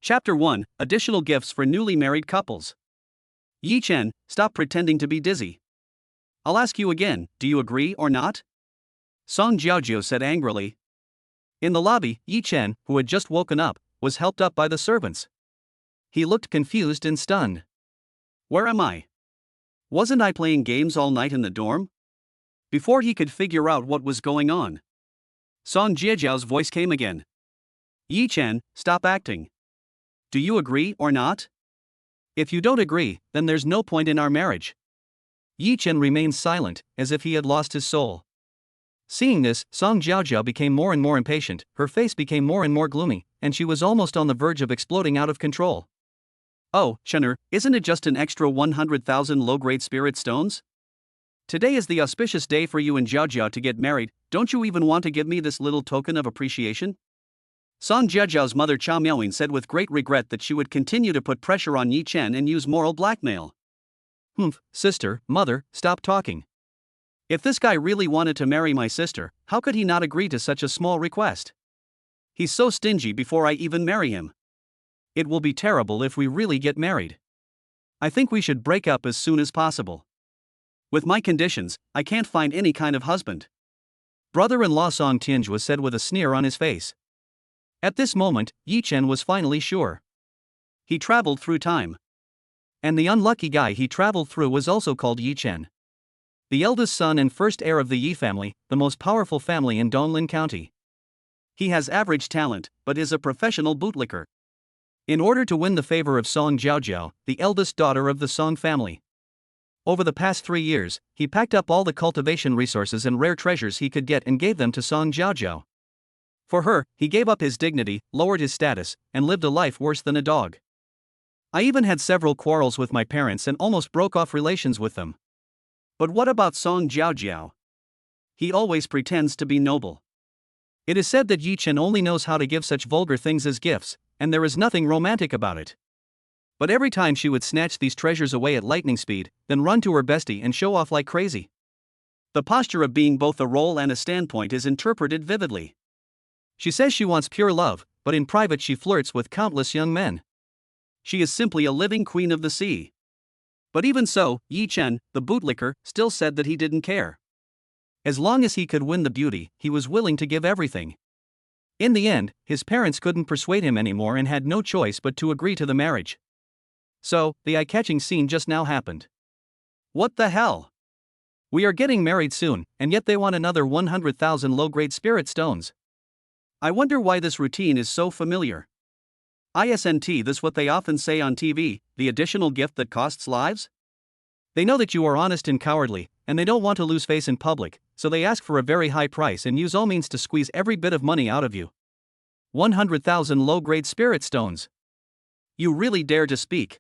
Chapter 1 Additional Gifts for Newly Married Couples. Yi Chen, stop pretending to be dizzy. I'll ask you again, do you agree or not? Song Jiaojiao said angrily. In the lobby, Yi Chen, who had just woken up, was helped up by the servants. He looked confused and stunned. Where am I? Wasn't I playing games all night in the dorm? Before he could figure out what was going on, Song Jiajiao's voice came again. Yi Chen, stop acting. Do you agree or not? If you don't agree, then there's no point in our marriage. Yi Chen remained silent, as if he had lost his soul. Seeing this, Song Jiaojiao became more and more impatient, her face became more and more gloomy, and she was almost on the verge of exploding out of control. Oh, Chener, isn't it just an extra 100,000 low-grade spirit stones? Today is the auspicious day for you and Jiaojiao to get married, don't you even want to give me this little token of appreciation? Song Jiajiao's mother Chao Miaoying said with great regret that she would continue to put pressure on Yi Chen and use moral blackmail. Sister, mother, stop talking. If this guy really wanted to marry my sister, how could he not agree to such a small request? He's so stingy before I even marry him. It will be terrible if we really get married. I think we should break up as soon as possible. With my conditions, I can't find any kind of husband. Brother-in-law Song Tianjua said with a sneer on his face. At this moment, Yi Chen was finally sure. He traveled through time. And the unlucky guy he traveled through was also called Yi Chen. The eldest son and first heir of the Yi family, the most powerful family in Donglin County. He has average talent, but is a professional bootlicker. In order to win the favor of Song Jiaojiao, the eldest daughter of the Song family. Over the past 3 years, he packed up all the cultivation resources and rare treasures he could get and gave them to Song Jiaojiao. For her, he gave up his dignity, lowered his status, and lived a life worse than a dog. I even had several quarrels with my parents and almost broke off relations with them. But what about Song Jiaojiao? He always pretends to be noble. It is said that Yi Chen only knows how to give such vulgar things as gifts, and there is nothing romantic about it. But every time she would snatch these treasures away at lightning speed, then run to her bestie and show off like crazy. The posture of being both a role and a standpoint is interpreted vividly. She says she wants pure love, but in private she flirts with countless young men. She is simply a living queen of the sea. But even so, Yi Chen, the bootlicker, still said that he didn't care. As long as he could win the beauty, he was willing to give everything. In the end, his parents couldn't persuade him anymore and had no choice but to agree to the marriage. So, the eye-catching scene just now happened. What the hell? We are getting married soon, and yet they want another 100,000 low-grade spirit stones. I wonder why this routine is so familiar. Isn't this what they often say on TV, the additional gift that costs lives? They know that you are honest and cowardly, and they don't want to lose face in public, so they ask for a very high price and use all means to squeeze every bit of money out of you. 100,000 low-grade spirit stones. You really dare to speak.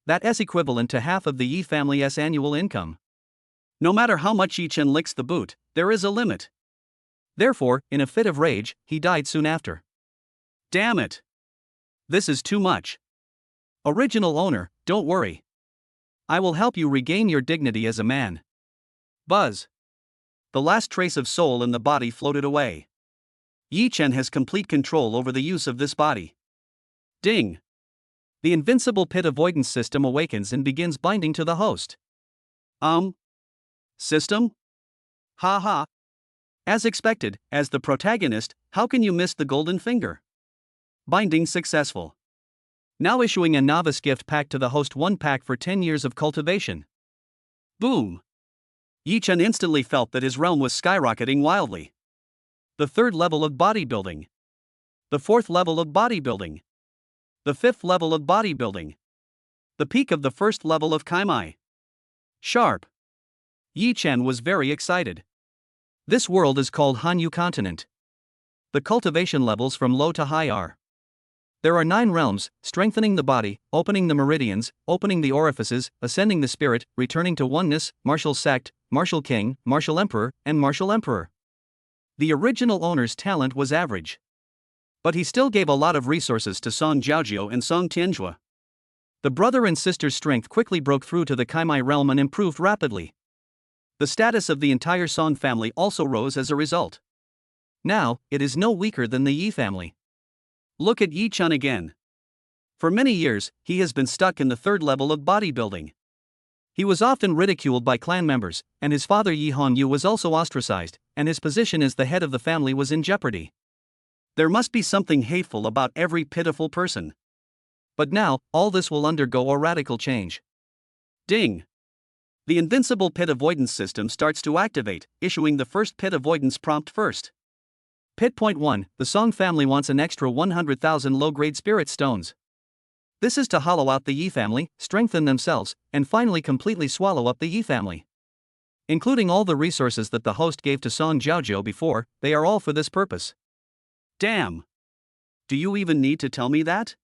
That is equivalent to half of the Yi family's annual income. No matter how much Yi Chen licks the boot, there is a limit. Therefore, in a fit of rage, he died soon after. Damn it! This is too much. Original owner, don't worry. I will help you regain your dignity as a man. Buzz. The last trace of soul in the body floated away. Yi Chen has complete control over the use of this body. Ding. The invincible pit avoidance system awakens and begins binding to the host. System? Ha ha. As expected, as the protagonist, how can you miss the golden finger? Binding successful. Now issuing a novice gift pack to the host, 1 pack for 10 years of cultivation. Boom. Yi Chen instantly felt that his realm was skyrocketing wildly. The 3rd level of bodybuilding. The 4th level of bodybuilding. The 5th level of bodybuilding. The peak of the 1st level of Kaimai. Sharp. Yi Chen was very excited. This world is called Hanyu Continent. The cultivation levels from low to high are. There are 9 realms: strengthening the body, opening the meridians, opening the orifices, ascending the spirit, returning to oneness, martial sect, martial king, martial emperor, and martial emperor. The original owner's talent was average. But he still gave a lot of resources to Song Jiaojiao and Song Tianjua. The brother and sister's strength quickly broke through to the Kaimai realm and improved rapidly. The status of the entire Song family also rose as a result. Now, it is no weaker than the Yi family. Look at Yi Chen again. For many years, he has been stuck in the third level of bodybuilding. He was often ridiculed by clan members, and his father Yi Hong-yu was also ostracized, and his position as the head of the family was in jeopardy. There must be something hateful about every pitiful person. But now, all this will undergo a radical change. Ding! The invincible pit avoidance system starts to activate, issuing the first pit avoidance prompt first. Pit point 1, the Song family wants an extra 100,000 low-grade spirit stones. This is to hollow out the Yi family, strengthen themselves, and finally completely swallow up the Yi family. Including all the resources that the host gave to Song Jiaozhou before, they are all for this purpose. Damn! Do you even need to tell me that?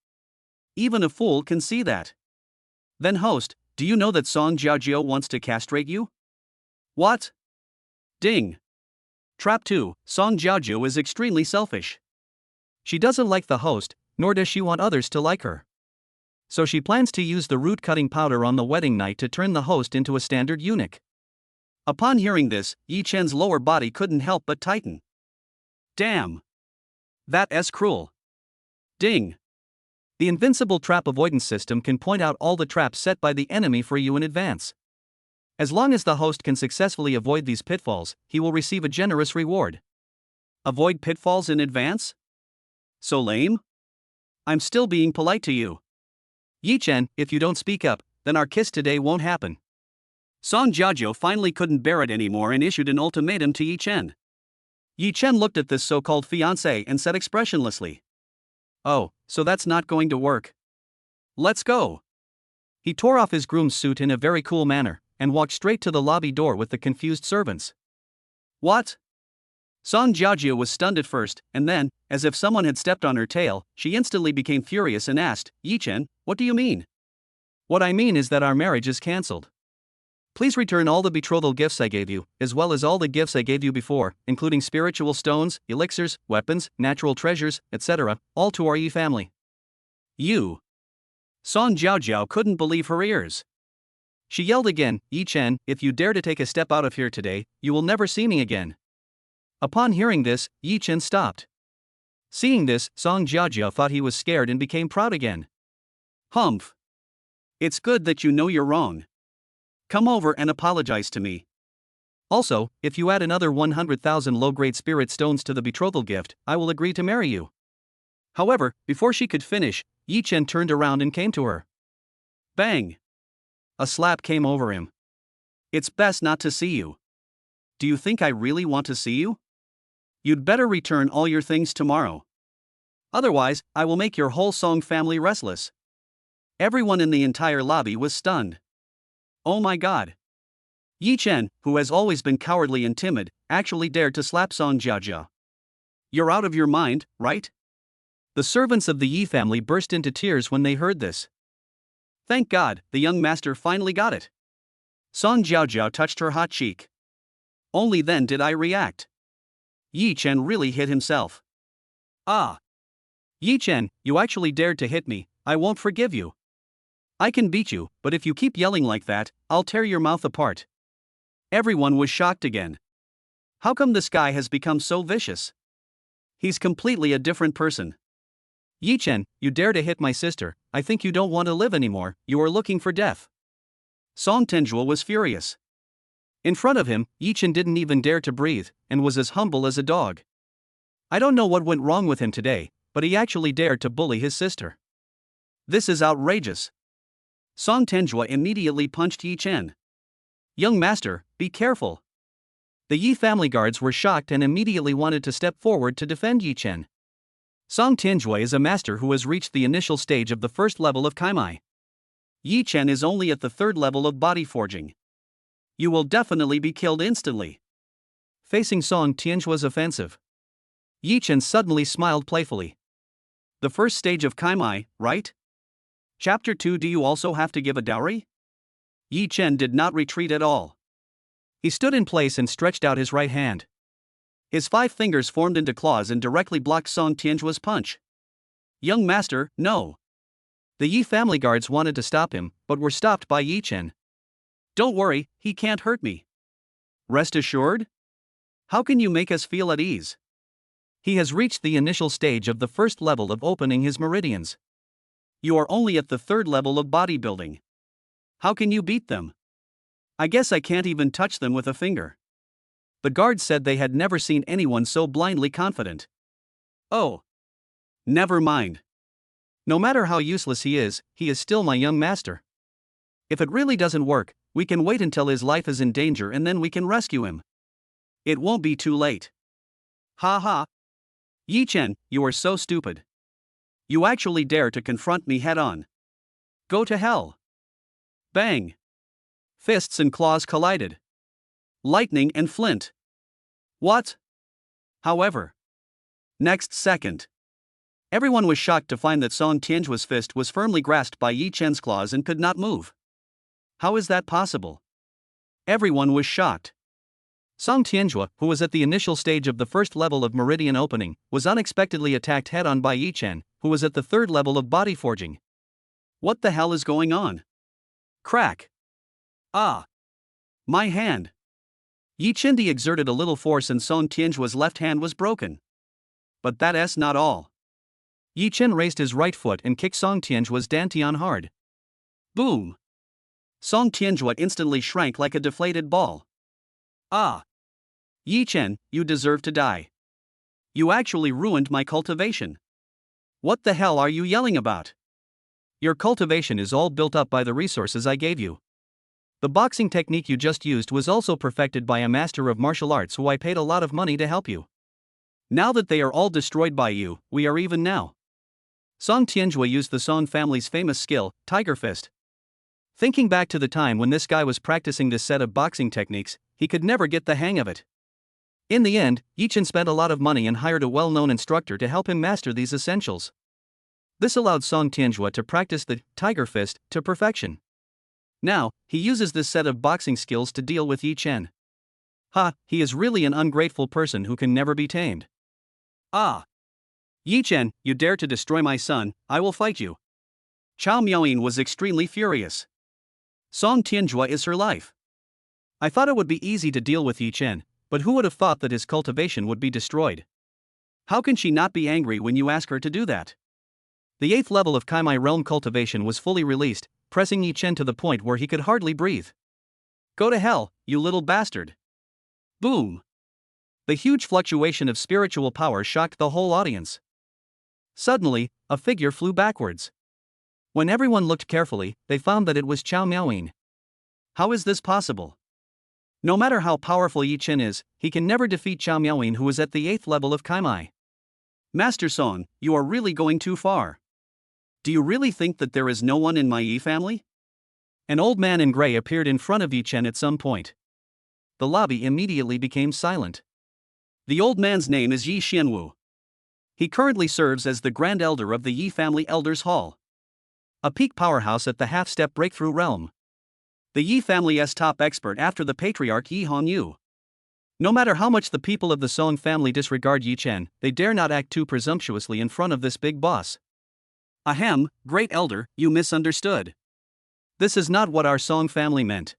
Even a fool can see that. Then host, do you know that Song Jiaozhou wants to castrate you? What? Ding! Trap 2, Song Jiaozhou is extremely selfish. She doesn't like the host, nor does she want others to like her. So she plans to use the root-cutting powder on the wedding night to turn the host into a standard eunuch. Upon hearing this, Yi Chen's lower body couldn't help but tighten. Damn! That's cruel. Ding! The invincible trap avoidance system can point out all the traps set by the enemy for you in advance. As long as the host can successfully avoid these pitfalls, he will receive a generous reward. Avoid pitfalls in advance? So lame? I'm still being polite to you. Yi Chen, if you don't speak up, then our kiss today won't happen. Song Jiaozhou finally couldn't bear it anymore and issued an ultimatum to Yi Chen. Yi Chen looked at this so-called fiancé and said expressionlessly, "Oh, so that's not going to work. Let's go." He tore off his groom's suit in a very cool manner, and walked straight to the lobby door with the confused servants. What? Song Jiaozhou was stunned at first, and then, as if someone had stepped on her tail, she instantly became furious and asked, "Yi Chen, what do you mean?" "What I mean is that our marriage is cancelled. Please return all the betrothal gifts I gave you, as well as all the gifts I gave you before, including spiritual stones, elixirs, weapons, natural treasures, etc., all to our Yi family." You. Song Jiaozhou couldn't believe her ears. She yelled again, "Yi Chen, if you dare to take a step out of here today, you will never see me again." Upon hearing this, Yi Chen stopped. Seeing this, Song Jiaozhou thought he was scared and became proud again. Humph. It's good that you know you're wrong. Come over and apologize to me. Also, if you add another 100,000 low-grade spirit stones to the betrothal gift, I will agree to marry you. However, before she could finish, Yi Chen turned around and came to her. Bang! A slap came over him. It's best not to see you. Do you think I really want to see you? You'd better return all your things tomorrow. Otherwise, I will make your whole Song family restless. Everyone in the entire lobby was stunned. Oh my god. Yi Chen, who has always been cowardly and timid, actually dared to slap Song Jiaozhou. You're out of your mind, right? The servants of the Yi family burst into tears when they heard this. Thank God, the young master finally got it. Song Jiaozhou touched her hot cheek. Only then did I react. Yi Chen really hit himself. Ah. Yi Chen, you actually dared to hit me, I won't forgive you. I can beat you, but if you keep yelling like that, I'll tear your mouth apart. Everyone was shocked again. How come this guy has become so vicious? He's completely a different person. Yi Chen, you dare to hit my sister, I think you don't want to live anymore, you are looking for death. Song Tenjue was furious. In front of him, Yi Chen didn't even dare to breathe, and was as humble as a dog. I don't know what went wrong with him today, but he actually dared to bully his sister. This is outrageous. Song Tenjue immediately punched Yi Chen. Young master, be careful. The Yi family guards were shocked and immediately wanted to step forward to defend Yi Chen. Song Tenjue is a master who has reached the initial stage of the first level of Kaimai. Yi Chen is only at the third level of body forging. You will definitely be killed instantly. Facing Song Tianjue's offensive, Yi Chen suddenly smiled playfully. The first stage of Kaimai, right? Chapter 2. Do you also have to give a dowry? Yi Chen did not retreat at all. He stood in place and stretched out his right hand. His 5 fingers formed into claws and directly blocked Song Tianjue's punch. Young master, no. The Yi family guards wanted to stop him, but were stopped by Yi Chen. Don't worry, he can't hurt me. Rest assured? How can you make us feel at ease? He has reached the initial stage of the first level of opening his meridians. You are only at the third level of bodybuilding. How can you beat them? I guess I can't even touch them with a finger. The guards said they had never seen anyone so blindly confident. Oh. Never mind. No matter how useless he is still my young master. If it really doesn't work, we can wait until his life is in danger and then we can rescue him. It won't be too late. Ha ha. Yi Chen, you are so stupid. You actually dare to confront me head on. Go to hell. Bang. Fists and claws collided. Lightning and flint. What? However, next second, everyone was shocked to find that Song Tianjua's fist was firmly grasped by Yi Chen's claws and could not move. How is that possible? Everyone was shocked. Song Tianjua, who was at the initial stage of the first level of meridian opening, was unexpectedly attacked head-on by Yi Chen, who was at the third level of body forging. What the hell is going on? Crack. Ah. My hand. Yi Chen exerted a little force and Song Tianjua's left hand was broken. But that's not all. Yi Chen raised his right foot and kicked Song Tianjua's dantian hard. Boom. Song Tianjua instantly shrank like a deflated ball. Ah. Yi Chen, you deserve to die. You actually ruined my cultivation. What the hell are you yelling about? Your cultivation is all built up by the resources I gave you. The boxing technique you just used was also perfected by a master of martial arts who I paid a lot of money to help you. Now that they are all destroyed by you, we are even now. Song Tianjua used the Song family's famous skill, Tiger Fist. Thinking back to the time when this guy was practicing this set of boxing techniques, he could never get the hang of it. In the end, Yi Chen spent a lot of money and hired a well-known instructor to help him master these essentials. This allowed Song Tianjua to practice the Tiger Fist to perfection. Now, he uses this set of boxing skills to deal with Yi Chen. Ha, he is really an ungrateful person who can never be tamed. Ah. Yi Chen, you dare to destroy my son, I will fight you. Chao Miaoyin was extremely furious. Song Tianjua is her life. I thought it would be easy to deal with Yi Chen, but who would have thought that his cultivation would be destroyed? How can she not be angry when you ask her to do that? The 8th level of Kaimai realm cultivation was fully released, pressing Yi Chen to the point where he could hardly breathe. Go to hell, you little bastard. Boom. The huge fluctuation of spiritual power shocked the whole audience. Suddenly, a figure flew backwards. When everyone looked carefully, they found that it was Chao Miaoyin. How is this possible? No matter how powerful Yi Chen is, he can never defeat Chao Miaoyin, who is at the 8th level of Kaimai. Master Song, you are really going too far. Do you really think that there is no one in my Yi family? An old man in gray appeared in front of Yi Chen at some point. The lobby immediately became silent. The old man's name is Yi Xianwu. He currently serves as the Grand Elder of the Yi Family Elders Hall, a peak powerhouse at the half-step breakthrough realm. The Yi family's top expert after the patriarch Yi Hongyu. No matter how much the people of the Song family disregard Yi Chen, they dare not act too presumptuously in front of this big boss. Ahem, great elder, you misunderstood. This is not what our Song family meant.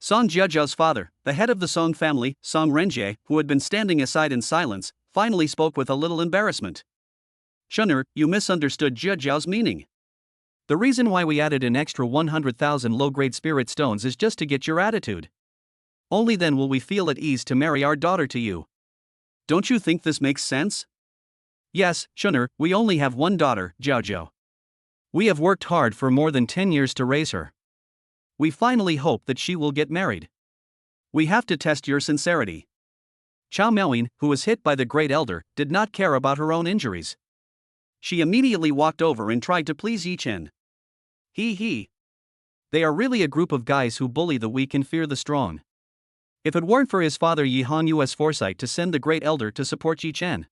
Song Jiajiao's father, the head of the Song family, Song Renjie, who had been standing aside in silence, finally spoke with a little embarrassment. Shunner, you misunderstood Jiajiao's meaning. The reason why we added an extra 100,000 low-grade spirit stones is just to get your attitude. Only then will we feel at ease to marry our daughter to you. Don't you think this makes sense? Yes, Shunner, we only have one daughter, Jiaojiao. We have worked hard for more than 10 years to raise her. We finally hope that she will get married. We have to test your sincerity. Chao Miaoyin, who was hit by the Great Elder, did not care about her own injuries. She immediately walked over and tried to please Yi Chen. He. They are really a group of guys who bully the weak and fear the strong. If it weren't for his father Yi Honyu's foresight to send the Great Elder to support Yi Chen,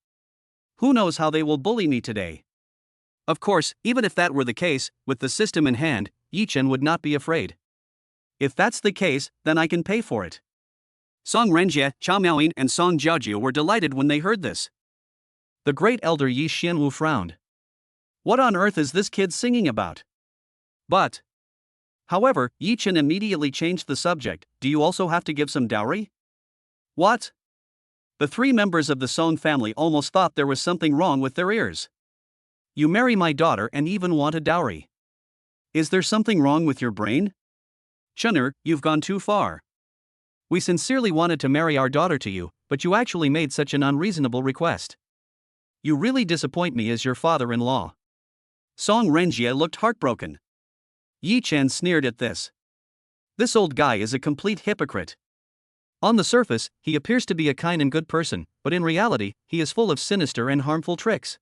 who knows how they will bully me today? Of course, even if that were the case, with the system in hand, Yi Chen would not be afraid. If that's the case, then I can pay for it. Song Renjie, Chao Miaoyin, and Song Jiaojiu were delighted when they heard this. The Great Elder Yi Xianwu frowned. What on earth is this kid singing about? But, however, Yi Chen immediately changed the subject. Do you also have to give some dowry? What? The 3 members of the Song family almost thought there was something wrong with their ears. You marry my daughter and even want a dowry. Is there something wrong with your brain? Chunner, you've gone too far. We sincerely wanted to marry our daughter to you, but you actually made such an unreasonable request. You really disappoint me as your father-in-law. Song Renjie looked heartbroken. Yi Chen sneered at this. This old guy is a complete hypocrite. On the surface, he appears to be a kind and good person, but in reality, he is full of sinister and harmful tricks.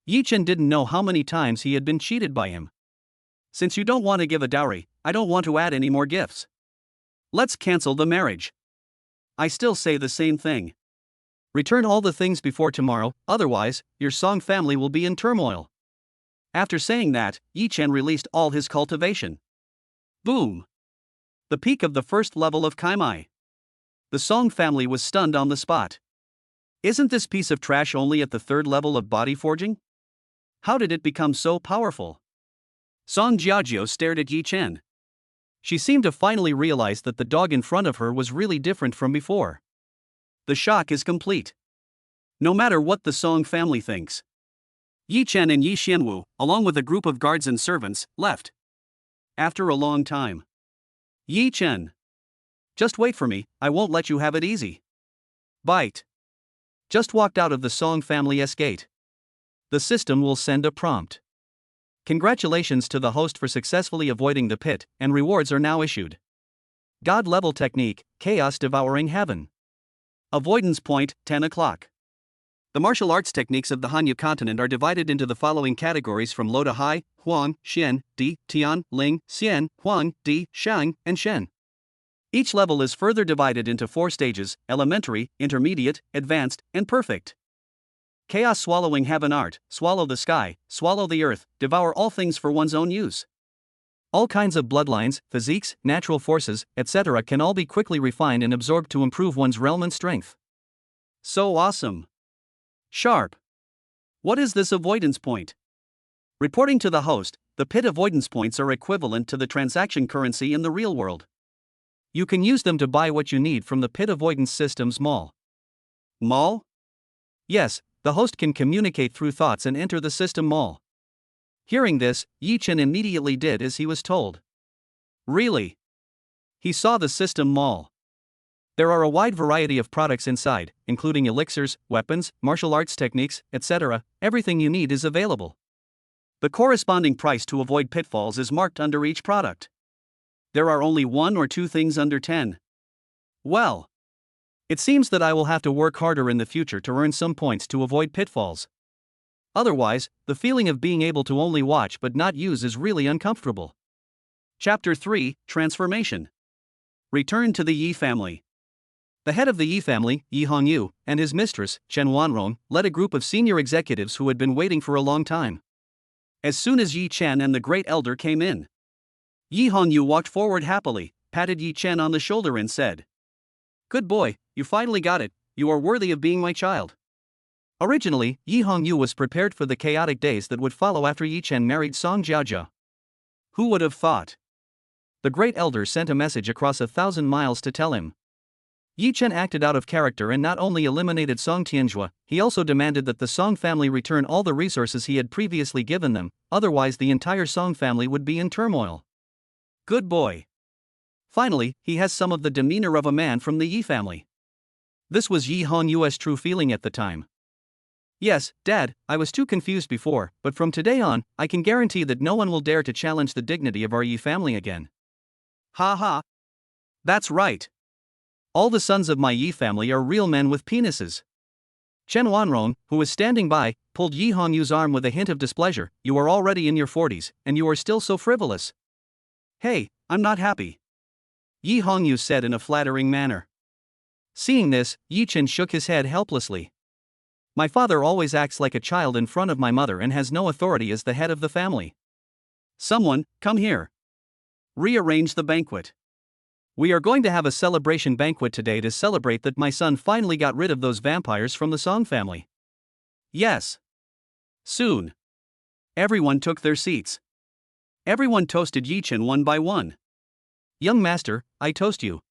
Yi Chen didn't know how many times he had been cheated by him. Since you don't want to give a dowry, I don't want to add any more gifts. Let's cancel the marriage. I still say the same thing. Return all the things before tomorrow, otherwise, your Song family will be in turmoil. After saying that, Yi Chen released all his cultivation. Boom! The peak of the first level of Kaimai. The Song family was stunned on the spot. Isn't this piece of trash only at the third level of body forging? How did it become so powerful? Song Jiajiu stared at Yi Chen. She seemed to finally realize that the dog in front of her was really different from before. The shock is complete. No matter what the Song family thinks. Yi Chen and Yi Xianwu, along with a group of guards and servants, left. After a long time. Yi Chen. Just wait for me, I won't let you have it easy. Bite. Just walked out of the Song family's gate. The system will send a prompt. Congratulations to the host for successfully avoiding the pit, and rewards are now issued. God-level technique, chaos devouring heaven. Avoidance point, 10 o'clock. The martial arts techniques of the Hanyu continent are divided into the following categories from low to high: Huang, Xian, Di, Tian, Ling, Xian, Huang, Di, Shang, and Shen. Each level is further divided into 4 stages: elementary, intermediate, advanced, and perfect. Chaos swallowing heaven art: swallow the sky, swallow the earth, devour all things for one's own use. All kinds of bloodlines, physiques, natural forces, etc. can all be quickly refined and absorbed to improve one's realm and strength. So awesome. Sharp. What is this avoidance point? Reporting to the host, the pit avoidance points are equivalent to the transaction currency in the real world. You can use them to buy what you need from the pit avoidance system's mall. Mall? Yes, the host can communicate through thoughts and enter the system mall. Hearing this, Yi Chen immediately did as he was told. Really? He saw the system mall. There are a wide variety of products inside, including elixirs, weapons, martial arts techniques, etc. Everything you need is available. The corresponding price to avoid pitfalls is marked under each product. There are only 1 or 2 things under 10. Well, it seems that I will have to work harder in the future to earn some points to avoid pitfalls. Otherwise, the feeling of being able to only watch but not use is really uncomfortable. Chapter 3, Transformation. Return to the Yi family. The head of the Yi family, Yi Hongyu, and his mistress, Chen Wanrong, led a group of senior executives who had been waiting for a long time. As soon as Yi Chen and the great elder came in, Yi Hongyu walked forward happily, patted Yi Chen on the shoulder and said, "Good boy, you finally got it, you are worthy of being my child." Originally, Yi Hongyu was prepared for the chaotic days that would follow after Yi Chen married Song Jiajiu. Who would have thought? The great elder sent a message across 1,000 miles to tell him. Yi Chen acted out of character and not only eliminated Song Tianjua, he also demanded that the Song family return all the resources he had previously given them, otherwise the entire Song family would be in turmoil. Good boy. Finally, he has some of the demeanor of a man from the Yi family. This was Yi Hongyu's true feeling at the time. Yes, Dad, I was too confused before, but from today on, I can guarantee that no one will dare to challenge the dignity of our Yi family again. Ha ha. That's right. All the sons of my Yi family are real men with penises. Chen Wanrong, who was standing by, pulled Yi Hongyu's arm with a hint of displeasure. You are already in your 40s, and you are still so frivolous. Hey, I'm not happy. Yi Hongyu said in a flattering manner. Seeing this, Yi Chen shook his head helplessly. My father always acts like a child in front of my mother and has no authority as the head of the family. Someone, come here. Rearrange the banquet. We are going to have a celebration banquet today to celebrate that my son finally got rid of those vampires from the Song family. Yes. Soon. Everyone took their seats. Everyone toasted Yi Chen one by one. Young master, I toast you.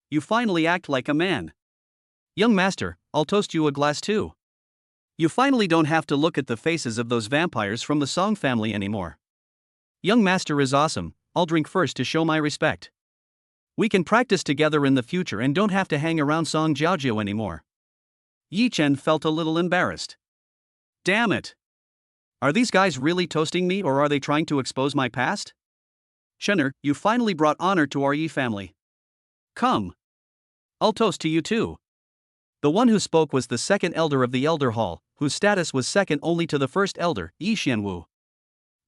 You finally act like a man. Young master, I'll toast you a glass too. You finally don't have to look at the faces of those vampires from the Song family anymore. Young master is awesome, I'll drink first to show my respect. We can practice together in the future and don't have to hang around Song Jiaojiu anymore. Yi Chen felt a little embarrassed. Damn it! Are these guys really toasting me or are they trying to expose my past? Chener, you finally brought honor to our Yi family. Come. I'll toast to you too. The one who spoke was the second elder of the Elder Hall, whose status was second only to the first elder, Yi Xianwu.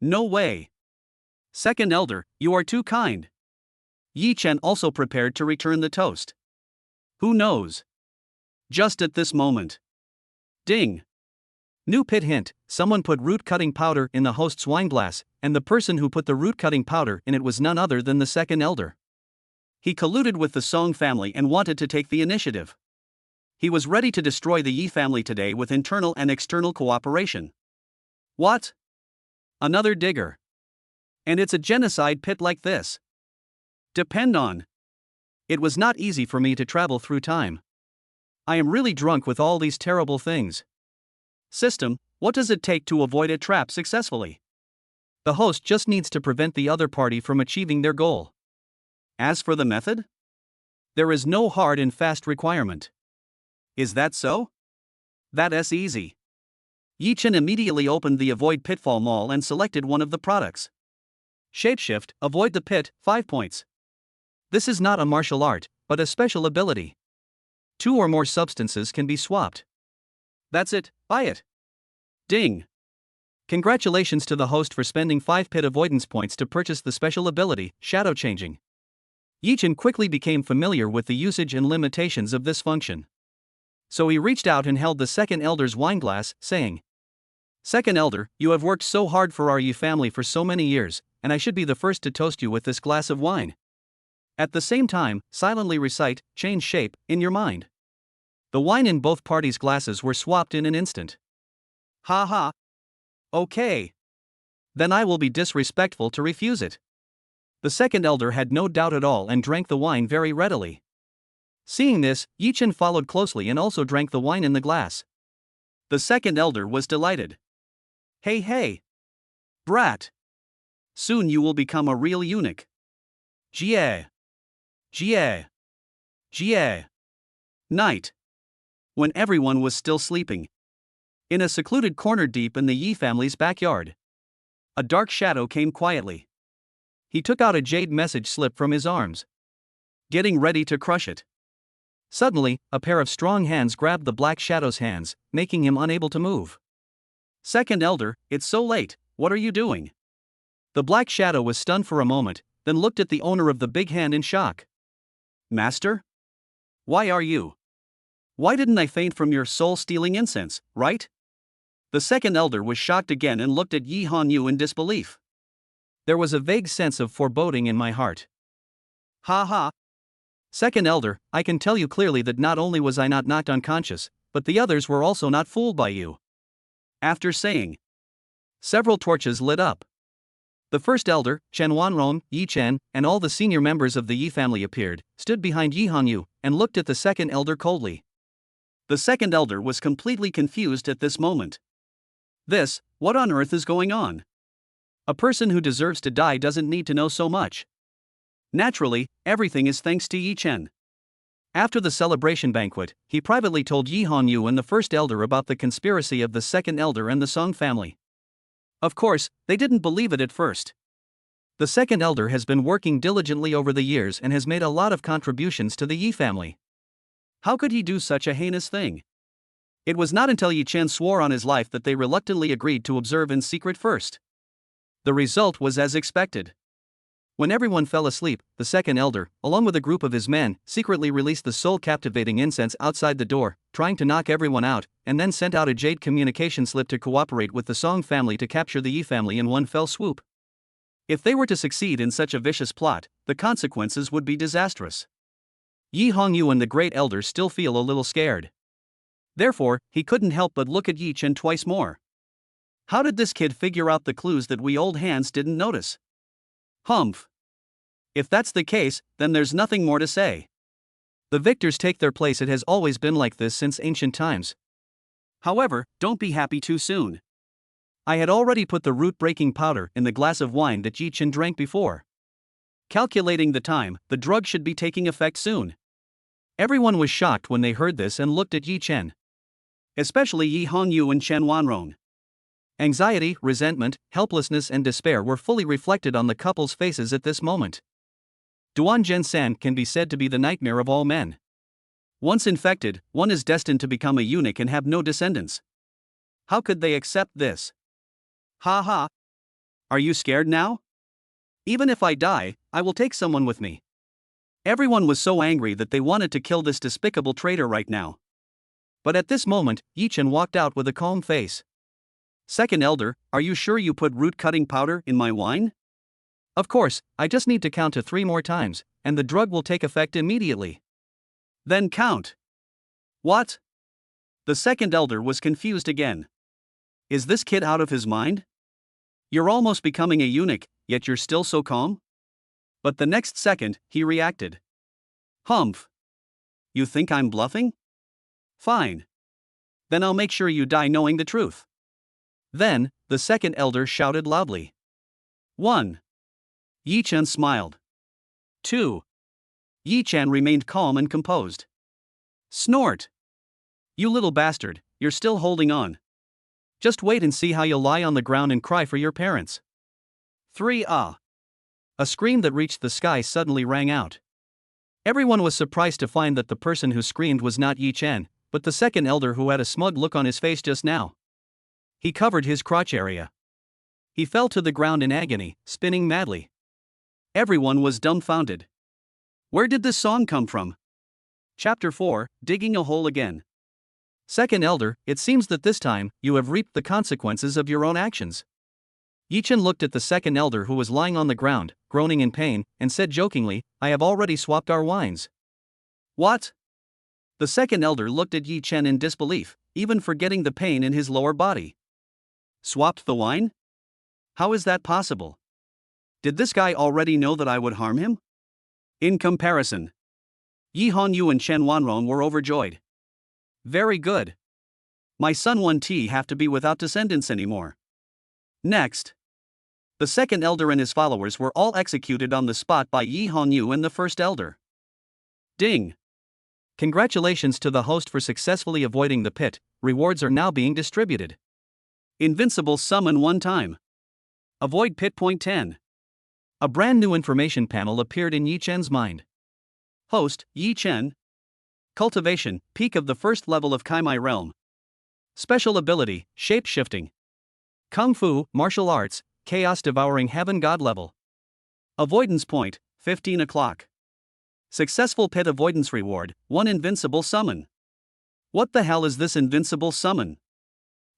No way. Second elder, you are too kind. Yi Chen also prepared to return the toast. Who knows? Just at this moment. Ding. New pit hint, someone put root cutting powder in the host's wine glass, and the person who put the root cutting powder in it was none other than the second elder. He colluded with the Song family and wanted to take the initiative. He was ready to destroy the Yi family today with internal and external cooperation. What? Another digger. And it's a genocide pit like this. Depend on. It was not easy for me to travel through time. I am really drunk with all these terrible things. System, what does it take to avoid a trap successfully? The host just needs to prevent the other party from achieving their goal. As for the method? There is no hard and fast requirement. Is that so? That's easy. Yi Chen immediately opened the Avoid Pitfall Mall and selected one of the products. Shapeshift, avoid the pit, 5 points. This is not a martial art, but a special ability. 2 or more substances can be swapped. That's it, buy it. Ding. Congratulations to the host for spending 5 pit avoidance points to purchase the special ability, Shadow Changing. Yi Chen quickly became familiar with the usage and limitations of this function. So he reached out and held the second elder's wineglass, saying, Second elder, you have worked so hard for our Yi family for so many years, and I should be the first to toast you with this glass of wine. At the same time, silently recite, change shape, in your mind. The wine in both parties' glasses were swapped in an instant. Ha ha. Okay. Then I will be disrespectful to refuse it. The second elder had no doubt at all and drank the wine very readily. Seeing this, Yi Chen followed closely and also drank the wine in the glass. The second elder was delighted. Hey hey. Brat. Soon you will become a real eunuch. Jie. Jie. Jie. Night. When everyone was still sleeping. In a secluded corner deep in the Yi family's backyard. A dark shadow came quietly. He took out a jade message slip from his arms. Getting ready to crush it. Suddenly, a pair of strong hands grabbed the black shadow's hands, making him unable to move. Second elder, it's so late, what are you doing? The black shadow was stunned for a moment, then looked at the owner of the big hand in shock. Master? Why are you? Why didn't I faint from your soul-stealing incense, right? The second elder was shocked again and looked at Yi Hanyu in disbelief. There was a vague sense of foreboding in my heart. Ha ha. Second elder, I can tell you clearly that not only was I not knocked unconscious, but the others were also not fooled by you. After saying, several torches lit up. The first elder, Chen Wanrong, Yi Chen, and all the senior members of the Yi family appeared, stood behind Yi Hanyu, and looked at the second elder coldly. The second elder was completely confused at this moment. What on earth is going on? A person who deserves to die doesn't need to know so much. Naturally, everything is thanks to Yi Chen. After the celebration banquet, he privately told Yi Hanyu and the first elder about the conspiracy of the second elder and the Song family. Of course, they didn't believe it at first. The second elder has been working diligently over the years and has made a lot of contributions to the Yi family. How could he do such a heinous thing? It was not until Yi Chen swore on his life that they reluctantly agreed to observe in secret first. The result was as expected. When everyone fell asleep, the second elder, along with a group of his men, secretly released the soul-captivating incense outside the door, trying to knock everyone out, and then sent out a jade communication slip to cooperate with the Song family to capture the Yi family in one fell swoop. If they were to succeed in such a vicious plot, the consequences would be disastrous. Yi Hongyu and the great elder still feel a little scared. Therefore, he couldn't help but look at Yi Chen twice more. How did this kid figure out the clues that we old hands didn't notice? Humph. If that's the case, then there's nothing more to say. The victors take their place. It has always been like this since ancient times. However, don't be happy too soon. I had already put the root-breaking powder in the glass of wine that Yi Chen drank before. Calculating the time, the drug should be taking effect soon. Everyone was shocked when they heard this and looked at Yi Chen. Especially Yi Hongyu and Chen Wanrong. Anxiety, resentment, helplessness and despair were fully reflected on the couple's faces at this moment. Duan Zhensan can be said to be the nightmare of all men. Once infected, one is destined to become a eunuch and have no descendants. How could they accept this? Ha ha. Are you scared now? Even if I die, I will take someone with me. Everyone was so angry that they wanted to kill this despicable traitor right now. But at this moment, Yi Chen walked out with a calm face. Second elder, are you sure you put root-cutting powder in my wine? Of course, I just need to count to 3 more times, and the drug will take effect immediately. Then count. What? The second elder was confused again. Is this kid out of his mind? You're almost becoming a eunuch, yet you're still so calm? But the next second, he reacted. Humph. You think I'm bluffing? Fine. Then I'll make sure you die knowing the truth. Then, the second elder shouted loudly. 1. Yi Chen smiled. 2. Yi Chen remained calm and composed. Snort. You little bastard, you're still holding on. Just wait and see how you'll lie on the ground and cry for your parents. 3. Ah. A scream that reached the sky suddenly rang out. Everyone was surprised to find that the person who screamed was not Yi Chen, but the second elder who had a smug look on his face just now. He covered his crotch area. He fell to the ground in agony, spinning madly. Everyone was dumbfounded. Where did this song come from? Chapter 4, Digging a Hole Again. Second elder, it seems that this time, you have reaped the consequences of your own actions. Yi Chen looked at the second elder who was lying on the ground, groaning in pain, and said jokingly, I have already swapped our wines. What? The second elder looked at Yi Chen in disbelief, even forgetting the pain in his lower body. Swapped the wine? How is that possible? Did this guy already know that I would harm him? In comparison, Yi Hongyu and Chen Wanrong were overjoyed. Very good. My son Wen Ti have to be without descendants anymore. Next. The second elder and his followers were all executed on the spot by Yi Hongyu and the first elder. Ding. Congratulations to the host for successfully avoiding the pit, rewards are now being distributed. Invincible summon 1 time. Avoid pit. Point 10. A brand new information panel appeared in Yi Chen's mind. Host, Yi Chen. Cultivation, peak of the first level of Kaimai realm. Special ability, shape-shifting. Kung Fu, martial arts, chaos devouring heaven god level. Avoidance point, 15 o'clock. Successful pit avoidance reward, 1 invincible summon. What the hell is this invincible summon?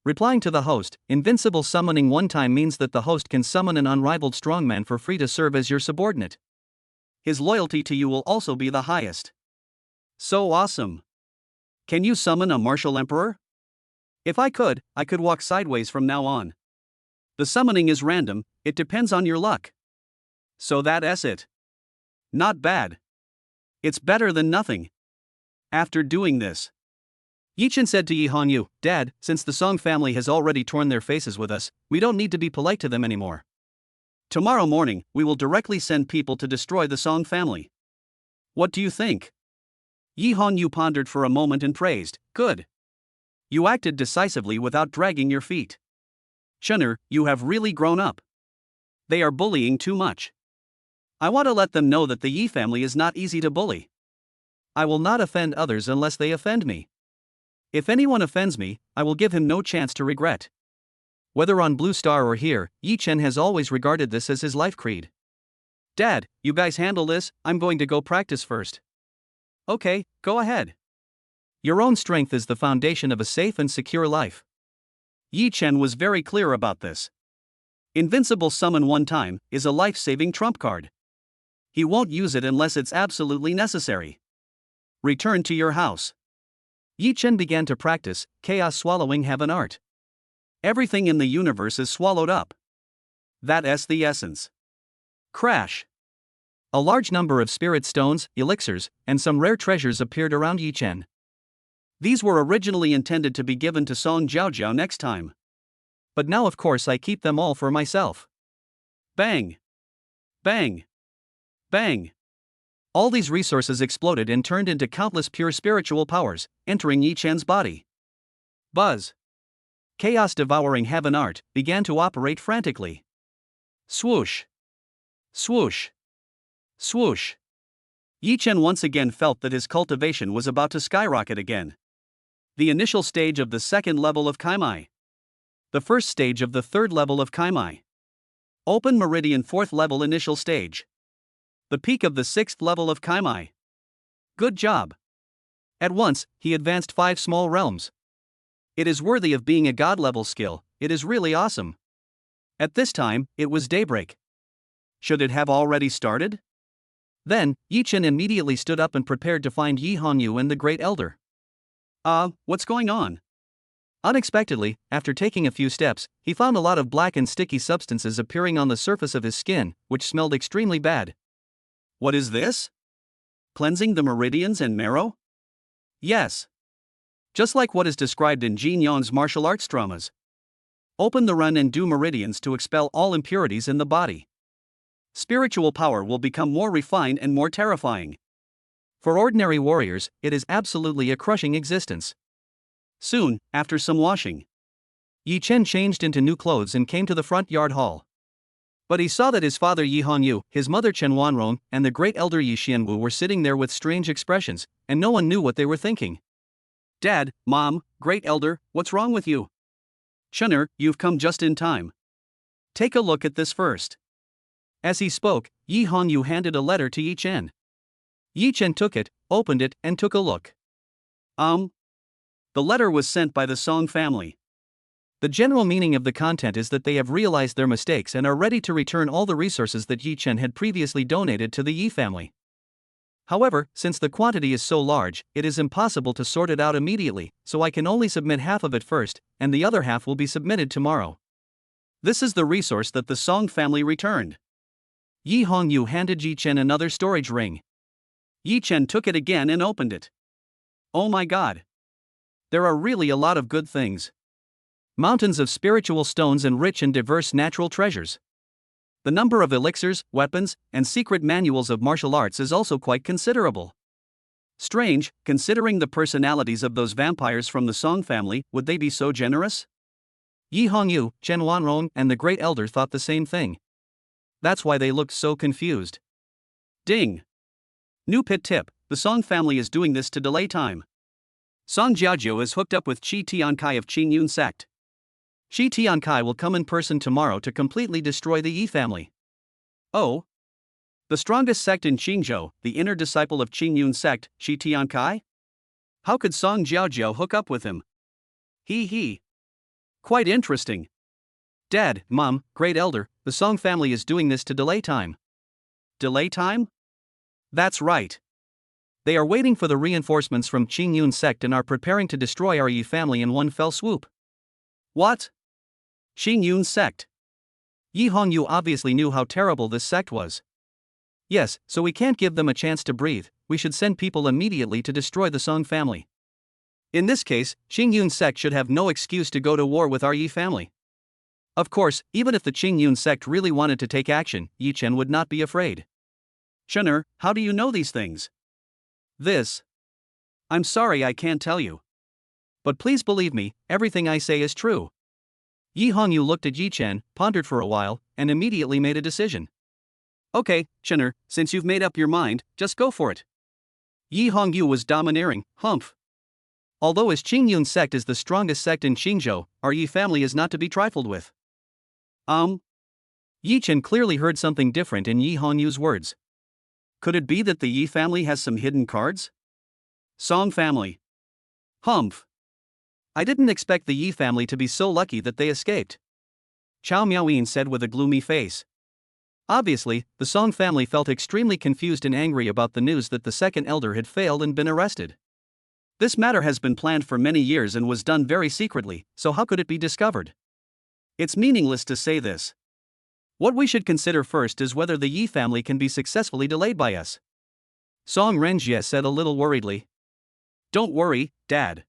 Replying to the host, invincible summoning 1 time means that the host can summon an unrivaled strongman for free to serve as your subordinate. His loyalty to you will also be the highest. So awesome. Can you summon a martial emperor? If I could walk sideways from now on. The summoning is random, it depends on your luck. So that's it. Not bad. It's better than nothing. After doing this, Yi Chen said to Yi Hongyu, Dad, since the Song family has already torn their faces with us, we don't need to be polite to them anymore. Tomorrow morning, we will directly send people to destroy the Song family. What do you think? Yi Hongyu pondered for a moment and praised, Good. You acted decisively without dragging your feet. Chener, you have really grown up. They are bullying too much. I want to let them know that the Yi family is not easy to bully. I will not offend others unless they offend me. If anyone offends me, I will give him no chance to regret. Whether on Blue Star or here, Yi Chen has always regarded this as his life creed. Dad, you guys handle this, I'm going to go practice first. Okay, go ahead. Your own strength is the foundation of a safe and secure life. Yi Chen was very clear about this. Invincible summon 1 time is a life-saving trump card. He won't use it unless it's absolutely necessary. Return to your house. Yi Chen began to practice chaos swallowing heaven art. Everything in the universe is swallowed up. That's the essence. Crash. A large number of spirit stones, elixirs, and some rare treasures appeared around Yi Chen. These were originally intended to be given to Song Jiaojiao next time. But now of course I keep them all for myself. Bang! Bang! Bang! All these resources exploded and turned into countless pure spiritual powers, entering Yi Chen's body. Buzz! Chaos devouring heaven art began to operate frantically. Swoosh! Swoosh! Swoosh! Yi Chen once again felt that his cultivation was about to skyrocket again. The initial stage of the second level of Kaimai. The first stage of the third level of Kaimai. Open Meridian fourth level initial stage. The peak of the sixth level of Kaimai. Good job. At once, he advanced 5 small realms. It is worthy of being a god-level skill, it is really awesome. At this time, it was daybreak. Should it have already started? Then, Yi Chen immediately stood up and prepared to find Yi Hongyu and the Great Elder. What's going on? Unexpectedly, after taking a few steps, he found a lot of black and sticky substances appearing on the surface of his skin, which smelled extremely bad. What is this? Cleansing the meridians and marrow? Yes. Just like what is described in Jin Yong's martial arts dramas. Open the run and do meridians to expel all impurities in the body. Spiritual power will become more refined and more terrifying. For ordinary warriors, it is absolutely a crushing existence. Soon, after some washing, Yi Chen changed into new clothes and came to the front yard hall. But he saw that his father Yi Hongyu, his mother Chen Wanrong, and the great elder Yi Xianwu were sitting there with strange expressions, and no one knew what they were thinking. Dad, Mom, great elder, what's wrong with you? Chun'er, you've come just in time. Take a look at this first. As he spoke, Yi Hongyu handed a letter to Yi Chen. Yi Chen took it, opened it, and took a look. The letter was sent by the Song family. The general meaning of the content is that they have realized their mistakes and are ready to return all the resources that Yi Chen had previously donated to the Yi family. However, since the quantity is so large, it is impossible to sort it out immediately, so I can only submit half of it first, and the other half will be submitted tomorrow. This is the resource that the Song family returned. Yi Hongyu handed Yi Chen another storage ring. Yi Chen took it again and opened it. Oh my god! There are really a lot of good things. Mountains of spiritual stones and rich and diverse natural treasures. The number of elixirs, weapons, and secret manuals of martial arts is also quite considerable. Strange, considering the personalities of those vampires from the Song family, would they be so generous? Yi Hongyu, Chen Wanrong, and the Great Elder thought the same thing. That's why they looked so confused. Ding! New pit tip, the Song family is doing this to delay time. Song Jiaojiao is hooked up with Qi Tiankai of Qingyun sect. Qi Tiankai will come in person tomorrow to completely destroy the Yi family. Oh? The strongest sect in Qingzhou, the inner disciple of Qingyun sect, Qi Tiankai? How could Song Jiaojiao hook up with him? He. Quite interesting. Dad, Mom, Great Elder, the Song family is doing this to delay time. Delay time? That's right. They are waiting for the reinforcements from Qingyun sect and are preparing to destroy our Yi family in one fell swoop. What? Qingyun sect. Yi Hongyu obviously knew how terrible this sect was. Yes, so we can't give them a chance to breathe, we should send people immediately to destroy the Song family. In this case, Qingyun sect should have no excuse to go to war with our Yi family. Of course, even if the Qingyun sect really wanted to take action, Yi Chen would not be afraid. Chun'er, how do you know these things? I'm sorry I can't tell you. But please believe me, everything I say is true. Yi Hongyu looked at Yi Chen, pondered for a while, and immediately made a decision. Okay, Chun'er, since you've made up your mind, just go for it. Yi Hongyu was domineering, humph. Although his Qingyun sect is the strongest sect in Qingzhou, our Yi family is not to be trifled with. Yi Chen clearly heard something different in Yi Hongyu's words. Could it be that the Yi family has some hidden cards? Song family. Humph. I didn't expect the Yi family to be so lucky that they escaped. Chao Miaoyin said with a gloomy face. Obviously, the Song family felt extremely confused and angry about the news that the second elder had failed and been arrested. This matter has been planned for many years and was done very secretly, so how could it be discovered? It's meaningless to say this. What we should consider first is whether the Yi family can be successfully delayed by us. Song Renjie said a little worriedly. Don't worry, Dad.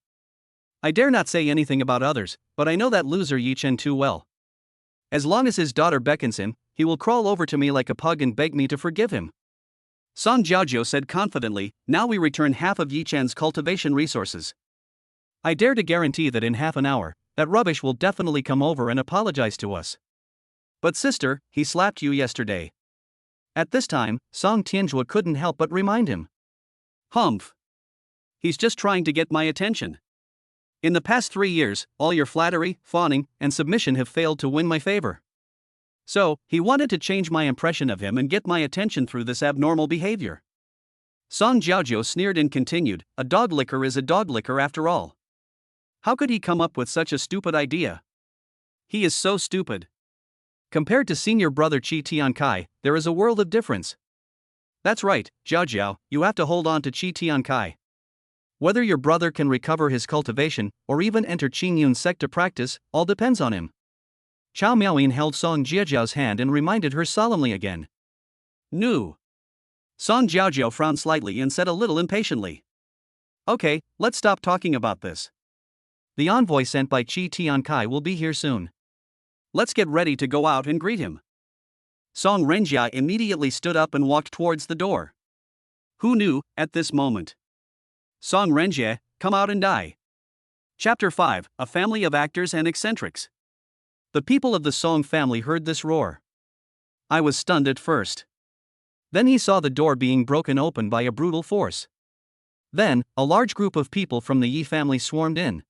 I dare not say anything about others, but I know that loser Yi Chen too well. As long as his daughter beckons him, he will crawl over to me like a pug and beg me to forgive him. Song Jiaojiu said confidently, now we return half of Yi Chen's cultivation resources. I dare to guarantee that in half an hour, that rubbish will definitely come over and apologize to us. But sister, he slapped you yesterday. At this time, Song Tianjue couldn't help but remind him. Humph. He's just trying to get my attention. In the past 3 years, all your flattery, fawning, and submission have failed to win my favor. So, he wanted to change my impression of him and get my attention through this abnormal behavior. Song Jiaojiu sneered and continued, a dog licker is a dog licker after all. How could he come up with such a stupid idea? He is so stupid. Compared to senior brother Qi Tiankai, there is a world of difference. That's right, Jiaojiu, you have to hold on to Qi Tiankai. Whether your brother can recover his cultivation, or even enter Qingyun's sect to practice, all depends on him. Chao Miaoyin held Song Jiajiao's hand and reminded her solemnly again. No. Song Jiaojiao frowned slightly and said a little impatiently. Okay, let's stop talking about this. The envoy sent by Qi Tiankai will be here soon. Let's get ready to go out and greet him. Song Renjia immediately stood up and walked towards the door. Who knew, at this moment? Song Renjie, come out and die. Chapter 5, A Family of Actors and Eccentrics. The people of the Song family heard this roar. I was stunned at first. Then he saw the door being broken open by a brutal force. Then, a large group of people from the Yi family swarmed in.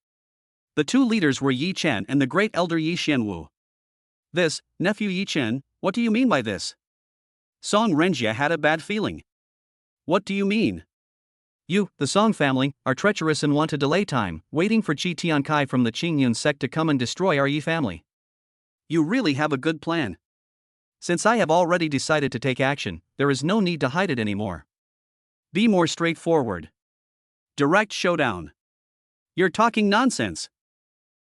The two leaders were Yi Chen and the great elder Yi Xianwu. This, nephew Yi Chen, what do you mean by this? Song Renjie had a bad feeling. What do you mean? You, the Song family, are treacherous and want to delay time, waiting for Qi Tiankai from the Qingyun sect to come and destroy our Yi family. You really have a good plan. Since I have already decided to take action, there is no need to hide it anymore. Be more straightforward. Direct showdown. You're talking nonsense.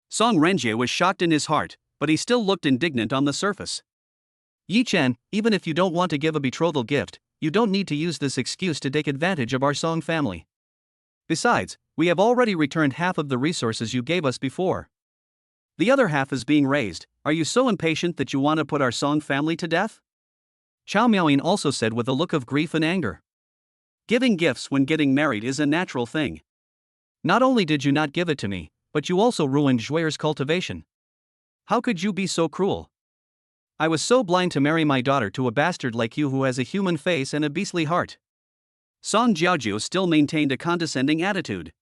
Song Renjie was shocked in his heart, but he still looked indignant on the surface. Yi Chen, even if you don't want to give a betrothal gift, you don't need to use this excuse to take advantage of our Song family. Besides, we have already returned half of the resources you gave us before. The other half is being raised. Are you so impatient that you want to put our Song family to death? Chao Miaoyin also said with a look of grief and anger. Giving gifts when getting married is a natural thing. Not only did you not give it to me, but you also ruined Zhuir's cultivation. How could you be so cruel? I was so blind to marry my daughter to a bastard like you who has a human face and a beastly heart. Song Jiaojiu still maintained a condescending attitude.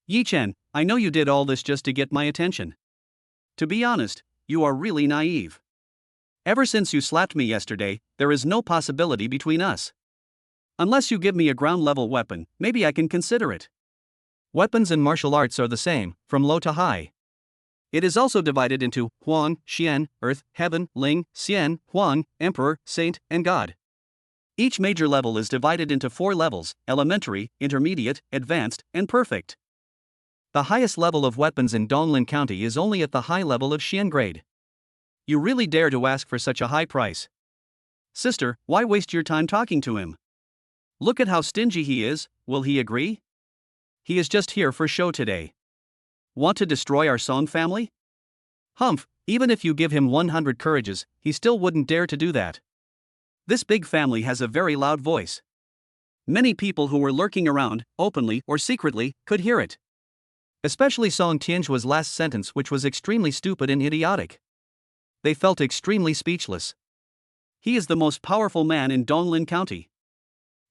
Yi Chen, I know you did all this just to get my attention. To be honest, you are really naive. Ever since you slapped me yesterday, there is no possibility between us. Unless you give me a ground-level weapon, maybe I can consider it. Weapons and martial arts are the same, from low to high. It is also divided into Huang, Xian, Earth, Heaven, Ling, Xian, Huang, Emperor, Saint, and God. Each major level is divided into 4 levels: elementary, intermediate, advanced, and perfect. The highest level of weapons in Donglin County is only at the high level of Xian grade. You really dare to ask for such a high price? Sister, why waste your time talking to him? Look at how stingy he is, will he agree? He is just here for show today. Want to destroy our Song family? Humph, even if you give him 100 courages, he still wouldn't dare to do that. This big family has a very loud voice. Many people who were lurking around, openly or secretly, could hear it. Especially Song Tianjue's last sentence, which was extremely stupid and idiotic. They felt extremely speechless. He is the most powerful man in Donglin County.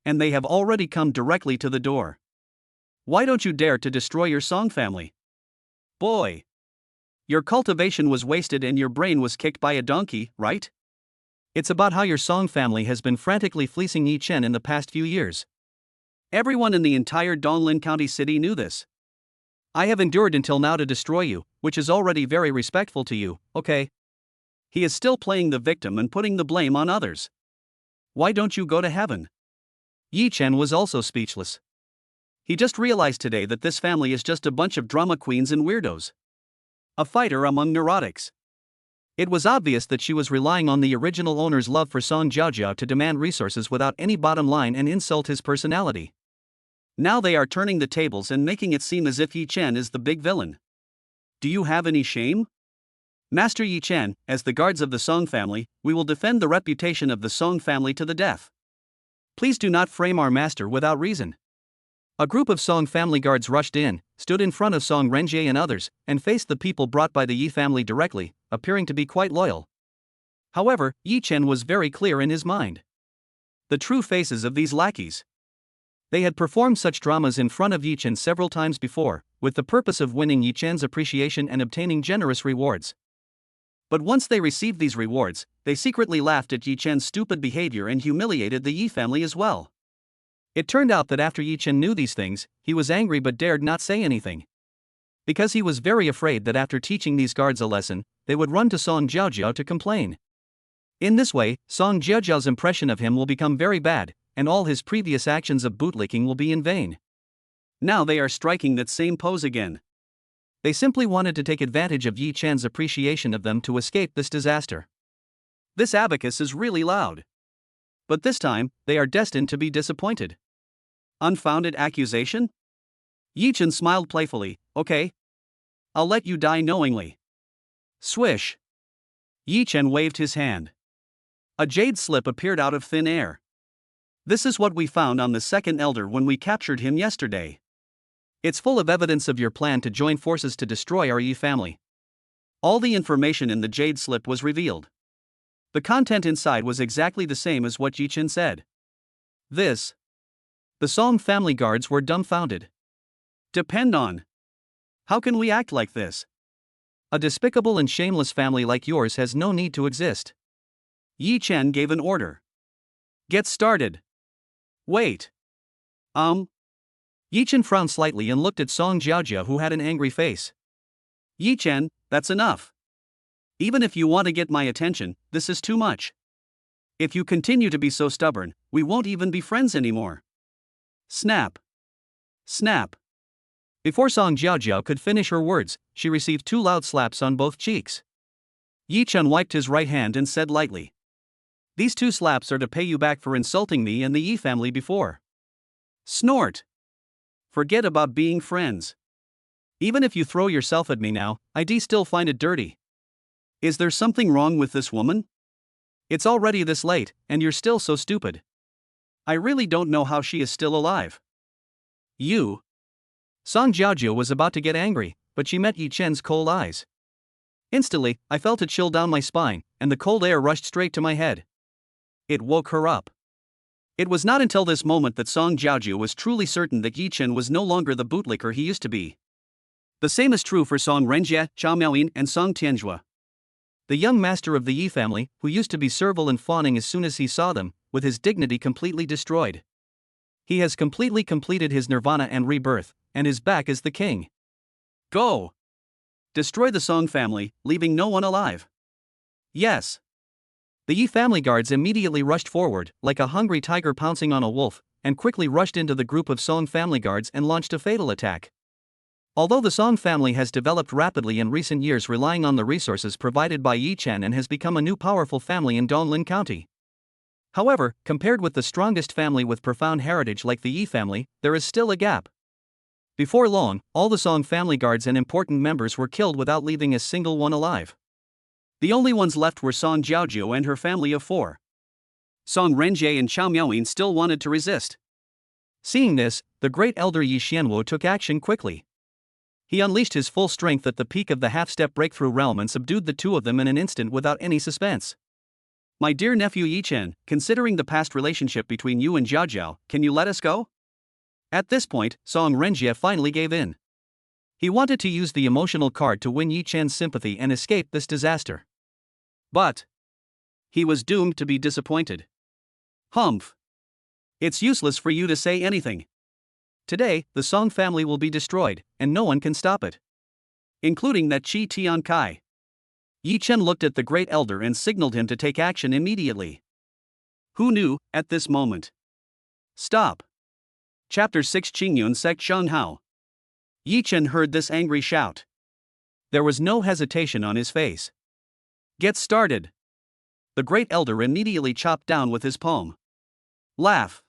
And they have already come directly to the door. Why don't you dare to destroy your Song family? Boy! Your cultivation was wasted and your brain was kicked by a donkey, right? It's about how your Song family has been frantically fleecing Yi Chen in the past few years. Everyone in the entire Donglin County city knew this. I have endured until now to destroy you, which is already very respectful to you, okay? He is still playing the victim and putting the blame on others. Why don't you go to heaven? Yi Chen was also speechless. He just realized today that this family is just a bunch of drama queens and weirdos. A fighter among neurotics. It was obvious that she was relying on the original owner's love for Song Jiaojiao to demand resources without any bottom line and insult his personality. Now they are turning the tables and making it seem as if Yi Chen is the big villain. Do you have any shame? Master Yi Chen, as the guards of the Song family, we will defend the reputation of the Song family to the death. Please do not frame our master without reason. A group of Song family guards rushed in, stood in front of Song Renjie and others, and faced the people brought by the Yi family directly, appearing to be quite loyal. However, Yi Chen was very clear in his mind. The true faces of these lackeys. They had performed such dramas in front of Yi Chen several times before, with the purpose of winning Yi Chen's appreciation and obtaining generous rewards. But once they received these rewards, they secretly laughed at Yi Chen's stupid behavior and humiliated the Yi family as well. It turned out that after Yi Chen knew these things, he was angry but dared not say anything. Because he was very afraid that after teaching these guards a lesson, they would run to Song Jiaojiao to complain. In this way, Song Jiaojiao's impression of him will become very bad, and all his previous actions of bootlicking will be in vain. Now they are striking that same pose again. They simply wanted to take advantage of Yi Chen's appreciation of them to escape this disaster. This abacus is really loud. But this time, they are destined to be disappointed. Unfounded accusation? Yi Chen smiled playfully. Okay. I'll let you die knowingly. Swish. Yi Chen waved his hand. A jade slip appeared out of thin air. This is what we found on the second elder when we captured him yesterday. It's full of evidence of your plan to join forces to destroy our Yi family. All the information in the jade slip was revealed. The content inside was exactly the same as what Yi Chen said. The Song family guards were dumbfounded. Depend on. How can we act like this? A despicable and shameless family like yours has no need to exist. Yi Chen gave an order. Get started. Wait. Yi Chen frowned slightly and looked at Song Jiaojia, who had an angry face. Yi Chen, that's enough. Even if you want to get my attention, this is too much. If you continue to be so stubborn, we won't even be friends anymore. Snap. Snap. Before Song Jiaojiao could finish her words, she received 2 loud slaps on both cheeks. Yi Chen wiped his right hand and said lightly. These 2 slaps are to pay you back for insulting me and the Yi family before. Snort. Forget about being friends. Even if you throw yourself at me now, I'd still find it dirty. Is there something wrong with this woman? It's already this late, and you're still so stupid. I really don't know how she is still alive. You. Song Jiaojia was about to get angry, but she met Yi Chen's cold eyes. Instantly, I felt a chill down my spine, and the cold air rushed straight to my head. It woke her up. It was not until this moment that Song Jiaojia was truly certain that Yi Chen was no longer the bootlicker he used to be. The same is true for Song Renjie, Chao Miaoyin, and Song Tianjue. The young master of the Yi family, who used to be servile and fawning as soon as he saw them, with his dignity completely destroyed. He has completely completed his nirvana and rebirth, and is back as the king. Go! Destroy the Song family, leaving no one alive. Yes. The Yi family guards immediately rushed forward, like a hungry tiger pouncing on a wolf, and quickly rushed into the group of Song family guards and launched a fatal attack. Although the Song family has developed rapidly in recent years relying on the resources provided by Yi Chen and has become a new powerful family in Donglin County. However, compared with the strongest family with profound heritage like the Yi family, there is still a gap. Before long, all the Song family guards and important members were killed without leaving a single one alive. The only ones left were Song Jiaojiao and her family of 4. Song Renjie and Chao Miaoyin still wanted to resist. Seeing this, the great elder Yi Xianwo took action quickly. He unleashed his full strength at the peak of the half-step breakthrough realm and subdued the 2 of them in an instant without any suspense. My dear nephew Yi Chen, considering the past relationship between you and Jiaojiao, can you let us go? At this point, Song Renjie finally gave in. He wanted to use the emotional card to win Yi Chen's sympathy and escape this disaster. But he was doomed to be disappointed. Humph. It's useless for you to say anything. Today, the Song family will be destroyed, and no one can stop it. Including that Qi Tian Kai. Yi Chen looked at the great elder and signaled him to take action immediately. Who knew, at this moment? Stop. Chapter 6 Qingyun Sect Shanghao. Yi Chen heard this angry shout. There was no hesitation on his face. Get started. The great elder immediately chopped down with his palm. Laugh.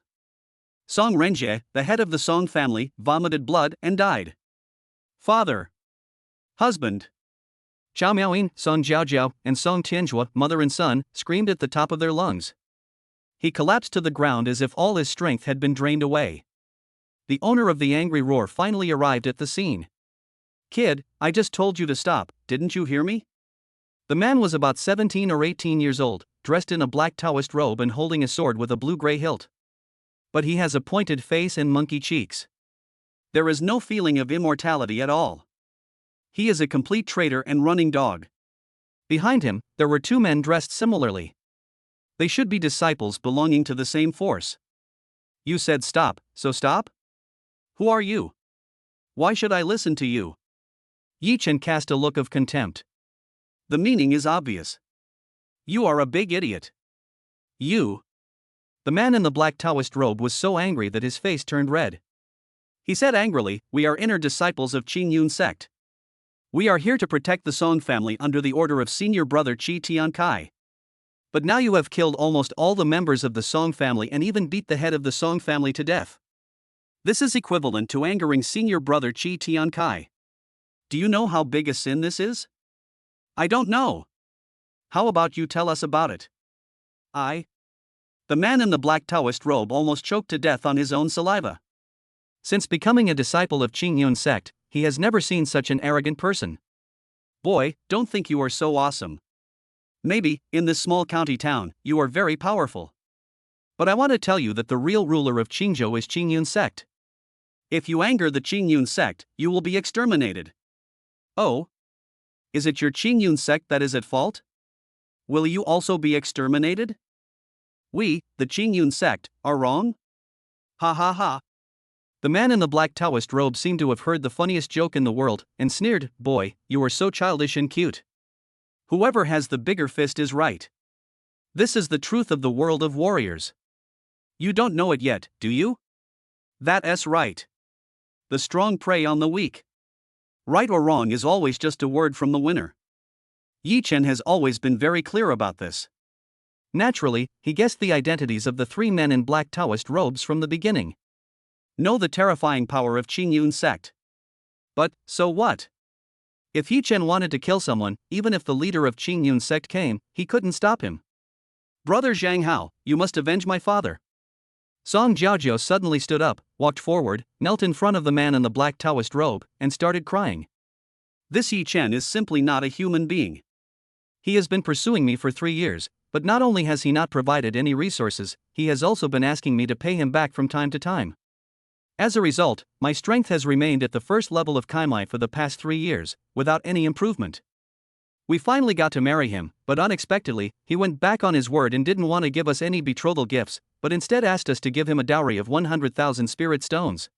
Song Renjie, the head of the Song family, vomited blood and died. Father. Husband. Zhao Miaoyin, Song Jiaojiao, and Song Tianjua, mother and son, screamed at the top of their lungs. He collapsed to the ground as if all his strength had been drained away. The owner of the angry roar finally arrived at the scene. Kid, I just told you to stop, didn't you hear me? The man was about 17 or 18 years old, dressed in a black Taoist robe and holding a sword with a blue-gray hilt. But he has a pointed face and monkey cheeks. There is no feeling of immortality at all. He is a complete traitor and running dog. Behind him, there were two men dressed similarly. They should be disciples belonging to the same force. You said stop, so stop? Who are you? Why should I listen to you? Yi Chen cast a look of contempt. The meaning is obvious. You are a big idiot. You. The man in the black Taoist robe was so angry that his face turned red. He said angrily, we are inner disciples of Qing Yun sect. We are here to protect the Song family under the order of senior brother Qi Tiankai. But now you have killed almost all the members of the Song family and even beat the head of the Song family to death. This is equivalent to angering senior brother Qi Tiankai. Do you know how big a sin this is? I don't know. How about you tell us about it? The man in the black Taoist robe almost choked to death on his own saliva. Since becoming a disciple of Qing Yun sect, he has never seen such an arrogant person. Boy, don't think you are so awesome. Maybe, in this small county town, you are very powerful. But I want to tell you that the real ruler of Qingzhou is Qing Yun sect. If you anger the Qing Yun sect, you will be exterminated. Oh? Is it your Qing Yun sect that is at fault? Will you also be exterminated? We, the Qing Yun sect, are wrong? Ha ha ha. The man in the black Taoist robe seemed to have heard the funniest joke in the world, and sneered, boy, you are so childish and cute. Whoever has the bigger fist is right. This is the truth of the world of warriors. You don't know it yet, do you? That's right. The strong prey on the weak. Right or wrong is always just a word from the winner. Yi Chen has always been very clear about this. Naturally, he guessed the identities of the three men in black Taoist robes from the beginning. Know the terrifying power of Qing Yun sect. But, so what? If Yi Chen wanted to kill someone, even if the leader of Qing Yun sect came, he couldn't stop him. Brother Zhang Hao, you must avenge my father. Song Jiaojiao suddenly stood up, walked forward, knelt in front of the man in the black Taoist robe, and started crying. This Yi Chen is simply not a human being. He has been pursuing me for 3 years, but not only has he not provided any resources, he has also been asking me to pay him back from time to time. As a result, my strength has remained at the first level of Kaimai for the past 3 years, without any improvement. We finally got to marry him, but unexpectedly, he went back on his word and didn't want to give us any betrothal gifts, but instead asked us to give him a dowry of 100,000 spirit stones.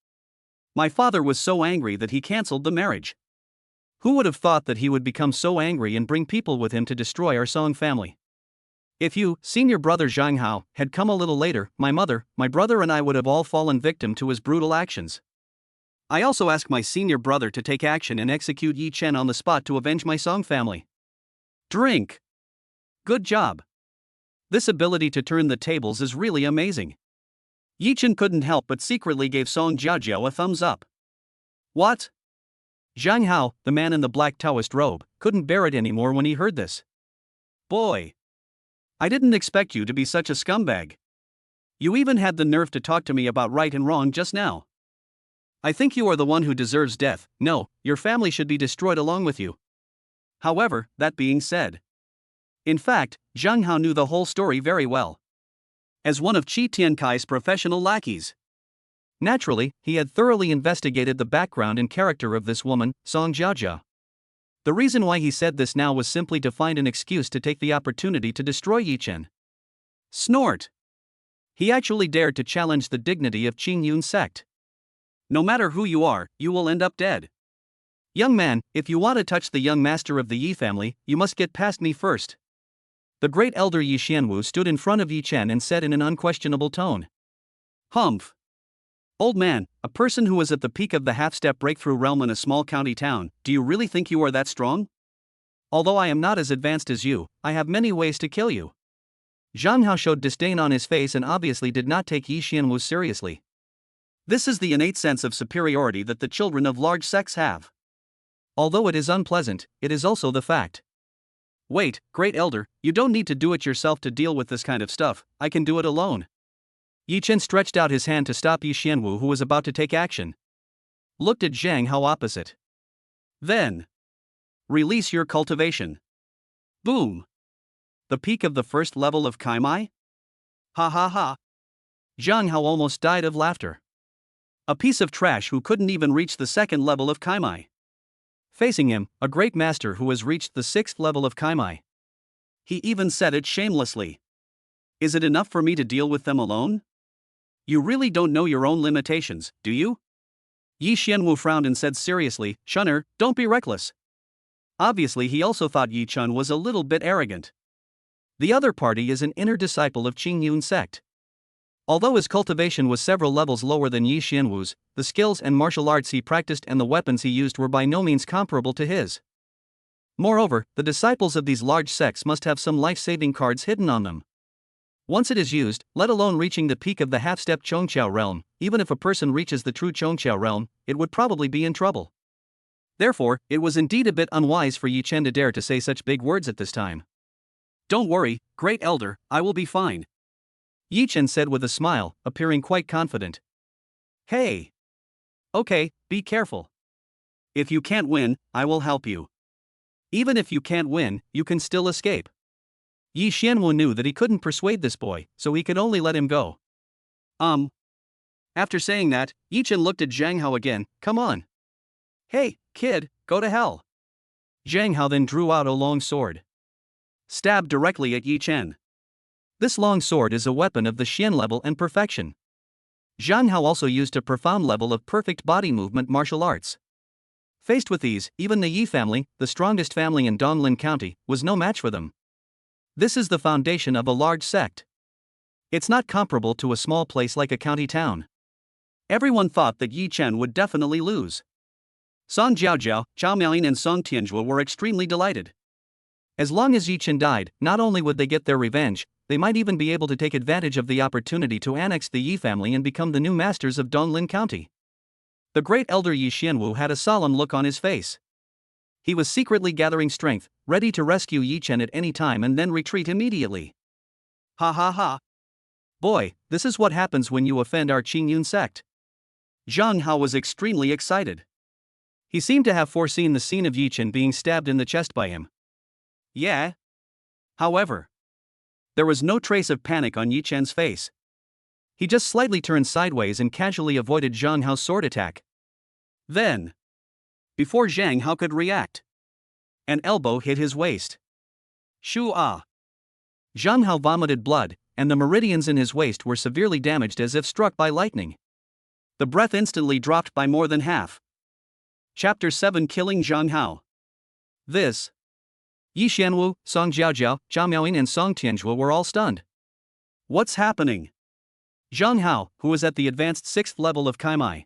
My father was so angry that he cancelled the marriage. Who would have thought that he would become so angry and bring people with him to destroy our Song family? If you, senior brother Zhang Hao, had come a little later, my mother, my brother and I would have all fallen victim to his brutal actions. I also asked my senior brother to take action and execute Yi Chen on the spot to avenge my Song family. Drink. Good job. This ability to turn the tables is really amazing. Yi Chen couldn't help but secretly gave Song Jiaojiao a thumbs up. What? Zhang Hao, the man in the black Taoist robe, couldn't bear it anymore when he heard this. Boy. I didn't expect you to be such a scumbag. You even had the nerve to talk to me about right and wrong just now. I think you are the one who deserves death. No, your family should be destroyed along with you. However, that being said. In fact, Zhang Hao knew the whole story very well. As one of Qi Tiankai's professional lackeys. Naturally, he had thoroughly investigated the background and character of this woman, Song Jiaojia. The reason why he said this now was simply to find an excuse to take the opportunity to destroy Yi Chen. Snort! He actually dared to challenge the dignity of Qing Yun sect. No matter who you are, you will end up dead. Young man, if you want to touch the young master of the Yi family, you must get past me first. The great elder Yi Xianwu stood in front of Yi Chen and said in an unquestionable tone. Humph! Old man, a person who is at the peak of the half-step breakthrough realm in a small county town, do you really think you are that strong? Although I am not as advanced as you, I have many ways to kill you. Zhang Hao showed disdain on his face and obviously did not take Yi Xianwu seriously. This is the innate sense of superiority that the children of large sects have. Although it is unpleasant, it is also the fact. Wait, Great Elder, you don't need to do it yourself to deal with this kind of stuff, I can do it alone. Yi Chen stretched out his hand to stop Yi Xianwu, who was about to take action. Looked at Zhang Hao opposite. Then, release your cultivation. Boom. The peak of the first level of Kaimai? Ha ha ha. Zhang Hao almost died of laughter. A piece of trash who couldn't even reach the second level of Kaimai. Facing him, a great master who has reached the 6th level of Kaimai. He even said it shamelessly. Is it enough for me to deal with them alone? You really don't know your own limitations, do you? Yi Xianwu frowned and said seriously, Shunner, don't be reckless. Obviously he also thought Yi Chun was a little bit arrogant. The other party is an inner disciple of Qing Yun sect. Although his cultivation was several levels lower than Yi Xianwu's, the skills and martial arts he practiced and the weapons he used were by no means comparable to his. Moreover, the disciples of these large sects must have some life-saving cards hidden on them. Once it is used, let alone reaching the peak of the half-step Chongqiao realm, even if a person reaches the true Chongqiao realm, it would probably be in trouble. Therefore, it was indeed a bit unwise for Yi Chen to dare to say such big words at this time. Don't worry, Great Elder, I will be fine. Yi Chen said with a smile, appearing quite confident. Hey! Okay, be careful. If you can't win, I will help you. Even if you can't win, you can still escape. Yi Xianwu knew that he couldn't persuade this boy, so he could only let him go. After saying that, Yi Chen looked at Zhang Hao again, come on. Hey, kid, go to hell. Zhang Hao then drew out a long sword. Stabbed directly at Yi Chen. This long sword is a weapon of the Xian level and perfection. Zhang Hao also used a profound level of perfect body movement martial arts. Faced with these, even the Yi family, the strongest family in Donglin County, was no match for them. This is the foundation of a large sect. It's not comparable to a small place like a county town. Everyone thought that Yi Chen would definitely lose. Song Jiaojiao, Zhao Miaoyin and Song Tianzhuo were extremely delighted. As long as Yi Chen died, not only would they get their revenge, they might even be able to take advantage of the opportunity to annex the Yi family and become the new masters of Donglin County. The great elder Yi Xianwu had a solemn look on his face. He was secretly gathering strength, ready to rescue Yi Chen at any time and then retreat immediately. Ha ha ha. Boy, this is what happens when you offend our Qing Yun sect. Zhang Hao was extremely excited. He seemed to have foreseen the scene of Yi Chen being stabbed in the chest by him. Yeah. However, there was no trace of panic on Yi Chen's face. He just slightly turned sideways and casually avoided Zhang Hao's sword attack. Then, before Zhang Hao could react, an elbow hit his waist. Shoo ah! Zhang Hao vomited blood, and the meridians in his waist were severely damaged as if struck by lightning. The breath instantly dropped by more than half. Chapter 7 Killing Zhang Hao. This. Yi Xianwu, Song Jiaojiao, Zhao Miaoyin and Song Tianzhuo were all stunned. What's happening? Zhang Hao, who was at the advanced 6th level of Kaimai.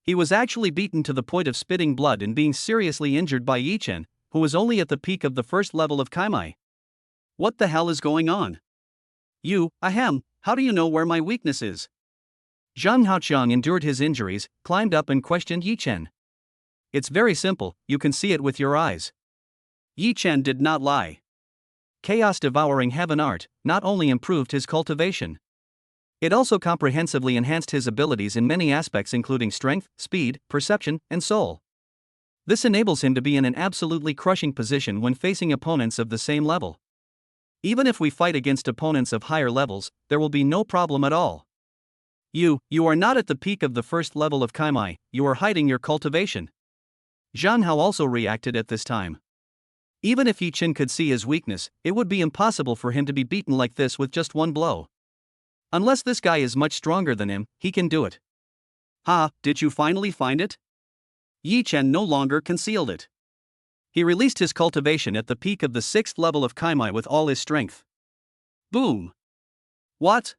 He was actually beaten to the point of spitting blood and being seriously injured by Yi Chen, who was only at the peak of the 1st level of Kaimai. What the hell is going on? How do you know where my weakness is? Zhang Haoqiang endured his injuries, climbed up and questioned Yi Chen. It's very simple, you can see it with your eyes. Yi Chen did not lie. Chaos devouring heaven art not only improved his cultivation, it also comprehensively enhanced his abilities in many aspects including strength, speed, perception, and soul. This enables him to be in an absolutely crushing position when facing opponents of the same level. Even if we fight against opponents of higher levels, there will be no problem at all. You are not at the peak of the 1st level of Kaimai, you are hiding your cultivation. Zhang Hao also reacted at this time. Even if Yi Chen could see his weakness, it would be impossible for him to be beaten like this with just one blow. Unless this guy is much stronger than him, he can do it. Ha, did you finally find it? Yi Chen no longer concealed it. He released his cultivation at the peak of the 6th level of Kaimai with all his strength. Boom! What?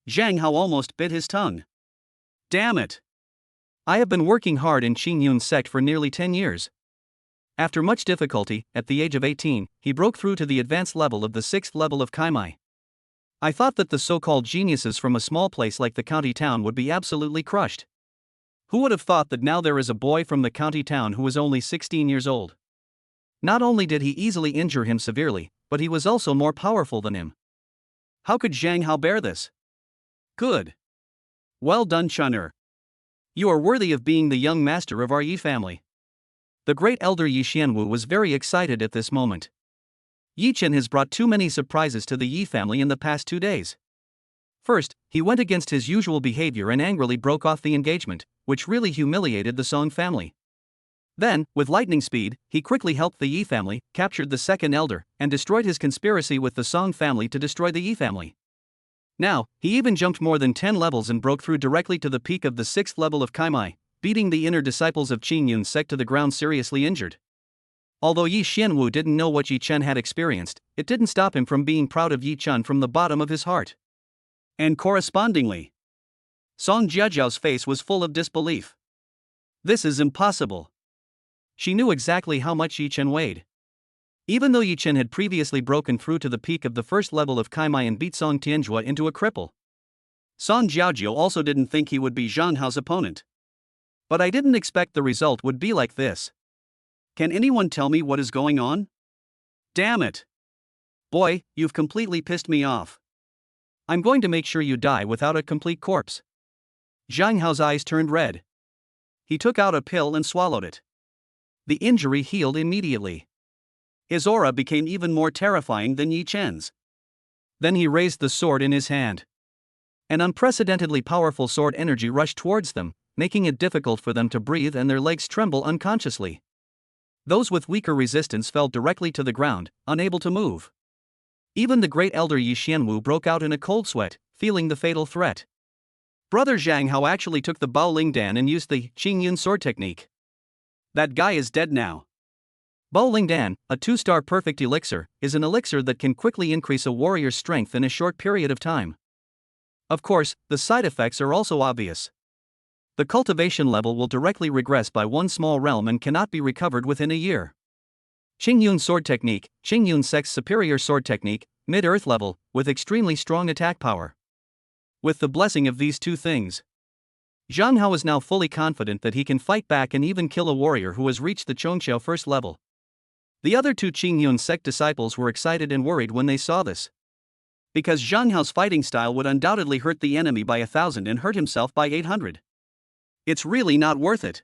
Zhang Hao almost bit his tongue. Damn it! I have been working hard in Qing Yun sect for nearly 10 years. After much difficulty, at the age of 18, he broke through to the advanced level of the 6th level of Kaimai. I thought that the so-called geniuses from a small place like the county town would be absolutely crushed. Who would have thought that now there is a boy from the county town who is only 16 years old? Not only did he easily injure him severely, but he was also more powerful than him. How could Zhang Hao bear this? Good. Well done, Chun'er. You are worthy of being the young master of our Yi family. The great elder Yi Xianwu was very excited at this moment. Yi Chen has brought too many surprises to the Yi family in the past 2 days. First, he went against his usual behavior and angrily broke off the engagement, which really humiliated the Song family. Then, with lightning speed, he quickly helped the Yi family, captured the second elder, and destroyed his conspiracy with the Song family to destroy the Yi family. Now, he even jumped more than 10 levels and broke through directly to the peak of the 6th level of Kaimai, beating the inner disciples of Qingyun's sect to the ground seriously injured. Although Yi Xianwu didn't know what Yi Chen had experienced, it didn't stop him from being proud of Yi Chen from the bottom of his heart. And correspondingly, Song Jiajiao's face was full of disbelief. This is impossible. She knew exactly how much Yi Chen weighed. Even though Yi Chen had previously broken through to the peak of the first level of Kaimai and beat Song Tianjua into a cripple, Song Jiajiao also didn't think he would be Zhang Hao's opponent. But I didn't expect the result would be like this. Can anyone tell me what is going on? Damn it. Boy, you've completely pissed me off. I'm going to make sure you die without a complete corpse. Zhang Hao's eyes turned red. He took out a pill and swallowed it. The injury healed immediately. His aura became even more terrifying than Yi Chen's. Then he raised the sword in his hand. An unprecedentedly powerful sword energy rushed towards them, making it difficult for them to breathe and their legs tremble unconsciously. Those with weaker resistance fell directly to the ground, unable to move. Even the great elder Yi Xianwu broke out in a cold sweat, feeling the fatal threat. Brother Zhang Hao actually took the Bao Ling Dan and used the Qingyun sword technique. That guy is dead now. Bao Ling Dan, a 2-star perfect elixir, is an elixir that can quickly increase a warrior's strength in a short period of time. Of course, the side effects are also obvious. The cultivation level will directly regress by 1 small realm and cannot be recovered within a year. Qingyun sword technique, Qingyun sect's superior sword technique, mid-earth level, with extremely strong attack power. With the blessing of these 2 things, Zhang Hao is now fully confident that he can fight back and even kill a warrior who has reached the Chongqiao first level. The other 2 Qingyun sect disciples were excited and worried when they saw this. Because Zhang Hao's fighting style would undoubtedly hurt the enemy by 1,000 and hurt himself by 800. It's really not worth it.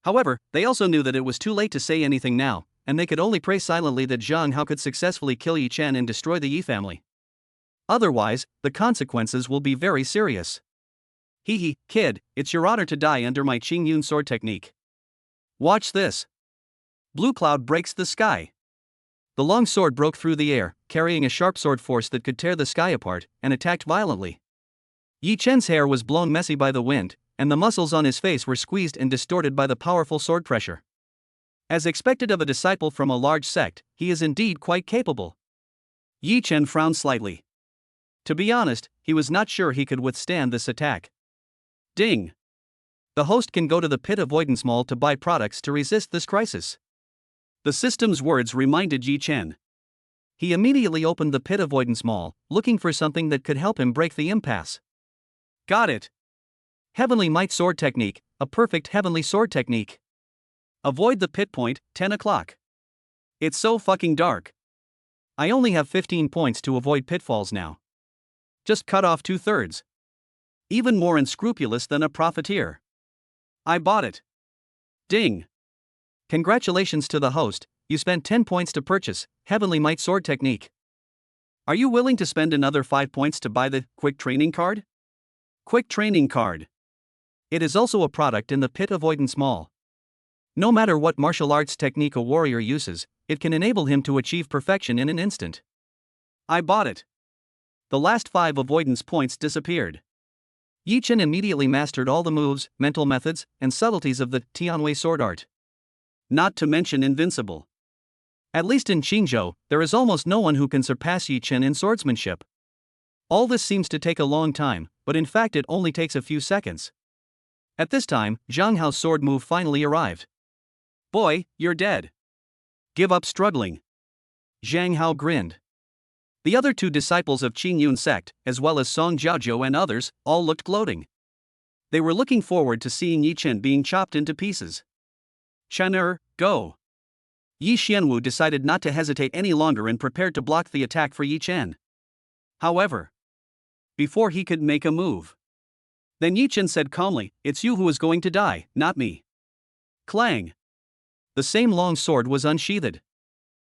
However, they also knew that it was too late to say anything now, and they could only pray silently that Zhang Hao could successfully kill Yi Chen and destroy the Yi family. Otherwise, the consequences will be very serious. Hee, kid, it's your honor to die under my Qingyun sword technique. Watch this. Blue cloud breaks the sky. The long sword broke through the air, carrying a sharp sword force that could tear the sky apart, and attacked violently. Yi Chen's hair was blown messy by the wind, and the muscles on his face were squeezed and distorted by the powerful sword pressure. As expected of a disciple from a large sect, he is indeed quite capable. Yi Chen frowned slightly. To be honest, he was not sure he could withstand this attack. Ding! The host can go to the Pit Avoidance Mall to buy products to resist this crisis. The system's words reminded Yi Chen. He immediately opened the Pit Avoidance Mall, looking for something that could help him break the impasse. Got it! Heavenly Might Sword Technique, a perfect heavenly sword technique. Avoid the pit point, 10 o'clock. It's so fucking dark. I only have 15 points to avoid pitfalls now. Just cut off 2/3. Even more unscrupulous than a profiteer. I bought it. Ding! Congratulations to the host, you spent 10 points to purchase Heavenly Might Sword Technique. Are you willing to spend another 5 points to buy the Quick Training Card? Quick Training Card. It is also a product in the Pit Avoidance Mall. No matter what martial arts technique a warrior uses, it can enable him to achieve perfection in an instant. I bought it. The last 5 avoidance points disappeared. Yi Chen immediately mastered all the moves, mental methods, and subtleties of the Tianwei sword art. Not to mention invincible. At least in Qingzhou, there is almost no one who can surpass Yi Chen in swordsmanship. All this seems to take a long time, but in fact it only takes a few seconds. At this time, Zhang Hao's sword move finally arrived. Boy, you're dead. Give up struggling. Zhang Hao grinned. The other two disciples of Qin Yun sect, as well as Song Jiaozhou and others, all looked gloating. They were looking forward to seeing Yi Chen being chopped into pieces. Chen go! Yi Xianwu decided not to hesitate any longer and prepared to block the attack for Yi Chen. However, before he could make a move, then Yi Chen said calmly, "It's you who is going to die, not me." Clang! The same long sword was unsheathed.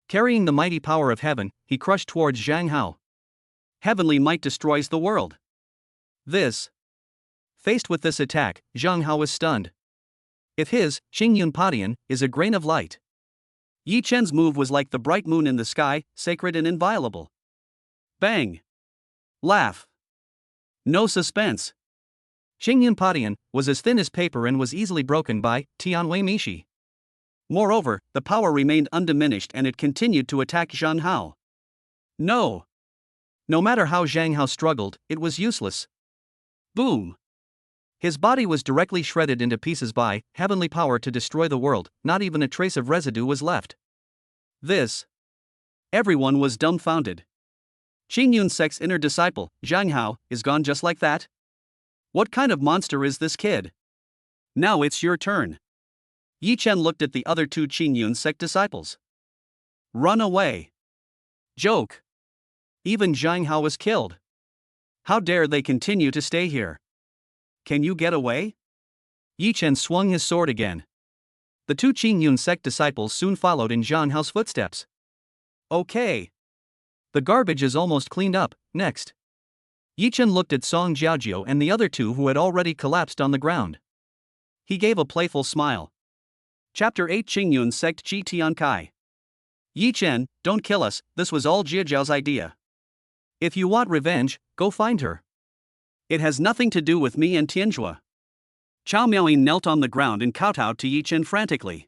Carrying the mighty power of heaven, he crushed towards Zhang Hao. Heavenly might destroys the world. Faced with this attack, Zhang Hao was stunned. If his, Xingyun Padian, is a grain of light, Yi Chen's move was like the bright moon in the sky, sacred and inviolable. Bang! Laugh! No suspense. Xingyun Padian was as thin as paper and was easily broken by Tianwei Mishi. Moreover, the power remained undiminished and it continued to attack Zhang Hao. No matter how Zhang Hao struggled, it was useless. Boom! His body was directly shredded into pieces by heavenly power to destroy the world, not even a trace of residue was left. Everyone was dumbfounded. Qin Yun sect's inner disciple, Zhang Hao, is gone just like that? What kind of monster is this kid? Now it's your turn. Yi Chen looked at the other two Qin Yun sect disciples. Run away. Joke. Even Zhang Hao was killed. How dare they continue to stay here? Can you get away? Yi Chen swung his sword again. The two Qin Yun sect disciples soon followed in Zhang Hao's footsteps. Okay. The garbage is almost cleaned up, next. Yi Chen looked at Song Jiaozhou and the other two who had already collapsed on the ground. He gave a playful smile. Chapter 8 Qin Yun sect Ji Tian Kai. Yi Chen, don't kill us, this was all Jiaozhou's idea. If you want revenge, go find her. It has nothing to do with me and Tianjua. Chao Miaoyin knelt on the ground and kowtowed to Yi Chen frantically.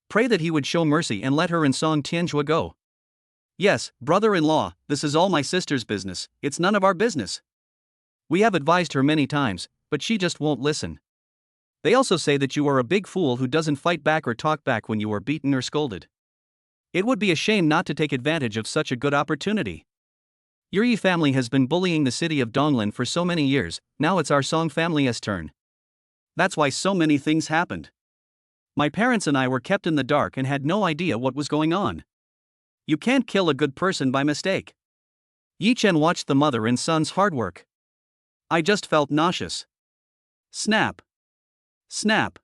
Pray that he would show mercy and let her and Song Tianjua go. Yes, brother-in-law, this is all my sister's business, it's none of our business. We have advised her many times, but she just won't listen. They also say that you are a big fool who doesn't fight back or talk back when you are beaten or scolded. It would be a shame not to take advantage of such a good opportunity. Your Yi family has been bullying the city of Donglin for so many years, now it's our Song family's turn. That's why so many things happened. My parents and I were kept in the dark and had no idea what was going on. You can't kill a good person by mistake. Yi Chen watched the mother and son's hard work. I just felt nauseous. Snap. Snap.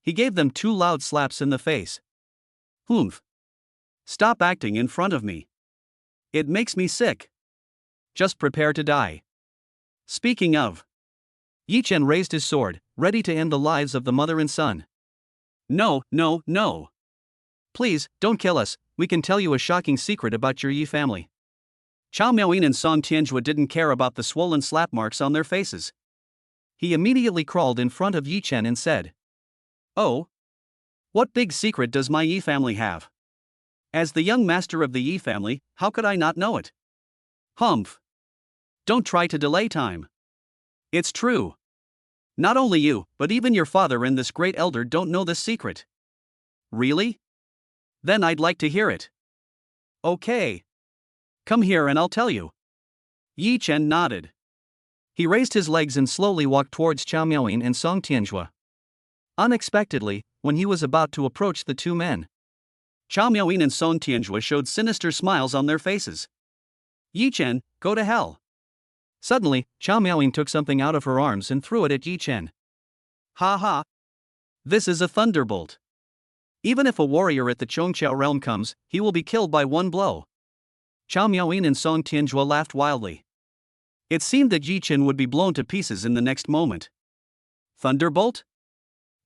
He gave them 2 loud slaps in the face. Humph. Stop acting in front of me. It makes me sick. Just prepare to die. Speaking of. Yi Chen raised his sword, ready to end the lives of the mother and son. No. Please, don't kill us, we can tell you a shocking secret about your Yi family. Chao Miaoyin and Song Tianjua didn't care about the swollen slap marks on their faces. He immediately crawled in front of Yi Chen and said, "Oh? What big secret does my Yi family have? As the young master of the Yi family, how could I not know it? Humph. Don't try to delay time. It's true. Not only you, but even your father and this great elder don't know this secret." Really? Then I'd like to hear it. Okay. Come here and I'll tell you. Yi Chen nodded. He raised his legs and slowly walked towards Chao Miaoyin and Song Tianjua. Unexpectedly, when he was about to approach the two men, Chao Miaoyin and Song Tianjua showed sinister smiles on their faces. Yi Chen, go to hell. Suddenly, Chao Miaoyin took something out of her arms and threw it at Yi Chen. Ha ha. This is a thunderbolt. Even if a warrior at the Chongqiao realm comes, he will be killed by one blow. Chao Miaoyin and Song Tianjua laughed wildly. It seemed that Yi Chen would be blown to pieces in the next moment. Thunderbolt?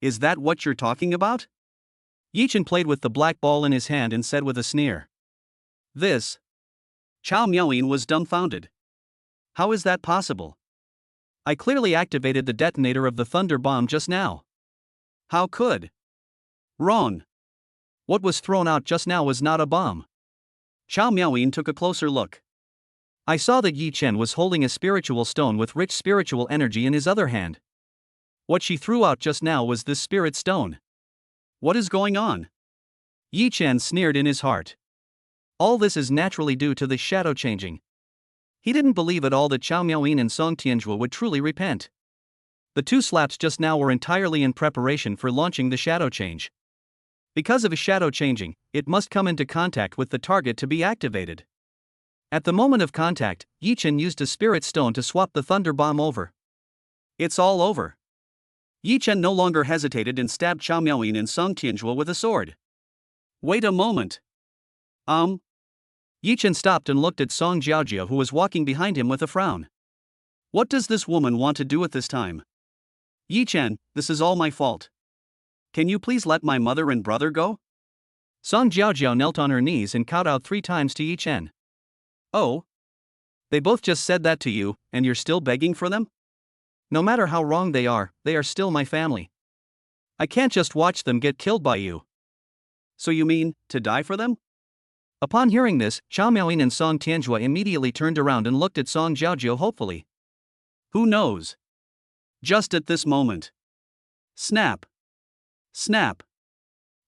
Is that what you're talking about? Yi Chen played with the black ball in his hand and said with a sneer. This. Chao Miaoyin was dumbfounded. How is that possible? I clearly activated the detonator of the thunder bomb just now. How could? Wrong. What was thrown out just now was not a bomb. Chao Miaoyin took a closer look. I saw that Yi Chen was holding a spiritual stone with rich spiritual energy in his other hand. What she threw out just now was this spirit stone. What is going on? Yi Chen sneered in his heart. All this is naturally due to the shadow changing. He didn't believe at all that Chao Miaoyin and Song Tianjue would truly repent. The two slaps just now were entirely in preparation for launching the shadow change. Because of his shadow changing, it must come into contact with the target to be activated. At the moment of contact, Yi Chen used a spirit stone to swap the thunder bomb over. It's all over. Yi Chen no longer hesitated and stabbed Chao Miaoyin and Song Tianjue with a sword. Wait a moment. Yi Chen stopped and looked at Song Jiaojia, who was walking behind him with a frown. What does this woman want to do at this time? Yi Chen, this is all my fault. Can you please let my mother and brother go? Song Jiaojia knelt on her knees and kowtowed 3 times to Yi Chen. Oh? They both just said that to you, and you're still begging for them? No matter how wrong they are still my family. I can't just watch them get killed by you. So you mean, to die for them? Upon hearing this, Chao Miaoyin and Song Tianjue immediately turned around and looked at Song Jiaojia hopefully. Who knows? Just at this moment. Snap. Snap.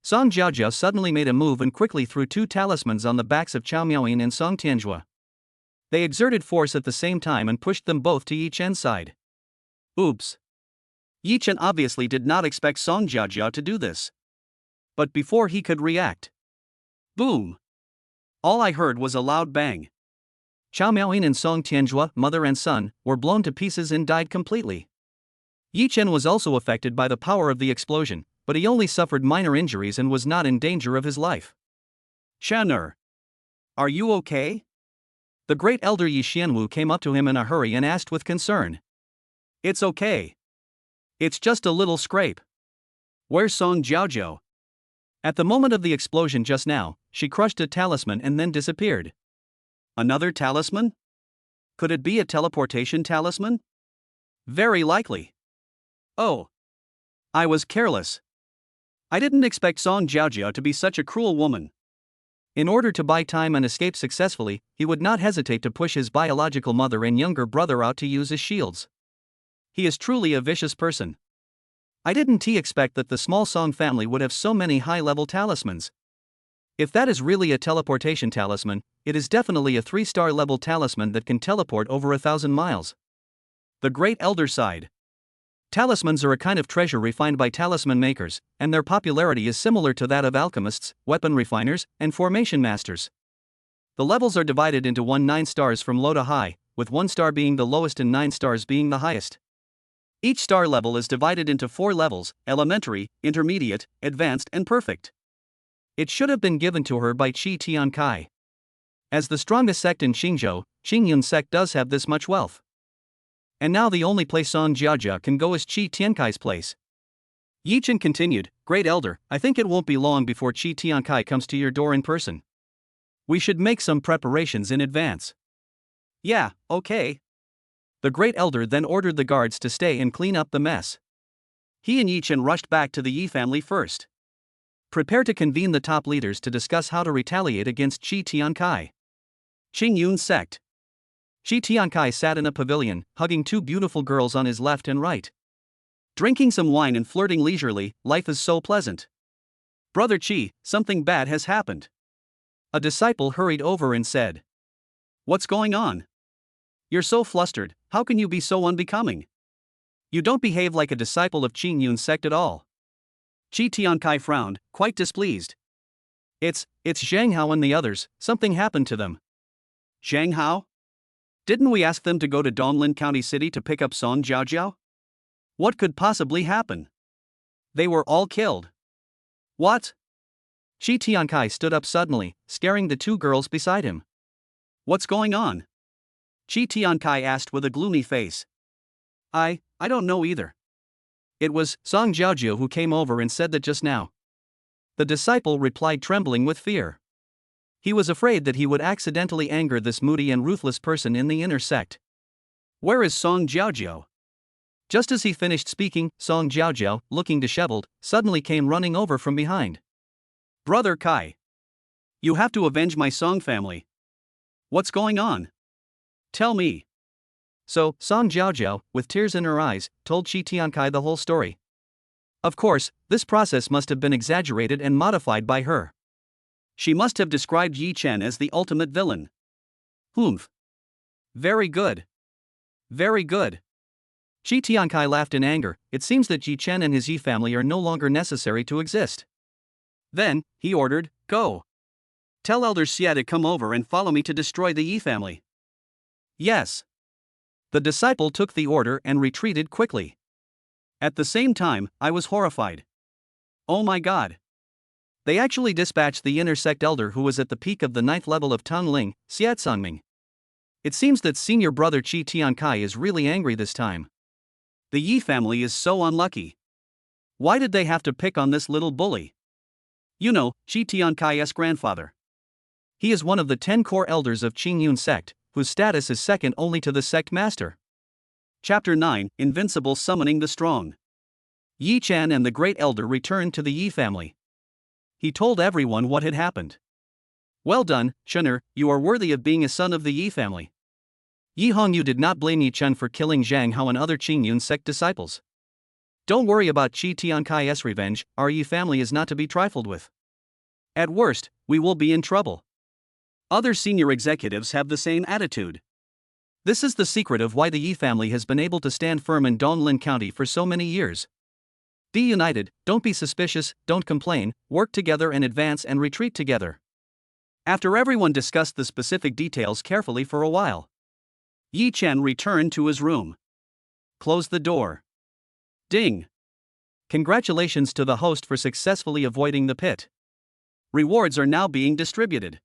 Song Jiaojia suddenly made a move and quickly threw 2 talismans on the backs of Chao Miaoyin and Song Tianjue. They exerted force at the same time and pushed them both to Yi Chen's side. Oops. Yi Chen obviously did not expect Song Jiaojia to do this. But before he could react. Boom. All I heard was a loud bang. Chao Miaoyin and Song Tianjue, mother and son, were blown to pieces and died completely. Yi Chen was also affected by the power of the explosion, but he only suffered minor injuries and was not in danger of his life. Shan'er. Are you okay? The great elder Yi Xianwu came up to him in a hurry and asked with concern. It's okay. It's just a little scrape. Where's Song Jiaojia? At the moment of the explosion just now, she crushed a talisman and then disappeared. Another talisman? Could it be a teleportation talisman? Very likely. Oh. I was careless. I didn't expect Song Jiaojia to be such a cruel woman. In order to buy time and escape successfully, he would not hesitate to push his biological mother and younger brother out to use as shields. He is truly a vicious person. I didn't expect that the small Song family would have so many high-level talismans. If that is really a teleportation talisman, it is definitely a 3-star level talisman that can teleport over 1,000 miles. The great elder sighed. Talismans are a kind of treasure refined by talisman makers, and their popularity is similar to that of alchemists, weapon refiners, and formation masters. The levels are divided into 9 stars from low to high, with 1 star being the lowest and 9 stars being the highest. Each star level is divided into 4 levels: elementary, intermediate, advanced, and perfect. It should have been given to her by Qi Tiankai. As the strongest sect in Qingzhou, Qingyun sect does have this much wealth. And now the only place Song Jiaojia can go is Qi Tiankai's place. Yi Chen continued, Great Elder, I think it won't be long before Qi Tiankai comes to your door in person. We should make some preparations in advance. Yeah, okay. The great elder then ordered the guards to stay and clean up the mess. He and Yi Chen rushed back to the Yi family first. Prepare to convene the top leaders to discuss how to retaliate against Qi Tiankai. Qingyun sect. Qi Tiankai sat in a pavilion, hugging 2 beautiful girls on his left and right. Drinking some wine and flirting leisurely, life is so pleasant. Brother Qi, something bad has happened. A disciple hurried over and said. What's going on? You're so flustered, how can you be so unbecoming? You don't behave like a disciple of Qingyun sect at all. Qi Tiankai frowned, quite displeased. It's Zhang Hao and the others, something happened to them. Zhang Hao? Didn't we ask them to go to Donglin County City to pick up Song Jiaojia? What could possibly happen? They were all killed. What? Qi Tiankai stood up suddenly, scaring the 2 girls beside him. What's going on? Qi Tiankai asked with a gloomy face. I don't know either. It was Song Jiaojia who came over and said that just now. The disciple replied, trembling with fear. He was afraid that he would accidentally anger this moody and ruthless person in the inner sect. Where is Song Jiaojia? Just as he finished speaking, Song Jiaojia, looking disheveled, suddenly came running over from behind. Brother Kai. You have to avenge my Song family. What's going on? Tell me. So, Song Jiaojia, with tears in her eyes, told Qi Tiankai the whole story. Of course, this process must have been exaggerated and modified by her. She must have described Yi Chen as the ultimate villain. Humph. Very good. Very good. Shi Tiankai laughed in anger. It seems that Yi Chen and his Yi family are no longer necessary to exist. Then, he ordered, "Go. Tell Elder Xia to come over and follow me to destroy the Yi family." Yes. The disciple took the order and retreated quickly. At the same time, I was horrified. Oh my god. They actually dispatched the inner sect elder who was at the peak of the 9th level of Tongling, Xiatsangming. It seems that senior brother Qi Tiankai is really angry this time. The Yi family is so unlucky. Why did they have to pick on this little bully? You know, Qi Tiankai's grandfather. He is one of the 10 core elders of Qingyun sect, whose status is second only to the sect master. Chapter 9, Invincible Summoning the Strong. Yi Chen and the Great Elder returned to the Yi family. He told everyone what had happened. Well done, Chener, you are worthy of being a son of the Yi family. Yi Hongyu did not blame Yi Chen for killing Zhang Hao and other Qingyun sect disciples. Don't worry about Qi Tiankai's revenge, our Yi family is not to be trifled with. At worst, we will be in trouble. Other senior executives have the same attitude. This is the secret of why the Yi family has been able to stand firm in Donglin County for so many years. Be united, don't be suspicious, don't complain, work together and advance and retreat together. After everyone discussed the specific details carefully for a while, Yi Chen returned to his room. Close the door. Ding. Congratulations to the host for successfully avoiding the pit. Rewards are now being distributed.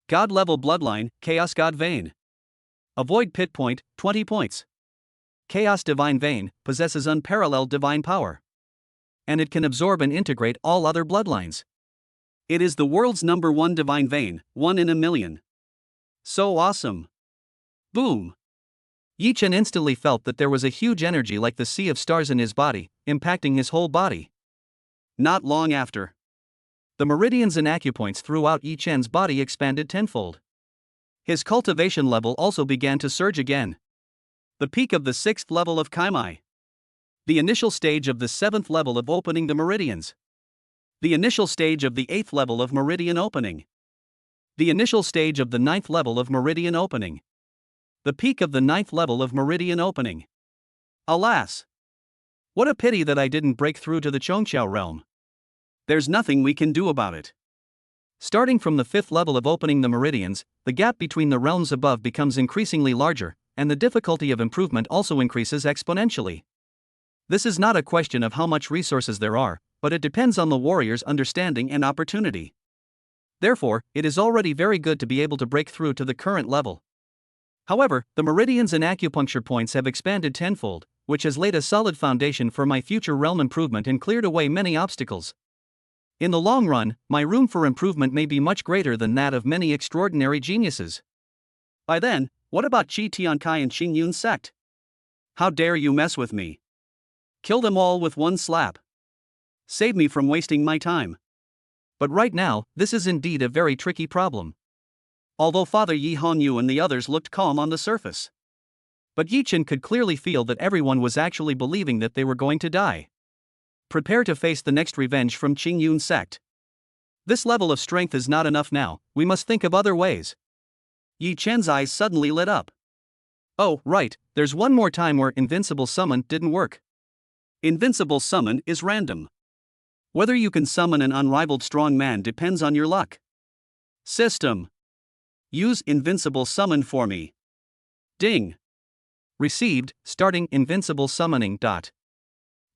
God level bloodline, Chaos God Vein. Avoid pit point, 20 points. Chaos Divine Vein possesses unparalleled divine power. And it can absorb and integrate all other bloodlines. It is the world's #1 divine vein, 1 in a million. So awesome. Boom. Yi Chen instantly felt that there was a huge energy like the sea of stars in his body, impacting his whole body. Not long after, the meridians and acupoints throughout Yi Chen's body expanded tenfold. His cultivation level also began to surge again. The peak of the 6th level of Kaimai. The initial stage of the 7th level of opening the meridians. The initial stage of the 8th level of meridian opening. The initial stage of the 9th level of meridian opening. The peak of the 9th level of meridian opening. Alas! What a pity that I didn't break through to the Chongqiao realm. There's nothing we can do about it. Starting from the 5th level of opening the meridians, the gap between the realms above becomes increasingly larger, and the difficulty of improvement also increases exponentially. This is not a question of how much resources there are, but it depends on the warrior's understanding and opportunity. Therefore, it is already very good to be able to break through to the current level. However, the meridians and acupuncture points have expanded tenfold, which has laid a solid foundation for my future realm improvement and cleared away many obstacles. In the long run, my room for improvement may be much greater than that of many extraordinary geniuses. By then, what about Qi Tiankai and Qingyun sect? How dare you mess with me? Kill them all with one slap. Save me from wasting my time. But right now, this is indeed a very tricky problem. Although Father Yi Hongyu and the others looked calm on the surface, but Yi Chen could clearly feel that everyone was actually believing that they were going to die. Prepare to face the next revenge from Qingyun sect. This level of strength is not enough now, we must think of other ways. Yi Chen's eyes suddenly lit up. Oh, right, there's one more time where Invincible Summon didn't work. Invincible Summon is random. Whether you can summon an unrivaled strong man depends on your luck. System. Use Invincible Summon for me. Ding. Received, starting Invincible Summoning.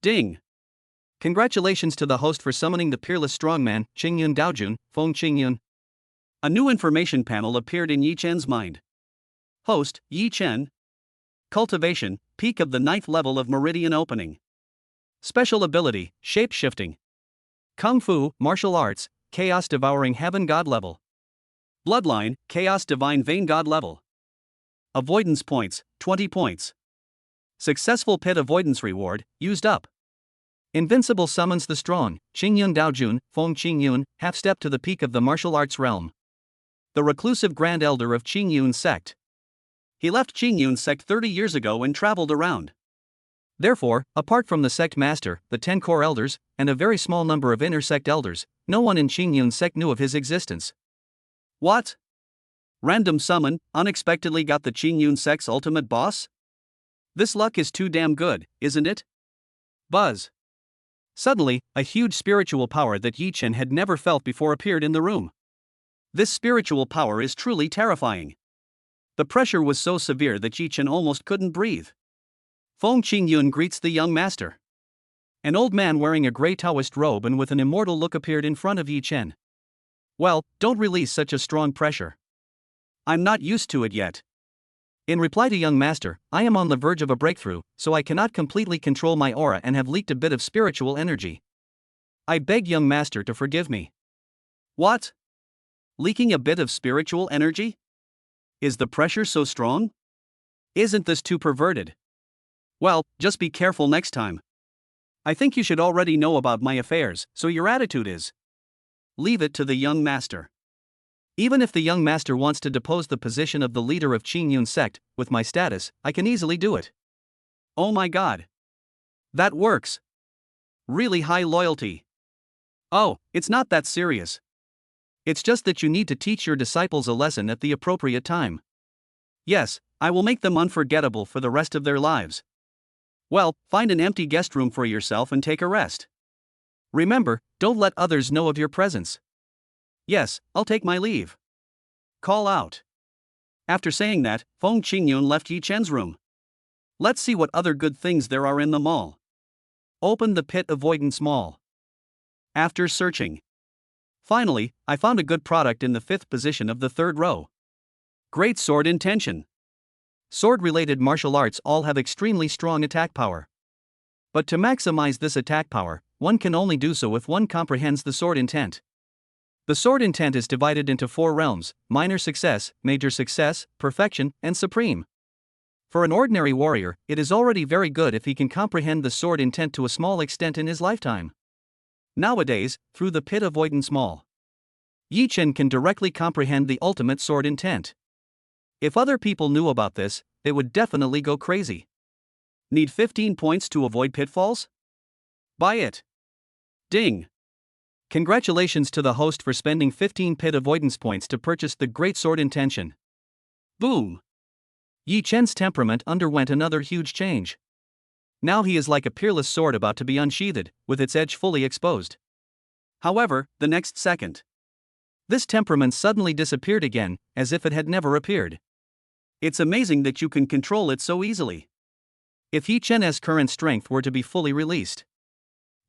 Ding. Congratulations to the host for summoning the peerless strongman, Qingyun Daojun, Feng Qingyun. A new information panel appeared in Yi Chen's mind. Host, Yi Chen. Cultivation, peak of the 9th level of meridian opening. Special ability, shape-shifting. Kung Fu, martial arts, chaos devouring heaven god level. Bloodline, chaos divine vein god level. Avoidance points, 20 points. Successful pit avoidance reward, used up. Invincible summons the strong, Qingyun Daojun, Feng Qingyun, half-step to the peak of the martial arts realm. The reclusive grand elder of Qingyun sect. He left Qingyun sect 30 years ago and traveled around. Therefore, apart from the sect master, the 10 core elders, and a very small number of inner sect elders, no one in Qingyun sect knew of his existence. What? Random summon unexpectedly got the Qingyun sect's ultimate boss? This luck is too damn good, isn't it? Buzz. Suddenly, a huge spiritual power that Yi Chen had never felt before appeared in the room. This spiritual power is truly terrifying. The pressure was so severe that Yi Chen almost couldn't breathe. Feng Qingyun greets the young master. An old man wearing a grey Taoist robe and with an immortal look appeared in front of Yi Chen. Well, don't release such a strong pressure. I'm not used to it yet. In reply to young master, I am on the verge of a breakthrough, so I cannot completely control my aura and have leaked a bit of spiritual energy. I beg young master to forgive me. What? Leaking a bit of spiritual energy? Is the pressure so strong? Isn't this too perverted? Well, just be careful next time. I think you should already know about my affairs, so your attitude is. Leave it to the young master. Even if the young master wants to depose the position of the leader of Qingyun sect, with my status, I can easily do it. Oh my god. That works. Really high loyalty. Oh, it's not that serious. It's just that you need to teach your disciples a lesson at the appropriate time. Yes, I will make them unforgettable for the rest of their lives. Well, find an empty guest room for yourself and take a rest. Remember, don't let others know of your presence. Yes, I'll take my leave. Call out. After saying that, Feng Qingyun left Yi Chen's room. Let's see what other good things there are in the mall. Open the pit avoidance mall. After searching. Finally, I found a good product in the 5th position of the 3rd row. Great sword intention. Sword-related martial arts all have extremely strong attack power. But to maximize this attack power, one can only do so if one comprehends the sword intent. The sword intent is divided into 4 realms: minor success, major success, perfection, and supreme. For an ordinary warrior, it is already very good if he can comprehend the sword intent to a small extent in his lifetime. Nowadays, through the pit avoidance mall, Yi Chen can directly comprehend the ultimate sword intent. If other people knew about this, they would definitely go crazy. Need 15 points to avoid pitfalls? Buy it. Ding. Congratulations to the host for spending 15 pit avoidance points to purchase the Great Sword Intention. Boom. Yi Chen's temperament underwent another huge change. Now he is like a peerless sword about to be unsheathed, with its edge fully exposed. However, the next second, this temperament suddenly disappeared again, as if it had never appeared. It's amazing that you can control it so easily. If Yi Chen's current strength were to be fully released,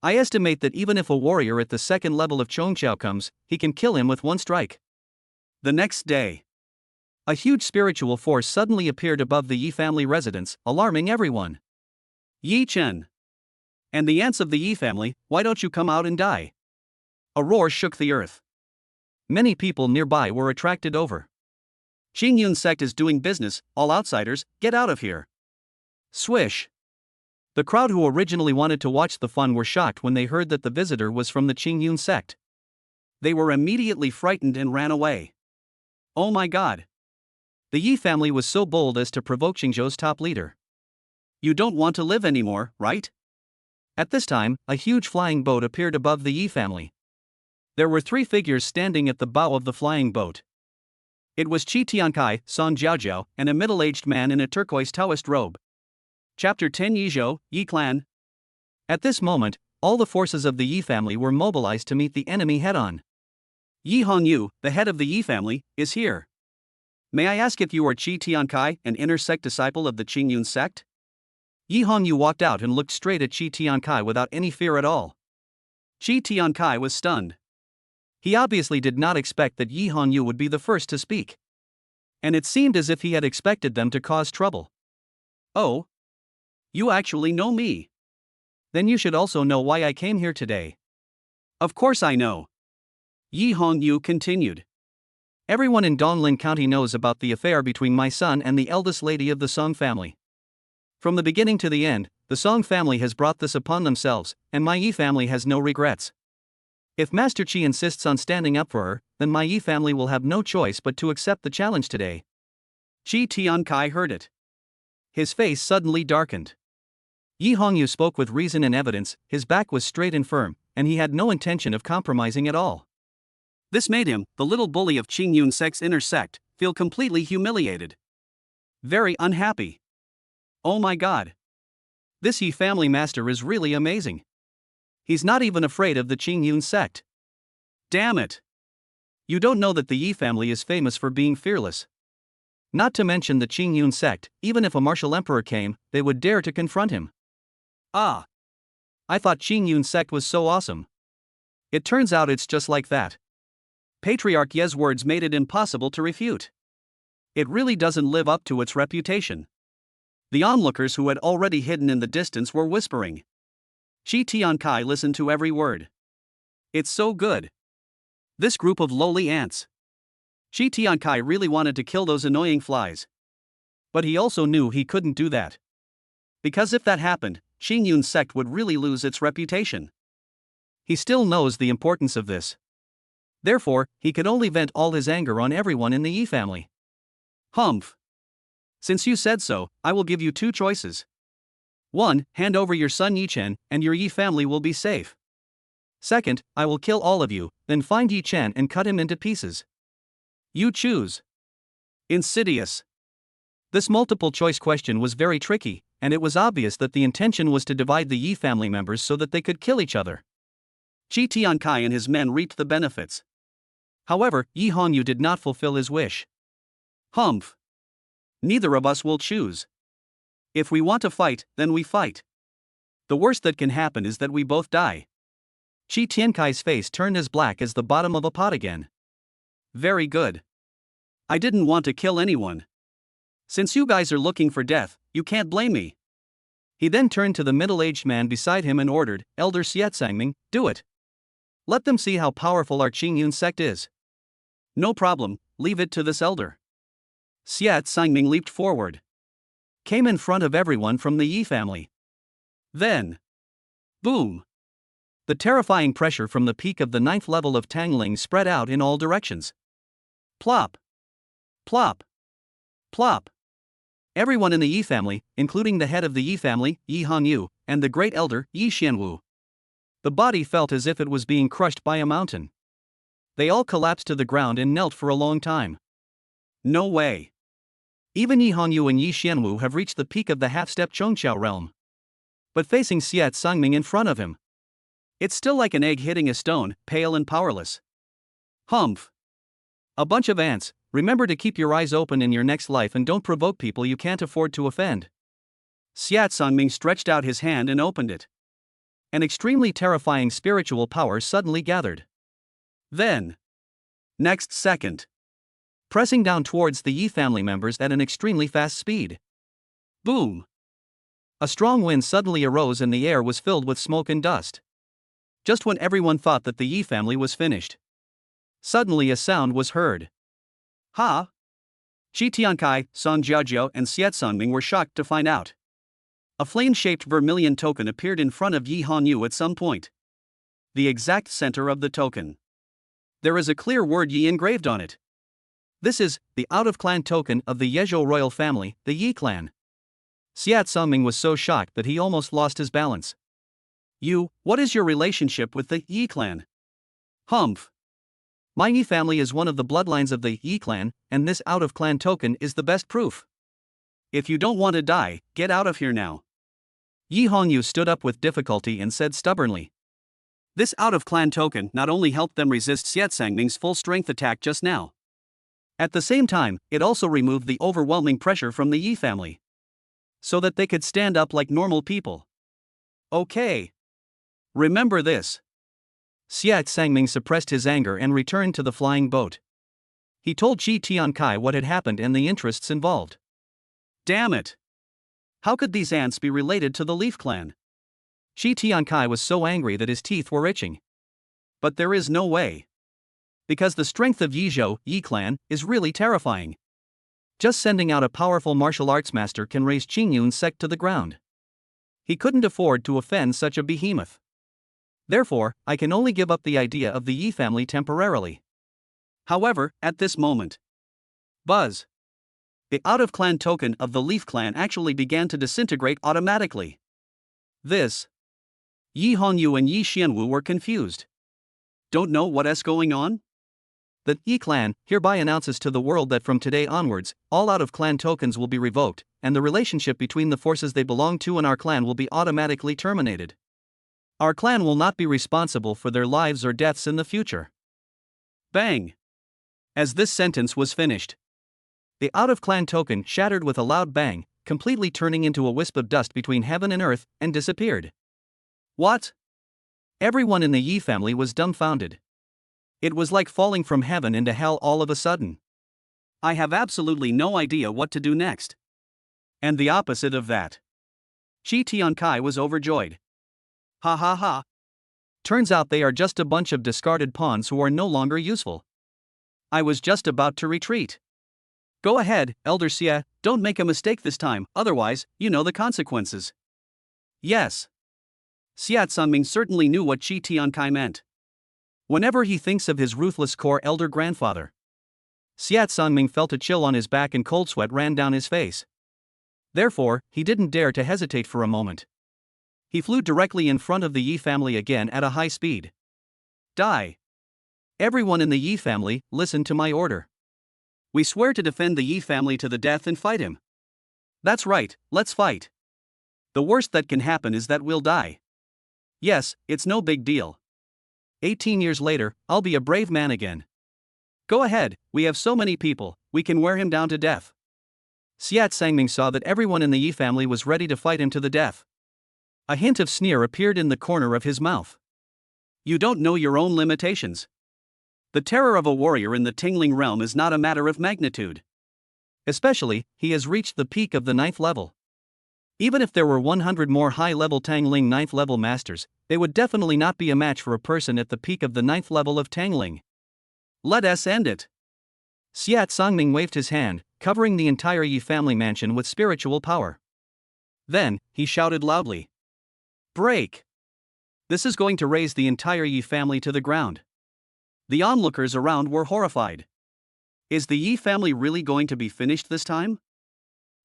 I estimate that even if a warrior at the 2nd level of Chongqiao comes, he can kill him with one strike. The next day, a huge spiritual force suddenly appeared above the Yi family residence, alarming everyone. Yi Chen. And the ants of the Yi family, why don't you come out and die? A roar shook the earth. Many people nearby were attracted over. Qingyun sect is doing business, all outsiders, get out of here. Swish. The crowd who originally wanted to watch the fun were shocked when they heard that the visitor was from the Qingyun sect. They were immediately frightened and ran away. Oh my god. The Yi family was so bold as to provoke Qingzhou's top leader. You don't want to live anymore, right? At this time, a huge flying boat appeared above the Yi family. There were 3 figures standing at the bow of the flying boat. It was Qi Tiankai, Song Jiaojiao, and a middle-aged man in a turquoise Taoist robe. Chapter 10 Yizhou, Yi Clan. At this moment, all the forces of the Yi family were mobilized to meet the enemy head-on. Yi Hongyu, the head of the Yi family, is here. May I ask if you are Qi Tiankai, an inner sect disciple of the Qingyun sect? Yi Hongyu walked out and looked straight at Qi Tiankai without any fear at all. Qi Tiankai was stunned. He obviously did not expect that Yi Hongyu would be the first to speak. And it seemed as if he had expected them to cause trouble. Oh? You actually know me. Then you should also know why I came here today. Of course I know. Yi Hongyu continued. Everyone in Donglin County knows about the affair between my son and the eldest lady of the Song family. From the beginning to the end, the Song family has brought this upon themselves, and my Yi family has no regrets. If Master Qi insists on standing up for her, then my Yi family will have no choice but to accept the challenge today. Qi Tiankai heard it. His face suddenly darkened. Yi Hongyu spoke with reason and evidence, his back was straight and firm, and he had no intention of compromising at all. This made him, the little bully of Qing Yun Sek's inner sect, feel completely humiliated. Very unhappy. Oh my god. This Yi family master is really amazing. He's not even afraid of the Qing Yun sect. Damn it. You don't know that the Yi family is famous for being fearless. Not to mention the Qing Yun sect, even if a martial emperor came, they would dare to confront him. Ah. I thought Qing Yun sect was so awesome. It turns out it's just like that. Patriarch Ye's words made it impossible to refute. It really doesn't live up to its reputation. The onlookers who had already hidden in the distance were whispering. Shi Tiankai listened to every word. It's so good. This group of lowly ants. Shi Tiankai really wanted to kill those annoying flies. But he also knew he couldn't do that. Because if that happened, Qing Yun's sect would really lose its reputation. He still knows the importance of this. Therefore, he could only vent all his anger on everyone in the Yi family. Humph. Since you said so, I will give you two choices. 1. Hand over your son Yi Chen, and your Yi family will be safe. 2nd, I will kill all of you, then find Yi Chen and cut him into pieces. You choose. Insidious. This multiple choice question was very tricky, and it was obvious that the intention was to divide the Yi family members so that they could kill each other. Shi Tiankai and his men reaped the benefits. However, Yi Hongyu did not fulfill his wish. Humph. Neither of us will choose. If we want to fight, then we fight. The worst that can happen is that we both die. Shi Tiankai's face turned as black as the bottom of a pot again. Very good. I didn't want to kill anyone. Since you guys are looking for death, you can't blame me. He then turned to the middle-aged man beside him and ordered, Elder Xiet Sangming, do it. Let them see how powerful our Qing Yun sect is. No problem, leave it to this elder. Xiet Sangming leaped forward. Came in front of everyone from the Yi family. Then. Boom. The terrifying pressure from the peak of the 9th level of Tangling spread out in all directions. Plop. Plop. Plop. Everyone in the Yi family, including the head of the Yi family, Yi Hongyu, and the great elder, Yi Xianwu. The body felt as if it was being crushed by a mountain. They all collapsed to the ground and knelt for a long time. No way. Even Yi Hongyu and Yi Xianwu have reached the peak of the half-step Chongqiao realm. But facing Xiet Sangming in front of him, it's still like an egg hitting a stone, pale and powerless. Humph. A bunch of ants, remember to keep your eyes open in your next life and don't provoke people you can't afford to offend. Xiet Sangming stretched out his hand and opened it. An extremely terrifying spiritual power suddenly gathered. Then. Next second. Pressing down towards the Yi family members at an extremely fast speed. Boom. A strong wind suddenly arose and the air was filled with smoke and dust. Just when everyone thought that the Yi family was finished. Suddenly a sound was heard. Ha! Shi Tiankai, Song Jiajiao and Xiet Sangming were shocked to find out. A flame-shaped vermilion token appeared in front of Yi Hongyu at some point. The exact center of the token. There is a clear word Yi engraved on it. This is the out-of-clan token of the Yezhou royal family, the Yi clan. Xiet Sangming was so shocked that he almost lost his balance. What is your relationship with the Yi clan? Humph. My Yi family is one of the bloodlines of the Yi clan, and this out-of-clan token is the best proof. If you don't want to die, get out of here now. Yi Hongyu stood up with difficulty and said stubbornly. This out-of-clan token not only helped them resist Xiet Sangming's full-strength attack just now. At the same time, it also removed the overwhelming pressure from the Yi family. So that they could stand up like normal people. Okay. Remember this. Xiet Sangming suppressed his anger and returned to the flying boat. He told Shi Tiankai what had happened and the interests involved. Damn it! How could these ants be related to the Leaf clan? Shi Tiankai was so angry that his teeth were itching. But there is no way. Because the strength of Yizhou, Yi clan, is really terrifying. Just sending out a powerful martial arts master can raise Qing Yun's sect to the ground. He couldn't afford to offend such a behemoth. Therefore, I can only give up the idea of the Yi family temporarily. However, at this moment, buzz. The out-of-clan token of the Leaf clan actually began to disintegrate automatically. This. Yi Hongyu and Yi Xianwu were confused. Don't know what's going on? The Yi clan hereby announces to the world that from today onwards, all out-of-clan tokens will be revoked, and the relationship between the forces they belong to and our clan will be automatically terminated. Our clan will not be responsible for their lives or deaths in the future. Bang! As this sentence was finished, the out-of-clan token shattered with a loud bang, completely turning into a wisp of dust between heaven and earth, and disappeared. What? Everyone in the Yi family was dumbfounded. It was like falling from heaven into hell all of a sudden. I have absolutely no idea what to do next. And the opposite of that. Chi Tiankai was overjoyed. Ha ha ha. Turns out they are just a bunch of discarded pawns who are no longer useful. I was just about to retreat. Go ahead, Elder Xie, don't make a mistake this time, otherwise, you know the consequences. Yes. Xia Sunming certainly knew what Chi Tiankai meant. Whenever he thinks of his ruthless core elder grandfather, Xia Sunming felt a chill on his back and cold sweat ran down his face. Therefore, he didn't dare to hesitate for a moment. He flew directly in front of the Yi family again at a high speed. Die! Everyone in the Yi family, listen to my order. We swear to defend the Yi family to the death and fight him. That's right, let's fight. The worst that can happen is that we'll die. Yes, it's no big deal. 18 years later, I'll be a brave man again. Go ahead, we have so many people, we can wear him down to death. Xia Sangming saw that everyone in the Yi family was ready to fight him to the death. A hint of sneer appeared in the corner of his mouth. You don't know your own limitations. The terror of a warrior in the Tingling realm is not a matter of magnitude. Especially, he has reached the peak of the 9th level. Even if there were 100 more high-level Tangling 9th level masters, they would definitely not be a match for a person at the peak of the 9th level of Tangling. Let us end it. Xia Sangming waved his hand, covering the entire Yi family mansion with spiritual power. Then, he shouted loudly. Break! This is going to raise the entire Yi family to the ground. The onlookers around were horrified. Is the Yi family really going to be finished this time?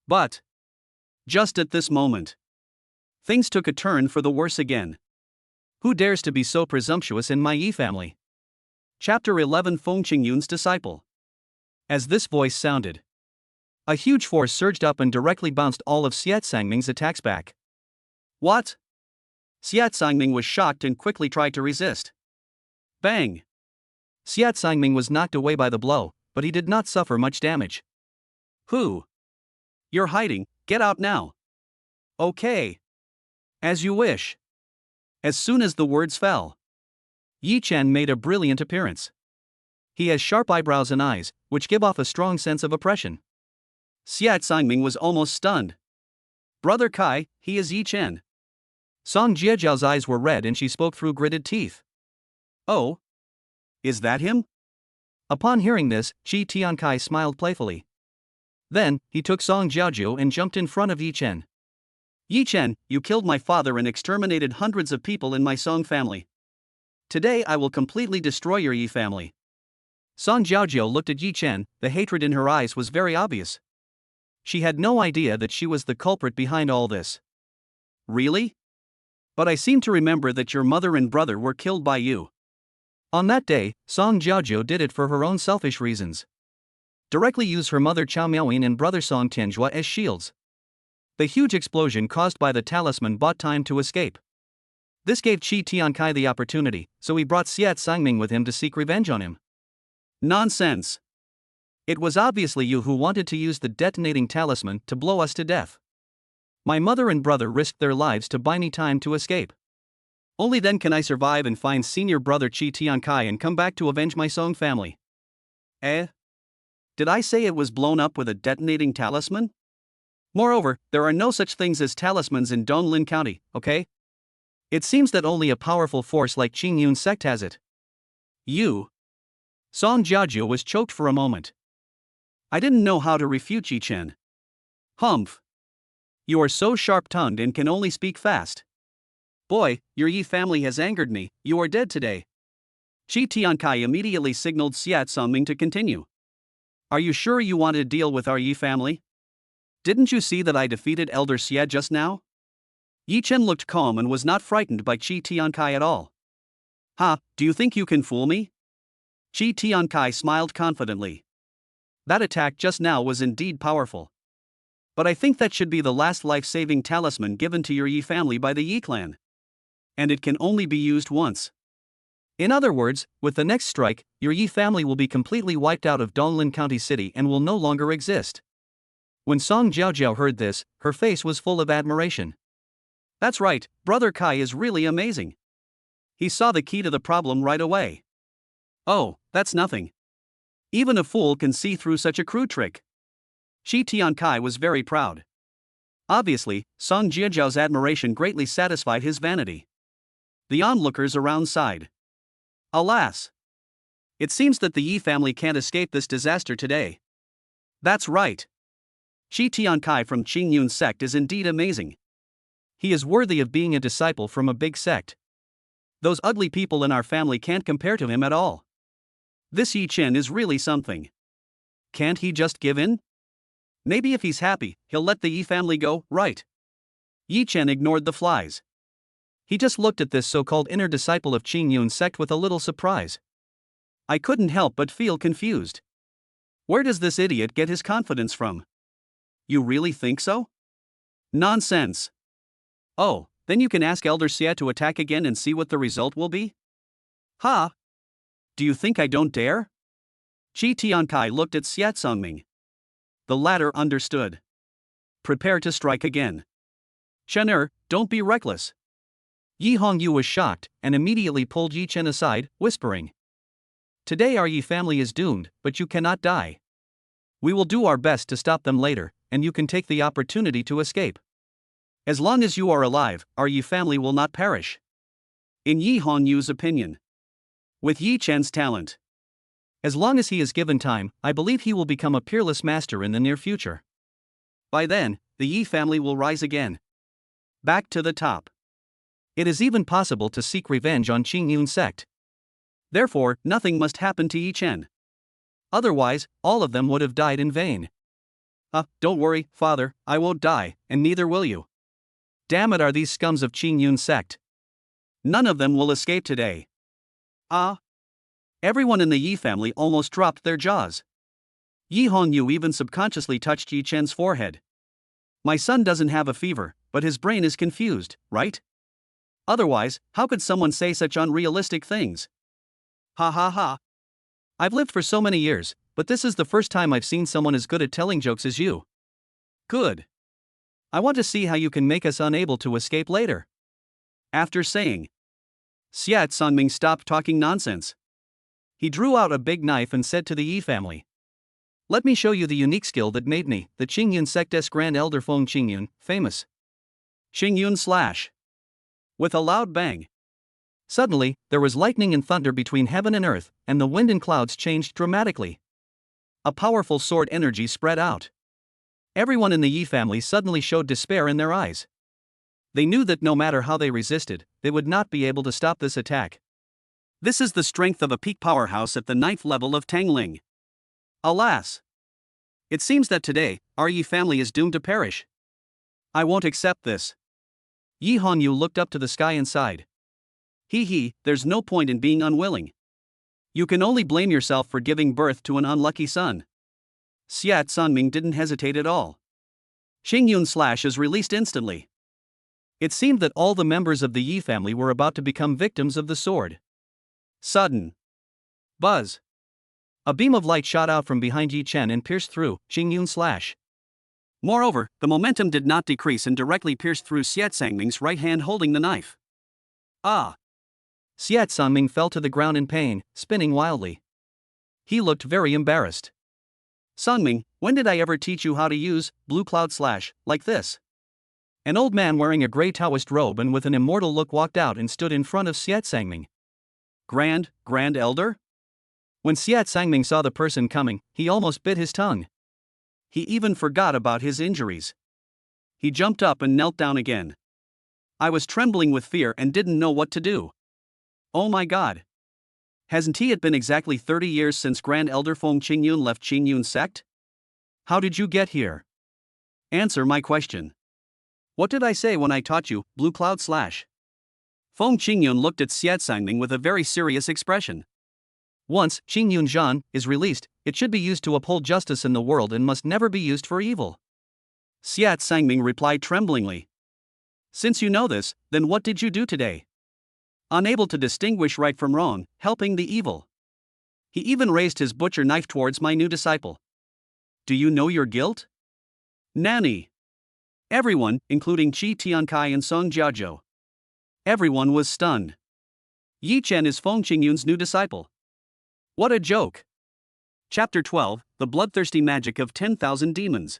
But just at this moment, things took a turn for the worse again. Who dares to be so presumptuous in my Yi family? Chapter 11 Feng Qingyun's Disciple. As this voice sounded, a huge force surged up and directly bounced all of Xia Sangming's attacks back. What? Xia Sangming was shocked and quickly tried to resist. Bang! Xia Sangming was knocked away by the blow, but he did not suffer much damage. Who? You're hiding, get out now. Okay. As you wish. As soon as the words fell, Yi Chen made a brilliant appearance. He has sharp eyebrows and eyes, which give off a strong sense of oppression. Xia Sangming was almost stunned. Brother Kai, he is Yi Chen. Song Jiejiao's eyes were red and she spoke through gritted teeth. Oh? Is that him? Upon hearing this, Chi Tiankai smiled playfully. Then, he took Song Jiaojiu and jumped in front of Yi Chen. Yi Chen, you killed my father and exterminated hundreds of people in my Song family. Today I will completely destroy your Yi family. Song Jiaojiu looked at Yi Chen, the hatred in her eyes was very obvious. She had no idea that she was the culprit behind all this. Really? But I seem to remember that your mother and brother were killed by you. On that day, Song Jiaojiu did it for her own selfish reasons. Directly use her mother Chao Miaoyin and brother Song Tianjua as shields. The huge explosion caused by the talisman bought time to escape. This gave Chi Tiankai the opportunity, so he brought Xia Sangming with him to seek revenge on him. Nonsense. It was obviously you who wanted to use the detonating talisman to blow us to death. My mother and brother risked their lives to buy me time to escape. Only then can I survive and find senior brother Chi Tiankai and come back to avenge my Song family. Eh? Did I say it was blown up with a detonating talisman? Moreover, there are no such things as talismans in Donglin County, okay? It seems that only a powerful force like Qingyun sect has it. You? Song Jiaojiu was choked for a moment. I didn't know how to refute Yi Chen. Humph. You are so sharp-tongued and can only speak fast. Boy, your Yi family has angered me, you are dead today. Chi Tiankai immediately signaled Xia Sangming to continue. Are you sure you want to deal with our Yi family? Didn't you see that I defeated Elder Xie just now? Yi Chen looked calm and was not frightened by Qi Tiankai at all. Ha, do you think you can fool me? Qi Tiankai smiled confidently. That attack just now was indeed powerful. But I think that should be the last life-saving talisman given to your Yi family by the Yi clan. And it can only be used once. In other words, with the next strike, your Yi family will be completely wiped out of Donglin County City and will no longer exist. When Song Jiaojiao heard this, her face was full of admiration. That's right, Brother Kai is really amazing. He saw the key to the problem right away. Oh, that's nothing. Even a fool can see through such a crude trick. Shi Tiankai was very proud. Obviously, Song Jiajiao's admiration greatly satisfied his vanity. The onlookers around sighed. Alas! It seems that the Yi family can't escape this disaster today. That's right. Shi Tiankai from Qingyun sect is indeed amazing. He is worthy of being a disciple from a big sect. Those ugly people in our family can't compare to him at all. This Yi Chen is really something. Can't he just give in? Maybe if he's happy, he'll let the Yi family go, right? Yi Chen ignored the flies. He just looked at this so-called inner disciple of Qingyun sect with a little surprise. I couldn't help but feel confused. Where does this idiot get his confidence from? You really think so? Nonsense. Oh, then you can ask Elder Xie to attack again and see what the result will be? Ha! Do you think I don't dare? Qi Tiankai looked at Xie Tsangming. The latter understood. Prepare to strike again. Shen don't be reckless. Yi Hongyu was shocked and immediately pulled Yi Chen aside, whispering. Today our Yi family is doomed, but you cannot die. We will do our best to stop them later, and you can take the opportunity to escape. As long as you are alive, our Yi family will not perish. In Yi Hongyu's opinion. With Yi Chen's talent. As long as he is given time, I believe he will become a peerless master in the near future. By then, the Yi family will rise again. Back to the top. It is even possible to seek revenge on Qingyun sect. Therefore, nothing must happen to Yi Chen. Otherwise, all of them would have died in vain. Don't worry, father, I won't die, and neither will you. Damn it, are these scums of Qingyun sect. None of them will escape today. Everyone in the Yi family almost dropped their jaws. Yi Hongyu even subconsciously touched Yi Chen's forehead. My son doesn't have a fever, but his brain is confused, right? Otherwise, how could someone say such unrealistic things? Ha ha ha. I've lived for so many years, but this is the first time I've seen someone as good at telling jokes as you. Good. I want to see how you can make us unable to escape later. After saying, Xie Tsangming stopped talking nonsense. He drew out a big knife and said to the Yi family, let me show you the unique skill that made me, the Qingyun sect's Grand Elder Feng Qingyun, famous. Qingyun slash. With a loud bang. Suddenly, there was lightning and thunder between heaven and earth, and the wind and clouds changed dramatically. A powerful sword energy spread out. Everyone in the Yi family suddenly showed despair in their eyes. They knew that no matter how they resisted, they would not be able to stop this attack. This is the strength of a peak powerhouse at the 9th level of Tangling. Alas! It seems that today, our Yi family is doomed to perish. I won't accept this. Yi Hongyu looked up to the sky and sighed. There's no point in being unwilling. You can only blame yourself for giving birth to an unlucky son. Xie Tsangming didn't hesitate at all. Qingyun slash is released instantly. It seemed that all the members of the Yi family were about to become victims of the sword. Sudden. Buzz. A beam of light shot out from behind Yi Chen and pierced through Qingyun slash. Moreover, the momentum did not decrease and directly pierced through Xie Tsangming's right hand holding the knife. Xie Tsangming fell to the ground in pain, spinning wildly. He looked very embarrassed. Tsangming, when did I ever teach you how to use blue cloud slash like this? An old man wearing a grey Taoist robe and with an immortal look walked out and stood in front of Xie Tsangming. Grand Elder? When Xie Tsangming saw the person coming, he almost bit his tongue. He even forgot about his injuries. He jumped up and knelt down again. I was trembling with fear and didn't know what to do. Oh my god. Hasn't it been exactly 30 years since Grand Elder Feng Qingyun left Qingyun sect? How did you get here? Answer my question. What did I say when I taught you, blue cloud slash? Feng Qingyun looked at Xiat Sangming with a very serious expression. Once Qingyun Zhan is released, it should be used to uphold justice in the world and must never be used for evil. Xiat Sangming replied tremblingly. Since you know this, then what did you do today? Unable to distinguish right from wrong, helping the evil. He even raised his butcher knife towards my new disciple. Do you know your guilt? Nanny. Everyone, including Qi Tiankai and Song Jiaozhou. Everyone was stunned. Yi Chen is Feng Qingyun's new disciple. What a joke! Chapter 12, The Bloodthirsty Magic of 10,000 Demons.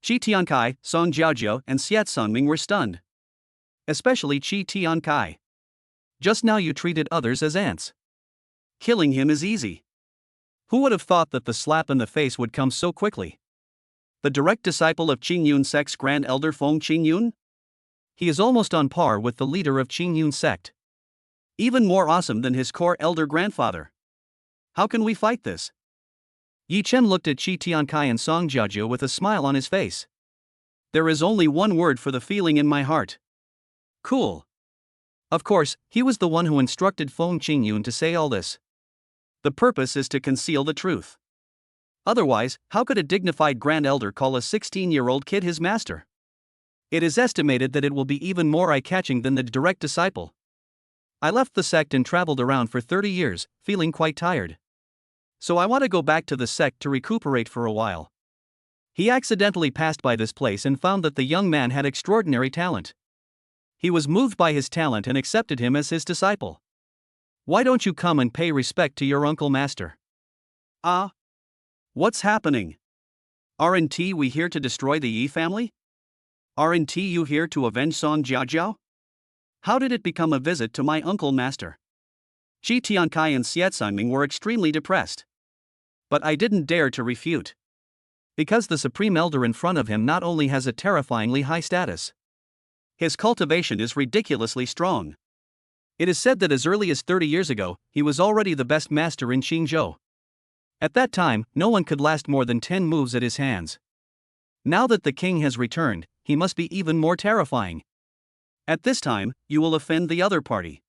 Qi Tiankai, Song Jiaozhou, and Xiat Sangming were stunned. Especially Qi Tiankai. Just now you treated others as ants. Killing him is easy. Who would have thought that the slap in the face would come so quickly? The direct disciple of Qingyun sect's Grand Elder Feng Qingyun? He is almost on par with the leader of Qingyun sect. Even more awesome than his core elder grandfather. How can we fight this? Yi Chen looked at Qi Tiankai and Song Jiaozhou with a smile on his face. There is only one word for the feeling in my heart. Cool. Of course, he was the one who instructed Feng Qingyun to say all this. The purpose is to conceal the truth. Otherwise, how could a dignified Grand Elder call a 16-year-old kid his master? It is estimated that it will be even more eye-catching than the direct disciple. I left the sect and traveled around for 30 years, feeling quite tired. So I want to go back to the sect to recuperate for a while. He accidentally passed by this place and found that the young man had extraordinary talent. He was moved by his talent and accepted him as his disciple. Why don't you come and pay respect to your uncle master? What's happening? Aren't we here to destroy the Yi family? Aren't you here to avenge Song Jiaozhou? How did it become a visit to my uncle master? Qi Tiankai and Xiat Sangming were extremely depressed. But I didn't dare to refute. Because the Supreme Elder in front of him not only has a terrifyingly high status, his cultivation is ridiculously strong. It is said that as early as 30 years ago, he was already the best master in Qingzhou. At that time, no one could last more than 10 moves at his hands. Now that the king has returned, he must be even more terrifying. At this time, you will offend the other party.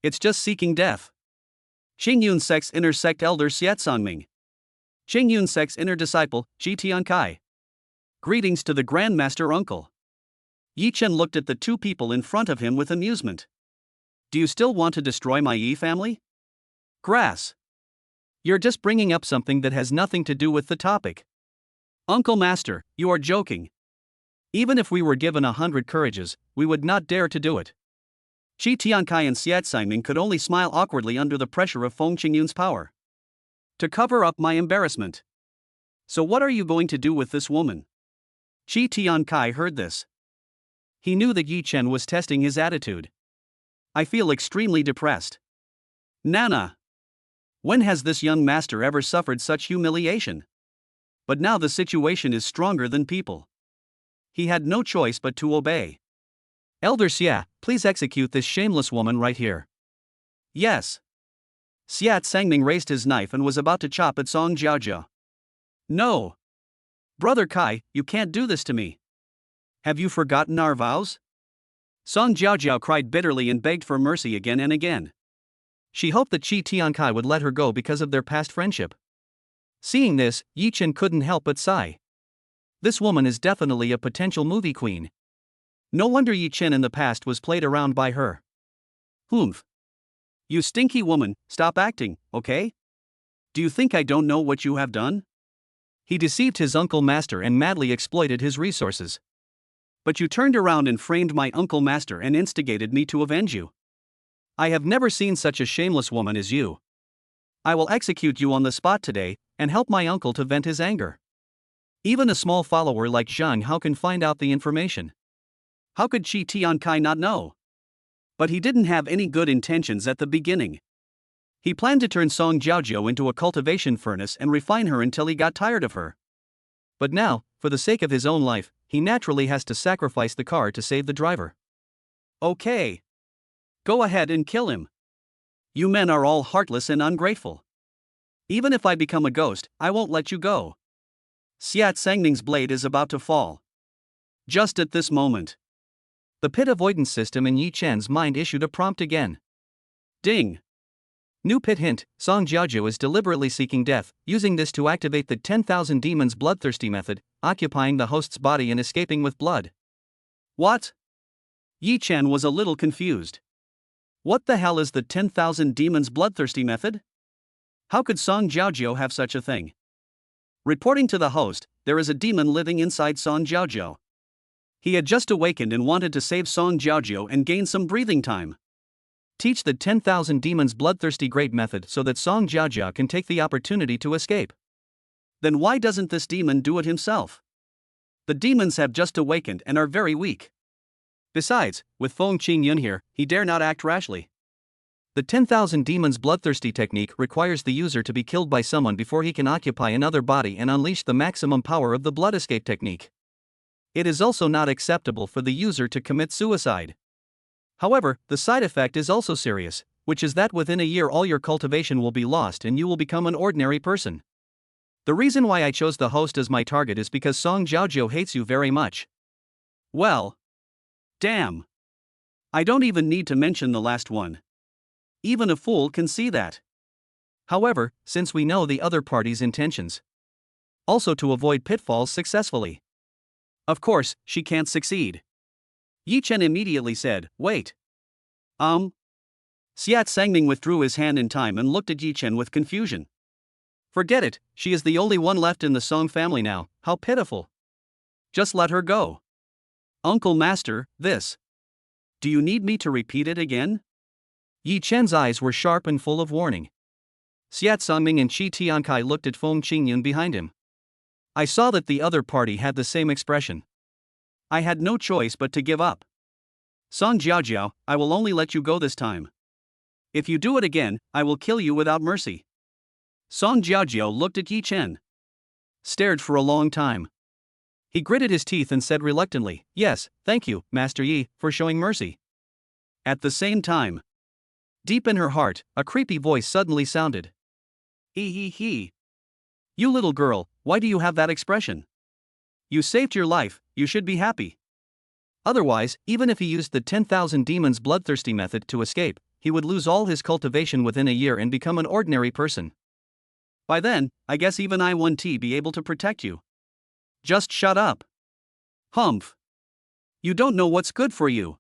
It's just seeking death. Qingyun sect's inner sect elder Xiat Sangming. Qingyun sect's inner disciple, Qi Tiankai. Greetings to the Grand Master uncle. Yi Chen looked at the two people in front of him with amusement. Do you still want to destroy my Yi family? Grass. You're just bringing up something that has nothing to do with the topic. Uncle Master, you are joking. Even if we were given 100 courages, we would not dare to do it. Qi Tiankai and Xiat Sangming could only smile awkwardly under the pressure of Feng Qingyun's power. To cover up my embarrassment. So what are you going to do with this woman? Qi Tiankai heard this. He knew that Yi Chen was testing his attitude. I feel extremely depressed. Nana. When has this young master ever suffered such humiliation? But now the situation is stronger than people. He had no choice but to obey. Elder Xia, please execute this shameless woman right here. Yes. Xiat Sangming raised his knife and was about to chop at Song Jiaozhou. No. Brother Kai, you can't do this to me. Have you forgotten our vows? Song Jiaozhou cried bitterly and begged for mercy again and again. She hoped that Qi Tiankai would let her go because of their past friendship. Seeing this, Yi Chen couldn't help but sigh. This woman is definitely a potential movie queen. No wonder Yi Chen in the past was played around by her. Humph. You stinky woman, stop acting, okay? Do you think I don't know what you have done? He deceived his uncle master and madly exploited his resources. But you turned around and framed my uncle master and instigated me to avenge you. I have never seen such a shameless woman as you. I will execute you on the spot today, and help my uncle to vent his anger. Even a small follower like Zhang Hao can find out the information. How could Qi Tiankai not know? But he didn't have any good intentions at the beginning. He planned to turn Song Jiaozhou into a cultivation furnace and refine her until he got tired of her. But now, for the sake of his own life, he naturally has to sacrifice the car to save the driver. Okay. Go ahead and kill him. You men are all heartless and ungrateful. Even if I become a ghost, I won't let you go. Xiat Sangming's blade is about to fall. Just at this moment. The pit avoidance system in Yi Chen's mind issued a prompt again. Ding. New pit hint, Song Jiaozhou is deliberately seeking death, using this to activate the 10,000 demons bloodthirsty method, occupying the host's body and escaping with blood. What? Yi Chen was a little confused. What the hell is the 10,000 demons bloodthirsty method? How could Song Jiaozhou have such a thing? Reporting to the host, there is a demon living inside Song Jiaozhou. He had just awakened and wanted to save Song Jiaozhou and gain some breathing time. Teach the 10,000 demons bloodthirsty great method so that Song Jiaozhou can take the opportunity to escape. Then why doesn't this demon do it himself? The demons have just awakened and are very weak. Besides, with Feng Qingyun here, he dare not act rashly. The 10,000 demons bloodthirsty technique requires the user to be killed by someone before he can occupy another body and unleash the maximum power of the blood escape technique. It is also not acceptable for the user to commit suicide. However, the side effect is also serious, which is that within a year all your cultivation will be lost and you will become an ordinary person. The reason why I chose the host as my target is because Song Jiaozhou hates you very much. Well. Damn. I don't even need to mention the last one. Even a fool can see that. However, since we know the other party's intentions, also to avoid pitfalls successfully. Of course, she can't succeed. Yi Chen immediately said, wait. Siat Sangming withdrew his hand in time and looked at Yi Chen with confusion. Forget it, she is the only one left in the Song family now, how pitiful. Just let her go. Uncle Master, this. Do you need me to repeat it again? Yi Chen's eyes were sharp and full of warning. Siat Sangming and Qi Tiankai looked at Feng Qingyun behind him. I saw that the other party had the same expression. I had no choice but to give up. Song Jiaozhou, I will only let you go this time. If you do it again, I will kill you without mercy. Song Jiaozhou looked at Yi Chen. Stared for a long time. He gritted his teeth and said reluctantly, yes, thank you, Master Yi, for showing mercy. At the same time, deep in her heart, a creepy voice suddenly sounded. He. You little girl, why do you have that expression? You saved your life, you should be happy. Otherwise, even if he used the 10,000 demons bloodthirsty method to escape, he would lose all his cultivation within a year and become an ordinary person. By then, I guess even I won't be able to protect you. Just shut up. Humph. You don't know what's good for you.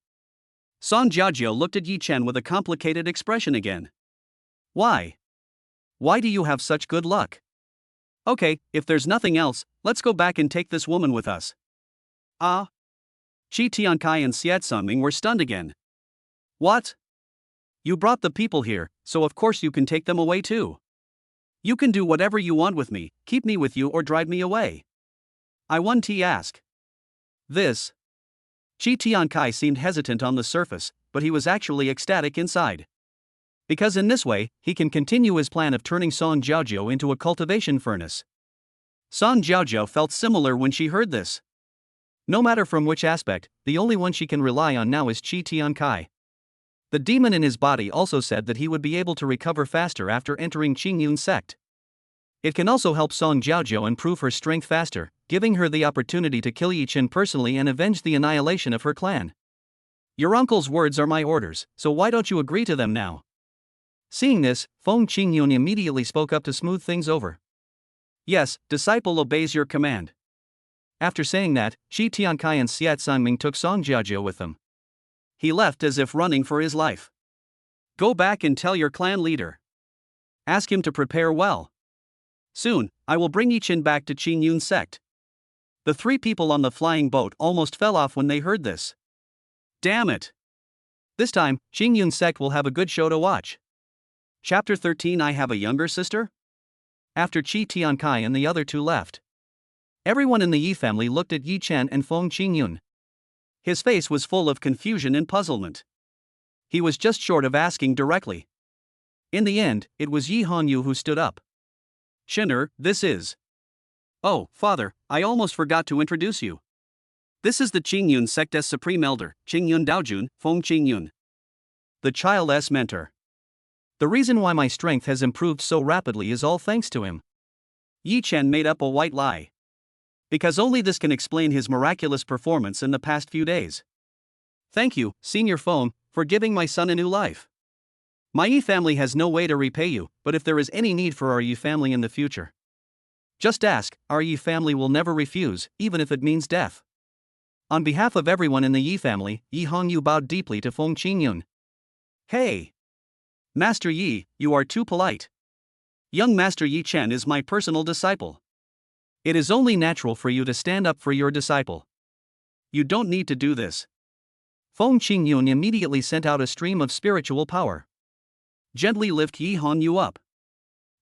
Song Jiaozhou looked at Yi Chen with a complicated expression again. Why? Why do you have such good luck? Okay, if there's nothing else, let's go back and take this woman with us. Qi Tiankai and Siat Sangming were stunned again. What? You brought the people here, so of course you can take them away too. You can do whatever you want with me, keep me with you or drive me away. I want to ask. This. Qi Tiankai seemed hesitant on the surface, but he was actually ecstatic inside. Because in this way, he can continue his plan of turning Song Jiaozhou into a cultivation furnace. Song Jiaozhou felt similar when she heard this. No matter from which aspect, the only one she can rely on now is Qi Tiankai. The demon in his body also said that he would be able to recover faster after entering Qingyun's sect. It can also help Song Jiaozhou improve her strength faster, giving her the opportunity to kill Yi Chen personally and avenge the annihilation of her clan. Your uncle's words are my orders, so why don't you agree to them now? Seeing this, Feng Qingyun immediately spoke up to smooth things over. Yes, disciple obeys your command. After saying that, Qi Tiankai and Siat Sangming took Song Jiaozhou with them. He left as if running for his life. Go back and tell your clan leader. Ask him to prepare well. Soon, I will bring Yi Chen back to Qingyun's sect. The three people on the flying boat almost fell off when they heard this. Damn it! This time, Qingyun's sect will have a good show to watch. Chapter 13 I have a younger sister? After Qi Tiankai and the other two left, everyone in the Yi family looked at Yi Chen and Feng Qingyun. His face was full of confusion and puzzlement. He was just short of asking directly. In the end, it was Yi Hanyu who stood up. Shinner, this is. Oh, father, I almost forgot to introduce you. This is the Qingyun sect's Supreme Elder, Qingyun Daojun, Feng Qingyun. The child's mentor. The reason why my strength has improved so rapidly is all thanks to him. Yi Chen made up a white lie. Because only this can explain his miraculous performance in the past few days. Thank you, Senior Phone, for giving my son a new life. My Yi family has no way to repay you, but if there is any need for our Yi family in the future, just ask, our Yi family will never refuse, even if it means death. On behalf of everyone in the Yi family, Yi Hongyu bowed deeply to Feng Qingyun. Hey! Master Yi, you are too polite. Young Master Yi Chen is my personal disciple. It is only natural for you to stand up for your disciple. You don't need to do this. Feng Qingyun immediately sent out a stream of spiritual power. Gently lift Yi Hongyu up.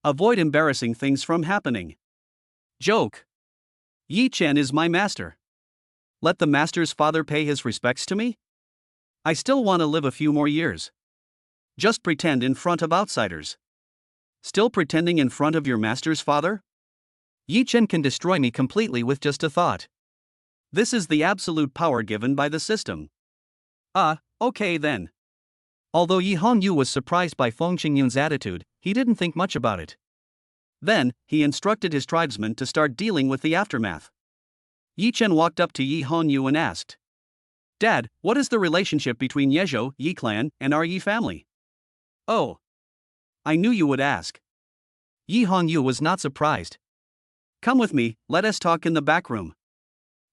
Avoid embarrassing things from happening. Joke. Yi Chen is my master. Let the master's father pay his respects to me? I still want to live a few more years. Just pretend in front of outsiders. Still pretending in front of your master's father? Yi Chen can destroy me completely with just a thought. This is the absolute power given by the system. Okay then. Although Yi Hongyu was surprised by Feng Qingyun's attitude, he didn't think much about it. Then, he instructed his tribesmen to start dealing with the aftermath. Yi Chen walked up to Yi Hongyu and asked, Dad, what is the relationship between Yezhou, Yi clan, and our Yi family? Oh. I knew you would ask. Yi Hongyu was not surprised. Come with me, let us talk in the back room.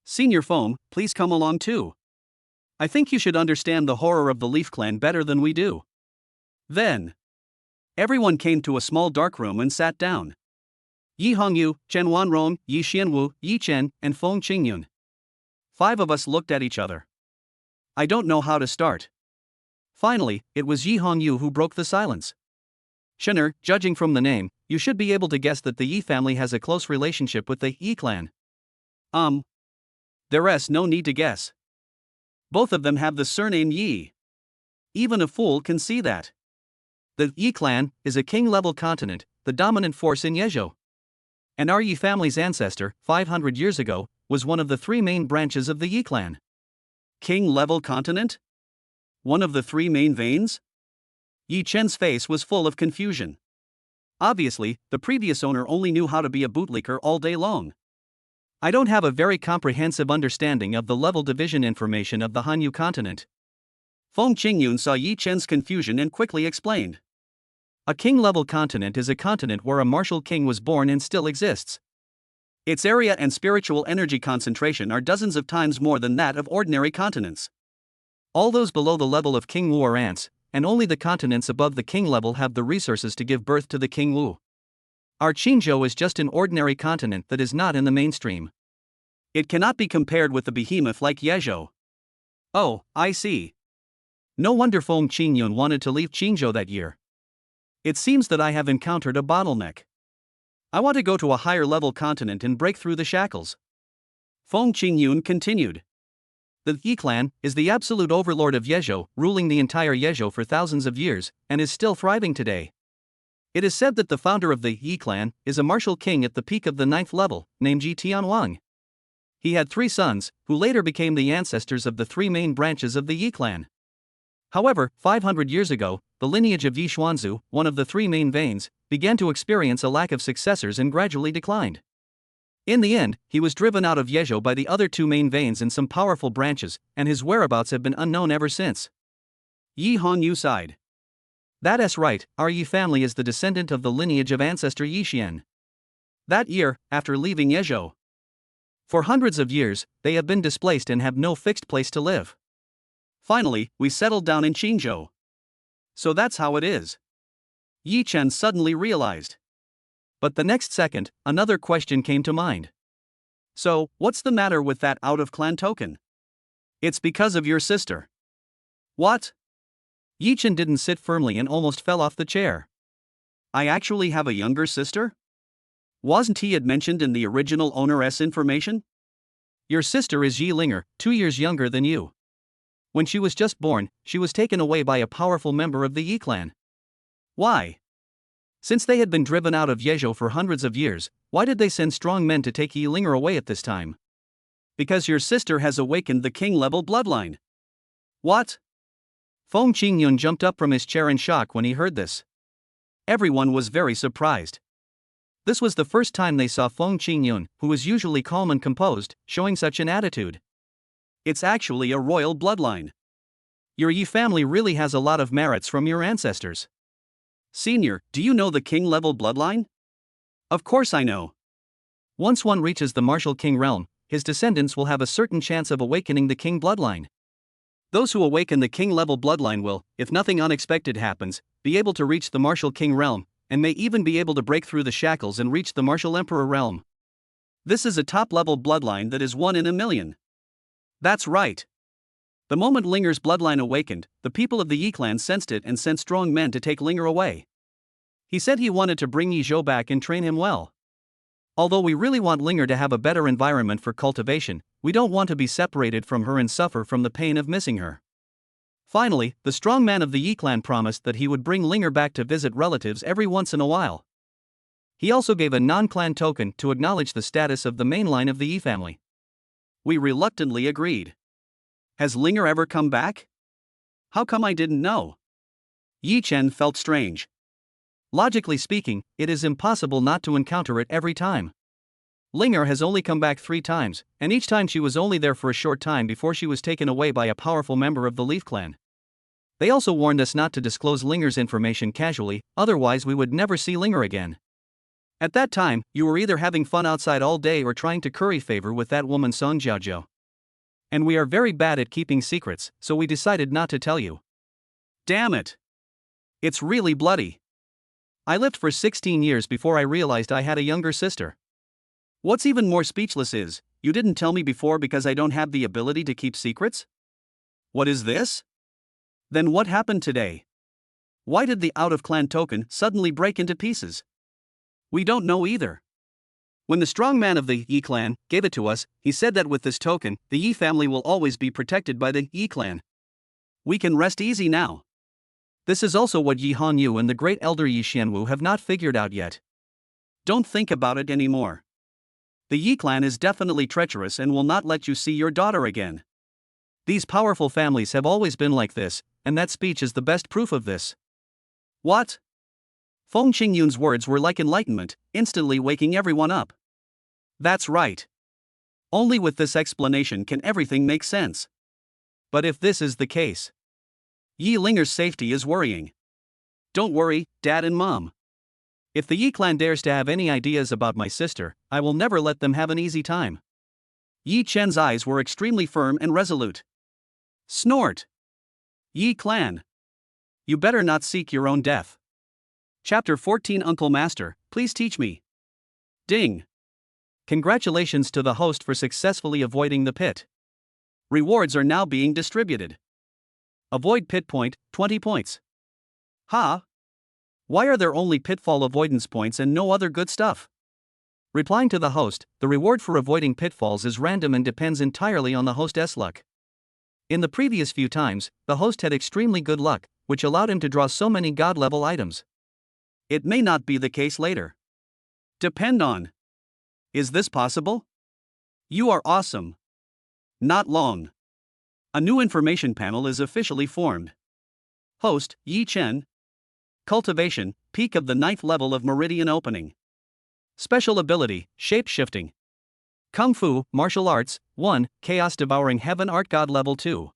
Senior Foam, please come along too. I think you should understand the horror of the Leaf clan better than we do. Then, everyone came to a small dark room and sat down. Yi Hongyu, Chen Wanrong, Yi Xianwu, Yi Chen, and Feng Qingyun. 5 of us looked at each other. I don't know how to start. Finally, it was Yi Hongyu who broke the silence. Shen'er, judging from the name, you should be able to guess that the Yi family has a close relationship with the Yi clan. There's no need to guess. Both of them have the surname Yi. Even a fool can see that. The Yi clan is a king-level continent, the dominant force in Yezhou. And our Yi family's ancestor, 500 years ago, was one of the 3 main branches of the Yi clan. King-level continent? One of the 3 main veins? Yi Chen's face was full of confusion. Obviously, the previous owner only knew how to be a bootlicker all day long. I don't have a very comprehensive understanding of the level division information of the Hanyu continent. Feng Qingyun saw Yi Chen's confusion and quickly explained. A king-level continent is a continent where a martial king was born and still exists. Its area and spiritual energy concentration are dozens of times more than that of ordinary continents. All those below the level of King Wu are ants, and only the continents above the king level have the resources to give birth to the King Wu. Our Qinzhou is just an ordinary continent that is not in the mainstream. It cannot be compared with the behemoth like Yezhou. Oh, I see. No wonder Feng Qingyun wanted to leave Qinzhou that year. It seems that I have encountered a bottleneck. I want to go to a higher level continent and break through the shackles. Feng Qingyun continued. The Yi clan is the absolute overlord of Yezhou, ruling the entire Yezhou for thousands of years, and is still thriving today. It is said that the founder of the Yi clan is a martial king at the peak of the 9th level, named Ji Tianwang. He had 3 sons, who later became the ancestors of the 3 main branches of the Yi clan. However, 500 years ago, the lineage of Yi Xuanzu, one of the 3 main veins, began to experience a lack of successors and gradually declined. In the end, he was driven out of Yezhou by the other 2 main veins and some powerful branches, and his whereabouts have been unknown ever since. Yi Hongyu sighed. That's right, our Yi family is the descendant of the lineage of ancestor Yi Xian. That year, after leaving Yezhou, for hundreds of years, they have been displaced and have no fixed place to live. Finally, we settled down in Qinzhou. So that's how it is. Yi Chen suddenly realized. But the next second, another question came to mind. So, what's the matter with that out-of-clan token? It's because of your sister. What? Yi Chen didn't sit firmly and almost fell off the chair. I actually have a younger sister? Wasn't he mentioned in the original owner's information? Your sister is Yi Linger, 2 years younger than you. When she was just born, she was taken away by a powerful member of the Yi clan. Why? Since they had been driven out of Yezhou for hundreds of years, why did they send strong men to take Yi Linger away at this time? Because your sister has awakened the king-level bloodline. What? Feng Qingyun jumped up from his chair in shock when he heard this. Everyone was very surprised. This was the first time they saw Feng Qingyun, who was usually calm and composed, showing such an attitude. It's actually a royal bloodline. Your Yi family really has a lot of merits from your ancestors. Senior, do you know the king-level bloodline? Of course I know. Once one reaches the martial king realm, his descendants will have a certain chance of awakening the king bloodline. Those who awaken the king-level bloodline will, if nothing unexpected happens, be able to reach the martial king realm, and may even be able to break through the shackles and reach the martial emperor realm. This is a top-level bloodline that is 1 in a million. That's right. The moment Linger's bloodline awakened, the people of the Yi clan sensed it and sent strong men to take Linger away. He said he wanted to bring Yi Zhou back and train him well. Although we really want Linger to have a better environment for cultivation, we don't want to be separated from her and suffer from the pain of missing her. Finally, the strong man of the Yi clan promised that he would bring Linger back to visit relatives every once in a while. He also gave a non-clan token to acknowledge the status of the main line of the Yi family. We reluctantly agreed. Has Linger ever come back? How come I didn't know? Yi Chen felt strange. Logically speaking, it is impossible not to encounter it every time. Linger has only come back 3 times, and each time she was only there for a short time before she was taken away by a powerful member of the Leaf clan. They also warned us not to disclose Linger's information casually, otherwise we would never see Linger again. At that time, you were either having fun outside all day or trying to curry favor with that woman Song Jiaozhou. And we are very bad at keeping secrets, so we decided not to tell you. Damn it! It's really bloody. I lived for 16 years before I realized I had a younger sister. What's even more speechless is, you didn't tell me before because I don't have the ability to keep secrets? What is this? Then what happened today? Why did the out-of-clan token suddenly break into pieces? We don't know either. When the strong man of the Yi clan gave it to us, he said that with this token, the Yi family will always be protected by the Yi clan. We can rest easy now. This is also what Yi Hanyu and the great elder Yi Xianwu have not figured out yet. Don't think about it anymore. The Yi clan is definitely treacherous and will not let you see your daughter again. These powerful families have always been like this, and that speech is the best proof of this. What? Feng Qingyun's words were like enlightenment, instantly waking everyone up. That's right. Only with this explanation can everything make sense. But if this is the case, Yi Linger's safety is worrying. Don't worry, Dad and Mom. If the Yi clan dares to have any ideas about my sister, I will never let them have an easy time. Yi Chen's eyes were extremely firm and resolute. Snort. Yi clan. You better not seek your own death. Chapter 14 Uncle Master, please teach me. Ding. Congratulations to the host for successfully avoiding the pit. Rewards are now being distributed. Avoid pit point, 20 points. Huh? Why are there only pitfall avoidance points and no other good stuff? Replying to the host, the reward for avoiding pitfalls is random and depends entirely on the host's luck. In the previous few times, the host had extremely good luck, which allowed him to draw so many god-level items. It may not be the case later. Depend on. Is this possible? You are awesome. Not long. A new information panel is officially formed. Host, Yi Chen. Cultivation, peak of the 9th level of Meridian Opening. Special ability, Shape-Shifting. Kung Fu, Martial Arts, 1, Chaos Devouring Heaven Art God Level 2.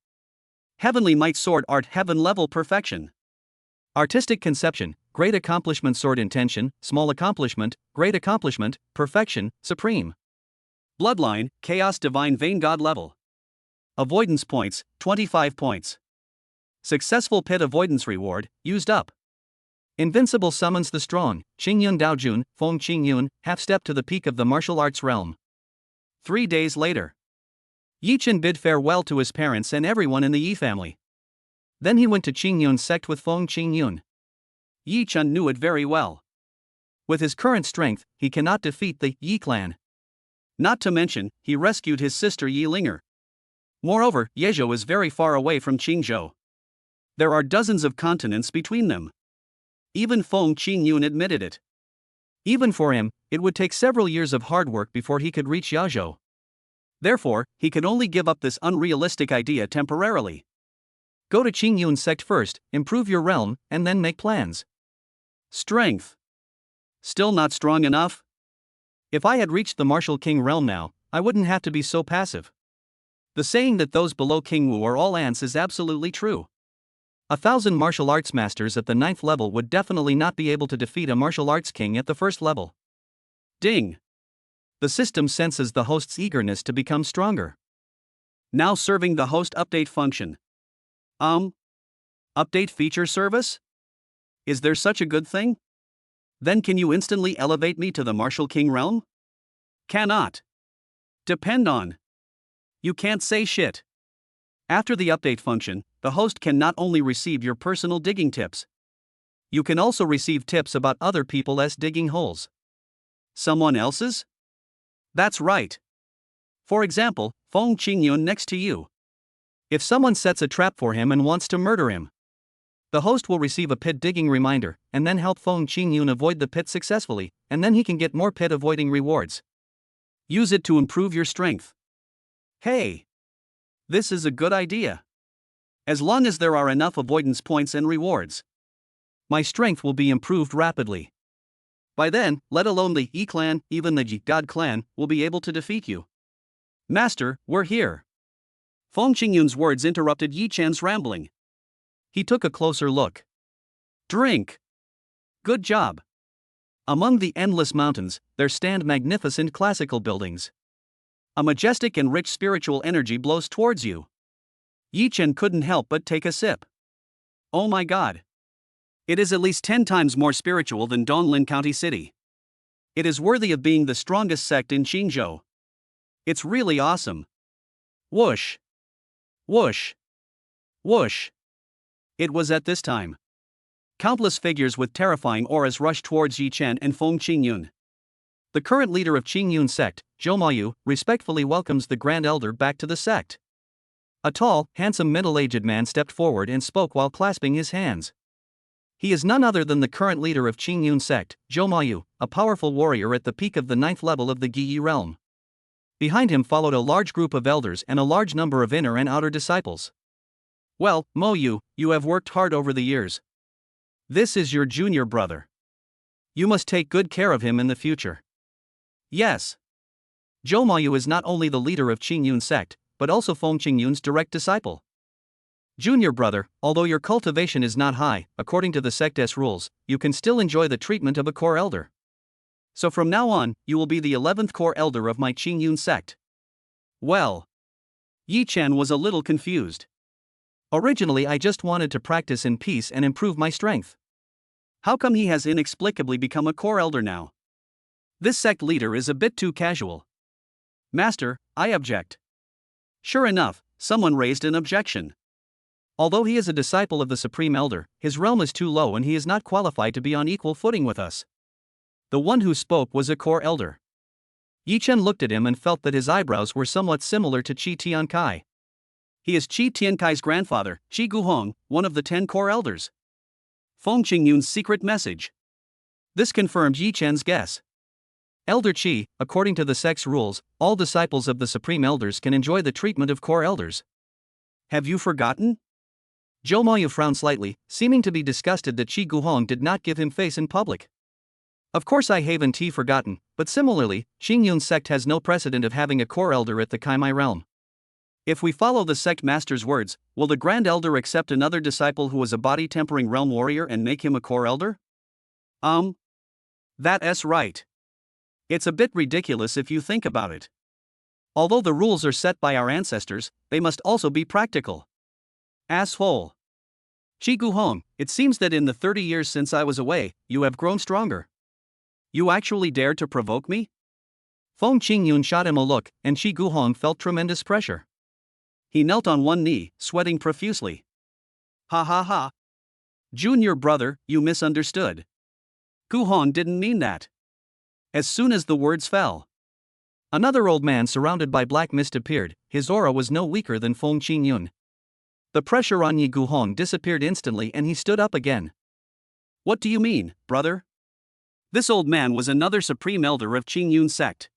Heavenly Might Sword Art Heaven Level Perfection. Artistic Conception, Great Accomplishment Sword Intention, Small Accomplishment, Great Accomplishment, Perfection, Supreme. Bloodline, Chaos Divine Vein God Level. Avoidance points, 25 points. Successful pit avoidance reward, used up. Invincible summons the strong, Qingyun Daojun, Feng Qingyun, half-step to the peak of the martial arts realm. 3 days later. Yi Chen bid farewell to his parents and everyone in the Yi family. Then he went to Qingyun's sect with Feng Qingyun. Yi Chen knew it very well. With his current strength, he cannot defeat the Yi clan. Not to mention, he rescued his sister Yi Linger. Moreover, Yezhou is very far away from Qingzhou. There are dozens of continents between them. Even Feng Qingyun admitted it. Even for him, it would take several years of hard work before he could reach Yezhou. Therefore, he could only give up this unrealistic idea temporarily. Go to Qingyun's sect first, improve your realm, and then make plans. Strength. Still not strong enough? If I had reached the martial king realm now, I wouldn't have to be so passive. The saying that those below King Wu are all ants is absolutely true. 1,000 martial arts masters at the 9th level would definitely not be able to defeat a martial arts king at the 1st level. Ding. The system senses the host's eagerness to become stronger. Now serving the host update function. Update feature service? Is there such a good thing? Then can you instantly elevate me to the martial king realm? Cannot. Depend on. You can't say shit. After the update function, the host can not only receive your personal digging tips. You can also receive tips about other people's digging holes. Someone else's? That's right. For example, Feng Qingyun next to you. If someone sets a trap for him and wants to murder him, the host will receive a pit digging reminder, and then help Feng Qingyun avoid the pit successfully, and then he can get more pit avoiding rewards. Use it to improve your strength. Hey! This is a good idea. As long as there are enough avoidance points and rewards, my strength will be improved rapidly. By then, let alone the Yi clan, even the Ji God clan, will be able to defeat you. Master, we're here. Feng Qingyun's words interrupted Yi Chan's rambling. He took a closer look. Drink. Good job. Among the endless mountains, there stand magnificent classical buildings. A majestic and rich spiritual energy blows towards you. Yi Chen couldn't help but take a sip. Oh my god. It is at least 10 times more spiritual than Donglin County City. It is worthy of being the strongest sect in Qingzhou. It's really awesome. Whoosh. Whoosh. Whoosh. It was at this time. Countless figures with terrifying auras rushed towards Yi Chen and Feng Qingyun. The current leader of Qingyun sect, Zhou Mayu, respectfully welcomes the Grand Elder back to the sect. A tall, handsome middle-aged man stepped forward and spoke while clasping his hands. He is none other than the current leader of Qingyun sect, Zhou Mayu, a powerful warrior at the peak of the 9th level of the Giyi realm. Behind him followed a large group of elders and a large number of inner and outer disciples. Well, Mo Yu, you have worked hard over the years. This is your junior brother. You must take good care of him in the future. Yes. Zhou Mayu is not only the leader of Qingyun sect, but also Feng Qingyun's direct disciple. Junior brother, although your cultivation is not high, according to the sect's rules, you can still enjoy the treatment of a core elder. So from now on, you will be the 11th core elder of my Qingyun sect. Well. Yi Chen was a little confused. Originally I just wanted to practice in peace and improve my strength. How come he has inexplicably become a core elder now? This sect leader is a bit too casual. Master, I object. Sure enough, someone raised an objection. Although he is a disciple of the Supreme Elder, his realm is too low and he is not qualified to be on equal footing with us. The one who spoke was a core elder. Yi Chen looked at him and felt that his eyebrows were somewhat similar to Qi Tiankai. He is Qi Tiankai's grandfather, Qi Guhong, one of the 10 core elders. Feng Qingyun's secret message. This confirmed Yi Chen's guess. Elder Qi, according to the sect's rules, all disciples of the Supreme Elders can enjoy the treatment of core elders. Have you forgotten? Zhou Mayu frowned slightly, seeming to be disgusted that Qi Guhong did not give him face in public. Of course I haven't forgotten, but similarly, Qingyun sect has no precedent of having a core elder at the Kaimai realm. If we follow the sect master's words, will the Grand Elder accept another disciple who is a body-tempering realm warrior and make him a core elder? That's right. It's a bit ridiculous if you think about it. Although the rules are set by our ancestors, they must also be practical. Asshole. Qi Guhong, it seems that in the 30 years since I was away, you have grown stronger. You actually dared to provoke me? Feng Qingyun shot him a look, and Qi Guhong felt tremendous pressure. He knelt on one knee, sweating profusely. Ha ha ha. Junior brother, you misunderstood. Guhong didn't mean that. As soon as the words fell, another old man surrounded by black mist appeared. His aura was no weaker than Feng Qingyun. The pressure on Yi Guhong disappeared instantly and he stood up again. What do you mean, brother? This old man was another supreme elder of Qingyun sect.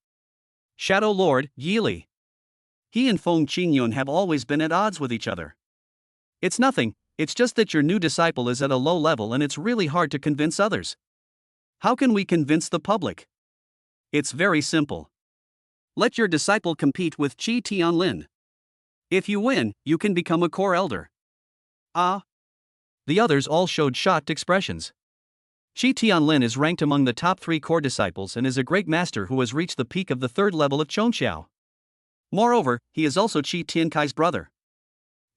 Shadow Lord, Yili. He and Feng Qingyun have always been at odds with each other. It's nothing, it's just that your new disciple is at a low level and it's really hard to convince others. How can we convince the public? It's very simple. Let your disciple compete with Chi Tianlin. If you win, you can become a core elder. Ah. The others all showed shocked expressions. Chi Tianlin is ranked among the top 3 core disciples and is a great master who has reached the peak of the 3rd level of Chongqiao. Moreover, he is also Chi Tiankai's brother.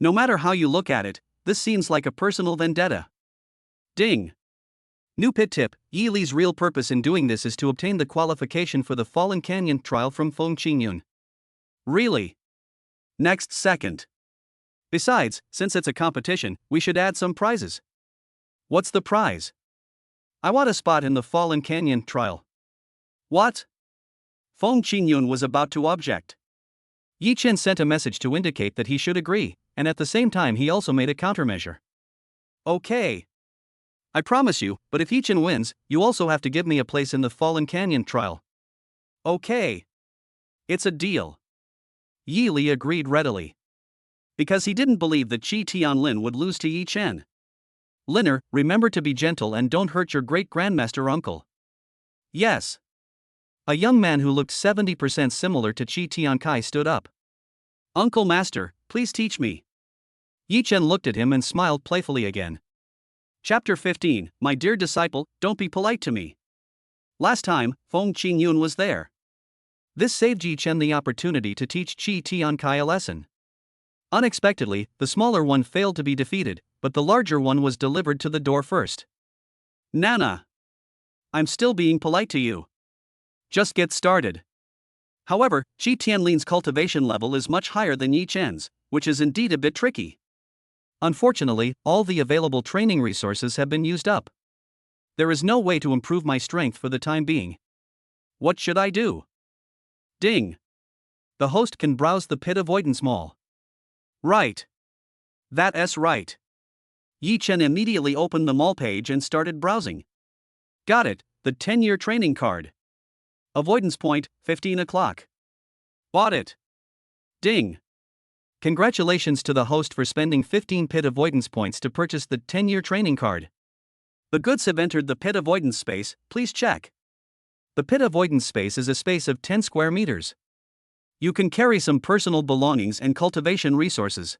No matter how you look at it, this seems like a personal vendetta. Ding. New pit tip: Yi Li's real purpose in doing this is to obtain the qualification for the Fallen Canyon trial from Feng Qingyun. Really? Next second. Besides, since it's a competition, we should add some prizes. What's the prize? I want a spot in the Fallen Canyon trial. What? Feng Qingyun was about to object. Yi Chen sent a message to indicate that he should agree, and at the same time he also made a countermeasure. Okay. I promise you, but if Yi Chen wins, you also have to give me a place in the Fallen Canyon trial. Okay. It's a deal. Yi Li agreed readily. Because he didn't believe that Chi Tianlin would lose to Yi Chen. Linner, remember to be gentle and don't hurt your great-grandmaster uncle. Yes. A young man who looked 70% similar to Chi Tiankai stood up. Uncle Master, please teach me. Yi Chen looked at him and smiled playfully again. Chapter 15, My dear disciple, don't be polite to me. Last time, Feng Qingyun was there. This saved Yi Chen the opportunity to teach Chi Tiankai a lesson. Unexpectedly, the smaller one failed to be defeated, but the larger one was delivered to the door first. Nana. I'm still being polite to you. Just get started. However, Chi Tianlin's cultivation level is much higher than Yi Chen's, which is indeed a bit tricky. Unfortunately, all the available training resources have been used up. There is no way to improve my strength for the time being. What should I do? Ding. The host can browse the pit avoidance mall. Right. That's right. Yi Chen immediately opened the mall page and started browsing. Got it, the 10-year training card. Avoidance point, 15 o'clock. Bought it. Ding. Congratulations to the host for spending 15 pit avoidance points to purchase the 10-year training card. The goods have entered the pit avoidance space, please check. The pit avoidance space is a space of 10 square meters. You can carry some personal belongings and cultivation resources.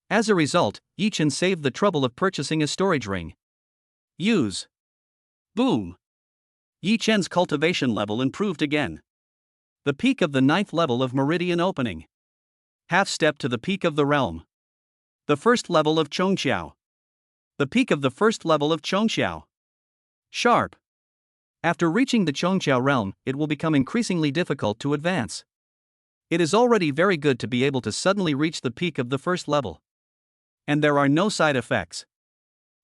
As a result, Yi Chen saved the trouble of purchasing a storage ring. Use. Boom. Yi Chen's cultivation level improved again. The peak of the 9th level of Meridian opening. Half step to the peak of the realm. The first level of Chongqiao. The peak of the first level of Chongqiao. Sharp. After reaching the Chongqiao realm, it will become increasingly difficult to advance. It is already very good to be able to suddenly reach the peak of the first level. And there are no side effects.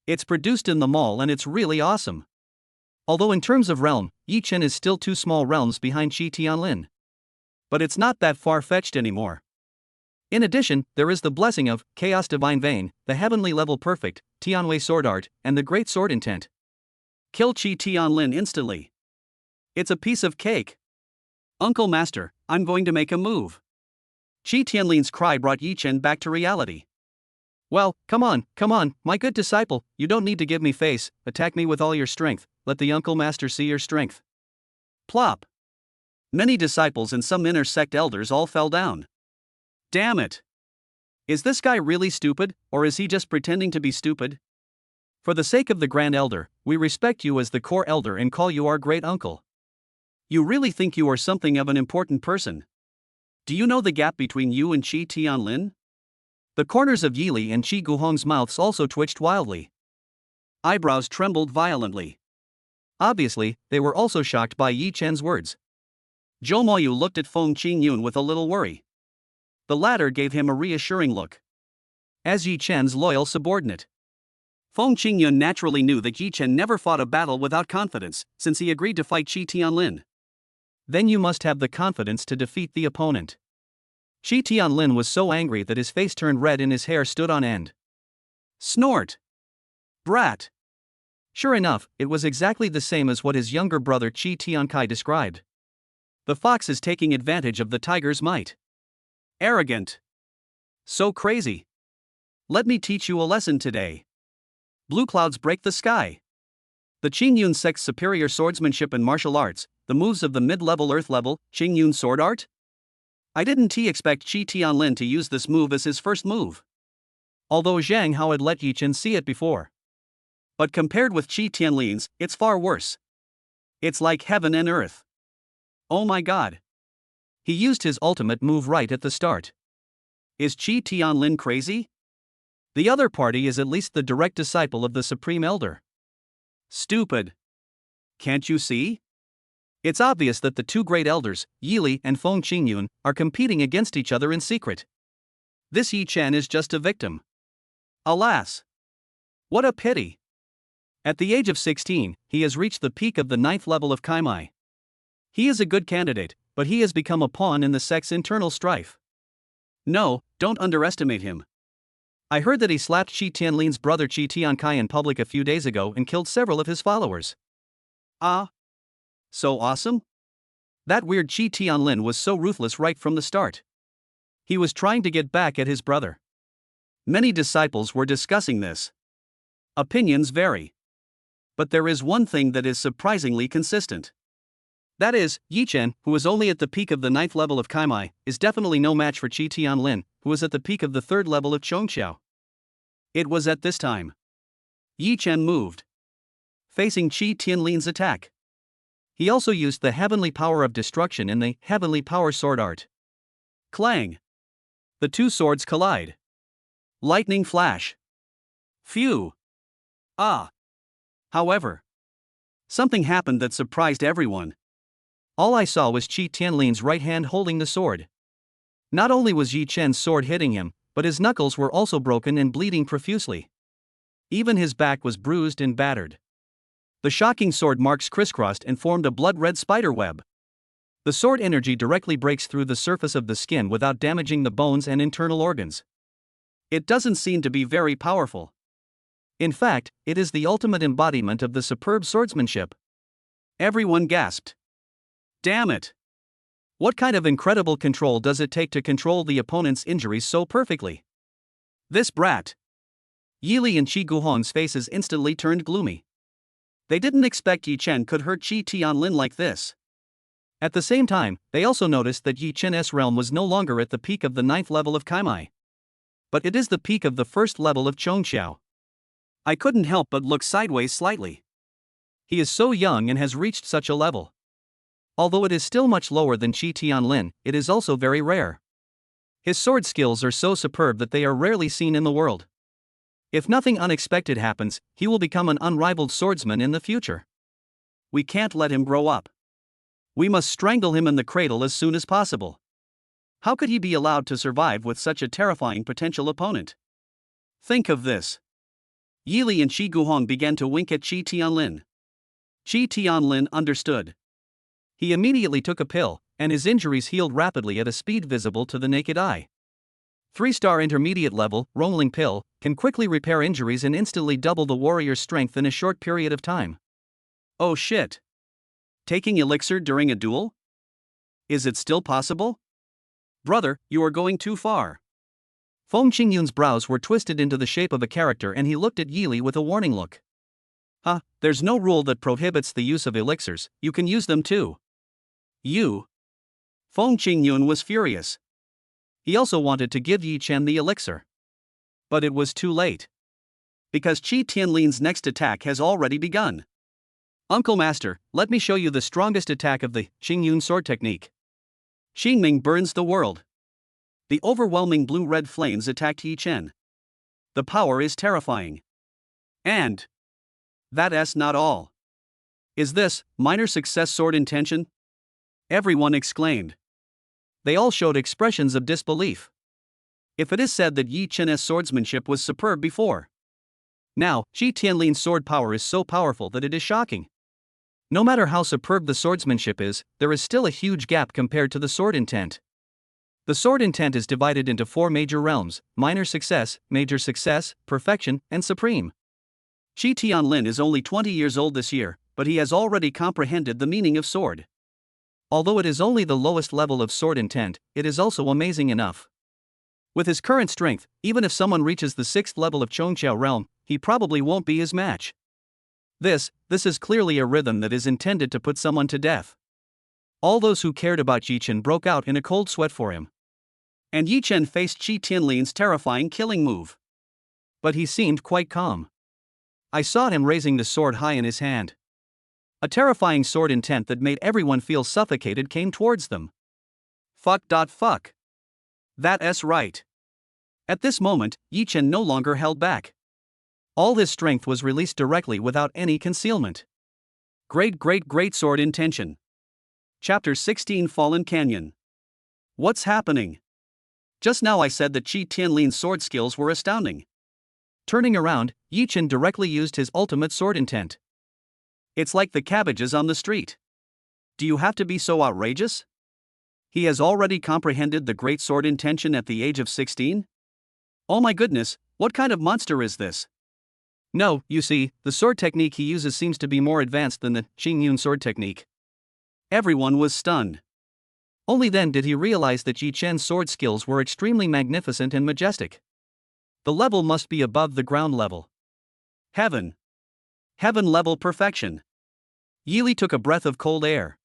It's produced in the mall and it's really awesome. Although in terms of realm, Yi Chen is still 2 small realms behind Chi Tianlin. But it's not that far-fetched anymore. In addition, there is the blessing of Chaos Divine Vein, the Heavenly Level Perfect, Tianwei Sword Art, and the Great Sword Intent. Kill Chi Tianlin instantly. It's a piece of cake. Uncle Master, I'm going to make a move. Chi Tianlin's cry brought Yi Chen back to reality. Well, come on, my good disciple, you don't need to give me face, attack me with all your strength, let the Uncle Master see your strength. Plop. Many disciples and some inner sect elders all fell down. Damn it. Is this guy really stupid, or is he just pretending to be stupid? For the sake of the Grand Elder, we respect you as the core elder and call you our great uncle. You really think you are something of an important person? Do you know the gap between you and Chi Tianlin? The corners of Yi Li and Chi Guhong's mouths also twitched wildly. Eyebrows trembled violently. Obviously, they were also shocked by Yi Chen's words. Zhou Moyu looked at Feng Qingyun with a little worry. The latter gave him a reassuring look. As Yi Chen's loyal subordinate, Feng Qingyun naturally knew that Yi Chen never fought a battle without confidence, since he agreed to fight Chi Tianlin. Then you must have the confidence to defeat the opponent. Chi Tianlin was so angry that his face turned red and his hair stood on end. Snort. Brat. Sure enough, it was exactly the same as what his younger brother Chi Tiankai described. The fox is taking advantage of the tiger's might. Arrogant. So crazy. Let me teach you a lesson today. Blue clouds break the sky. The Qingyun sect's superior swordsmanship and martial arts, the moves of the mid-level earth-level, Qingyun sword art? I didn't expect Qi Tianlin to use this move as his first move. Although Zhang Hao had let Yi Chen see it before. But compared with Qi Tianlin's, it's far worse. It's like heaven and earth. Oh my god. He used his ultimate move right at the start. Is Qi Tianlin crazy? The other party is at least the direct disciple of the Supreme Elder. Stupid. Can't you see? It's obvious that the two great elders, Yili and Feng Qingyun, are competing against each other in secret. This Yi Chen is just a victim. Alas. What a pity. At the age of 16, he has reached the peak of the 9th level of Kaimai. He is a good candidate, but he has become a pawn in the sect's internal strife. No, don't underestimate him. I heard that he slapped Qi Tianlin's brother Qi Tiankai in public a few days ago and killed several of his followers. Ah. So awesome? That weird Qi Tianlin was so ruthless right from the start. He was trying to get back at his brother. Many disciples were discussing this. Opinions vary. But there is one thing that is surprisingly consistent. That is, Yi Chen, who is only at the peak of the 9th level of Kaimai, is definitely no match for Qi Tianlin, who is at the peak of the 3rd level of Chongqiao. It was at this time. Yi Chen moved, facing Qi Tianlin's attack. He also used the heavenly power of destruction in the heavenly power sword art. Clang! The two swords collide. Lightning flash. Phew! Ah! However, something happened that surprised everyone. All I saw was Qi Tianlin's right hand holding the sword. Not only was Yi Chen's sword hitting him, but his knuckles were also broken and bleeding profusely. Even his back was bruised and battered. The shocking sword marks crisscrossed and formed a blood-red spider web. The sword energy directly breaks through the surface of the skin without damaging the bones and internal organs. It doesn't seem to be very powerful. In fact, it is the ultimate embodiment of the superb swordsmanship. Everyone gasped. Damn it! What kind of incredible control does it take to control the opponent's injuries so perfectly? This brat! Yili and Qi Guhong's faces instantly turned gloomy. They didn't expect Yi Chen could hurt Qi Tianlin like this. At the same time, they also noticed that Yi Chen's realm was no longer at the peak of the 9th level of Kaimai. But it is the peak of the 1st level of Chongqiao. I couldn't help but look sideways slightly. He is so young and has reached such a level. Although it is still much lower than Qi Tianlin, it is also very rare. His sword skills are so superb that they are rarely seen in the world. If nothing unexpected happens, he will become an unrivaled swordsman in the future. We can't let him grow up. We must strangle him in the cradle as soon as possible. How could he be allowed to survive with such a terrifying potential opponent? Think of this. Yili and Qi Guhong began to wink at Qi Tianlin. Qi Tianlin understood. He immediately took a pill, and his injuries healed rapidly at a speed visible to the naked eye. 3-star intermediate level, Romaling pill, can quickly repair injuries and instantly double the warrior's strength in a short period of time. Oh shit. Taking elixir during a duel? Is it still possible? Brother, you are going too far. Feng Qingyun's brows were twisted into the shape of a character and he looked at Yili with a warning look. Huh, there's no rule that prohibits the use of elixirs, you can use them too. You? Feng Qingyun was furious. He also wanted to give Yi Chen the elixir. But it was too late. Because Qi Tianlin's next attack has already begun. Uncle Master, let me show you the strongest attack of the Qingyun sword technique. Qingming burns the world. The overwhelming blue-red flames attacked Yi Chen. The power is terrifying. And that's not all. Is this minor success sword intention? Everyone exclaimed. They all showed expressions of disbelief. If it is said that Yi Chen's swordsmanship was superb before, now Qi Tianlin's sword power is so powerful that it is shocking. No matter how superb the swordsmanship is, there is still a huge gap compared to the sword intent. The sword intent is divided into 4 major realms: minor success, major success, perfection, and supreme. Qi Tianlin is only 20 years old this year, but he has already comprehended the meaning of sword. Although it is only the lowest level of sword intent, it is also amazing enough. With his current strength, even if someone reaches the 6th level of Chongqiao realm, he probably won't be his match. This is clearly a rhythm that is intended to put someone to death. All those who cared about Yi Chen broke out in a cold sweat for him. And Yi Chen faced Qi Tianlin's terrifying killing move. But he seemed quite calm. I saw him raising the sword high in his hand. A terrifying sword intent that made everyone feel suffocated came towards them. Fuck. That's right. At this moment, Yi Chen no longer held back. All his strength was released directly without any concealment. Great sword intention. Chapter 16 Fallen Canyon. What's happening? Just now I said that Qi Tianlin's sword skills were astounding. Turning around, Yi Chen directly used his ultimate sword intent. It's like the cabbages on the street. Do you have to be so outrageous? He has already comprehended the great sword intention at the age of 16? Oh my goodness, what kind of monster is this? No, you see, the sword technique he uses seems to be more advanced than the Qingyun sword technique. Everyone was stunned. Only then did he realize that Yi Chen's sword skills were extremely magnificent and majestic. The level must be above the ground level. Heaven level perfection. Yi Li took a breath of cold air.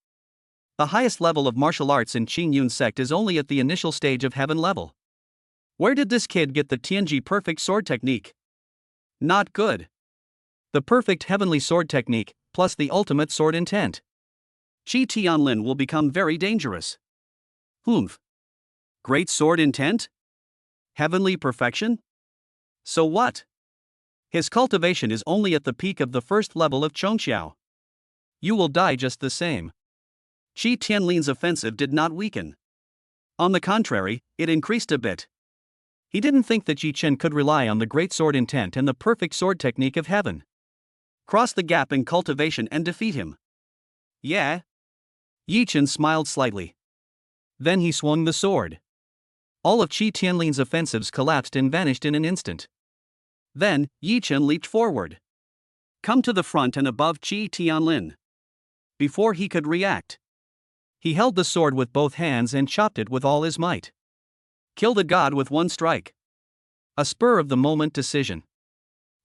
The highest level of martial arts in Qingyun sect is only at the initial stage of heaven level. Where did this kid get the Tianji perfect sword technique? Not good. The perfect heavenly sword technique, plus the ultimate sword intent. Qi Tianlin will become very dangerous. Humph. Great sword intent? Heavenly perfection? So what? His cultivation is only at the peak of the first level of Chongxiao. You will die just the same. Qi Tianlin's offensive did not weaken. On the contrary, it increased a bit. He didn't think that Yi Chen could rely on the great sword intent and the perfect sword technique of heaven. Cross the gap in cultivation and defeat him. Yeah? Yi Chen smiled slightly. Then he swung the sword. All of Qi Tianlin's offensives collapsed and vanished in an instant. Then, Yi Chen leaped forward. Come to the front and above Qi Tianlin. Before he could react, he held the sword with both hands and chopped it with all his might. Kill the god with one strike. A spur of the moment decision.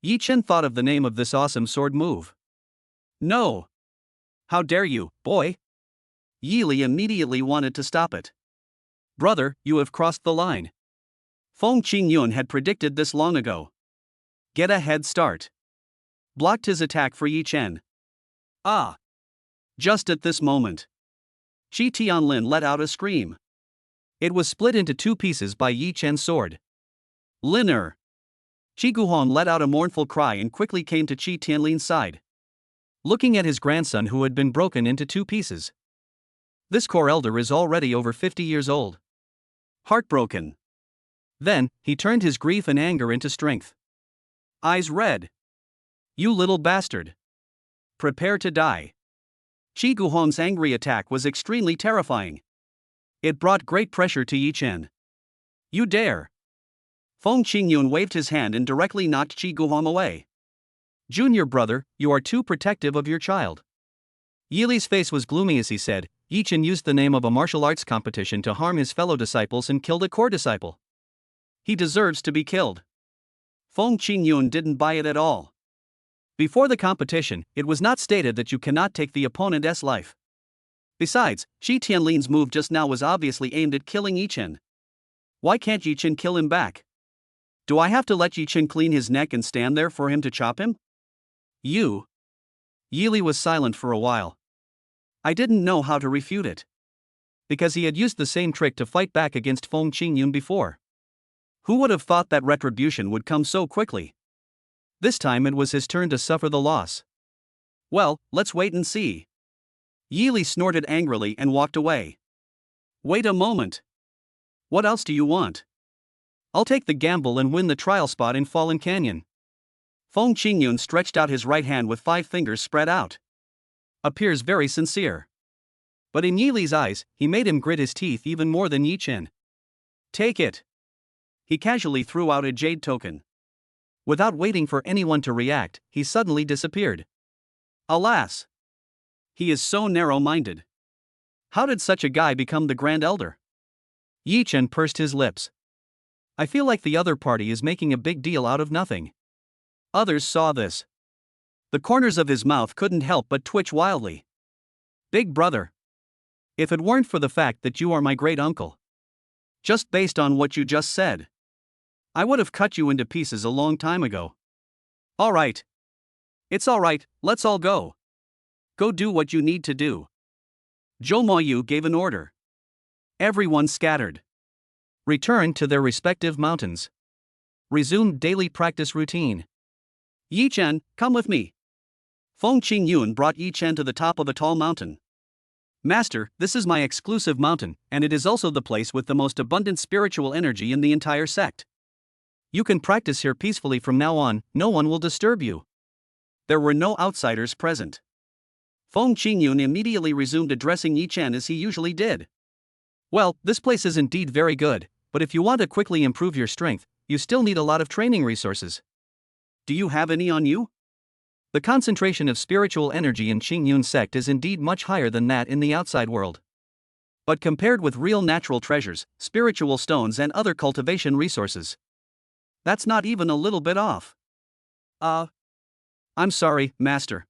Yi Chen thought of the name of this awesome sword move. No. How dare you, boy? Yi Li immediately wanted to stop it. Brother, you have crossed the line. Feng Qingyun had predicted this long ago. Get a head start. Blocked his attack for Yi Chen. Ah! Just at this moment, Qi Tianlin let out a scream. It was split into two pieces by Yi Chen's sword. Liner! Qi Guhong let out a mournful cry and quickly came to Qi Tianlin's side. Looking at his grandson who had been broken into two pieces. This core elder is already over 50 years old. Heartbroken. Then, he turned his grief and anger into strength. Eyes red. You little bastard. Prepare to die. Qi Guhong's angry attack was extremely terrifying. It brought great pressure to Yi Chen. You dare. Feng Qingyun waved his hand and directly knocked Qi Guhong away. Junior brother, you are too protective of your child. Yi Li's face was gloomy as he said, Yi Chen used the name of a martial arts competition to harm his fellow disciples and killed a core disciple. He deserves to be killed. Feng Qingyun didn't buy it at all. Before the competition, it was not stated that you cannot take the opponent's life. Besides, Qi Tianlin's move just now was obviously aimed at killing Yi Chen. Why can't Yi Chen kill him back? Do I have to let Yi Chen clean his neck and stand there for him to chop him? You. Yi Li was silent for a while. I didn't know how to refute it. Because he had used the same trick to fight back against Feng Qingyun before. Who would have thought that retribution would come so quickly? This time it was his turn to suffer the loss. Well, let's wait and see. Yi Li snorted angrily and walked away. Wait a moment. What else do you want? I'll take the gamble and win the trial spot in Fallen Canyon. Feng Qingyun stretched out his right hand with 5 fingers spread out. Appears very sincere. But in Yi Li's eyes, he made him grit his teeth even more than Yi Chen. Take it. He casually threw out a jade token. Without waiting for anyone to react, he suddenly disappeared. Alas! He is so narrow-minded. How did such a guy become the Grand Elder? Yi Chen pursed his lips. I feel like the other party is making a big deal out of nothing. Others saw this. The corners of his mouth couldn't help but twitch wildly. Big brother. If it weren't for the fact that you are my great uncle. Just based on what you just said, I would have cut you into pieces a long time ago. Alright. It's alright, let's all go. Go do what you need to do. Jo Moyu gave an order. Everyone scattered. Returned to their respective mountains. Resumed daily practice routine. Yi Chen, come with me. Feng Qingyun brought Yi Chen to the top of a tall mountain. Master, this is my exclusive mountain, and it is also the place with the most abundant spiritual energy in the entire sect. You can practice here peacefully from now on, no one will disturb you. There were no outsiders present. Feng Qingyun immediately resumed addressing Yi Chen as he usually did. Well, this place is indeed very good, but if you want to quickly improve your strength, you still need a lot of training resources. Do you have any on you? The concentration of spiritual energy in Qingyun sect is indeed much higher than that in the outside world. But compared with real natural treasures, spiritual stones and other cultivation resources, that's not even a little bit off. I'm sorry, Master.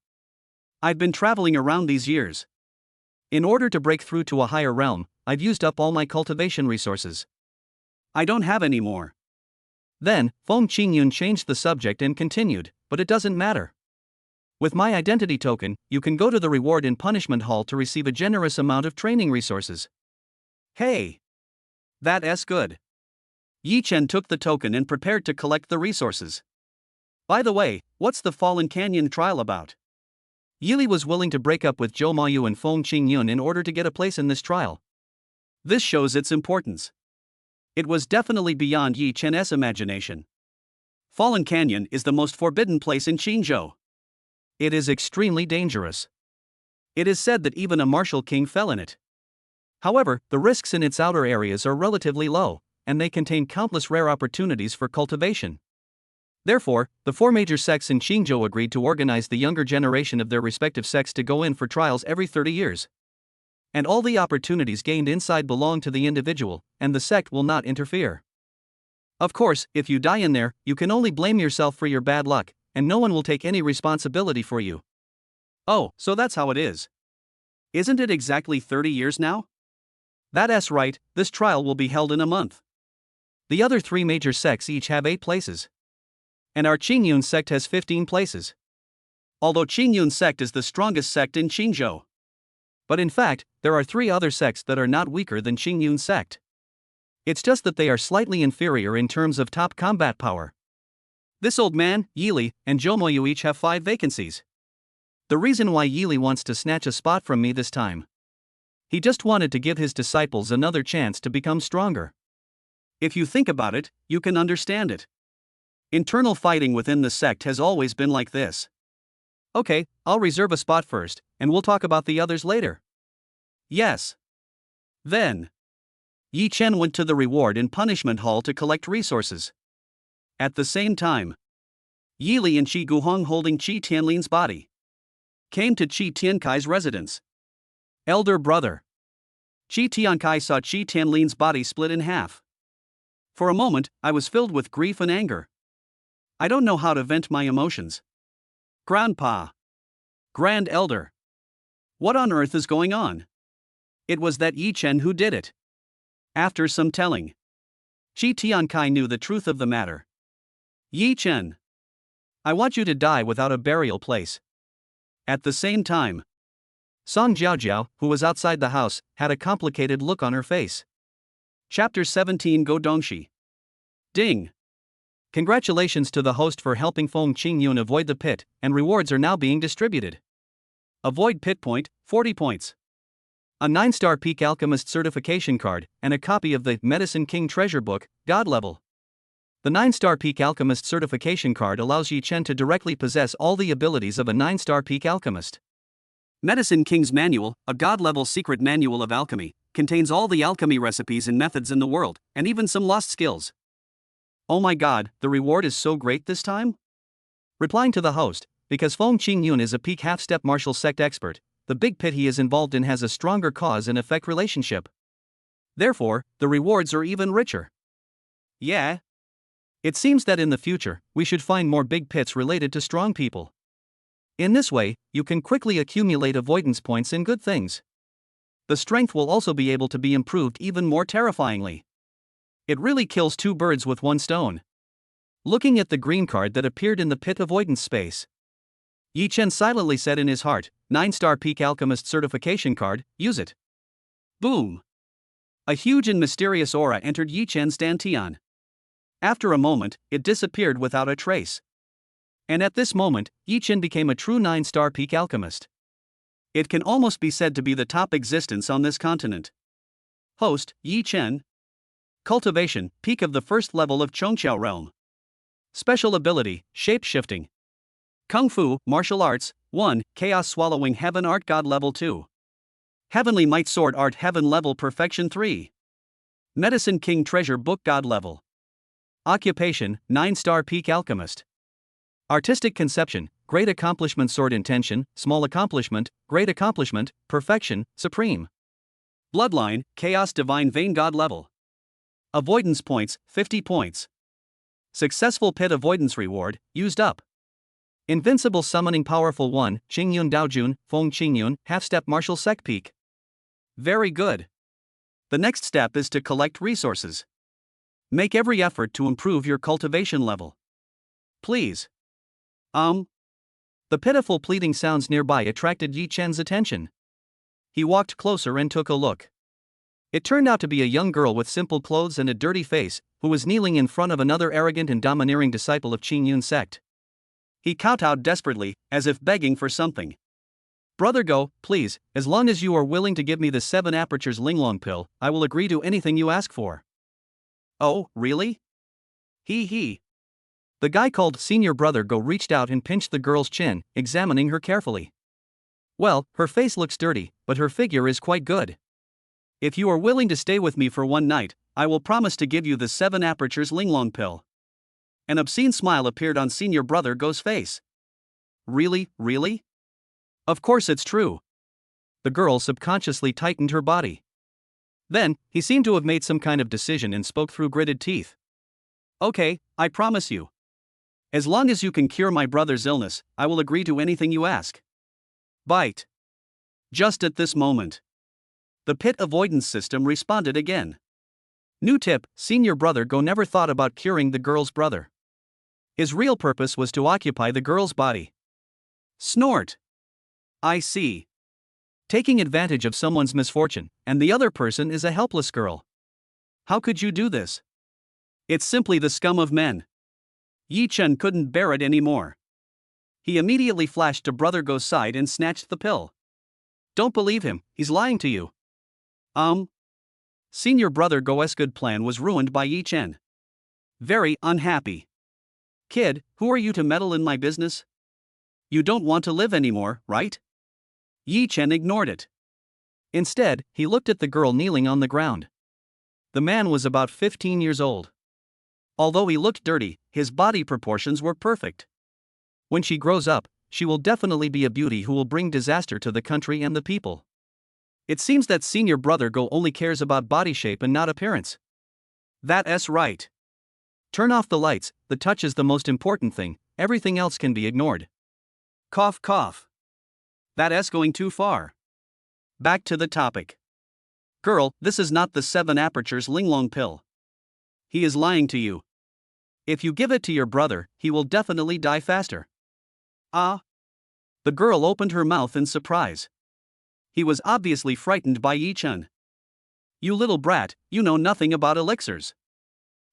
I've been traveling around these years. In order to break through to a higher realm, I've used up all my cultivation resources. I don't have any more. Then, Feng Qingyun changed the subject and continued, but it doesn't matter. With my identity token, you can go to the reward and punishment hall to receive a generous amount of training resources. Hey! That's good. Yi Chen took the token and prepared to collect the resources. By the way, what's the Fallen Canyon trial about? Yili was willing to break up with Jo Mayu and Feng Qingyun in order to get a place in this trial. This shows its importance. It was definitely beyond Yi Chen's imagination. Fallen Canyon is the most forbidden place in Qinzhou. It is extremely dangerous. It is said that even a martial king fell in it. However, the risks in its outer areas are relatively low, and they contain countless rare opportunities for cultivation. Therefore, the four major sects in Qinzhou agreed to organize the younger generation of their respective sects to go in for trials every 30 years. And all the opportunities gained inside belong to the individual, and the sect will not interfere. Of course, if you die in there, you can only blame yourself for your bad luck, and no one will take any responsibility for you. Oh, so that's how it is. Isn't it exactly 30 years now? That's right, this trial will be held in a month. The other three major sects each have 8 places. And our Qingyun sect has 15 places. Although Qingyun sect is the strongest sect in Qinzhou. But in fact, there are 3 other sects that are not weaker than Qingyun sect. It's just that they are slightly inferior in terms of top combat power. This old man, Yili, and Jomoyu each have 5 vacancies. The reason why Yili wants to snatch a spot from me this time. He just wanted to give his disciples another chance to become stronger. If you think about it, you can understand it. Internal fighting within the sect has always been like this. Okay, I'll reserve a spot first, and we'll talk about the others later. Yes. Then, Yi Chen went to the reward and punishment hall to collect resources. At the same time, Yili and Qi Guhong holding Qi Tianlin's body came to Qi Tiankai's residence. Elder brother. Qi Tiankai saw Qi Tianlin's body split in half. For a moment, I was filled with grief and anger. I don't know how to vent my emotions. Grandpa. Grand Elder. What on earth is going on? It was that Yi Chen who did it. After some telling, Qi Tiankai knew the truth of the matter. Yi Chen. I want you to die without a burial place. At the same time, Song Jiaojiao, who was outside the house, had a complicated look on her face. Chapter 17 Go Dongshi. Ding. Congratulations to the host for helping Feng Qingyun avoid the pit, and rewards are now being distributed. Avoid pit point, 40 points. A 9-star Peak Alchemist certification card, and a copy of the Medicine King treasure book, God level. The 9-star Peak Alchemist certification card allows Yi Chen to directly possess all the abilities of a 9-star Peak Alchemist. Medicine King's Manual, a God-level secret manual of alchemy, contains all the alchemy recipes and methods in the world, and even some lost skills. Oh my god, the reward is so great this time? Replying to the host, because Feng Qingyun is a peak half-step martial sect expert, the big pit he is involved in has a stronger cause and effect relationship. Therefore, the rewards are even richer. Yeah. It seems that in the future, we should find more big pits related to strong people. In this way, you can quickly accumulate avoidance points in good things. The strength will also be able to be improved even more terrifyingly. It really kills two birds with one stone. Looking at the green card that appeared in the pit avoidance space, Yi Chen silently said in his heart, 9-star Peak Alchemist certification card, use it. Boom! A huge and mysterious aura entered Yi Chen's dantian. After a moment, it disappeared without a trace. And at this moment, Yi Chen became a true 9-star Peak Alchemist. It can almost be said to be the top existence on this continent. Host, Yi Chen. Cultivation, peak of the first level of Chongqiao realm. Special ability, shape-shifting. Kung Fu, martial arts, 1, chaos swallowing heaven art god level 2. Heavenly might sword art heaven level perfection 3. Medicine king treasure book god level. Occupation, 9-star peak alchemist. Artistic conception, great accomplishment sword intention, small accomplishment, great accomplishment, perfection, supreme. Bloodline, chaos divine vein god level. Avoidance points, 50 points. Successful pit avoidance reward, used up. Invincible summoning powerful 1, Qingyun Daojun, Feng Qingyun, half-step martial sec peak. Very good. The next step is to collect resources. Make every effort to improve your cultivation level. Please. The pitiful pleading sounds nearby attracted Yi Chen's attention. He walked closer and took a look. It turned out to be a young girl with simple clothes and a dirty face, who was kneeling in front of another arrogant and domineering disciple of Qingyun sect. He kowtowed desperately, as if begging for something. Brother Go, please, as long as you are willing to give me the 7 apertures Linglong pill, I will agree to anything you ask for. Oh, really? He. The guy called Senior Brother Go reached out and pinched the girl's chin, examining her carefully. Well, her face looks dirty, but her figure is quite good. If you are willing to stay with me for one night, I will promise to give you the 7 apertures Linglong pill. An obscene smile appeared on Senior Brother Go's face. Really? Of course it's true. The girl subconsciously tightened her body. Then, he seemed to have made some kind of decision and spoke through gritted teeth. Okay, I promise you. As long as you can cure my brother's illness, I will agree to anything you ask. Bite. Just at this moment, the pit avoidance system responded again. New tip, Senior Brother Go never thought about curing the girl's brother. His real purpose was to occupy the girl's body. Snort. I see. Taking advantage of someone's misfortune, and the other person is a helpless girl. How could you do this? It's simply the scum of men. Yi Chen couldn't bear it anymore. He immediately flashed to Brother Go's side and snatched the pill. Don't believe him, he's lying to you. Senior Brother Go's good plan was ruined by Yi Chen. Very unhappy. Kid, who are you to meddle in my business? You don't want to live anymore, right? Yi Chen ignored it. Instead, he looked at the girl kneeling on the ground. The man was about 15 years old. Although he looked dirty, his body proportions were perfect. When she grows up, she will definitely be a beauty who will bring disaster to the country and the people. It seems that Senior Brother Go only cares about body shape and not appearance. That's right. Turn off the lights, the touch is the most important thing, everything else can be ignored. Cough cough. That's going too far. Back to the topic. Girl, this is not the 7 apertures Linglong pill. He is lying to you. If you give it to your brother, he will definitely die faster. Ah? The girl opened her mouth in surprise. He was obviously frightened by Yi Chen. You little brat, you know nothing about elixirs.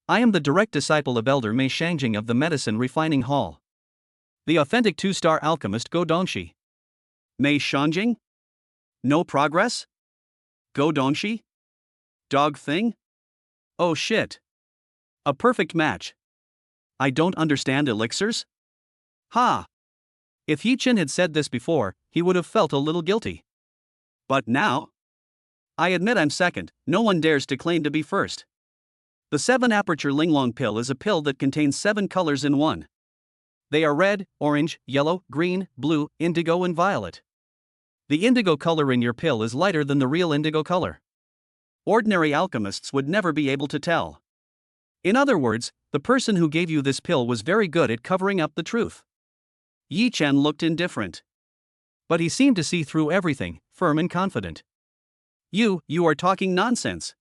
I am the direct disciple of Elder Mei Shangjing of the Medicine Refining Hall. The authentic 2-star alchemist Go Dongshi. Mei Shangjing? No progress? Go Dongshi? Dog thing? Oh shit. A perfect match. I don't understand elixirs? Ha! If Yi Chen had said this before, he would have felt a little guilty. But now? I admit I'm second, no one dares to claim to be first. The 7 aperture Linglong pill is a pill that contains 7 colors in one. They are red, orange, yellow, green, blue, indigo and violet. The indigo color in your pill is lighter than the real indigo color. Ordinary alchemists would never be able to tell. In other words, the person who gave you this pill was very good at covering up the truth. Yi Chen looked indifferent. But he seemed to see through everything, firm and confident. You are talking nonsense.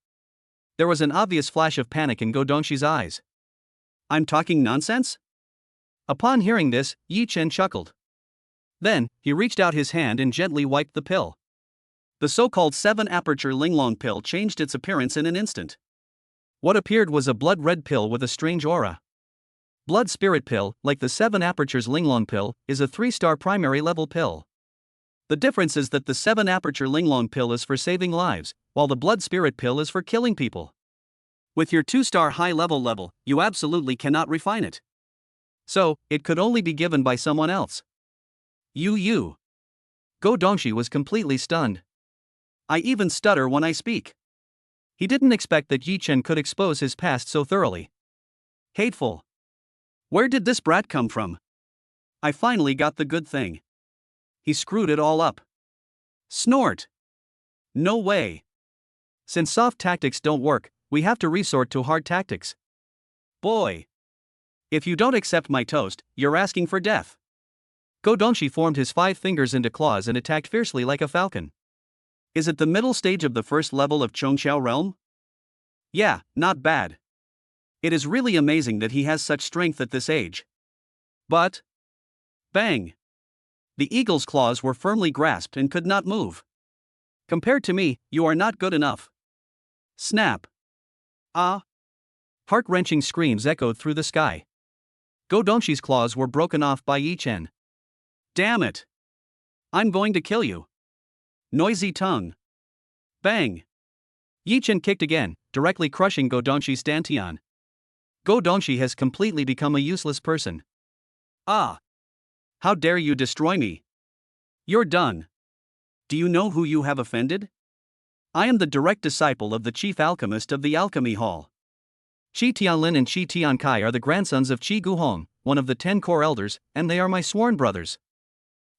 There was an obvious flash of panic in Go Dongshi's eyes. I'm talking nonsense? Upon hearing this, Yi Chen chuckled. Then, he reached out his hand and gently wiped the pill. The so-called 7-aperture linglong pill changed its appearance in an instant. What appeared was a blood-red pill with a strange aura. Blood spirit pill, like the 7 apertures linglong pill, is a 3-star primary level pill. The difference is that the 7-aperture linglong pill is for saving lives, while the blood spirit pill is for killing people. With your 2-star high level, you absolutely cannot refine it. So, it could only be given by someone else. You. Go Dongshi was completely stunned. I even stutter when I speak. He didn't expect that Yi Chen could expose his past so thoroughly. Hateful. Where did this brat come from? I finally got the good thing. He screwed it all up. Snort. No way. Since soft tactics don't work, we have to resort to hard tactics. Boy. If you don't accept my toast, you're asking for death. Go Dongshi formed his 5 fingers into claws and attacked fiercely like a falcon. Is it the middle stage of the first level of Chongqiao realm? Yeah, not bad. It is really amazing that he has such strength at this age. But... Bang! The eagle's claws were firmly grasped and could not move. Compared to me, you are not good enough. Snap. Ah! Heart-wrenching screams echoed through the sky. Go Dongshi's claws were broken off by Yi Chen. Damn it! I'm going to kill you. Noisy tongue. Bang! Yi Chen kicked again, directly crushing Go Dongshi's dantian. Go Dongshi has completely become a useless person. Ah! How dare you destroy me? You're done. Do you know who you have offended? I am the direct disciple of the chief alchemist of the Alchemy Hall. Qi Tianlin and Qi Tiankai are the grandsons of Qi Guhong, one of the 10 core elders, and they are my sworn brothers.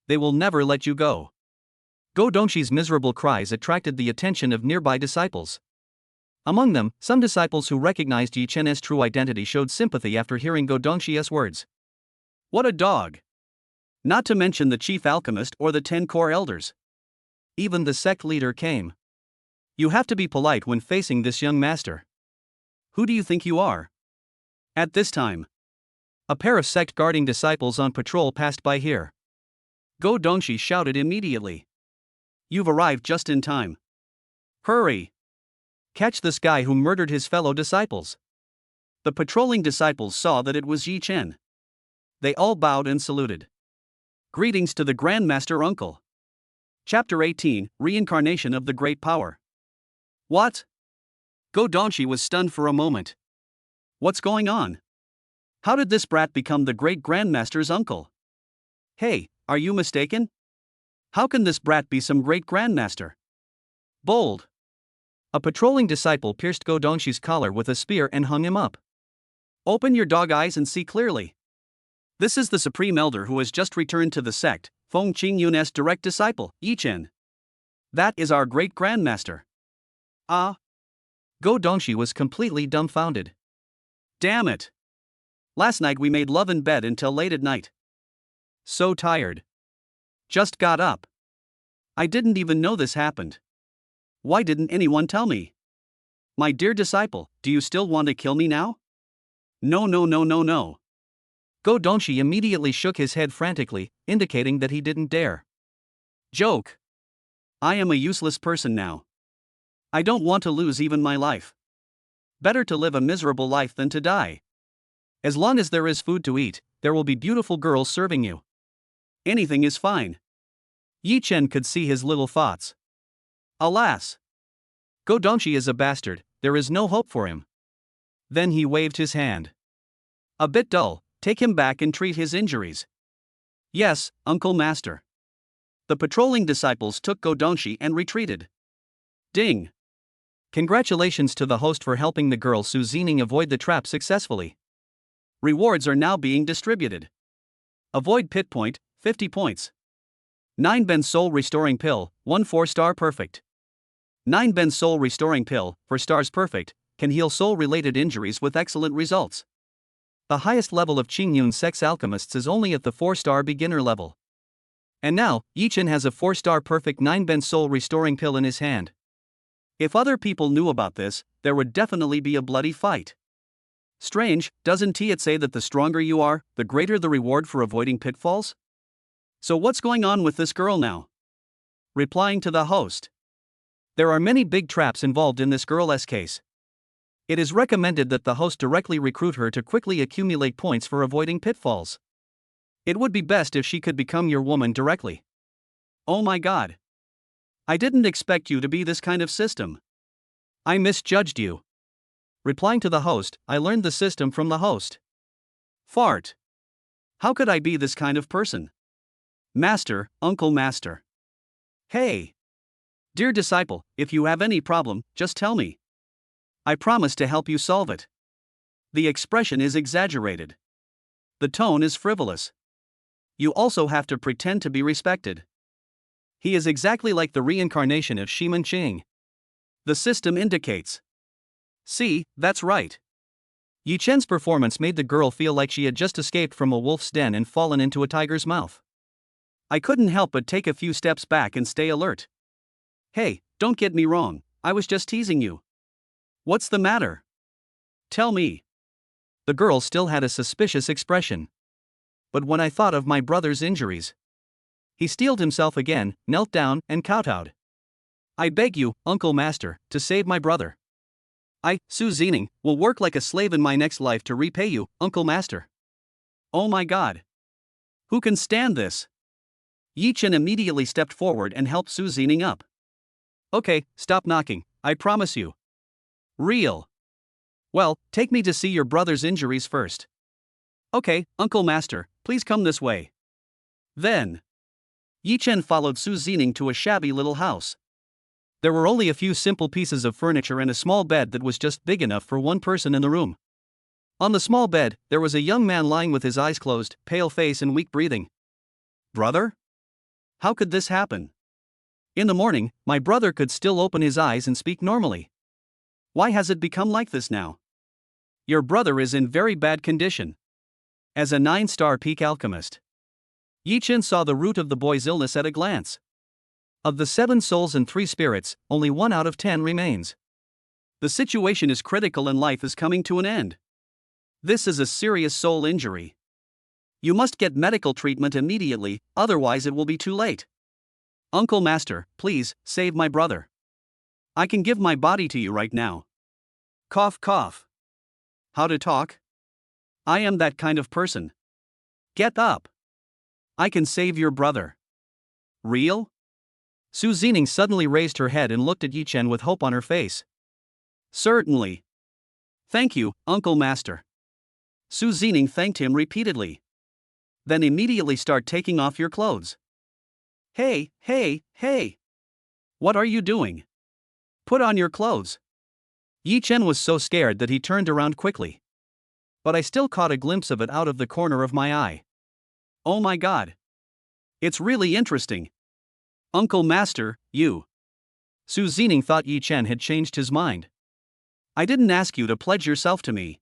They will never let you go. Go Dongshi's miserable cries attracted the attention of nearby disciples. Among them, some disciples who recognized Yi Chen's true identity showed sympathy after hearing Go Dongshi's words. What a dog! Not to mention the chief alchemist or the 10 core elders. Even the sect leader came. You have to be polite when facing this young master. Who do you think you are? At this time, a pair of sect-guarding disciples on patrol passed by here. Go Dongshi shouted immediately. You've arrived just in time. Hurry! Catch this guy who murdered his fellow disciples. The patrolling disciples saw that it was Yi Chen. They all bowed and saluted. Greetings to the Grandmaster Uncle. Chapter 18, Reincarnation of the Great Power. What? Go Dongshi was stunned for a moment. What's going on? How did this brat become the great Grandmaster's uncle? Hey, are you mistaken? How can this brat be some great Grandmaster? Bold. A patrolling disciple pierced Go Dongshi's collar with a spear and hung him up. Open your dog eyes and see clearly. This is the Supreme Elder who has just returned to the sect, Feng Qingyun's direct disciple, Yi Chen. That is our great Grandmaster. Ah! Go Dongshi was completely dumbfounded. Damn it! Last night we made love in bed until late at night. So tired. Just got up. I didn't even know this happened. Why didn't anyone tell me? My dear disciple, do you still want to kill me now? No. Go Dongshi immediately shook his head frantically, indicating that he didn't dare. Joke. I am a useless person now. I don't want to lose even my life. Better to live a miserable life than to die. As long as there is food to eat, there will be beautiful girls serving you. Anything is fine. Yi Chen could see his little thoughts. Alas! Go Dongshi is a bastard, there is no hope for him. Then he waved his hand. A bit dull, take him back and treat his injuries. Yes, Uncle Master. The patrolling disciples took Go Dongshi and retreated. Ding! Congratulations to the host for helping the girl Su Zining avoid the trap successfully. Rewards are now being distributed. Avoid pit point, 50 points. 9 Ben Soul Restoring Pill, 1 4-star perfect. 9 Ben Soul Restoring Pill, 4 stars perfect, can heal soul-related injuries with excellent results. The highest level of Qingyun sex alchemists is only at the 4-star beginner level. And now, Yichen has a 4-star perfect 9-ben soul restoring pill in his hand. If other people knew about this, there would definitely be a bloody fight. Strange, doesn't it say that the stronger you are, the greater the reward for avoiding pitfalls? So what's going on with this girl now? Replying to the host. There are many big traps involved in this girl's case. It is recommended that the host directly recruit her to quickly accumulate points for avoiding pitfalls. It would be best if she could become your woman directly. Oh my god. I didn't expect you to be this kind of system. I misjudged you. Replying to the host, I learned the system from the host. Fart. How could I be this kind of person? Master, Uncle Master. Hey. Dear disciple, if you have any problem, just tell me. I promise to help you solve it. The expression is exaggerated. The tone is frivolous. You also have to pretend to be respected. He is exactly like the reincarnation of Shiman Qing. The system indicates. See, that's right. Yi Chen's performance made the girl feel like she had just escaped from a wolf's den and fallen into a tiger's mouth. I couldn't help but take a few steps back and stay alert. Hey, don't get me wrong, I was just teasing you. What's the matter? Tell me. The girl still had a suspicious expression. But when I thought of my brother's injuries, he steeled himself again, knelt down, and kowtowed. I beg you, Uncle Master, to save my brother. I, Su Zining, will work like a slave in my next life to repay you, Uncle Master. Oh my god. Who can stand this? Yi Chen immediately stepped forward and helped Su Zining up. Okay, stop knocking, I promise you. Real. Well, take me to see your brother's injuries first. Okay, Uncle Master, please come this way. Then. Yi Chen followed Su Zining to a shabby little house. There were only a few simple pieces of furniture and a small bed that was just big enough for one person in the room. On the small bed, there was a young man lying with his eyes closed, pale face and weak breathing. Brother? How could this happen? In the morning, my brother could still open his eyes and speak normally. Why has it become like this now? Your brother is in very bad condition. As a 9-star peak alchemist, Yi Chen saw the root of the boy's illness at a glance. Of the 7 souls and 3 spirits, only 1 out of 10 remains. The situation is critical and life is coming to an end. This is a serious soul injury. You must get medical treatment immediately, otherwise it will be too late. Uncle Master, please, save my brother. I can give my body to you right now. Cough cough. How to talk? I am that kind of person. Get up. I can save your brother. Real? Su Zining suddenly raised her head and looked at Yi Chen with hope on her face. Certainly. Thank you, Uncle Master. Su Zining thanked him repeatedly. Then immediately start taking off your clothes. Hey, hey, hey. What are you doing? Put on your clothes. Yi Chen was so scared that he turned around quickly. But I still caught a glimpse of it out of the corner of my eye. Oh my god. It's really interesting. Uncle Master, you. Su Zining thought Yi Chen had changed his mind. I didn't ask you to pledge yourself to me.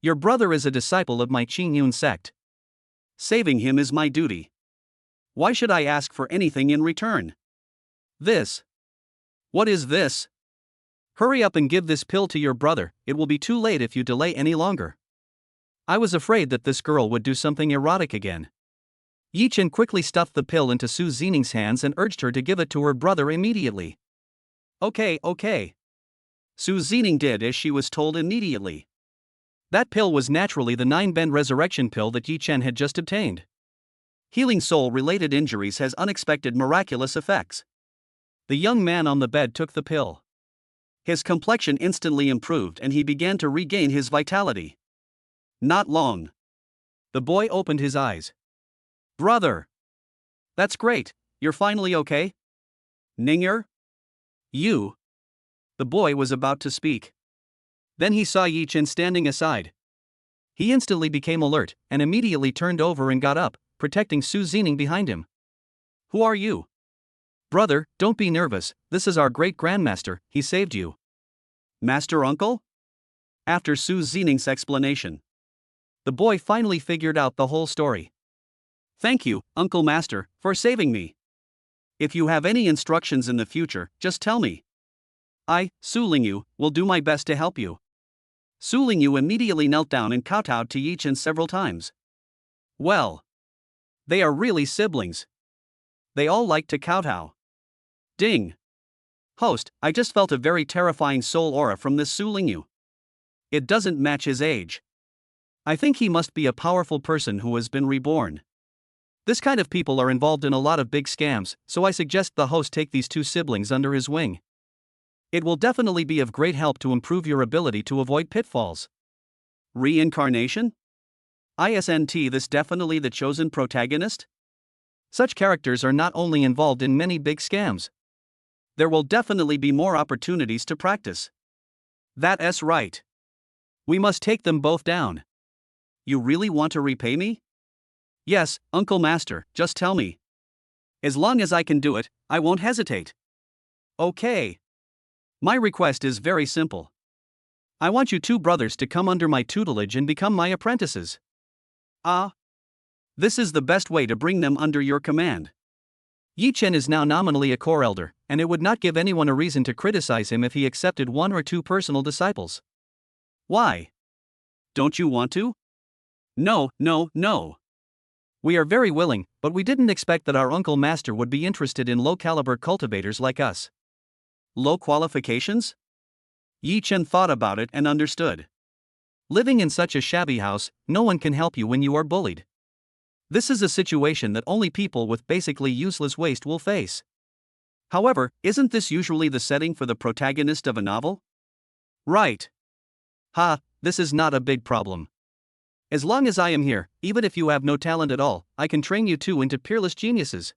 Your brother is a disciple of my Qingyun sect. Saving him is my duty. Why should I ask for anything in return? This. What is this? Hurry up and give this pill to your brother, it will be too late if you delay any longer. I was afraid that this girl would do something erotic again. Yi Chen quickly stuffed the pill into Su Zining's hands and urged her to give it to her brother immediately. Okay. Su Zining did as she was told immediately. That pill was naturally the 9-ben resurrection pill that Yi Chen had just obtained. Healing soul-related injuries has unexpected miraculous effects. The young man on the bed took the pill. His complexion instantly improved and he began to regain his vitality. Not long. The boy opened his eyes. Brother! That's great, you're finally okay? Ninger? You? The boy was about to speak. Then he saw Yi Chen standing aside. He instantly became alert and immediately turned over and got up, protecting Su Zining behind him. Who are you? Brother, don't be nervous, this is our great grandmaster, he saved you. Master Uncle? After Su Zining's explanation. The boy finally figured out the whole story. Thank you, Uncle Master, for saving me. If you have any instructions in the future, just tell me. I, Su Lingyu, will do my best to help you. Su Lingyu immediately knelt down and kowtowed to Yi Chen several times. Well, they are really siblings. They all like to kowtow. Ding. Host, I just felt a very terrifying soul aura from this Su Lingyu. It doesn't match his age. I think he must be a powerful person who has been reborn. This kind of people are involved in a lot of big scams, so I suggest the host take these two siblings under his wing. It will definitely be of great help to improve your ability to avoid pitfalls. Reincarnation? Isn't this definitely the chosen protagonist? Such characters are not only involved in many big scams. There will definitely be more opportunities to practice. That's right. We must take them both down. You really want to repay me? Yes, Uncle Master, just tell me. As long as I can do it, I won't hesitate. Okay. My request is very simple. I want you two brothers to come under my tutelage and become my apprentices. This is the best way to bring them under your command. Yi Chen is now nominally a core elder, and it would not give anyone a reason to criticize him if he accepted one or two personal disciples. Why? Don't you want to? No. We are very willing, but we didn't expect that our Uncle Master would be interested in low-caliber cultivators like us. Low qualifications? Yi Chen thought about it and understood. Living in such a shabby house, no one can help you when you are bullied. This is a situation that only people with basically useless waste will face. However, isn't this usually the setting for the protagonist of a novel? Right. This is not a big problem. As long as I am here, even if you have no talent at all, I can train you two into peerless geniuses.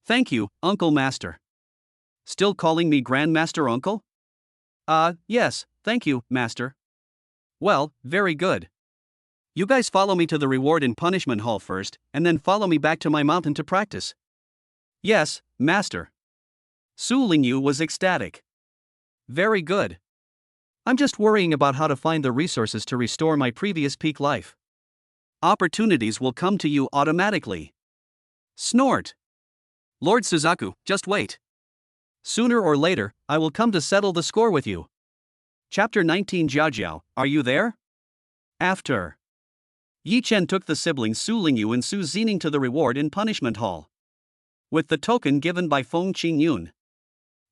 Thank you, Uncle Master. Still calling me Grandmaster Uncle? Yes, thank you, Master. Well, very good. You guys follow me to the reward and punishment hall first, and then follow me back to my mountain to practice. Yes, Master. Su Lingyu was ecstatic. Very good. I'm just worrying about how to find the resources to restore my previous peak life. Opportunities will come to you automatically. Snort. Lord Suzaku, just wait. Sooner or later, I will come to settle the score with you. Chapter 19 Jiaojiao, are you there? After. Yi Chen took the siblings Su Lingyu and Su Zining to the reward and punishment hall. With the token given by Feng Qingyun,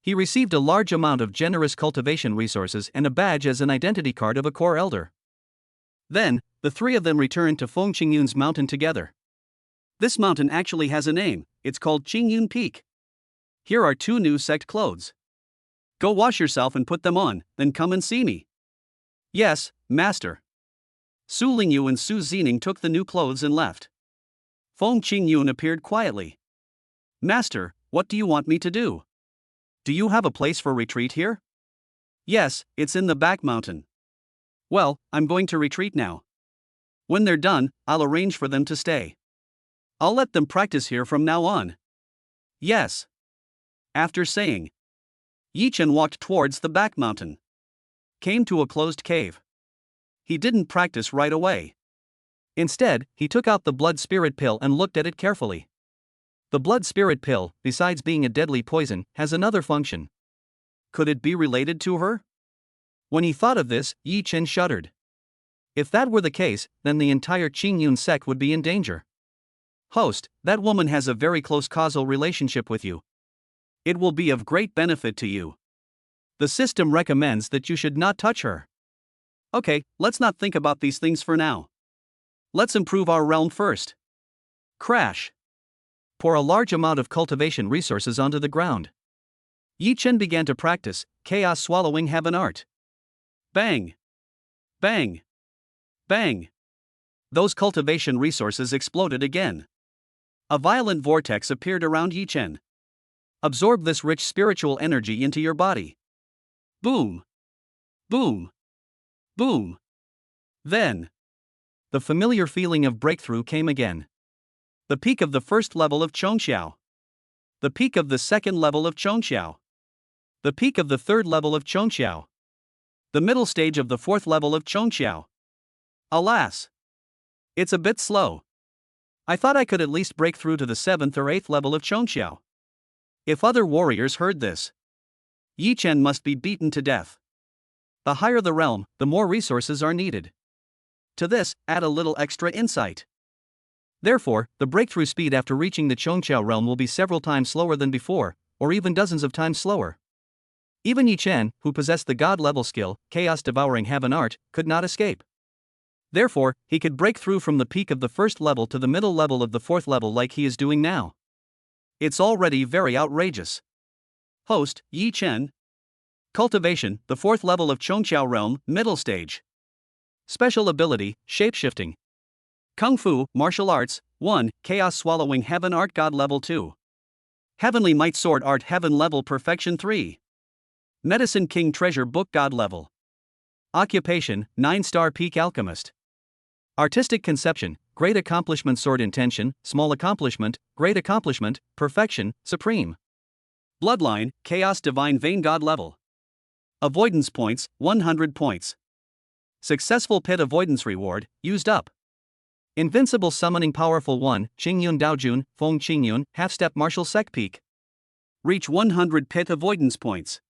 he received a large amount of generous cultivation resources and a badge as an identity card of a core elder. Then, the three of them returned to Feng Qingyun's mountain together. This mountain actually has a name, it's called Qingyun Peak. Here are two new sect clothes. Go wash yourself and put them on, then come and see me. Yes, Master. Su Lingyu and Su Zining took the new clothes and left. Feng Qingyun appeared quietly. Master, what do you want me to do? Do you have a place for retreat here? Yes, it's in the back mountain. Well, I'm going to retreat now. When they're done, I'll arrange for them to stay. I'll let them practice here from now on. Yes. After saying, Yi Chen walked towards the back mountain. Came to a closed cave. He didn't practice right away. Instead, he took out the blood spirit pill and looked at it carefully. The blood spirit pill, besides being a deadly poison, has another function. Could it be related to her? When he thought of this, Yi Chen shuddered. If that were the case, then the entire Qingyun sect would be in danger. Host, that woman has a very close causal relationship with you. It will be of great benefit to you. The system recommends that you should not touch her. Okay, let's not think about these things for now. Let's improve our realm first. Crash. Pour a large amount of cultivation resources onto the ground. Yi Chen began to practice chaos swallowing heaven art. Bang! Bang! Bang! Those cultivation resources exploded again. A violent vortex appeared around Yi Chen. Absorb this rich spiritual energy into your body. Boom! Boom! Boom! Then, the familiar feeling of breakthrough came again. The peak of the first level of Chongxiao. The peak of the second level of Chongxiao. The peak of the third level of Chongxiao. The middle stage of the fourth level of Chongxiao. Alas! It's a bit slow. I thought I could at least break through to the 7th or 8th level of Chongqiao. If other warriors heard this, Yi Chen must be beaten to death. The higher the realm, the more resources are needed. To this, add a little extra insight. Therefore, the breakthrough speed after reaching the Chongqiao realm will be several times slower than before, or even dozens of times slower. Even Yi Chen, who possessed the god-level skill, Chaos Devouring Heaven Art, could not escape. Therefore, he could break through from the peak of the 1st level to the middle level of the 4th level like he is doing now. It's already very outrageous. Host, Yi Chen. Cultivation, the 4th level of Chongqiao realm, middle stage. Special ability, Shapeshifting. Kung Fu, Martial Arts, 1, Chaos Swallowing Heaven Art God Level 2. Heavenly Might Sword Art Heaven Level Perfection 3. Medicine King Treasure Book God Level. Occupation, 9-star Peak Alchemist. Artistic Conception, Great Accomplishment Sword Intention, Small Accomplishment, Great Accomplishment, Perfection, Supreme. Bloodline, Chaos Divine Vein God Level. Avoidance Points, 100 points. Successful Pit Avoidance Reward, used up. Invincible Summoning Powerful 1, Qingyun Daojun, Feng Qingyun, Half-Step Martial Sec Peak. Reach 100 Pit Avoidance Points.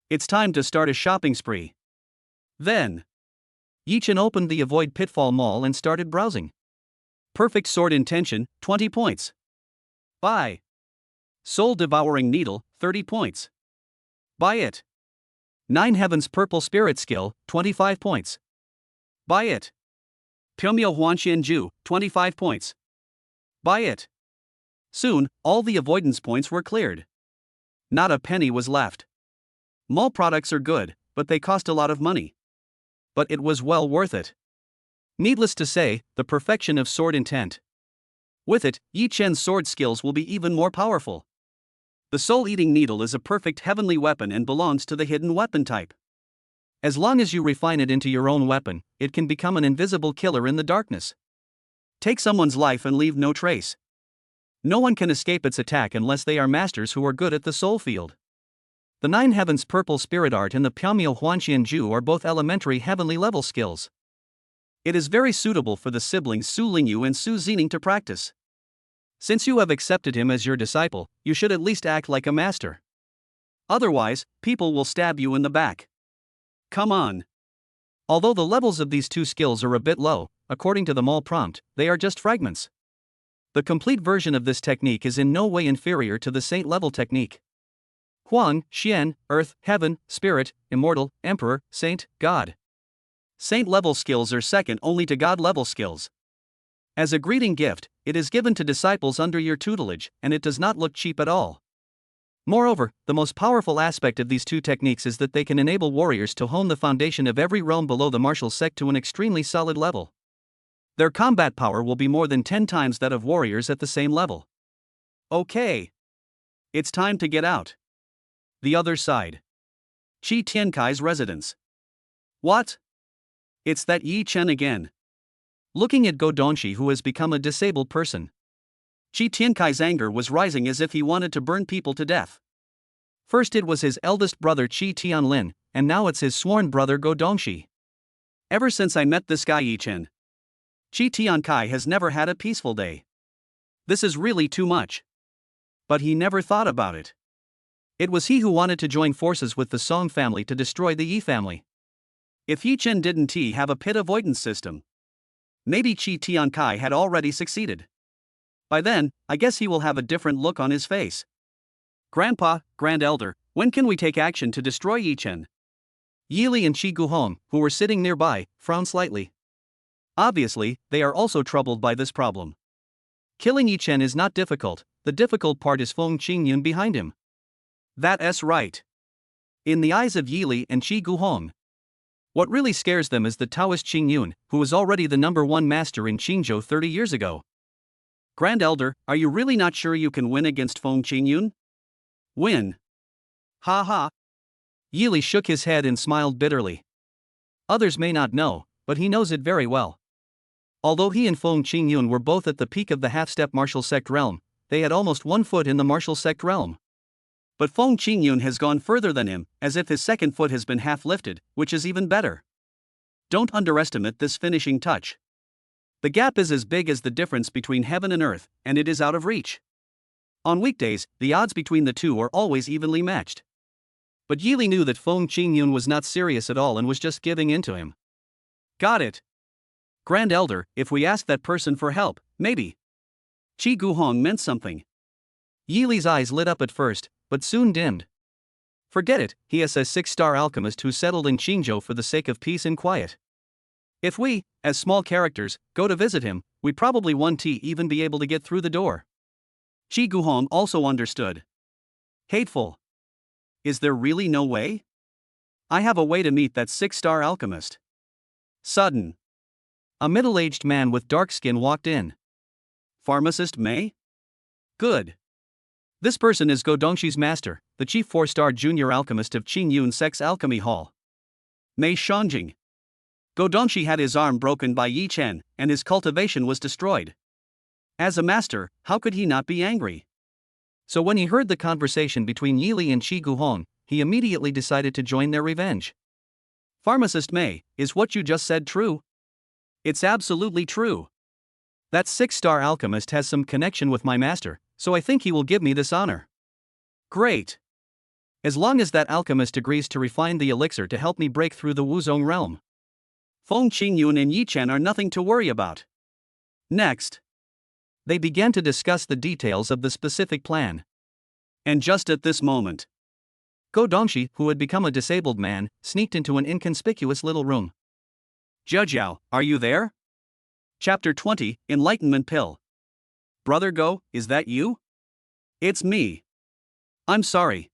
It's time to start a shopping spree. Then, Yi Chen opened the Avoid Pitfall Mall and started browsing. Perfect Sword Intention, 20 points. Buy. Soul Devouring Needle, 30 points. Buy it. 9 Heavens Purple Spirit Skill, 25 points. Buy it. Pyomyo Huanxian Ju, 25 points. Buy it. Soon, all the avoidance points were cleared. Not a penny was left. Mall products are good, but they cost a lot of money. But it was well worth it. Needless to say, the perfection of sword intent. With it, Yi Chen's sword skills will be even more powerful. The soul-eating needle is a perfect heavenly weapon and belongs to the hidden weapon type. As long as you refine it into your own weapon, it can become an invisible killer in the darkness. Take someone's life and leave no trace. No one can escape its attack unless they are masters who are good at the soul field. The 9 Heavens Purple Spirit Art and the Pyomyo Huanxian Ju are both elementary heavenly level skills. It is very suitable for the siblings Su Lingyu and Su Zining to practice. Since you have accepted him as your disciple, you should at least act like a master. Otherwise, people will stab you in the back. Come on. Although the levels of these two skills are a bit low, according to the mall prompt, they are just fragments. The complete version of this technique is in no way inferior to the saint level technique. Huang, Xian, Earth, Heaven, Spirit, Immortal, Emperor, Saint, God. Saint level skills are second only to God level skills. As a greeting gift, it is given to disciples under your tutelage, and it does not look cheap at all. Moreover, the most powerful aspect of these two techniques is that they can enable warriors to hone the foundation of every realm below the martial sect to an extremely solid level. Their combat power will be more than 10 times that of warriors at the same level. Okay. It's time to get out. The other side. Qi Tiankai's residence. What? It's that Yi Chen again. Looking at Go Dongxi, who has become a disabled person. Qi Tiankai's anger was rising as if he wanted to burn people to death. First it was his eldest brother Qi Tianlin, and now it's his sworn brother Go Dongxi. Ever since I met this guy Yi Chen, Qi Tiankai has never had a peaceful day. This is really too much. But he never thought about it. It was he who wanted to join forces with the Song family to destroy the Yi family. If Yi Chen didn't have a pit avoidance system, maybe Qi Tiankai had already succeeded. By then, I guess he will have a different look on his face. Grandpa, Grand Elder, when can we take action to destroy Yi Chen? Yili and Qi Guhong, who were sitting nearby, frowned slightly. Obviously, they are also troubled by this problem. Killing Yi Chen is not difficult, the difficult part is Feng Qingyun behind him. That's right. In the eyes of Yili and Qi Guhong, what really scares them is the Taoist Qingyun, who was already the #1 master in Qingzhou 30 years ago. Grand Elder, are you really not sure you can win against Feng Qingyun? Win. Ha ha. Yili shook his head and smiled bitterly. Others may not know, but he knows it very well. Although he and Feng Qingyun were both at the peak of the half-step martial sect realm, they had almost 1 foot in the martial sect realm. But Feng Qingyun has gone further than him, as if his second foot has been half lifted, which is even better. Don't underestimate this finishing touch. The gap is as big as the difference between heaven and earth, and it is out of reach. On weekdays, the odds between the two are always evenly matched. But Yili knew that Feng Qingyun was not serious at all and was just giving in to him. Got it. Grand Elder, if we ask that person for help, maybe. Qi Guhong meant something. Yili's eyes lit up at first, but soon dimmed. Forget it, he is a 6-star alchemist who settled in Qingzhou for the sake of peace and quiet. If we, as small characters, go to visit him, we probably won't even be able to get through the door. Qi Guhong also understood. Hateful. Is there really no way? I have a way to meet that 6-star alchemist. Sudden. A middle-aged man with dark skin walked in. Pharmacist Mei? Good. This person is Go Dongshi's master, the chief 4-star junior alchemist of Qingyun Sex Alchemy Hall. Mei Shangjing. Go Dongshi had his arm broken by Yi Chen, and his cultivation was destroyed. As a master, how could he not be angry? So when he heard the conversation between Yili and Qi Guhong, he immediately decided to join their revenge. Pharmacist Mei, is what you just said true? It's absolutely true. That 6-star alchemist has some connection with my master, so I think he will give me this honor. Great. As long as that alchemist agrees to refine the elixir to help me break through the Wuzong realm. Feng Qingyun and Yi Chen are nothing to worry about. Next. They began to discuss the details of the specific plan. And just at this moment, Go Dongshi, who had become a disabled man, sneaked into an inconspicuous little room. Zhejiao, are you there? Chapter 20, Enlightenment Pill. Brother Go, is that you? It's me. I'm sorry.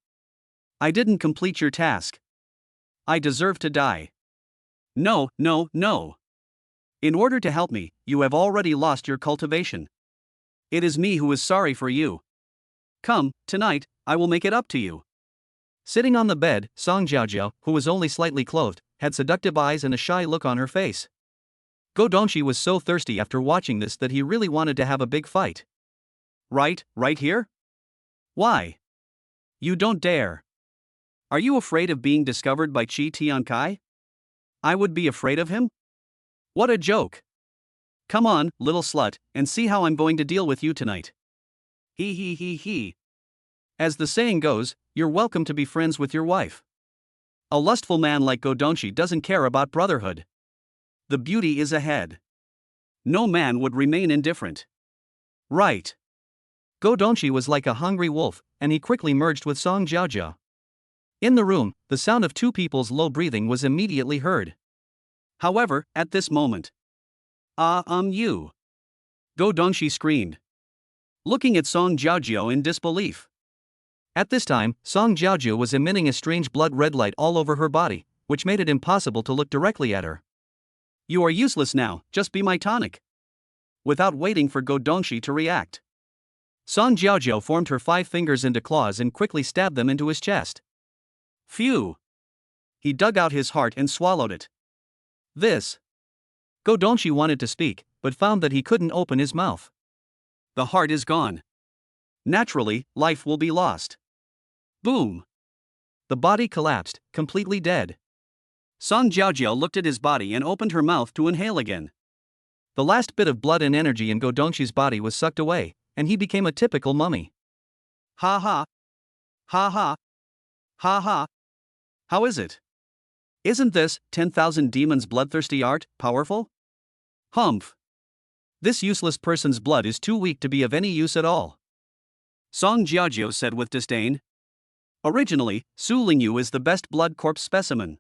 I didn't complete your task. I deserve to die. No. In order to help me, you have already lost your cultivation. It is me who is sorry for you. Come, tonight, I will make it up to you. Sitting on the bed, Song Jiaojiao, who was only slightly clothed, had seductive eyes and a shy look on her face. Go Dongshi was so thirsty after watching this that he really wanted to have a big fight. Right here? Why? You don't dare. Are you afraid of being discovered by Qi Tiankai? I would be afraid of him? What a joke. Come on, little slut, and see how I'm going to deal with you tonight. He. As the saying goes, you're welcome to be friends with your wife. A lustful man like Go Dongshi doesn't care about brotherhood. The beauty is ahead. No man would remain indifferent. Right. Go Dongshi was like a hungry wolf, and he quickly merged with Song Jiaojiao. In the room, the sound of two people's low breathing was immediately heard. However, at this moment, you. Go Dongshi screamed, looking at Song Jiaojiao in disbelief. At this time, Song Jiaojiao was emitting a strange blood-red light all over her body, which made it impossible to look directly at her. You are useless now, just be my tonic. Without waiting for Go Dongshi to react, Song Jiaojiao formed her 5 fingers into claws and quickly stabbed them into his chest. Phew! He dug out his heart and swallowed it. This. Go Dongshi wanted to speak, but found that he couldn't open his mouth. The heart is gone. Naturally, life will be lost. Boom! The body collapsed, completely dead. Song Jiaojiao looked at his body and opened her mouth to inhale again. The last bit of blood and energy in Go Dongshi's body was sucked away, and he became a typical mummy. Ha ha. Ha ha. Ha ha. How is it? Isn't this 10,000 demons bloodthirsty art powerful? Humph. This useless person's blood is too weak to be of any use at all. Song Jiaojiao said with disdain. Originally, Su Lingyu is the best blood corpse specimen.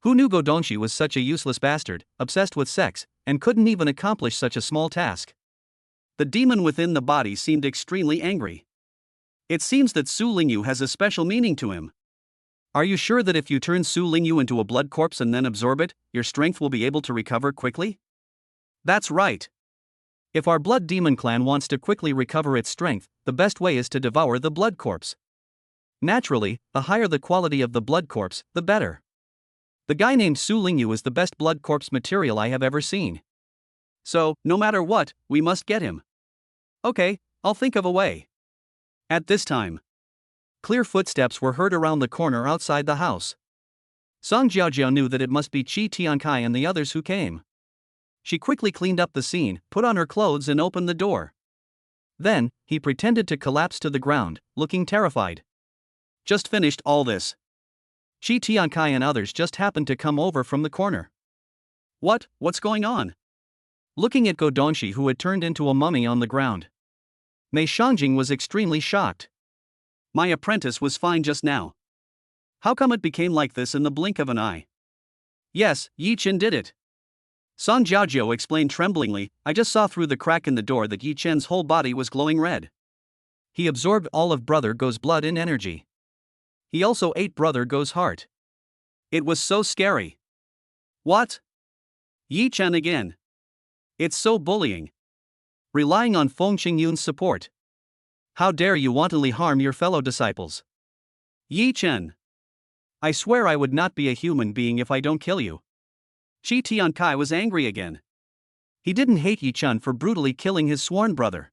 Who knew Go Dongshi was such a useless bastard, obsessed with sex, and couldn't even accomplish such a small task? The demon within the body seemed extremely angry. It seems that Su Lingyu has a special meaning to him. Are you sure that if you turn Su Lingyu into a blood corpse and then absorb it, your strength will be able to recover quickly? That's right. If our blood demon clan wants to quickly recover its strength, the best way is to devour the blood corpse. Naturally, the higher the quality of the blood corpse, the better. The guy named Su Lingyu is the best blood corpse material I have ever seen. So, no matter what, we must get him. Okay, I'll think of a way. At this time, clear footsteps were heard around the corner outside the house. Song Jiaojiao knew that it must be Qi Tiankai and the others who came. She quickly cleaned up the scene, put on her clothes, and opened the door. Then, he pretended to collapse to the ground, looking terrified. Just finished all this. Shi Tiankai and others just happened to come over from the corner. What's going on? Looking at Go Donshi, who had turned into a mummy on the ground, Mei Shangjing was extremely shocked. My apprentice was fine just now. How come it became like this in the blink of an eye? Yes, Yi Chen did it. Song Jiaojiu explained tremblingly, I just saw through the crack in the door that Yi Chen's whole body was glowing red. He absorbed all of Brother Go's blood and energy. He also ate Brother Go's heart. It was so scary. What? Yi Chen again. It's so bullying. Relying on Feng Qingyun's support. How dare you wantonly harm your fellow disciples? Yi Chen. I swear I would not be a human being if I don't kill you. Shi Tiankai was angry again. He didn't hate Yi Chen for brutally killing his sworn brother.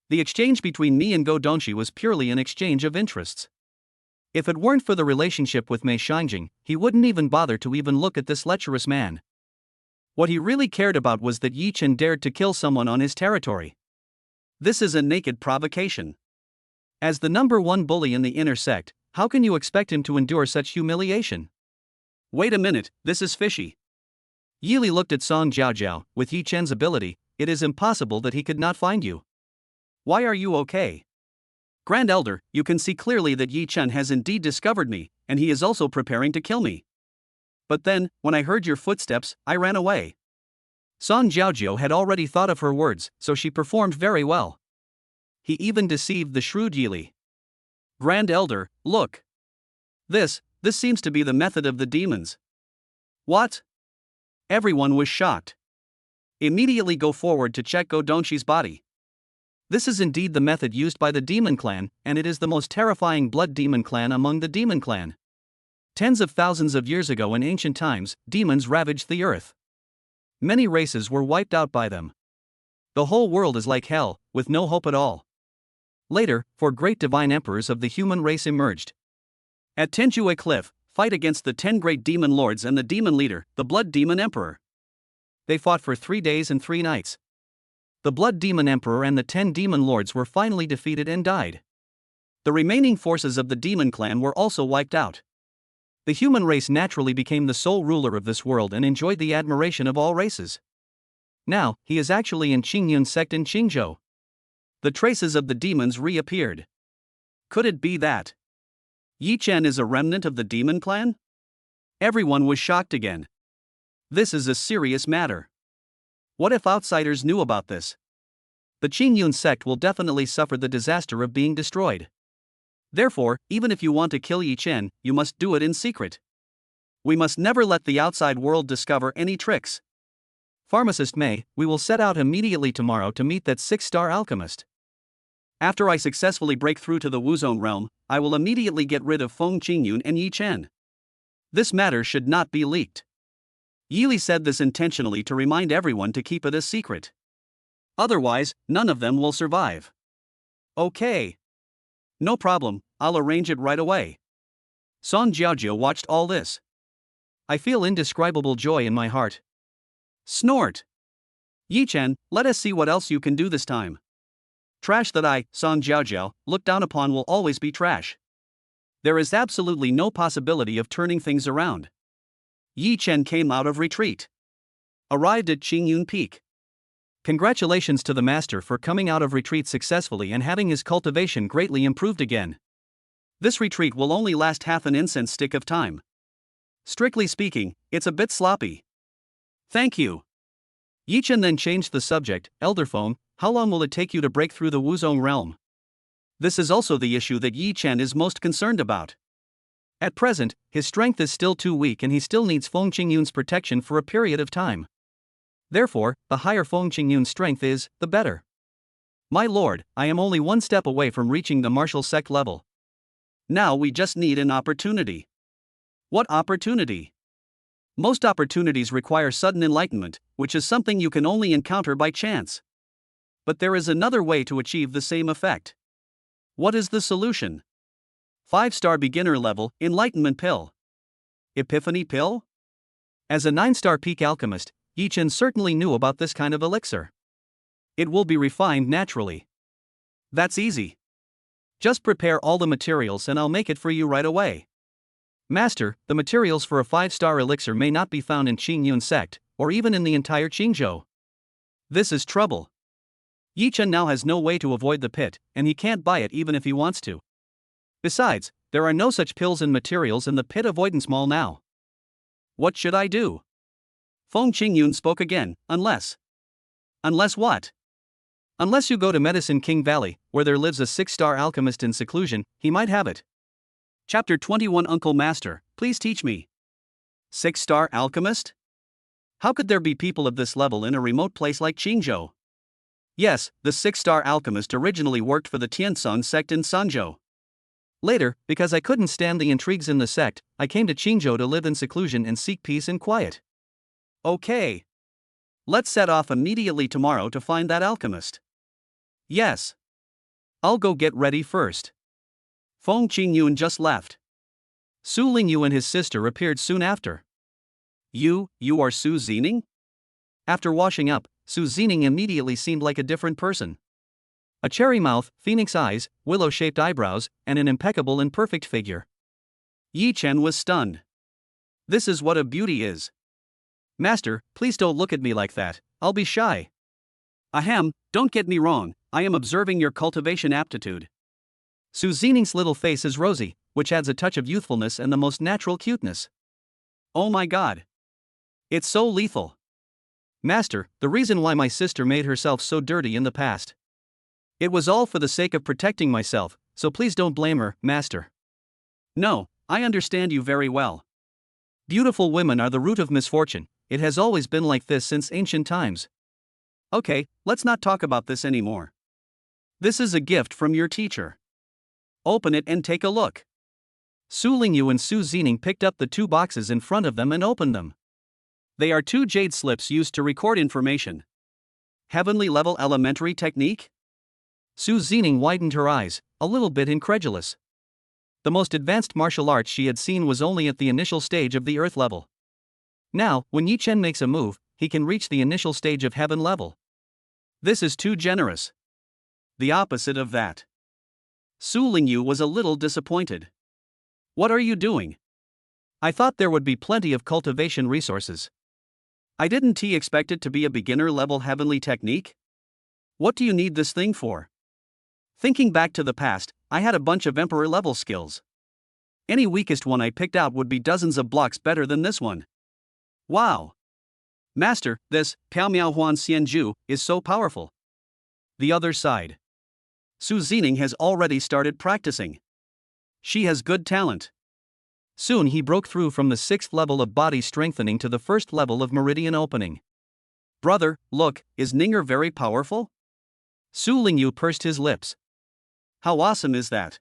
The exchange between me and Go Donshi was purely an exchange of interests. If it weren't for the relationship with Mei Shangjing, he wouldn't even bother to even look at this lecherous man. What he really cared about was that Yi Chen dared to kill someone on his territory. This is a naked provocation. As the number one bully in the inner sect, how can you expect him to endure such humiliation? Wait a minute, this is fishy. Yili looked at Song Jiaojiao. With Yi Chen's ability, it is impossible that he could not find you. Why are you okay? Grand Elder, you can see clearly that Yi Chen has indeed discovered me, and he is also preparing to kill me. But then, when I heard your footsteps, I ran away. Song Jiaojiao had already thought of her words, so she performed very well. He even deceived the shrewd Yili. Grand Elder, look. This seems to be the method of the demons. What? Everyone was shocked. Immediately go forward to check Go Donshi's body. This is indeed the method used by the demon clan, and it is the most terrifying blood demon clan among the demon clan. Tens of thousands of years ago in ancient times, demons ravaged the earth. Many races were wiped out by them. The whole world is like hell, with no hope at all. Later, 4 great divine emperors of the human race emerged. At Tenjue Cliff, fight against the 10 great demon lords and the demon leader, the Blood Demon Emperor. They fought for 3 days and 3 nights. The Blood Demon Emperor and the 10 demon lords were finally defeated and died. The remaining forces of the demon clan were also wiped out. The human race naturally became the sole ruler of this world and enjoyed the admiration of all races. Now, he is actually in Qingyun sect in Qingzhou. The traces of the demons reappeared. Could it be that Yi Chen is a remnant of the demon clan? Everyone was shocked again. This is a serious matter. What if outsiders knew about this? The Qingyun sect will definitely suffer the disaster of being destroyed. Therefore, even if you want to kill Yi Chen, you must do it in secret. We must never let the outside world discover any tricks. Pharmacist Mei, we will set out immediately tomorrow to meet that 6-star alchemist. After I successfully break through to the Wuzong realm, I will immediately get rid of Feng Qingyun and Yi Chen. This matter should not be leaked. Yili said this intentionally to remind everyone to keep it a secret. Otherwise, none of them will survive. Okay. No problem, I'll arrange it right away. Song Jiaojiu watched all this. I feel indescribable joy in my heart. Snort. Yi Chen, let us see what else you can do this time. Trash that I, Song Jiaojiu, look down upon will always be trash. There is absolutely no possibility of turning things around. Yi Chen came out of retreat. Arrived at Qingyun Peak. Congratulations to the master for coming out of retreat successfully and having his cultivation greatly improved again. This retreat will only last half an incense stick of time. Strictly speaking, it's a bit sloppy. Thank you. Yi Chen then changed the subject. Elder Feng, how long will it take you to break through the Wuzong realm? This is also the issue that Yi Chen is most concerned about. At present, his strength is still too weak and he still needs Feng Qingyun's protection for a period of time. Therefore, the higher Feng Qingyun's strength is, the better. My lord, I am only 1 step away from reaching the martial sect level. Now we just need an opportunity. What opportunity? Most opportunities require sudden enlightenment, which is something you can only encounter by chance. But there is another way to achieve the same effect. What is the solution? 5-star beginner level, enlightenment pill. Epiphany pill? As a 9-star peak alchemist, Yi Chen certainly knew about this kind of elixir. It will be refined naturally. That's easy. Just prepare all the materials and I'll make it for you right away. Master, the materials for a 5-star elixir may not be found in Qingyun sect, or even in the entire Qingzhou. This is trouble. Yi Chen now has no way to avoid the pit, and he can't buy it even if he wants to. Besides, there are no such pills and materials in the pit avoidance mall now. What should I do? Feng Qingyun spoke again, unless. Unless what? Unless you go to Medicine King Valley, where there lives a 6-star alchemist in seclusion, he might have it. Chapter 21 Uncle Master, please teach me. 6-star alchemist? How could there be people of this level in a remote place like Qingzhou? Yes, the 6-star alchemist originally worked for the Tiansong sect in Sanzhou. Later, because I couldn't stand the intrigues in the sect, I came to Qingzhou to live in seclusion and seek peace and quiet. Okay. Let's set off immediately tomorrow to find that alchemist. Yes. I'll go get ready first. Feng Qingyun just left. Su Lingyu and his sister appeared soon after. You are Su Zining? After washing up, Su Zining immediately seemed like a different person. A cherry mouth, phoenix eyes, willow-shaped eyebrows, and an impeccable and perfect figure. Yi Chen was stunned. This is what a beauty is. Master, please don't look at me like that, I'll be shy. Ahem, don't get me wrong, I am observing your cultivation aptitude. Su Zining's little face is rosy, which adds a touch of youthfulness and the most natural cuteness. Oh my god. It's so lethal. Master, the reason why my sister made herself so dirty in the past. It was all for the sake of protecting myself, so please don't blame her, Master. No, I understand you very well. Beautiful women are the root of misfortune, it has always been like this since ancient times. Okay, let's not talk about this anymore. This is a gift from your teacher. Open it and take a look. Su Lingyu and Su Zining picked up the 2 boxes in front of them and opened them. They are 2 jade slips used to record information. Heavenly level elementary technique? Su Zining widened her eyes, a little bit incredulous. The most advanced martial arts she had seen was only at the initial stage of the earth level. Now, when Yi Chen makes a move, he can reach the initial stage of heaven level. This is too generous. The opposite of that. Su Lingyu was a little disappointed. What are you doing? I thought there would be plenty of cultivation resources. I didn't expect it to be a beginner level heavenly technique? What do you need this thing for? Thinking back to the past, I had a bunch of emperor level skills. Any weakest one I picked out would be dozens of blocks better than this one. Wow! Master, this Piao Miao Huan Xianju is so powerful. The other side. Su Zining has already started practicing. She has good talent. Soon he broke through from the 6th level of body strengthening to the 1st level of meridian opening. Brother, look, is Ninger very powerful? Su Lingyu pursed his lips. How awesome is that?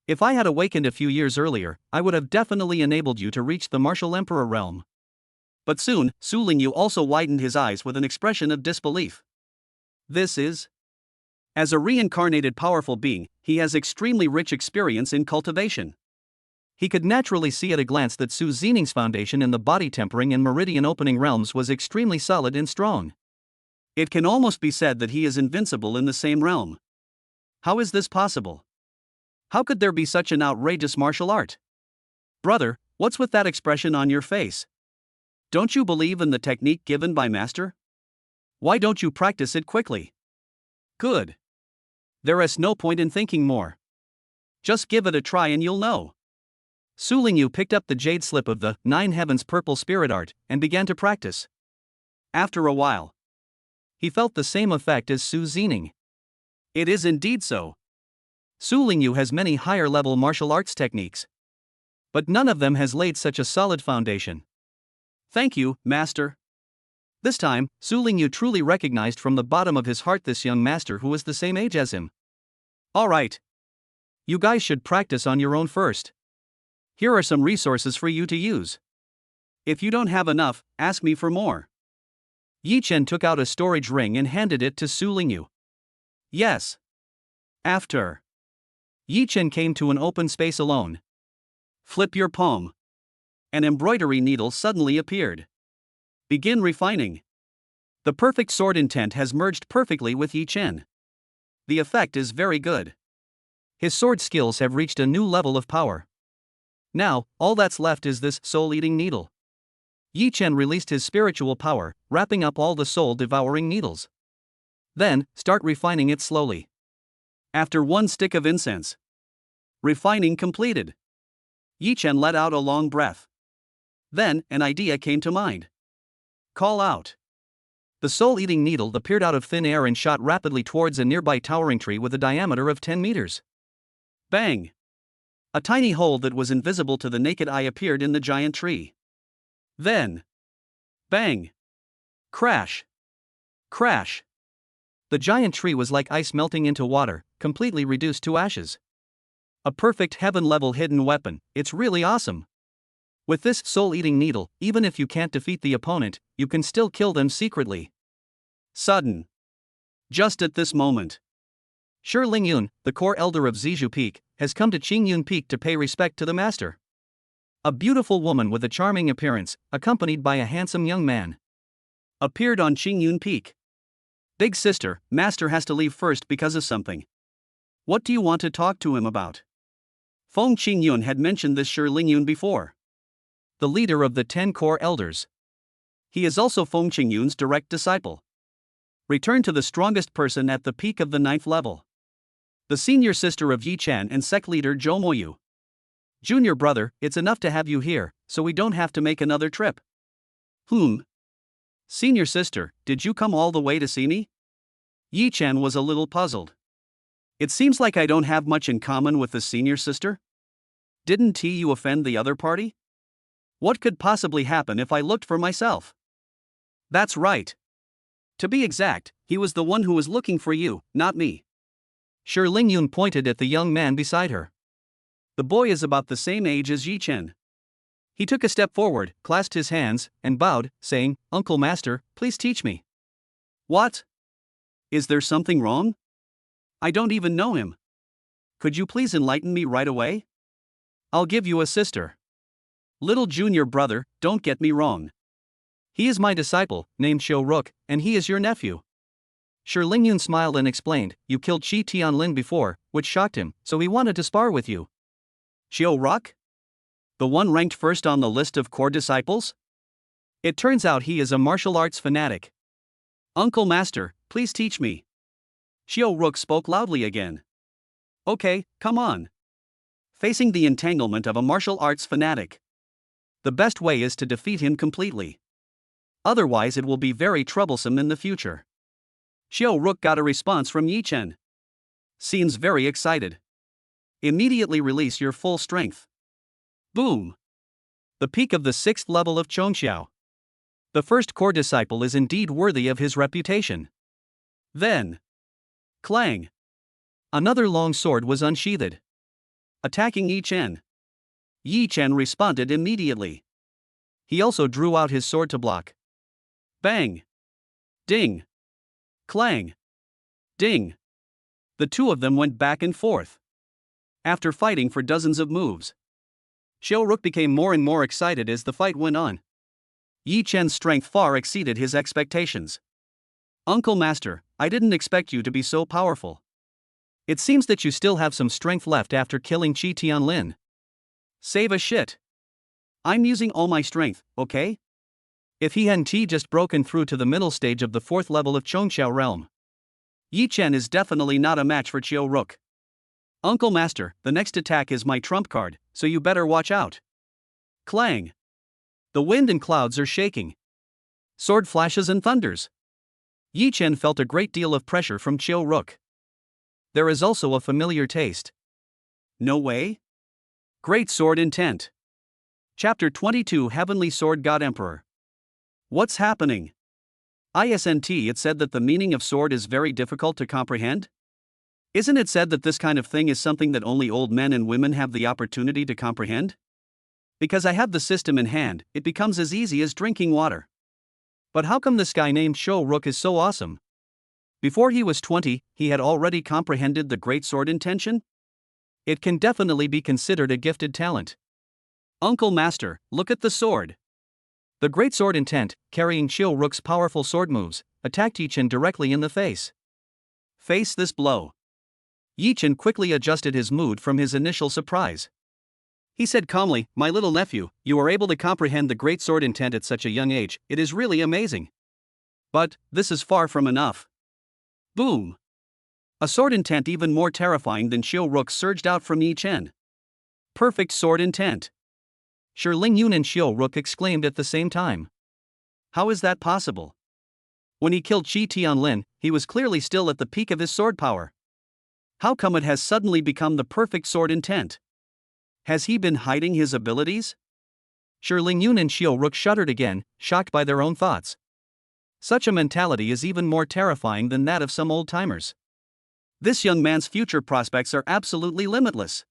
If I had awakened a few years earlier, I would have definitely enabled you to reach the martial emperor realm. But soon, Su Lingyu also widened his eyes with an expression of disbelief. This is? As a reincarnated powerful being, he has extremely rich experience in cultivation. He could naturally see at a glance that Su Zining's foundation in the body tempering and meridian opening realms was extremely solid and strong. It can almost be said that he is invincible in the same realm. How is this possible? How could there be such an outrageous martial art? Brother, what's with that expression on your face? Don't you believe in the technique given by Master? Why don't you practice it quickly? Good. There is no point in thinking more. Just give it a try and you'll know. Su Lingyu picked up the jade slip of the 9 Heavens purple spirit art and began to practice. After a while, he felt the same effect as Su Zining. It is indeed so. Su Lingyu has many higher-level martial arts techniques, but none of them has laid such a solid foundation. Thank you, Master. This time, Su Lingyu truly recognized from the bottom of his heart this young master who was the same age as him. All right. You guys should practice on your own first. Here are some resources for you to use. If you don't have enough, ask me for more. Yi Chen took out a storage ring and handed it to Su Lingyu. Yes. After. Yi Chen came to an open space alone. Flip your palm. An embroidery needle suddenly appeared. Begin refining. The perfect sword intent has merged perfectly with Yi Chen. The effect is very good. His sword skills have reached a new level of power. Now, all that's left is this soul-eating needle. Yi Chen released his spiritual power, wrapping up all the soul-devouring needles. Then, start refining it slowly. After 1 stick of incense. Refining completed. Yi Chen let out a long breath. Then, an idea came to mind. Call out. The soul-eating needle appeared out of thin air and shot rapidly towards a nearby towering tree with a diameter of 10 meters. Bang! A tiny hole that was invisible to the naked eye appeared in the giant tree. Then, bang! Crash! Crash! The giant tree was like ice melting into water, completely reduced to ashes. A perfect heaven-level hidden weapon, it's really awesome. With this soul-eating needle, even if you can't defeat the opponent, you can still kill them secretly. Sudden. Just at this moment. Shi Lingyun, the core elder of Zizhu Peak, has come to Qingyun Peak to pay respect to the master. A beautiful woman with a charming appearance, accompanied by a handsome young man, appeared on Qingyun Peak. Big sister, master has to leave first because of something. What do you want to talk to him about? Feng Qingyun had mentioned this Shi Lingyun before. The leader of the 10 core elders. He is also Feng Qingyun's direct disciple. Return to the strongest person at the peak of the 9th level. The senior sister of Yi Chen and sect leader Zhou Moyu. Junior brother, it's enough to have you here, so we don't have to make another trip. Senior sister, did you come all the way to see me? Yi Chen was a little puzzled. It seems like I don't have much in common with the senior sister. Didn't you offend the other party? What could possibly happen if I looked for myself? That's right. To be exact, he was the one who was looking for you, not me. Shi Lingyun pointed at the young man beside her. The boy is about the same age as Yi Chen. He took a step forward, clasped his hands, and bowed, saying, "Uncle Master, please teach me." What? Is there something wrong? I don't even know him. Could you please enlighten me right away? I'll give you a sister. Little junior brother, don't get me wrong. He is my disciple, named Xiu Rook, and he is your nephew. Shi Lingyun smiled and explained, "You killed Qi Tianlin before, which shocked him, so he wanted to spar with you." Xiu Rook? The one ranked first on the list of core disciples? It turns out he is a martial arts fanatic. Uncle Master, please teach me. Xiu Rook spoke loudly again. Okay, come on. Facing the entanglement of a martial arts fanatic. The best way is to defeat him completely. Otherwise it will be very troublesome in the future. Xiu Rook got a response from Yi Chen. Seems very excited. Immediately release your full strength. Boom! The peak of the 6th level of Chongxiao. The first core disciple is indeed worthy of his reputation. Then, clang! Another long sword was unsheathed, attacking Yi Chen. Yi Chen responded immediately. He also drew out his sword to block. Bang! Ding! Clang! Ding! The two of them went back and forth. After fighting for dozens of moves, Xiu Rook became more and more excited as the fight went on. Yi Chen's strength far exceeded his expectations. Uncle Master, I didn't expect you to be so powerful. It seems that you still have some strength left after killing Qi Tianlin. Save a shit. I'm using all my strength, okay? If he hadn't just broken through to the middle stage of the 4th level of Chongxiao realm, Yi Chen is definitely not a match for Xiu Rook. Uncle Master, the next attack is my trump card, so you better watch out. Clang! The wind and clouds are shaking. Sword flashes and thunders. Yi Chen felt a great deal of pressure from Xiu Rook. There is also a familiar taste. No way? Great sword intent. Chapter 22 Heavenly Sword God Emperor. What's happening? It said that the meaning of sword is very difficult to comprehend? Isn't it said that this kind of thing is something that only old men and women have the opportunity to comprehend? Because I have the system in hand, it becomes as easy as drinking water. But how come this guy named Xiu Rook is so awesome? Before he was 20, he had already comprehended the great sword intention? It can definitely be considered a gifted talent. Uncle Master, look at the sword. The Great Sword Intent, carrying Chill Rook's powerful sword moves, attacked Yi Chen directly in the face. Face this blow. Yi Chen quickly adjusted his mood from his initial surprise. He said calmly, "My little nephew, you are able to comprehend the Great Sword Intent at such a young age, it is really amazing. But, this is far from enough." Boom! A sword intent even more terrifying than Chill Rook surged out from Yi Chen. Perfect sword intent. Shi Lingyun and Chill Rook exclaimed at the same time. How is that possible? When he killed Chi Tianlin, he was clearly still at the peak of his sword power. How come it has suddenly become the perfect sword intent? Has he been hiding his abilities? Shi Lingyun and Chill Rook shuddered again, shocked by their own thoughts. Such a mentality is even more terrifying than that of some old-timers. This young man's future prospects are absolutely limitless.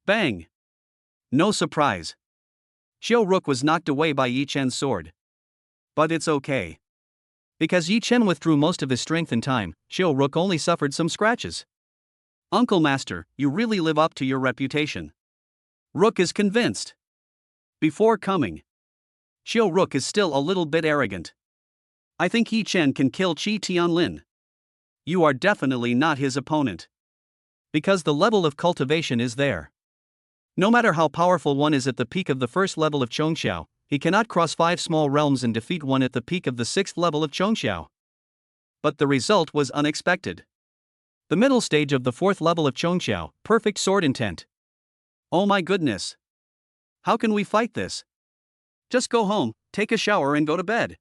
Bang! No surprise. Chill Rook was knocked away by Yi Chen's sword. But it's okay. Because Yi Chen withdrew most of his strength in time, Chill Rook only suffered some scratches. Uncle Master, you really live up to your reputation. Rook is convinced. Before coming. Chill Rook is still a little bit arrogant. I think Yi Chen can kill Chi Tianlin. You are definitely not his opponent. Because the level of cultivation is there. No matter how powerful one is at the peak of the first level of Chongxiao, he cannot cross 5 small realms and defeat one at the peak of the 6th level of Chongxiao. But the result was unexpected. The middle stage of the 4th level of Chongxiao, perfect sword intent. Oh my goodness. How can we fight this? Just go home, take a shower and go to bed.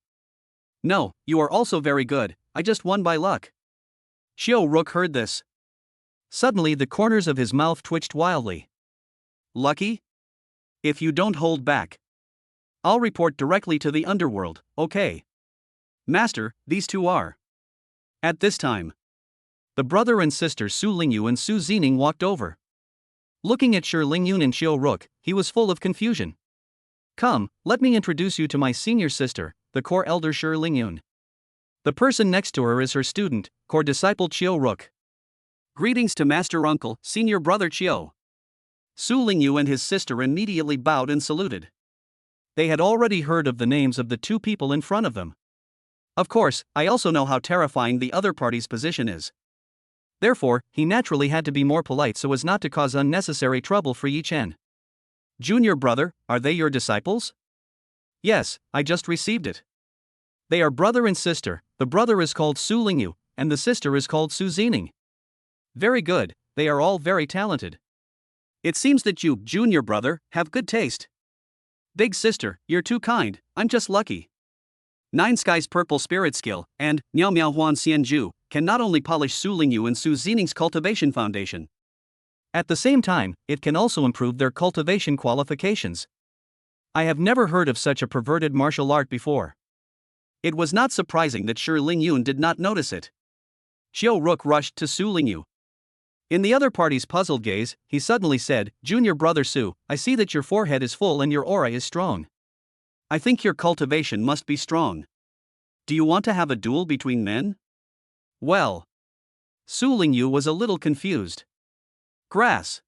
No, you are also very good, I just won by luck. Chill Rook heard this. Suddenly the corners of his mouth twitched wildly. Lucky? If you don't hold back, I'll report directly to the underworld, okay? Master, these two are. At this time, the brother and sister Su Lingyu and Su Zining walked over. Looking at Shi Lingyun and Chill Rook, he was full of confusion. Come, let me introduce you to my senior sister, the core elder Shi Lingyun. The person next to her is her student, core disciple Chill Rook. Greetings to Master Uncle, senior brother Chiu. Su Lingyu and his sister immediately bowed and saluted. They had already heard of the names of the two people in front of them. Of course, I also know how terrifying the other party's position is. Therefore, he naturally had to be more polite so as not to cause unnecessary trouble for Yi Chen. Junior brother, are they your disciples? Yes, I just received it. They are brother and sister, the brother is called Su Lingyu, and the sister is called Su Zining. Very good, they are all very talented. It seems that you, junior brother, have good taste. Big sister, you're too kind, I'm just lucky. Nine Skies Purple Spirit Skill, and Miao Miao Huan Xianju, can not only polish Su Lingyu and Su Zining's cultivation foundation. At the same time, it can also improve their cultivation qualifications. I have never heard of such a perverted martial art before. It was not surprising that Shi Lingyun did not notice it. Chill Rook rushed to Su Lingyu. In the other party's puzzled gaze, he suddenly said, "Junior brother Su, I see that your forehead is full and your aura is strong. I think your cultivation must be strong. Do you want to have a duel between men?" Well, Su Lingyu was a little confused. Grass.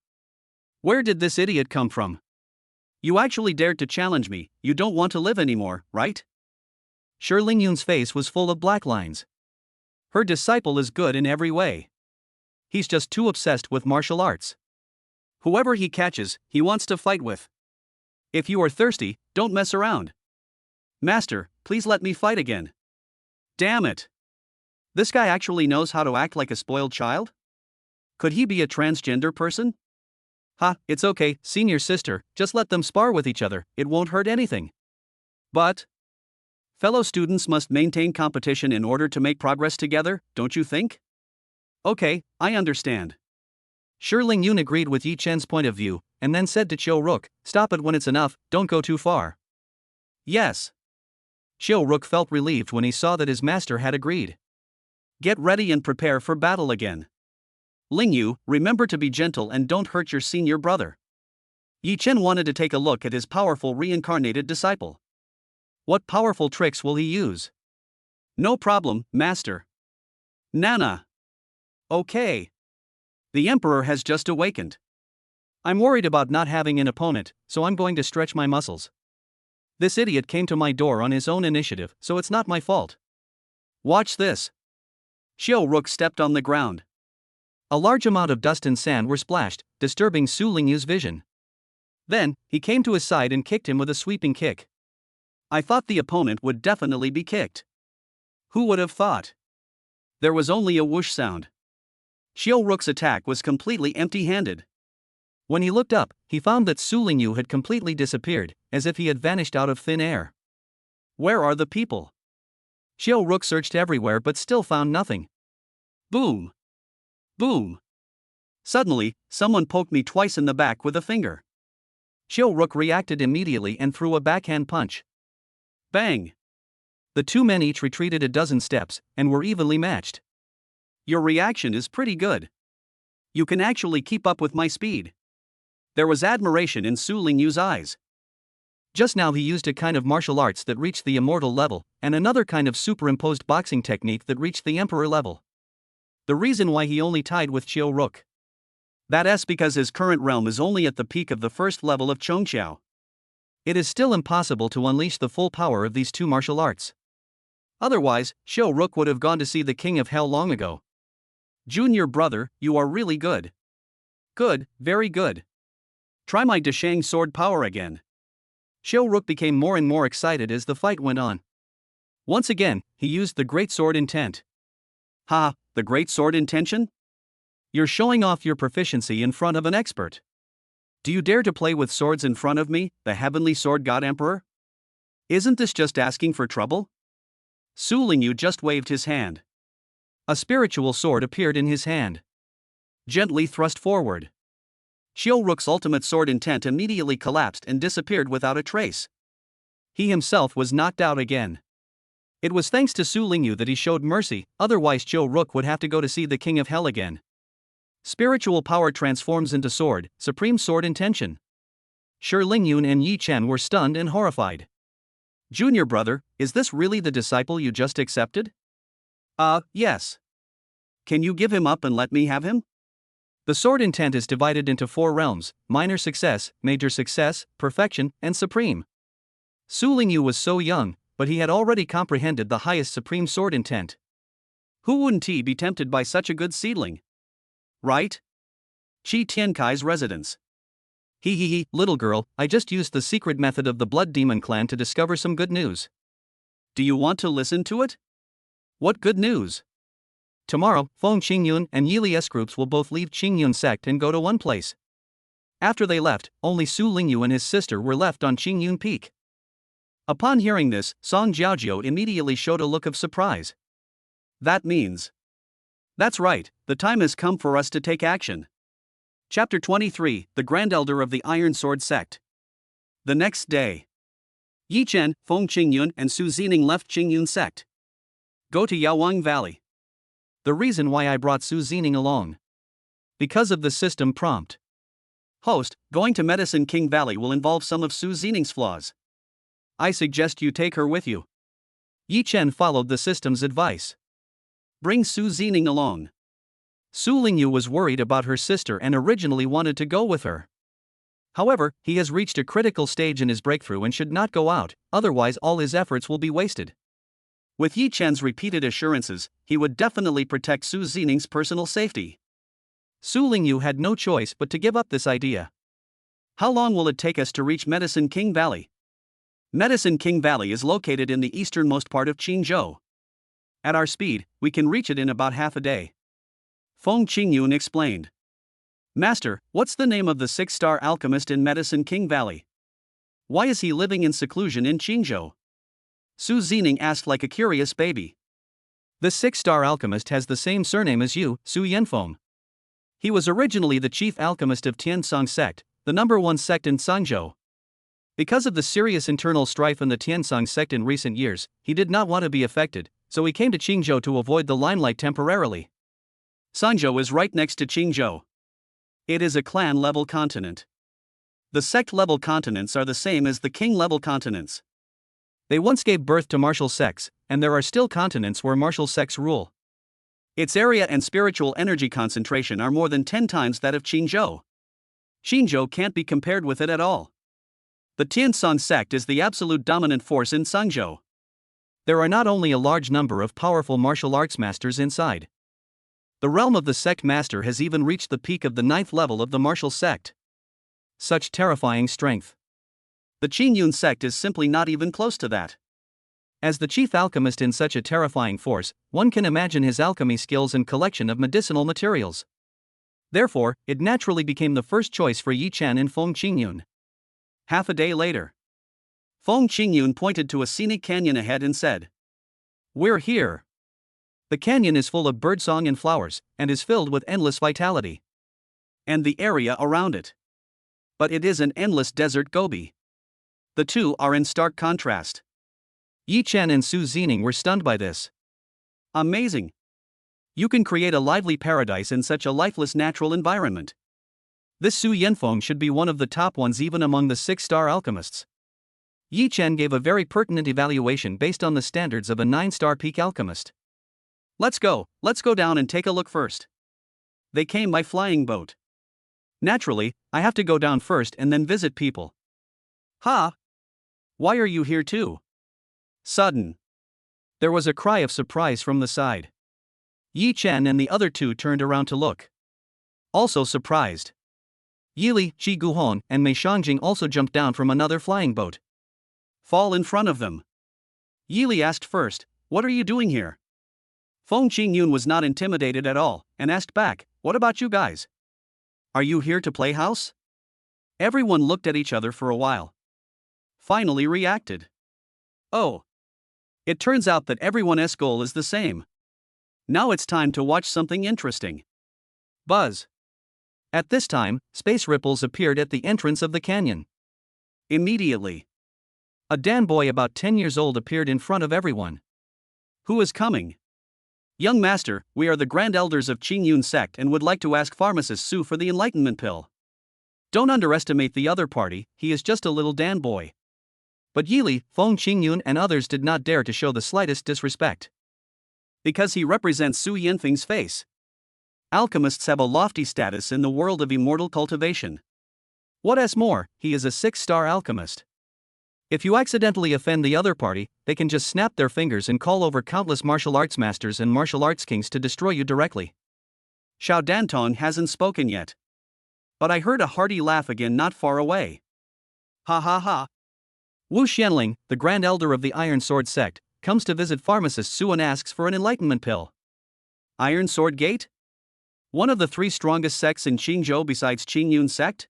Where did this idiot come from? You actually dared to challenge me, you don't want to live anymore, right? Shi Lingyun's face was full of black lines. Her disciple is good in every way. He's just too obsessed with martial arts. Whoever he catches, he wants to fight with. If you are thirsty, don't mess around. Master, please let me fight again. Damn it. This guy actually knows how to act like a spoiled child? Could he be a transgender person? Ha, it's okay, senior sister, just let them spar with each other, it won't hurt anything. But fellow students must maintain competition in order to make progress together, don't you think? Okay, I understand. Shi Lingyun agreed with Yi Chen's point of view, and then said to Chill Rook, "Stop it when it's enough, don't go too far." Yes. Chill Rook felt relieved when he saw that his master had agreed. Get ready and prepare for battle again. Lingyu, remember to be gentle and don't hurt your senior brother. Yi Chen wanted to take a look at his powerful reincarnated disciple. What powerful tricks will he use? No problem, master. Nana. Okay. The Emperor has just awakened. I'm worried about not having an opponent, so I'm going to stretch my muscles. This idiot came to my door on his own initiative, so it's not my fault. Watch this. Xiao Ruk stepped on the ground. A large amount of dust and sand were splashed, disturbing Su Lingyu's vision. Then, he came to his side and kicked him with a sweeping kick. I thought the opponent would definitely be kicked. Who would have thought? There was only a whoosh sound. Xiao Ruk's attack was completely empty-handed. When he looked up, he found that Su Lingyu had completely disappeared, as if he had vanished out of thin air. Where are the people? Xiao Ruk searched everywhere but still found nothing. Boom! Boom! Suddenly, someone poked me twice in the back with a finger. Xiao Ruk reacted immediately and threw a backhand punch. Bang! The two men each retreated a dozen steps, and were evenly matched. Your reaction is pretty good. You can actually keep up with my speed. There was admiration in Su Lingyu's eyes. Just now he used a kind of martial arts that reached the immortal level, and another kind of superimposed boxing technique that reached the emperor level. The reason why he only tied with Xiao Ruk. That's because his current realm is only at the peak of the first level of Chongqiao. It is still impossible to unleash the full power of these two martial arts. Otherwise, Xiao Ruk would have gone to see the King of Hell long ago. Junior brother, you are really good. Good, very good. Try my Deshang sword power again. Xiao Ruk became more and more excited as the fight went on. Once again, he used the Great Sword Intent. Ha, the Great Sword Intention? You're showing off your proficiency in front of an expert. Do you dare to play with swords in front of me, the Heavenly Sword God Emperor? Isn't this just asking for trouble? Su Lingyu just waved his hand. A spiritual sword appeared in his hand. Gently thrust forward. Xiao Ruk's ultimate sword intent immediately collapsed and disappeared without a trace. He himself was knocked out again. It was thanks to Su Lingyu that he showed mercy, otherwise Xiao Ruk would have to go to see the King of Hell again. Spiritual power transforms into sword, supreme sword intention. Shi Lingyun and Yi Chen were stunned and horrified. Junior brother, is this really the disciple you just accepted? Yes. Can you give him up and let me have him? The sword intent is divided into 4 realms: minor success, major success, perfection, and supreme. Su Lingyu was so young, but he had already comprehended the highest supreme sword intent. Who wouldn't he be tempted by such a good seedling? Right? Qi Tiankai's residence. He, little girl, I just used the secret method of the Blood Demon clan to discover some good news. Do you want to listen to it? What good news? Tomorrow, Feng Qingyun and Yili S groups will both leave Qingyun sect and go to one place. After they left, only Su Lingyu and his sister were left on Qingyun Peak. Upon hearing this, Song Jiaojiu immediately showed a look of surprise. That means. That's right, the time has come for us to take action. Chapter 23, The Grand Elder of the Iron Sword Sect. The next day. Yi Chen, Feng Qingyun and Su Zining left Qingyun sect. Go to Yaowang Valley. The reason why I brought Su Zining along. Because of the system prompt. Host, going to Medicine King Valley will involve some of Su Zining's flaws. I suggest you take her with you. Yi Chen followed the system's advice. Bring Su Zining along. Su Lingyu was worried about her sister and originally wanted to go with her. However, he has reached a critical stage in his breakthrough and should not go out, otherwise all his efforts will be wasted. With Yi Chen's repeated assurances, he would definitely protect Su Zining's personal safety. Su Lingyu had no choice but to give up this idea. How long will it take us to reach Medicine King Valley? Medicine King Valley is located in the easternmost part of Qingzhou. At our speed, we can reach it in about half a day. Feng Qingyun explained. Master, what's the name of the 6-star alchemist in Medicine King Valley? Why is he living in seclusion in Qingzhou? Su Zining asked like a curious baby. The 6-star alchemist has the same surname as you, Su Yanfeng. He was originally the chief alchemist of Tiansong sect, the #1 sect in Sangzhou. Because of the serious internal strife in the Tiansong sect in recent years, he did not want to be affected, so he came to Qingzhou to avoid the limelight temporarily. Sangzhou is right next to Qingzhou. It is a clan-level continent. The sect-level continents are the same as the king-level continents. They once gave birth to martial sects, and there are still continents where martial sects rule. Its area and spiritual energy concentration are more than 10 times that of Qingzhou. Qingzhou can't be compared with it at all. The Tiansong sect is the absolute dominant force in Sangzhou. There are not only a large number of powerful martial arts masters inside. The realm of the sect master has even reached the peak of the 9th level of the martial sect. Such terrifying strength. The Qingyun sect is simply not even close to that. As the chief alchemist in such a terrifying force, one can imagine his alchemy skills and collection of medicinal materials. Therefore, it naturally became the first choice for Yi Chen and Feng Qingyun. Half a day later, Feng Qingyun pointed to a scenic canyon ahead and said, "We're here." The canyon is full of birdsong and flowers, and is filled with endless vitality. And the area around it. But it is an endless desert gobi. The two are in stark contrast. Yi Chen and Su Zining were stunned by this. Amazing. You can create a lively paradise in such a lifeless natural environment. This Su Yanfeng should be one of the top ones even among the 6-star alchemists. Yi Chen gave a very pertinent evaluation based on the standards of a 9-star peak alchemist. Let's go down and take a look first. They came by flying boat. Naturally, I have to go down first and then visit people. Ha! Why are you here too? Sudden. There was a cry of surprise from the side. Yi Chen and the other two turned around to look. Also surprised. Yili, Ji Guhon, and Mei Shangjing also jumped down from another flying boat. Fall in front of them. Yili asked first, "What are you doing here?" Feng Qingyun was not intimidated at all, and asked back, "What about you guys? Are you here to play house?" Everyone looked at each other for a while. Finally reacted. Oh. It turns out that everyone's goal is the same. Now it's time to watch something interesting. Buzz. At this time, space ripples appeared at the entrance of the canyon. Immediately, a Dan boy about 10 years old appeared in front of everyone. Who is coming? Young master, we are the Grand Elders of Qingyun sect and would like to ask Pharmacist Su for the enlightenment pill. Don't underestimate the other party, he is just a little Dan boy. But Yili, Feng Qingyun and others did not dare to show the slightest disrespect. Because he represents Su Yanfeng's face. Alchemists have a lofty status in the world of immortal cultivation. What's more, he is a 6-star alchemist. If you accidentally offend the other party, they can just snap their fingers and call over countless martial arts masters and martial arts kings to destroy you directly. Xiao Dantong hasn't spoken yet. But I heard a hearty laugh again not far away. Ha ha ha. Wu Xianling, the Grand Elder of the Iron Sword sect, comes to visit Pharmacist Su and asks for an enlightenment pill. Iron Sword Gate? One of the 3 strongest sects in Qingzhou besides Qingyun sect?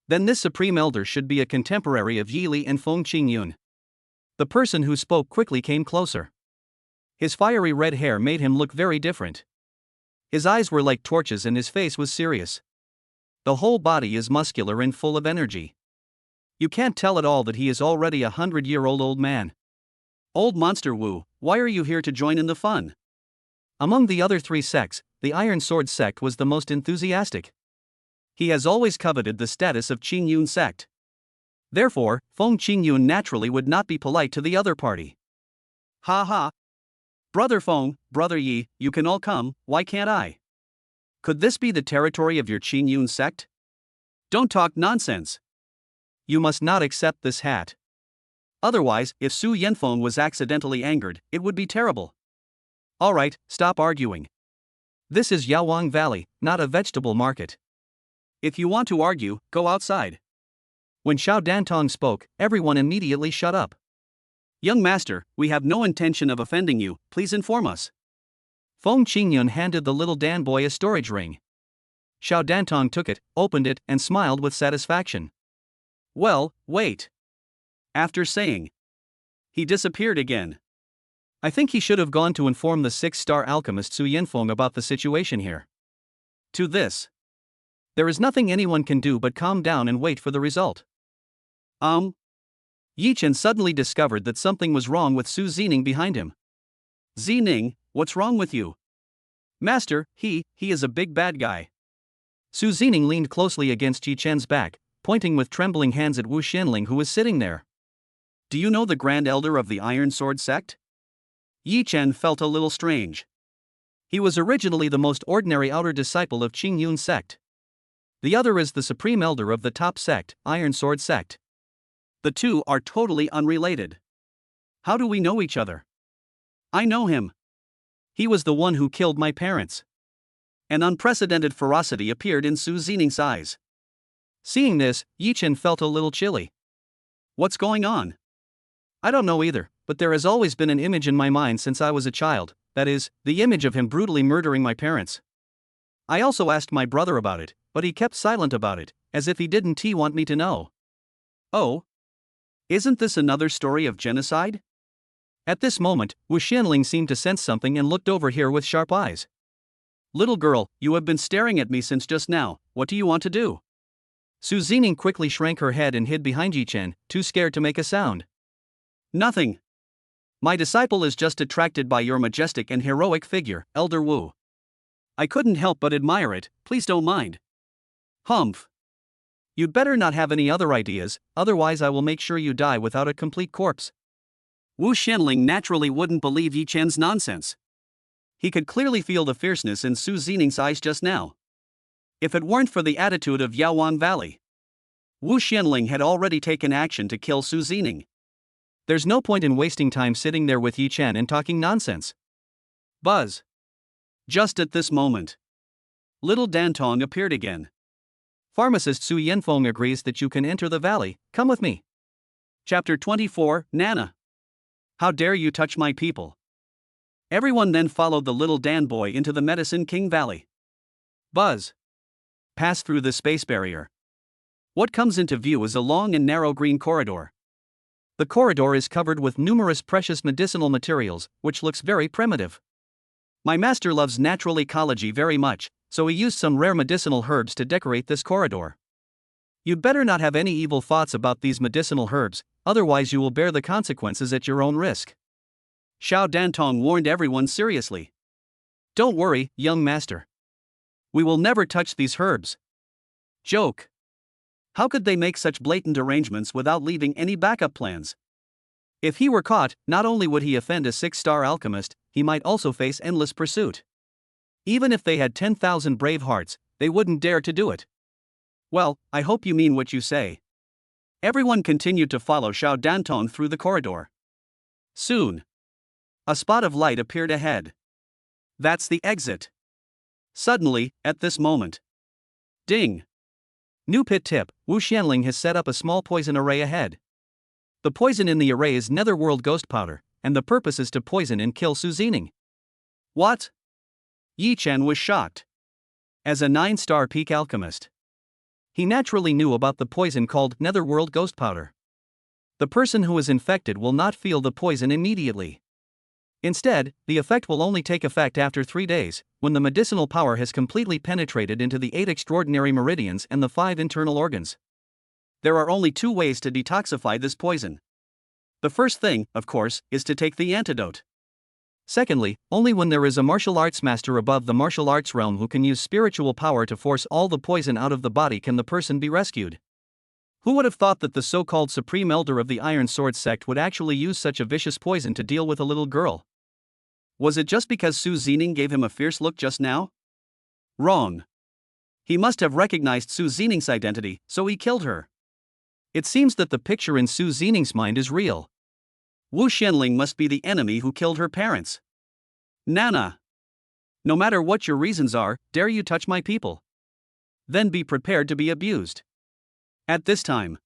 Then this Supreme Elder should be a contemporary of Yili and Feng Qingyun. The person who spoke quickly came closer. His fiery red hair made him look very different. His eyes were like torches and his face was serious. The whole body is muscular and full of energy. You can't tell at all that he is already 100-year-old old man. Old Monster Wu, why are you here to join in the fun? Among the other 3 sects, the Iron Sword sect was the most enthusiastic. He has always coveted the status of Qingyun sect. Therefore, Feng Qingyun naturally would not be polite to the other party. Ha ha. Brother Feng, Brother Yi, you can all come, why can't I? Could this be the territory of your Qingyun sect? Don't talk nonsense. You must not accept this hat. Otherwise, if Su Yanfeng was accidentally angered, it would be terrible. Alright, stop arguing. This is Yaowang Valley, not a vegetable market. If you want to argue, go outside. When Xiao Dantong spoke, everyone immediately shut up. Young master, we have no intention of offending you, please inform us. Feng Qingyun handed the little Dan boy a storage ring. Xiao Dantong took it, opened it, and smiled with satisfaction. Well, wait. After saying, he disappeared again. I think he should have gone to inform the 6-star alchemist Su Yanfeng about the situation here. To this, there is nothing anyone can do but calm down and wait for the result. Yi Chen suddenly discovered that something was wrong with Su Zining behind him. Zining, what's wrong with you? Master, he is a big bad guy. Su Zining leaned closely against Yi Chen's back, pointing with trembling hands at Wu Xianling who was sitting there. Do you know the Grand Elder of the Iron Sword sect? Yi Chen felt a little strange. He was originally the most ordinary outer disciple of Qingyun sect. The other is the Supreme Elder of the top sect, Iron Sword sect. The two are totally unrelated. How do we know each other? I know him. He was the one who killed my parents. An unprecedented ferocity appeared in Su Xining's eyes. Seeing this, Yi Chen felt a little chilly. What's going on? I don't know either, but there has always been an image in my mind since I was a child, that is, the image of him brutally murdering my parents. I also asked my brother about it, but he kept silent about it, as if he didn't want me to know. Oh? Isn't this another story of genocide? At this moment, Wu Xianling seemed to sense something and looked over here with sharp eyes. Little girl, you have been staring at me since just now, what do you want to do? Su Xining quickly shrank her head and hid behind Yi Chen, too scared to make a sound. Nothing. My disciple is just attracted by your majestic and heroic figure, Elder Wu. I couldn't help but admire it, please don't mind. Humph. You'd better not have any other ideas, otherwise I will make sure you die without a complete corpse. Wu Xianling naturally wouldn't believe Yi Chen's nonsense. He could clearly feel the fierceness in Su Xining's eyes just now. If it weren't for the attitude of Yaowan Valley, Wu Xianling had already taken action to kill Su Xining. There's no point in wasting time sitting there with Yi Chen and talking nonsense. Buzz. Just at this moment, little Dantong appeared again. Pharmacist Su Yanfeng agrees that you can enter the valley, come with me. Chapter 24, Nana. How dare you touch my people? Everyone then followed the little Dan boy into the Medicine King Valley. Buzz. Pass through the space barrier. What comes into view is a long and narrow green corridor. The corridor is covered with numerous precious medicinal materials, which looks very primitive. My master loves natural ecology very much, so he used some rare medicinal herbs to decorate this corridor. You'd better not have any evil thoughts about these medicinal herbs, otherwise you will bear the consequences at your own risk. Xiao Dantong warned everyone seriously. Don't worry, young master. We will never touch these herbs. Joke. How could they make such blatant arrangements without leaving any backup plans? If he were caught, not only would he offend a 6-star alchemist, he might also face endless pursuit. Even if they had 10,000 brave hearts, they wouldn't dare to do it. Well, I hope you mean what you say. Everyone continued to follow Xiao Dantong through the corridor. Soon, a spot of light appeared ahead. That's the exit. Suddenly, at this moment. Ding! New pit tip, Wu Xianling has set up a small poison array ahead. The poison in the array is Netherworld Ghost Powder, and the purpose is to poison and kill Su Xining. What? Yi Chen was shocked. As a 9-star peak alchemist, he naturally knew about the poison called Netherworld Ghost Powder. The person who is infected will not feel the poison immediately. Instead, the effect will only take effect after 3 days, when the medicinal power has completely penetrated into the 8 extraordinary meridians and the 5 internal organs. There are only 2 ways to detoxify this poison. The first thing, of course, is to take the antidote. Secondly, only when there is a martial arts master above the martial arts realm who can use spiritual power to force all the poison out of the body can the person be rescued. Who would have thought that the so-called Supreme Elder of the Iron Sword sect would actually use such a vicious poison to deal with a little girl? Was it just because Su Xining gave him a fierce look just now? Wrong. He must have recognized Su Xining's identity, so he killed her. It seems that the picture in Su Xining's mind is real. Wu Xianling must be the enemy who killed her parents. Nana. No matter what your reasons are, dare you touch my people? Then be prepared to be abused. At this time,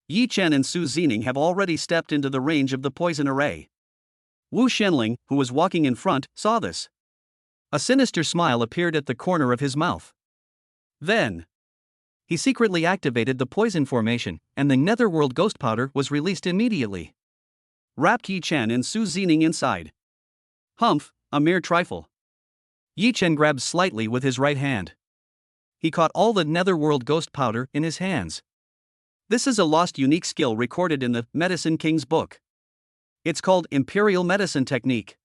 Yi Chen and Su Xining have already stepped into the range of the poison array. Wu Xianling, who was walking in front, saw this. A sinister smile appeared at the corner of his mouth. Then, he secretly activated the poison formation, and the Netherworld Ghost Powder was released immediately. Wrapped Yi Chen and Su Xining inside. Humph, a mere trifle. Yi Chen grabbed slightly with his right hand. He caught all the Netherworld Ghost Powder in his hands. This is a lost unique skill recorded in the Medicine King's book. It's called Imperial Medicine Technique.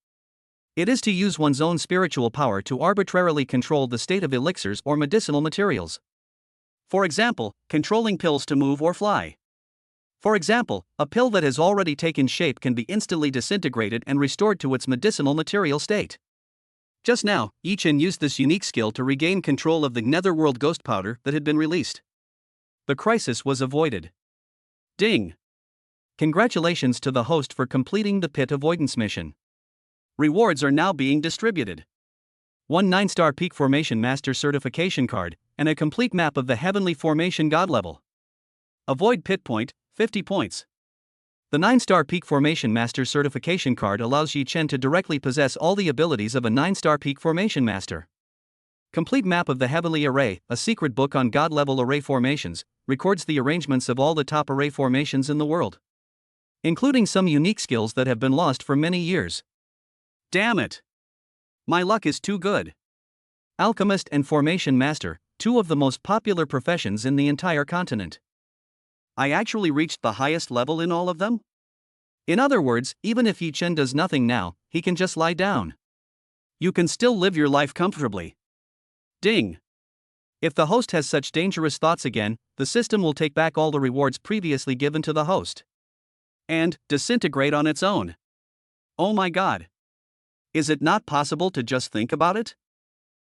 It is to use one's own spiritual power to arbitrarily control the state of elixirs or medicinal materials. For example, controlling pills to move or fly. For example, a pill that has already taken shape can be instantly disintegrated and restored to its medicinal material state. Just now, Yi Chen used this unique skill to regain control of the Netherworld Ghost Powder that had been released. The crisis was avoided. Ding! Congratulations to the host for completing the pit avoidance mission. Rewards are now being distributed. 1 9-star Peak Formation Master certification card, and a complete map of the Heavenly Formation God level. Avoid pit point, 50 points. The 9-star Peak Formation Master certification card allows Yi Chen to directly possess all the abilities of a 9-star Peak Formation Master. Complete map of the Heavenly Array, a secret book on God level array formations, records the arrangements of all the top array formations in the world, including some unique skills that have been lost for many years. Damn it! My luck is too good. Alchemist and Formation Master, two of the most popular professions in the entire continent. I actually reached the highest level in all of them? In other words, even if Yi Chen does nothing now, he can just lie down. You can still live your life comfortably. Ding! If the host has such dangerous thoughts again, the system will take back all the rewards previously given to the host. And disintegrate on its own. Oh my god. Is it not possible to just think about it?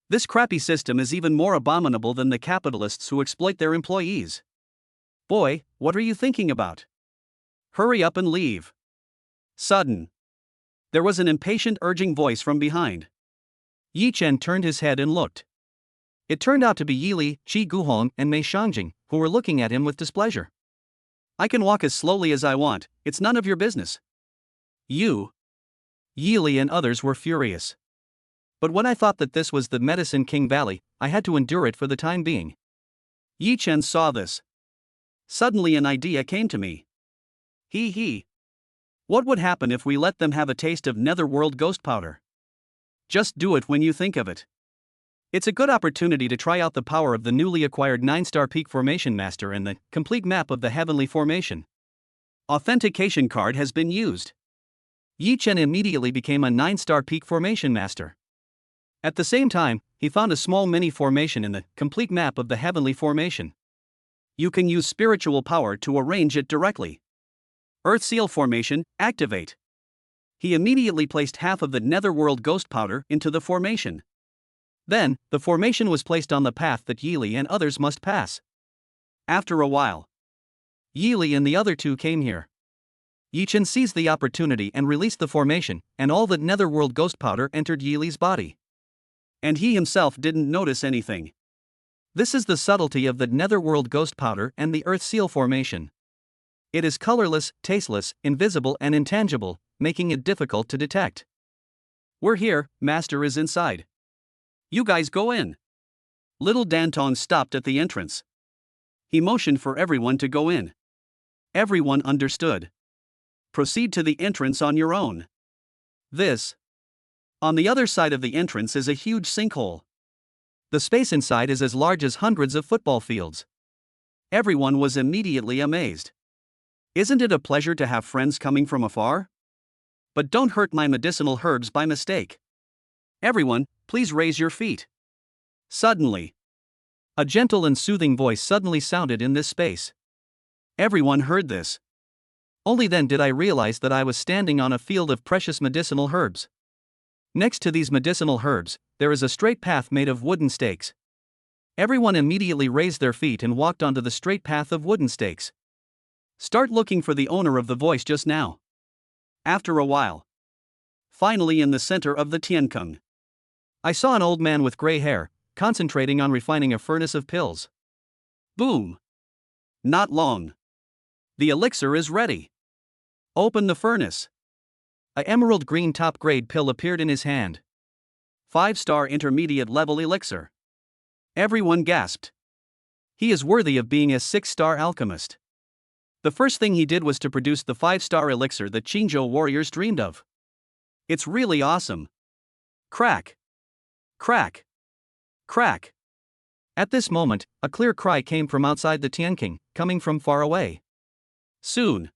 This crappy system is even more abominable than the capitalists who exploit their employees. Boy, what are you thinking about? Hurry up and leave. Sudden. There was an impatient urging voice from behind. Yi Chen turned his head and looked. It turned out to be Yili, Qi Guhong, and Mei Shangjing, who were looking at him with displeasure. I can walk as slowly as I want, it's none of your business. You. Yili and others were furious. But when I thought that this was the Medicine King Valley, I had to endure it for the time being. Yi Chen saw this. Suddenly an idea came to me. Hee. What would happen if we let them have a taste of Netherworld ghost powder? Just do it when you think of it. It's a good opportunity to try out the power of the newly acquired 9-star Peak Formation Master and the complete map of the Heavenly Formation. Authentication card has been used. Yi Chen immediately became a 9-star Peak Formation Master. At the same time, he found a small mini formation in the complete map of the Heavenly Formation. You can use spiritual power to arrange it directly. Earth Seal Formation, activate. He immediately placed half of the Netherworld ghost powder into the formation. Then, the formation was placed on the path that Yili and others must pass. After a while, Yili and the other two came here. Yi Chen seized the opportunity and released the formation, and all the Netherworld ghost powder entered Yili's body. And he himself didn't notice anything. This is the subtlety of the Netherworld ghost powder and the Earth Seal Formation. It is colorless, tasteless, invisible and intangible, making it difficult to detect. We're here, Master is inside. You guys go in. Little Danton stopped at the entrance. He motioned for everyone to go in. Everyone understood. Proceed to the entrance on your own. On the other side of the entrance is a huge sinkhole. The space inside is as large as hundreds of football fields. Everyone was immediately amazed. Isn't it a pleasure to have friends coming from afar? But don't hurt my medicinal herbs by mistake. Everyone, please raise your feet. Suddenly, a gentle and soothing voice suddenly sounded in this space. Everyone heard this. Only then did I realize that I was standing on a field of precious medicinal herbs. Next to these medicinal herbs, there is a straight path made of wooden stakes. Everyone immediately raised their feet and walked onto the straight path of wooden stakes. Start looking for the owner of the voice just now. After a while, finally in the center of the Tiankung, I saw an old man with gray hair, concentrating on refining a furnace of pills. Boom! Not long. The elixir is ready. Open the furnace. A emerald green top grade pill appeared in his hand. 5-star intermediate level elixir. Everyone gasped. He is worthy of being a 6-star alchemist. The first thing he did was to produce the 5-star elixir that Qingzhou warriors dreamed of. It's really awesome. Crack. Crack. Crack. At this moment, a clear cry came from outside the Tianqing, coming from far away. Soon,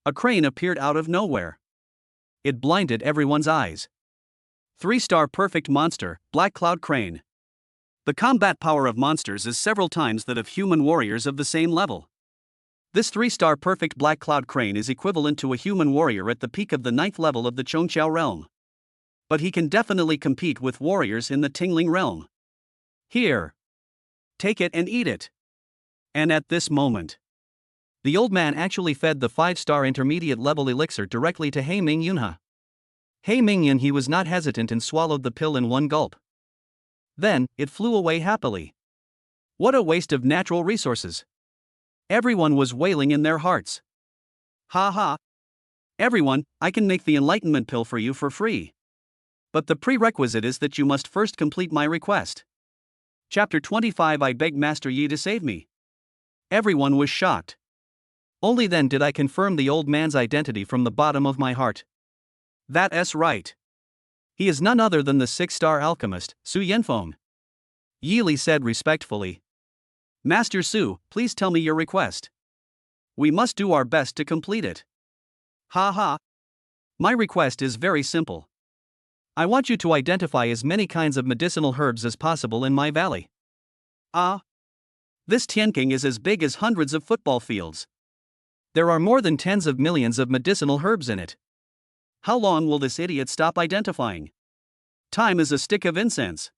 a crane appeared out of nowhere. It blinded everyone's eyes. 3-star perfect monster, Black Cloud Crane. The combat power of monsters is several times that of human warriors of the same level. This 3-star perfect Black Cloud Crane is equivalent to a human warrior at the peak of the 9th level of the Chongqiao realm. But he can definitely compete with warriors in the Tingling realm. Here. Take it and eat it. And at this moment, The old man actually fed the 5-star intermediate level elixir directly to He Mingyunha. He Mingyun he was not hesitant and swallowed the pill in one gulp. Then, it flew away happily. What a waste of natural resources. Everyone was wailing in their hearts. Ha ha. Everyone, I can make the enlightenment pill for you for free. But the prerequisite is that you must first complete my request. Chapter 25 I beg Master Yi to save me. Everyone was shocked. Only then did I confirm the old man's identity from the bottom of my heart. That's right. He is none other than the 6-star alchemist, Su Yanfeng. Yi Li said respectfully. Master Su, please tell me your request. We must do our best to complete it. Ha ha. My request is very simple. I want you to identify as many kinds of medicinal herbs as possible in my valley. This Tianking is as big as hundreds of football fields. There are more than tens of millions of medicinal herbs in it. How long will this idiot stop identifying? Time is a stick of incense.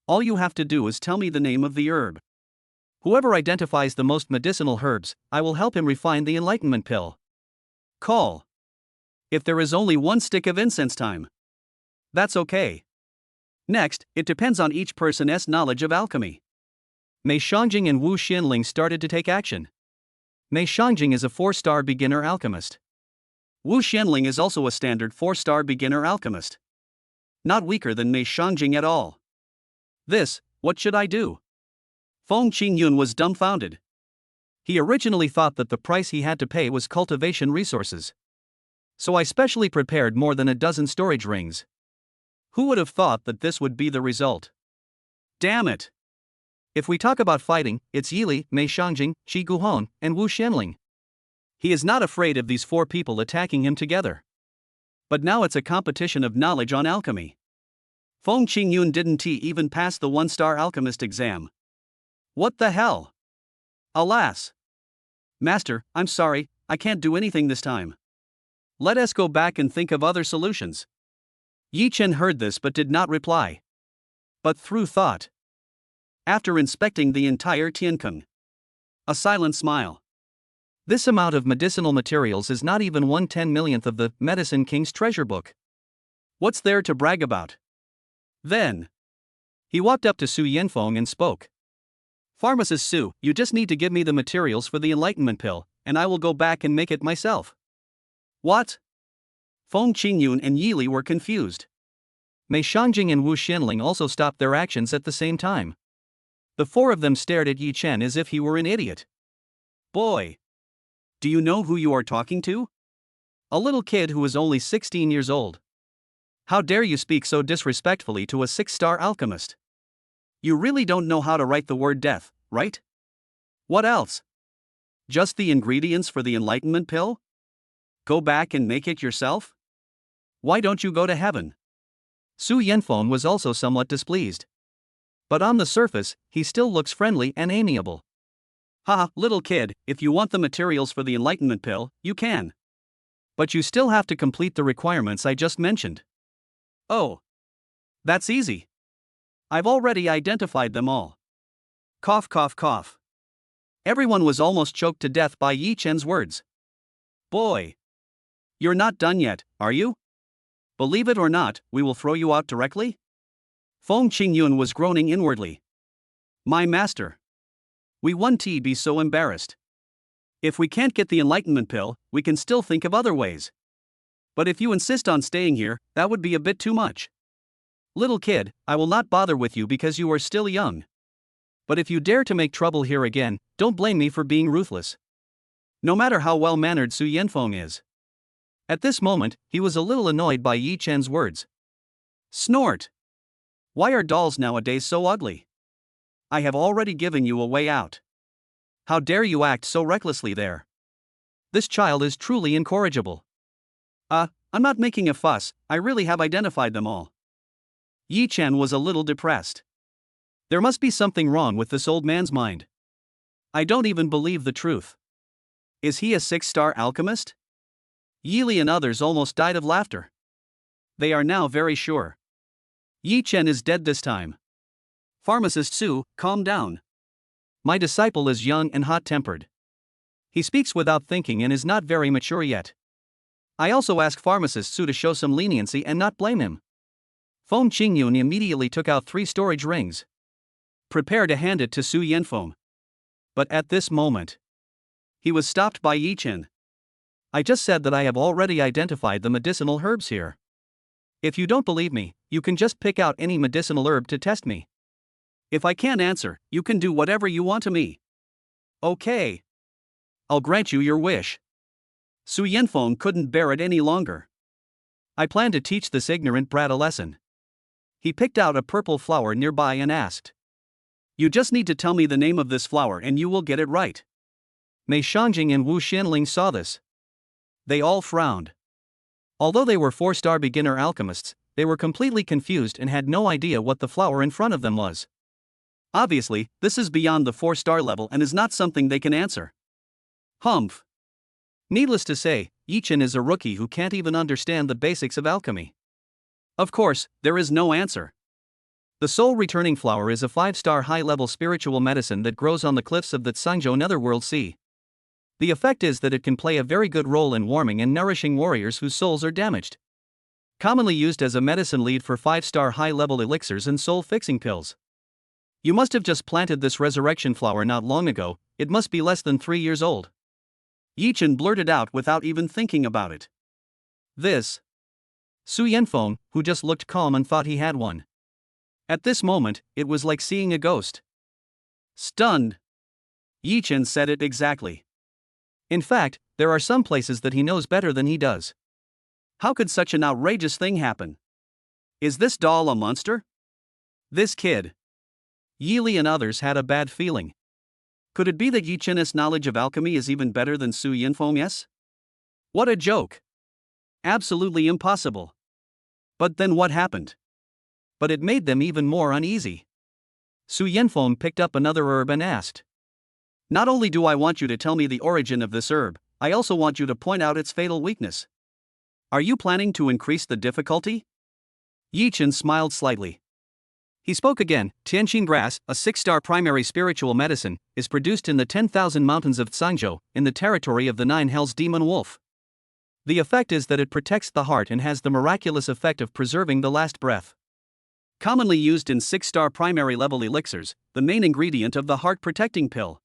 All you have to do is tell me the name of the herb. Whoever identifies the most medicinal herbs, I will help him refine the enlightenment pill. Call. If there is only one stick of incense time. That's okay. Next, it depends on each person's knowledge of alchemy. Mei Shangjing and Wu Xinling started to take action. Mei Shangjing is a 4-star beginner alchemist. Wu Xianling is also a standard 4-star beginner alchemist. Not weaker than Mei Shangjing at all. What should I do? Feng Qingyun was dumbfounded. He originally thought that the price he had to pay was cultivation resources. So I specially prepared more than a dozen storage rings. Who would have thought that this would be the result? Damn it! If we talk about fighting, it's Yi Li, Mei Shangjing, Qi Guhong, and Wu Xianling. He is not afraid of these 4 people attacking him together. But now it's a competition of knowledge on alchemy. Feng Qingyun didn't even pass the 1-star alchemist exam. What the hell? Alas! Master, I'm sorry, I can't do anything this time. Let us go back and think of other solutions. Yi Chen heard this but did not reply. But through thought. After inspecting the entire Tiankung. A silent smile. This amount of medicinal materials is not even 1/10,000,000th of the Medicine King's treasure book. What's there to brag about? Then. He walked up to Su Yanfeng and spoke. Pharmacist Su, you just need to give me the materials for the enlightenment pill, and I will go back and make it myself. What? Feng Qingyun and Yi Li were confused. Mei Shangjing and Wu Xinling also stopped their actions at the same time. The 4 of them stared at Yi Chen as if he were an idiot. Boy! Do you know who you are talking to? A little kid who is only 16 years old. How dare you speak so disrespectfully to a 6-star alchemist? You really don't know how to write the word death, right? What else? Just the ingredients for the enlightenment pill? Go back and make it yourself? Why don't you go to heaven? Su Yanfeng was also somewhat displeased. But on the surface, he still looks friendly and amiable. Ha, little kid, if you want the materials for the enlightenment pill, you can. But you still have to complete the requirements I just mentioned. Oh. That's easy. I've already identified them all. Cough, cough, cough. Everyone was almost choked to death by Yi Chen's words. Boy. You're not done yet, are you? Believe it or not, we will throw you out directly? Feng Qingyun was groaning inwardly. My master. We won't be so embarrassed. If we can't get the enlightenment pill, we can still think of other ways. But if you insist on staying here, that would be a bit too much. Little kid, I will not bother with you because you are still young. But if you dare to make trouble here again, don't blame me for being ruthless. No matter how well-mannered Su Yanfeng is. At this moment, he was a little annoyed by Yi Chen's words. Snort! Why are dolls nowadays so ugly? I have already given you a way out. How dare you act so recklessly there? This child is truly incorrigible. I'm not making a fuss, I really have identified them all. Yi Chen was a little depressed. There must be something wrong with this old man's mind. I don't even believe the truth. Is he a 6-star alchemist? Yi Li and others almost died of laughter. They are now very sure. Yi Chen is dead this time. Pharmacist Su, calm down. My disciple is young and hot-tempered. He speaks without thinking and is not very mature yet. I also ask pharmacist Su to show some leniency and not blame him. Feng Qingyun immediately took out 3 storage rings. Prepare to hand it to Su Yanfeng. But at this moment, he was stopped by Yi Chen. I just said that I have already identified the medicinal herbs here. If you don't believe me, you can just pick out any medicinal herb to test me. If I can't answer, you can do whatever you want to me. Okay. I'll grant you your wish. Su Yanfeng couldn't bear it any longer. I plan to teach this ignorant brat a lesson. He picked out a purple flower nearby and asked. You just need to tell me the name of this flower and you will get it right. Mei Shangjing and Wu Xianling saw this. They all frowned. Although they were 4-star beginner alchemists, they were completely confused and had no idea what the flower in front of them was. Obviously, this is beyond the 4-star level and is not something they can answer. Humph. Needless to say, Yi Chen is a rookie who can't even understand the basics of alchemy. Of course, there is no answer. The soul returning flower is a 5-star high-level spiritual medicine that grows on the cliffs of the Tsangzhou Netherworld Sea. The effect is that it can play a very good role in warming and nourishing warriors whose souls are damaged. Commonly used as a medicine lead for 5-star high-level elixirs and soul-fixing pills. You must have just planted this resurrection flower not long ago, it must be less than 3 years old. Yi Chen blurted out without even thinking about it. This. Su Yanfeng, who just looked calm and thought he had one. At this moment, it was like seeing a ghost. Stunned. Yi Chen said it exactly. In fact, there are some places that he knows better than he does. How could such an outrageous thing happen? Is this doll a monster? This kid. Yi Li and others had a bad feeling. Could it be that Yi Chen's knowledge of alchemy is even better than Su Yanfeng's? What a joke! Absolutely impossible. But then what happened? But it made them even more uneasy. Su Yanfeng picked up another herb and asked. Not only do I want you to tell me the origin of this herb, I also want you to point out its fatal weakness. Are you planning to increase the difficulty? Yi Chen smiled slightly. He spoke again. Tianqin grass, a 6-star primary spiritual medicine, is produced in the 10,000 mountains of Tsangzhou, in the territory of the 9 Hells demon wolf. The effect is that it protects the heart and has the miraculous effect of preserving the last breath. Commonly used in 6-star primary level elixirs, the main ingredient of the heart protecting pill.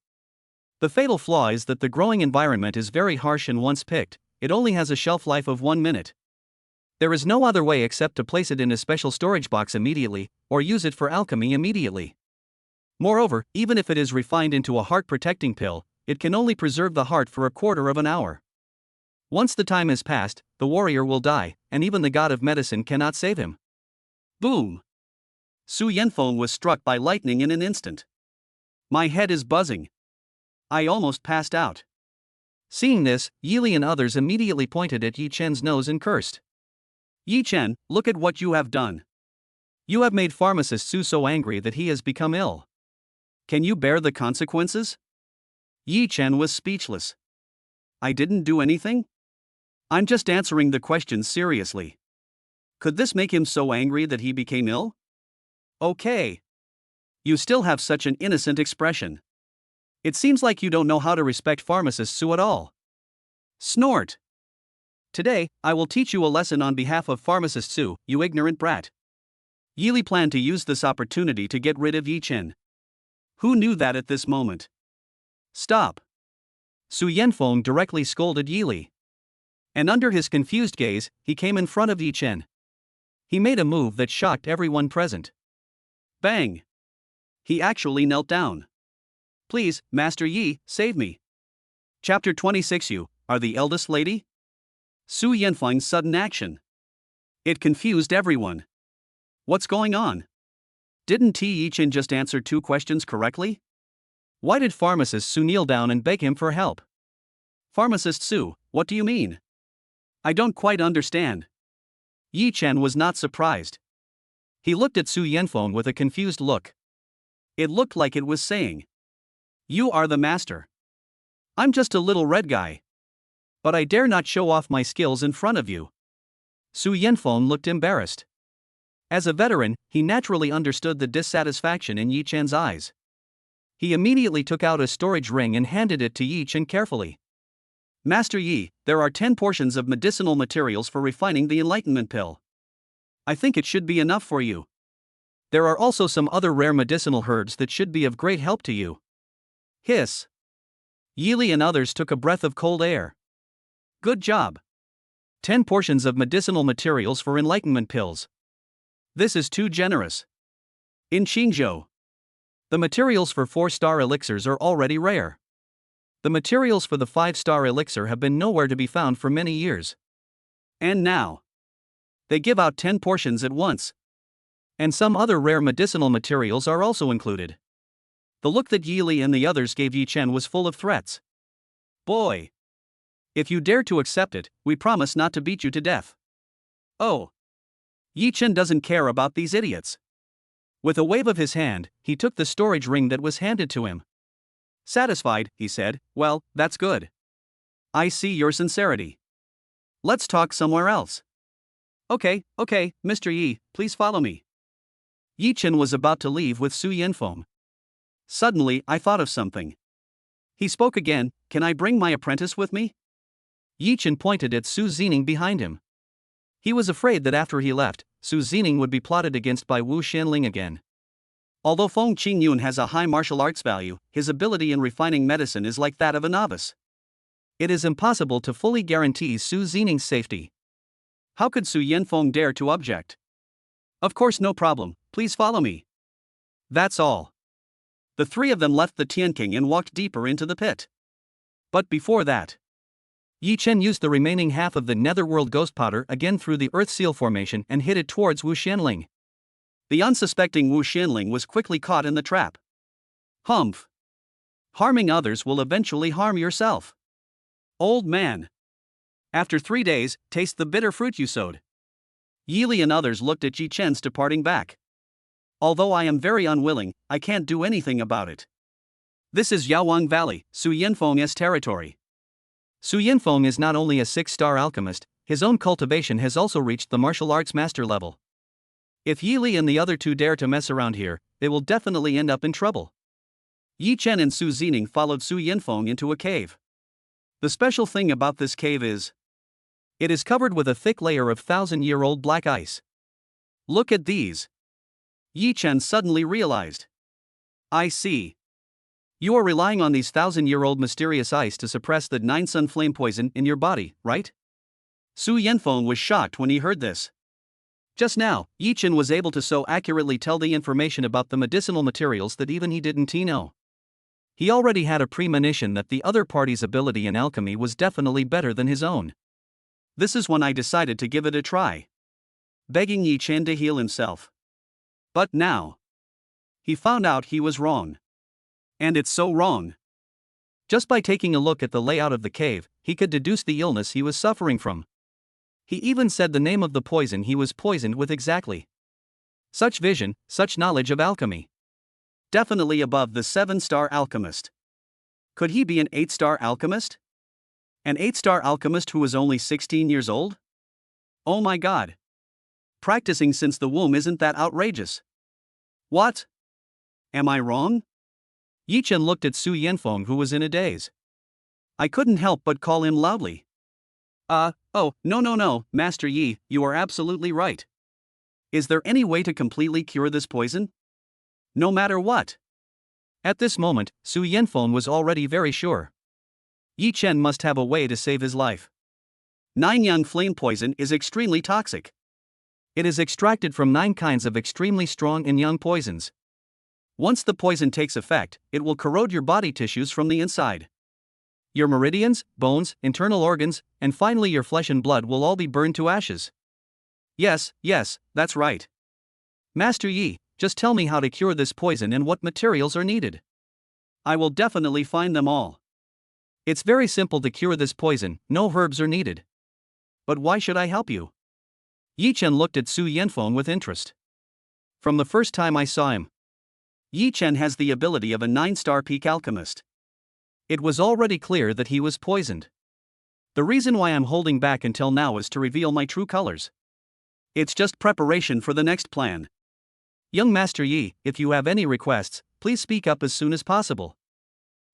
The fatal flaw is that the growing environment is very harsh and once picked, it only has a shelf life of 1 minute. There is no other way except to place it in a special storage box immediately, or use it for alchemy immediately. Moreover, even if it is refined into a heart-protecting pill, it can only preserve the heart for a quarter of an hour. Once the time has passed, the warrior will die, and even the god of medicine cannot save him. Boom! Su Yanfeng was struck by lightning in an instant. My head is buzzing. I almost passed out. Seeing this, Yi Li and others immediately pointed at Yi Chen's nose and cursed. Yi Chen, look at what you have done. You have made pharmacist Su so angry that he has become ill. Can you bear the consequences? Yi Chen was speechless. I didn't do anything? I'm just answering the question seriously. Could this make him so angry that he became ill? Okay. You still have such an innocent expression. It seems like you don't know how to respect pharmacist Su at all. Snort. Today, I will teach you a lesson on behalf of pharmacist Su, you ignorant brat. Yi Li planned to use this opportunity to get rid of Yi Chen. Who knew that at this moment? Stop. Su Yanfeng directly scolded Yi Li. And under his confused gaze, he came in front of Yi Chen. He made a move that shocked everyone present. Bang! He actually knelt down. Please, Master Yi, save me. Chapter 26. You are the eldest lady? Su Yanfeng's sudden action. It confused everyone. What's going on? Didn't Yi Chen just answer 2 questions correctly? Why did pharmacist Su kneel down and beg him for help? Pharmacist Su, what do you mean? I don't quite understand. Yi Chen was not surprised. He looked at Su Yanfeng with a confused look. It looked like it was saying, you are the master. I'm just a little red guy. But I dare not show off my skills in front of you. Su Yanfeng looked embarrassed. As a veteran, he naturally understood the dissatisfaction in Yi Chen's eyes. He immediately took out a storage ring and handed it to Yi Chen carefully. Master Yi, there are 10 portions of medicinal materials for refining the enlightenment pill. I think it should be enough for you. There are also some other rare medicinal herbs that should be of great help to you. Hiss. Yi Li and others took a breath of cold air. Good job. 10 portions of medicinal materials for enlightenment pills. This is too generous. In Qingzhou, the materials for 4-star elixirs are already rare. The materials for the 5-star elixir have been nowhere to be found for many years. And now, they give out 10 portions at once. And some other rare medicinal materials are also included. The look that Yi Li and the others gave Yi Chen was full of threats. Boy! If you dare to accept it, we promise not to beat you to death. Oh! Yi Chen doesn't care about these idiots. With a wave of his hand, he took the storage ring that was handed to him. Satisfied, he said, well, that's good. I see your sincerity. Let's talk somewhere else. Okay, Mr. Yi, please follow me. Yi Chen was about to leave with Su Yanfeng. Suddenly, I thought of something. He spoke again, can I bring my apprentice with me? Yi Chen pointed at Su Zining behind him. He was afraid that after he left, Su Zining would be plotted against by Wu Xianling again. Although Feng Qingyun has a high martial arts value, his ability in refining medicine is like that of a novice. It is impossible to fully guarantee Su Zining's safety. How could Su Yanfeng dare to object? Of course, no problem, please follow me. That's all. The three of them left the Tianqing and walked deeper into the pit. But before that, Yi Chen used the remaining half of the Netherworld Ghost Powder again through the Earth Seal formation and hit it towards Wu Xianling. The unsuspecting Wu Xianling was quickly caught in the trap. Humph! Harming others will eventually harm yourself. Old man. After 3 days, taste the bitter fruit you sowed. Yi Li and others looked at Yi Chen's departing back. Although I am very unwilling, I can't do anything about it. This is Yaowang Valley, Su Yanfeng's territory. Su Yanfeng is not only a 6-star alchemist, his own cultivation has also reached the martial arts master level. If Yi Li and the other two dare to mess around here, they will definitely end up in trouble. Yi Chen and Su Zining followed Su Yanfeng into a cave. The special thing about this cave is, it is covered with a thick layer of 1,000-year-old black ice. Look at these. Yi Chen suddenly realized. I see. You are relying on these 1,000-year-old mysterious ice to suppress the 9-sun flame poison in your body, right? Su Yanfeng was shocked when he heard this. Just now, Yi Chen was able to so accurately tell the information about the medicinal materials that even he didn't know. He already had a premonition that the other party's ability in alchemy was definitely better than his own. This is when I decided to give it a try, begging Yi Chen to heal himself. But now, he found out he was wrong. And it's so wrong. Just by taking a look at the layout of the cave, he could deduce the illness he was suffering from. He even said the name of the poison he was poisoned with exactly. Such vision, such knowledge of alchemy. Definitely above the 7-star alchemist. Could he be an 8-star alchemist? An 8-star alchemist who was only 16 years old? Oh my god. Practicing since the womb isn't that outrageous. What? Am I wrong? Yi Chen looked at Su Yanfeng, who was in a daze. I couldn't help but call him loudly. No, Master Yi, you are absolutely right. Is there any way to completely cure this poison? No matter what. At this moment, Su Yanfeng was already very sure. Yi Chen must have a way to save his life. 9-yang flame poison is extremely toxic. It is extracted from 9 kinds of extremely strong and yang poisons. Once the poison takes effect, it will corrode your body tissues from the inside. Your meridians, bones, internal organs, and finally your flesh and blood will all be burned to ashes. Yes, that's right. Master Yi, just tell me how to cure this poison and what materials are needed. I will definitely find them all. It's very simple to cure this poison, no herbs are needed. But why should I help you? Yi Chen looked at Su Yanfeng with interest. From the first time I saw him, Yi Chen has the ability of a 9-star peak alchemist. It was already clear that he was poisoned. The reason why I'm holding back until now is to reveal my true colors. It's just preparation for the next plan. Young Master Yi, if you have any requests, please speak up as soon as possible.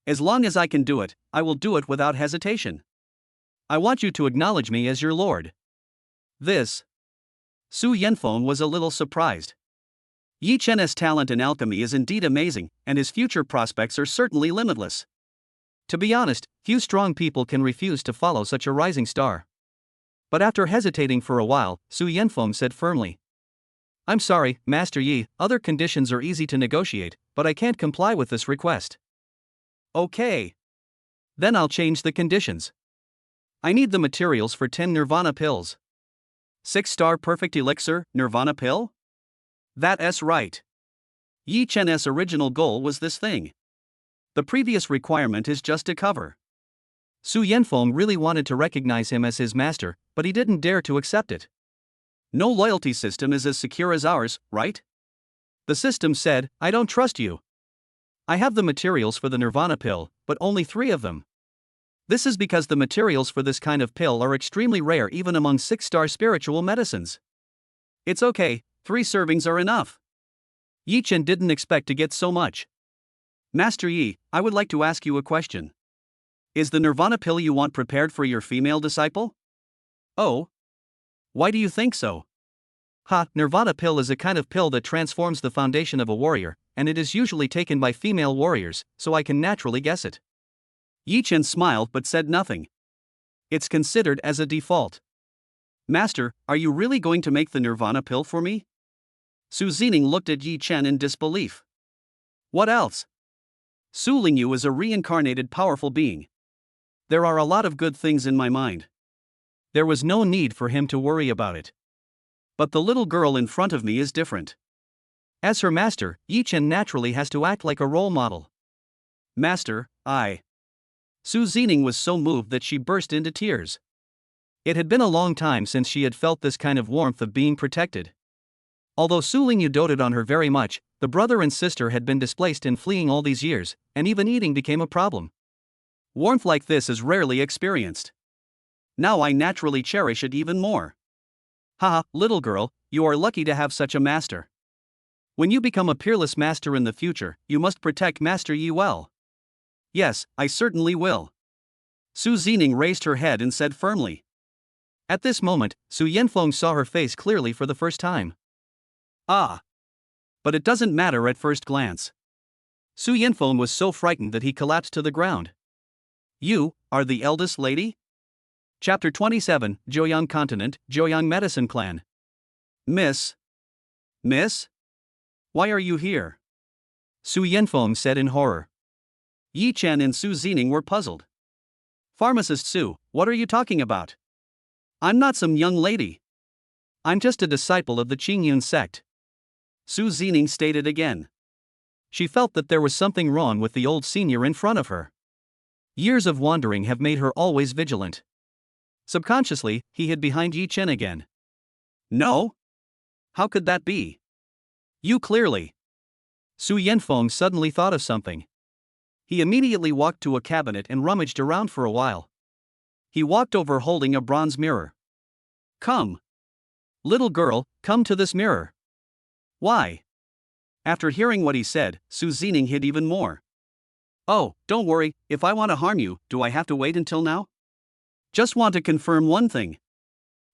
As long as I can do it, I will do it without hesitation. I want you to acknowledge me as your lord. This. Su Yanfeng was a little surprised. Yi Chen's talent in alchemy is indeed amazing, and his future prospects are certainly limitless. To be honest, few strong people can refuse to follow such a rising star. But after hesitating for a while, Su Yanfeng said firmly, I'm sorry, Master Yi, other conditions are easy to negotiate, but I can't comply with this request. Okay. Then I'll change the conditions. I need the materials for 10 Nirvana pills. 6-star perfect elixir, Nirvana pill? That's right. Yi Chen's original goal was this thing. The previous requirement is just to cover. Su Yanfeng really wanted to recognize him as his master, but he didn't dare to accept it. No loyalty system is as secure as ours, right? The system said, I don't trust you. I have the materials for the Nirvana pill, but only 3 of them. This is because the materials for this kind of pill are extremely rare even among 6-star spiritual medicines. It's okay, 3 servings are enough. Yi Chen didn't expect to get so much. Master Yi, I would like to ask you a question. Is the Nirvana pill you want prepared for your female disciple? Oh? Why do you think so? Nirvana pill is a kind of pill that transforms the foundation of a warrior, and it is usually taken by female warriors, so I can naturally guess it. Yi Chen smiled but said nothing. It's considered as a default. Master, are you really going to make the Nirvana pill for me? Su Zining looked at Yi Chen in disbelief. What else? Su Lingyu is a reincarnated powerful being. There are a lot of good things in my mind. There was no need for him to worry about it. But the little girl in front of me is different. As her master, Yi Chen naturally has to act like a role model. Master, Su Zining was so moved that she burst into tears. It had been a long time since she had felt this kind of warmth of being protected. Although Su Lingyu doted on her very much, the brother and sister had been displaced and fleeing all these years, and even eating became a problem. Warmth like this is rarely experienced. Now I naturally cherish it even more. Little girl, you are lucky to have such a master. When you become a peerless master in the future, you must protect Master Yi well. Yes, I certainly will. Su Zining raised her head and said firmly. At this moment, Su Yanfeng saw her face clearly for the first time. But it doesn't matter at first glance. Su Yanfeng was so frightened that he collapsed to the ground. You are the eldest lady? Chapter 27, Joyang Continent, Joyang Medicine Clan. Miss? Why are you here? Su Yanfeng said in horror. Yi Chen and Su Zining were puzzled. Pharmacist Su, what are you talking about? I'm not some young lady. I'm just a disciple of the Qingyun sect. Su Zining stated again. She felt that there was something wrong with the old senior in front of her. Years of wandering have made her always vigilant. Subconsciously, he hid behind Yi Chen again. No? How could that be? You clearly. Su Yanfeng suddenly thought of something. He immediately walked to a cabinet and rummaged around for a while. He walked over holding a bronze mirror. Come. Little girl, come to this mirror. Why? After hearing what he said, Su Zining hid even more. Oh, don't worry, if I want to harm you, do I have to wait until now? Just want to confirm one thing.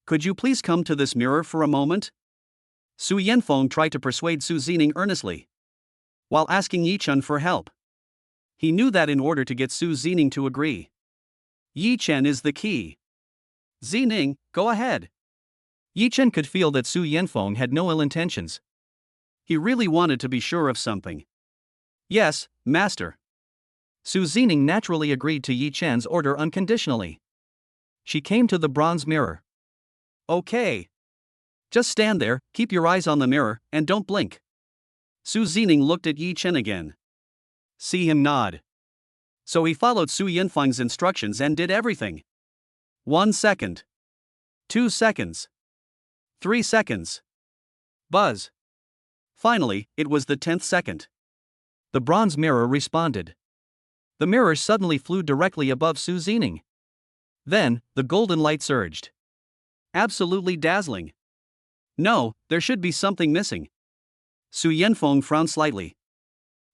Could you please come to this mirror for a moment? Su Yanfeng tried to persuade Su Zining earnestly, while asking Yi Chen for help. He knew that in order to get Su Zining to agree, Yi Chen is the key. Zining, go ahead. Yi Chen could feel that Su Yanfeng had no ill intentions. He really wanted to be sure of something. Yes, master. Su Zining naturally agreed to Yi Chen's order unconditionally. She came to the bronze mirror. Okay. Just stand there, keep your eyes on the mirror, and don't blink. Su Zining looked at Yi Chen again. See him nod. So he followed Su Yanfeng's instructions and did everything. 1 second. 2 seconds. 3 seconds. Buzz. Finally, it was the 10th second. The bronze mirror responded. The mirror suddenly flew directly above Su Zining. Then, the golden light surged. Absolutely dazzling. No, there should be something missing. Su Yanfeng frowned slightly.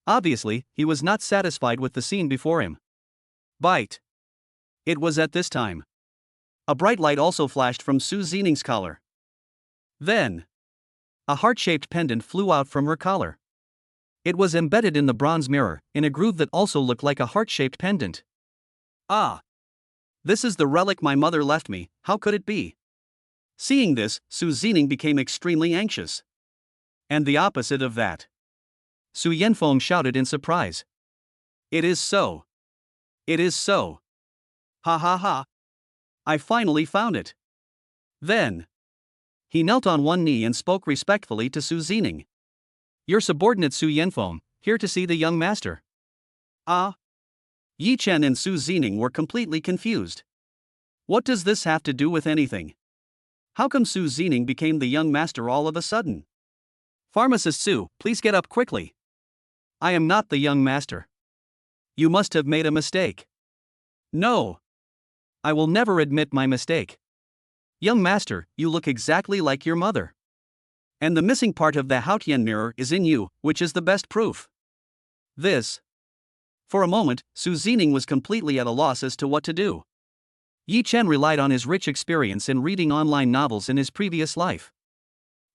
Obviously, he was not satisfied with the scene before him. Bite. It was at this time. A bright light also flashed from Su Zining's collar. Then, a heart-shaped pendant flew out from her collar. It was embedded in the bronze mirror, in a groove that also looked like a heart-shaped pendant. Ah! This is the relic my mother left me, how could it be? Seeing this, Su Zining became extremely anxious. And the opposite of that. Su Yanfeng shouted in surprise. It is so. It is so. Ha ha ha. I finally found it. Then, he knelt on one knee and spoke respectfully to Su Zining. Your subordinate Su Yanfeng, here to see the young master. Ah? Yi Chen and Su Zining were completely confused. What does this have to do with anything? How come Su Zining became the young master all of a sudden? Pharmacist Su, please get up quickly. I am not the young master. You must have made a mistake. No. I will never admit my mistake. Young master, you look exactly like your mother. And the missing part of the Haotian mirror is in you, which is the best proof. This. For a moment, Su Zining was completely at a loss as to what to do. Yi Chen relied on his rich experience in reading online novels in his previous life.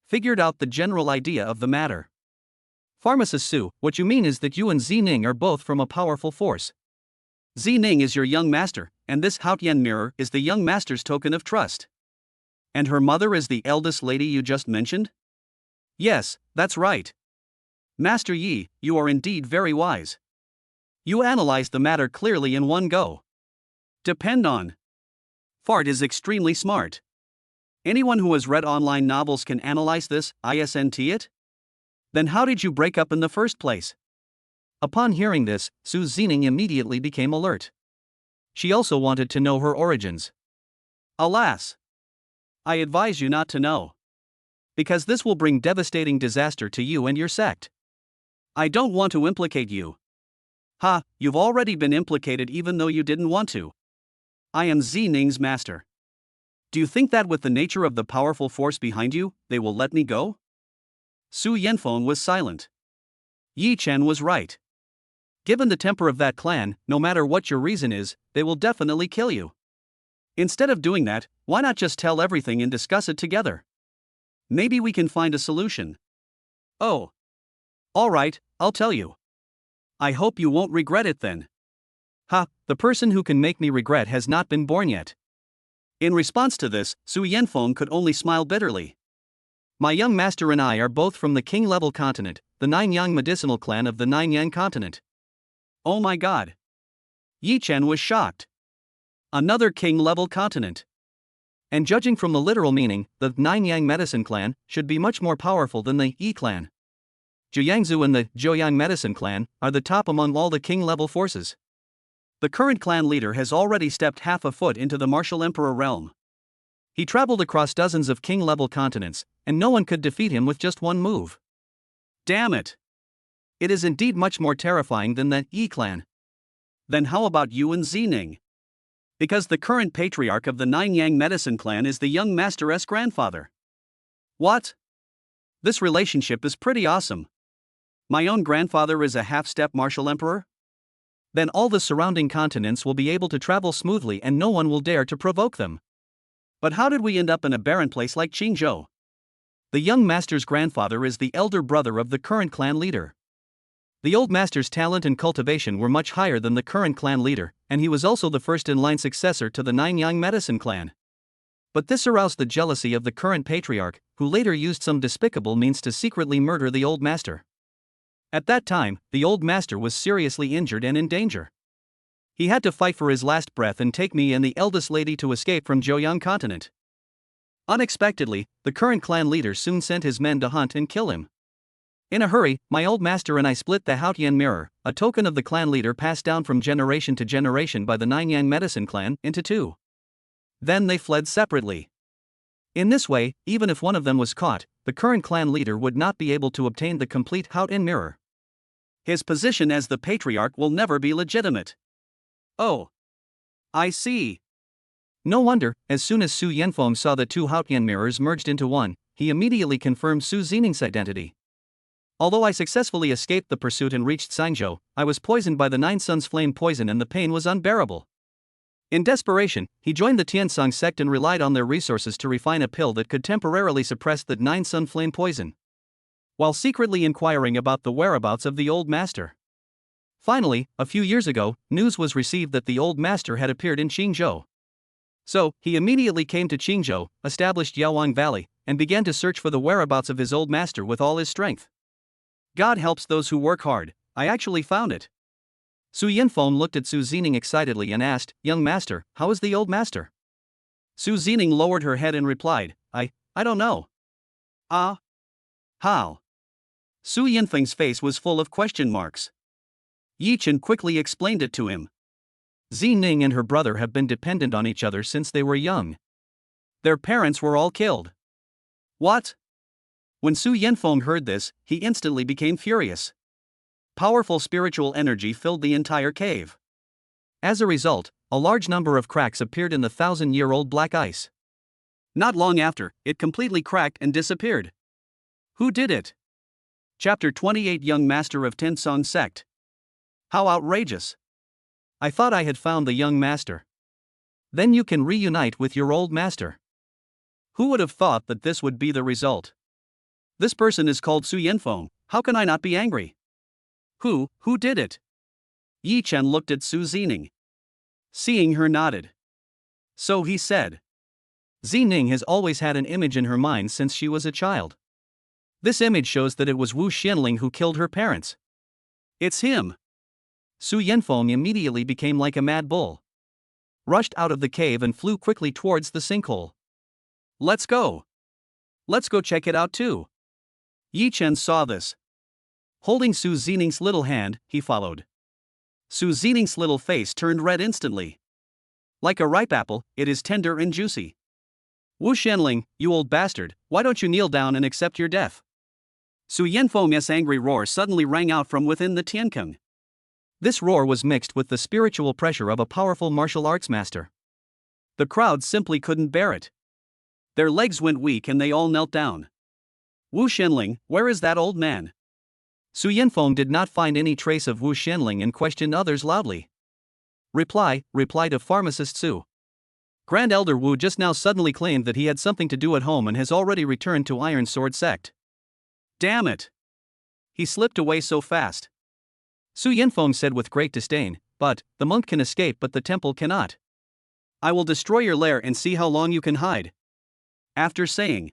Figured out the general idea of the matter. Pharmacist Su, what you mean is that you and Zining are both from a powerful force. Zining is your young master, and this Haotian mirror is the young master's token of trust. And her mother is the eldest lady you just mentioned? Yes, that's right. Master Yi, you are indeed very wise. You analyzed the matter clearly in one go. Depend on. Fart is extremely smart. Anyone who has read online novels can analyze this, isn't it? Then how did you break up in the first place? Upon hearing this, Su Zining immediately became alert. She also wanted to know her origins. Alas! I advise you not to know. Because this will bring devastating disaster to you and your sect. I don't want to implicate you. Ha, you've already been implicated even though you didn't want to. I am Zining's master. Do you think that with the nature of the powerful force behind you, they will let me go? Su Yanfeng was silent. Yi Chen was right. Given the temper of that clan, no matter what your reason is, they will definitely kill you. Instead of doing that, why not just tell everything and discuss it together? Maybe we can find a solution. Oh. Alright, I'll tell you. I hope you won't regret it then. Ha, the person who can make me regret has not been born yet. In response to this, Su Yanfeng could only smile bitterly. My young master and I are both from the king-level continent, the Nine-Yang medicinal clan of the Nine-Yang continent. Oh my god. Yi Chen was shocked. Another king-level continent. And judging from the literal meaning, the Nine-Yang medicine clan should be much more powerful than the Yi clan. Jiangsu and the Zhouyang medicine clan are the top among all the king-level forces. The current clan leader has already stepped half a foot into the martial emperor realm. He traveled across dozens of king-level continents, and no one could defeat him with just one move. Damn it! It is indeed much more terrifying than the Yi clan. Then how about you and Zining? Because the current patriarch of the Nine-Yang medicine clan is the young master's grandfather. What? This relationship is pretty awesome. My own grandfather is a half-step martial emperor? Then all the surrounding continents will be able to travel smoothly and no one will dare to provoke them. But how did we end up in a barren place like Qingzhou? The young master's grandfather is the elder brother of the current clan leader. The old master's talent and cultivation were much higher than the current clan leader, and he was also the first-in-line successor to the Nine-Yang medicine clan. But this aroused the jealousy of the current patriarch, who later used some despicable means to secretly murder the old master. At that time, the old master was seriously injured and in danger. He had to fight for his last breath and take me and the eldest lady to escape from Zhouyang continent. Unexpectedly, the current clan leader soon sent his men to hunt and kill him. In a hurry, my old master and I split the Haotian mirror, a token of the clan leader passed down from generation to generation by the Nine-Yang medicine clan, into two. Then they fled separately. In this way, even if one of them was caught, the current clan leader would not be able to obtain the complete Haotian mirror. His position as the patriarch will never be legitimate. Oh. I see. No wonder, as soon as Su Yanfeng saw the two Haotian mirrors merged into one, he immediately confirmed Su Zining's identity. Although I successfully escaped the pursuit and reached Sangzhou, I was poisoned by the Nine Suns flame poison and the pain was unbearable. In desperation, he joined the Tiansong sect and relied on their resources to refine a pill that could temporarily suppress the Nine Sun flame poison, while secretly inquiring about the whereabouts of the old master. Finally, a few years ago, news was received that the old master had appeared in Qingzhou. So, he immediately came to Qingzhou, established Yaowang Valley, and began to search for the whereabouts of his old master with all his strength. God helps those who work hard. I actually found it. Su Yinfeng looked at Su Zining excitedly and asked, "Young master, how is the old master?" Su Zining lowered her head and replied, I don't know. Ah? How? Su Yinfeng's face was full of question marks. Yi Chen quickly explained it to him. Zi Ning and her brother have been dependent on each other since they were young. Their parents were all killed. What? When Su Yinfeng heard this, he instantly became furious. Powerful spiritual energy filled the entire cave. As a result, a large number of cracks appeared in the 1,000-year-old black ice. Not long after, it completely cracked and disappeared. Who did it? Chapter 28 Young Master of Tiansong Sect. How outrageous! I thought I had found the young master. Then you can reunite with your old master. Who would have thought that this would be the result? This person is called Su Yinfeng, how can I not be angry? Who did it? Yi Chen looked at Su Zining. Seeing her nodded. So he said. Zining has always had an image in her mind since she was a child. This image shows that it was Wu Xianling who killed her parents. It's him. Su Yinfeng immediately became like a mad bull. Rushed out of the cave and flew quickly towards the sinkhole. Let's go. Let's go check it out too. Yi Chen saw this. Holding Su Zining's little hand, he followed. Su Zining's little face turned red instantly. Like a ripe apple, it is tender and juicy. Wu Xianling, you old bastard, why don't you kneel down and accept your death? Su Yinfeng's angry roar suddenly rang out from within the Tiankeng. This roar was mixed with the spiritual pressure of a powerful martial arts master. The crowd simply couldn't bear it. Their legs went weak and they all knelt down. Wu Xianling, where is that old man? Su Yinfeng did not find any trace of Wu Xianling and questioned others loudly. Reply to pharmacist Su. Grand Elder Wu just now suddenly claimed that he had something to do at home and has already returned to Iron Sword Sect. Damn it! He slipped away so fast. Su Yinfeng said with great disdain, but the monk can escape but the temple cannot. I will destroy your lair and see how long you can hide. After saying,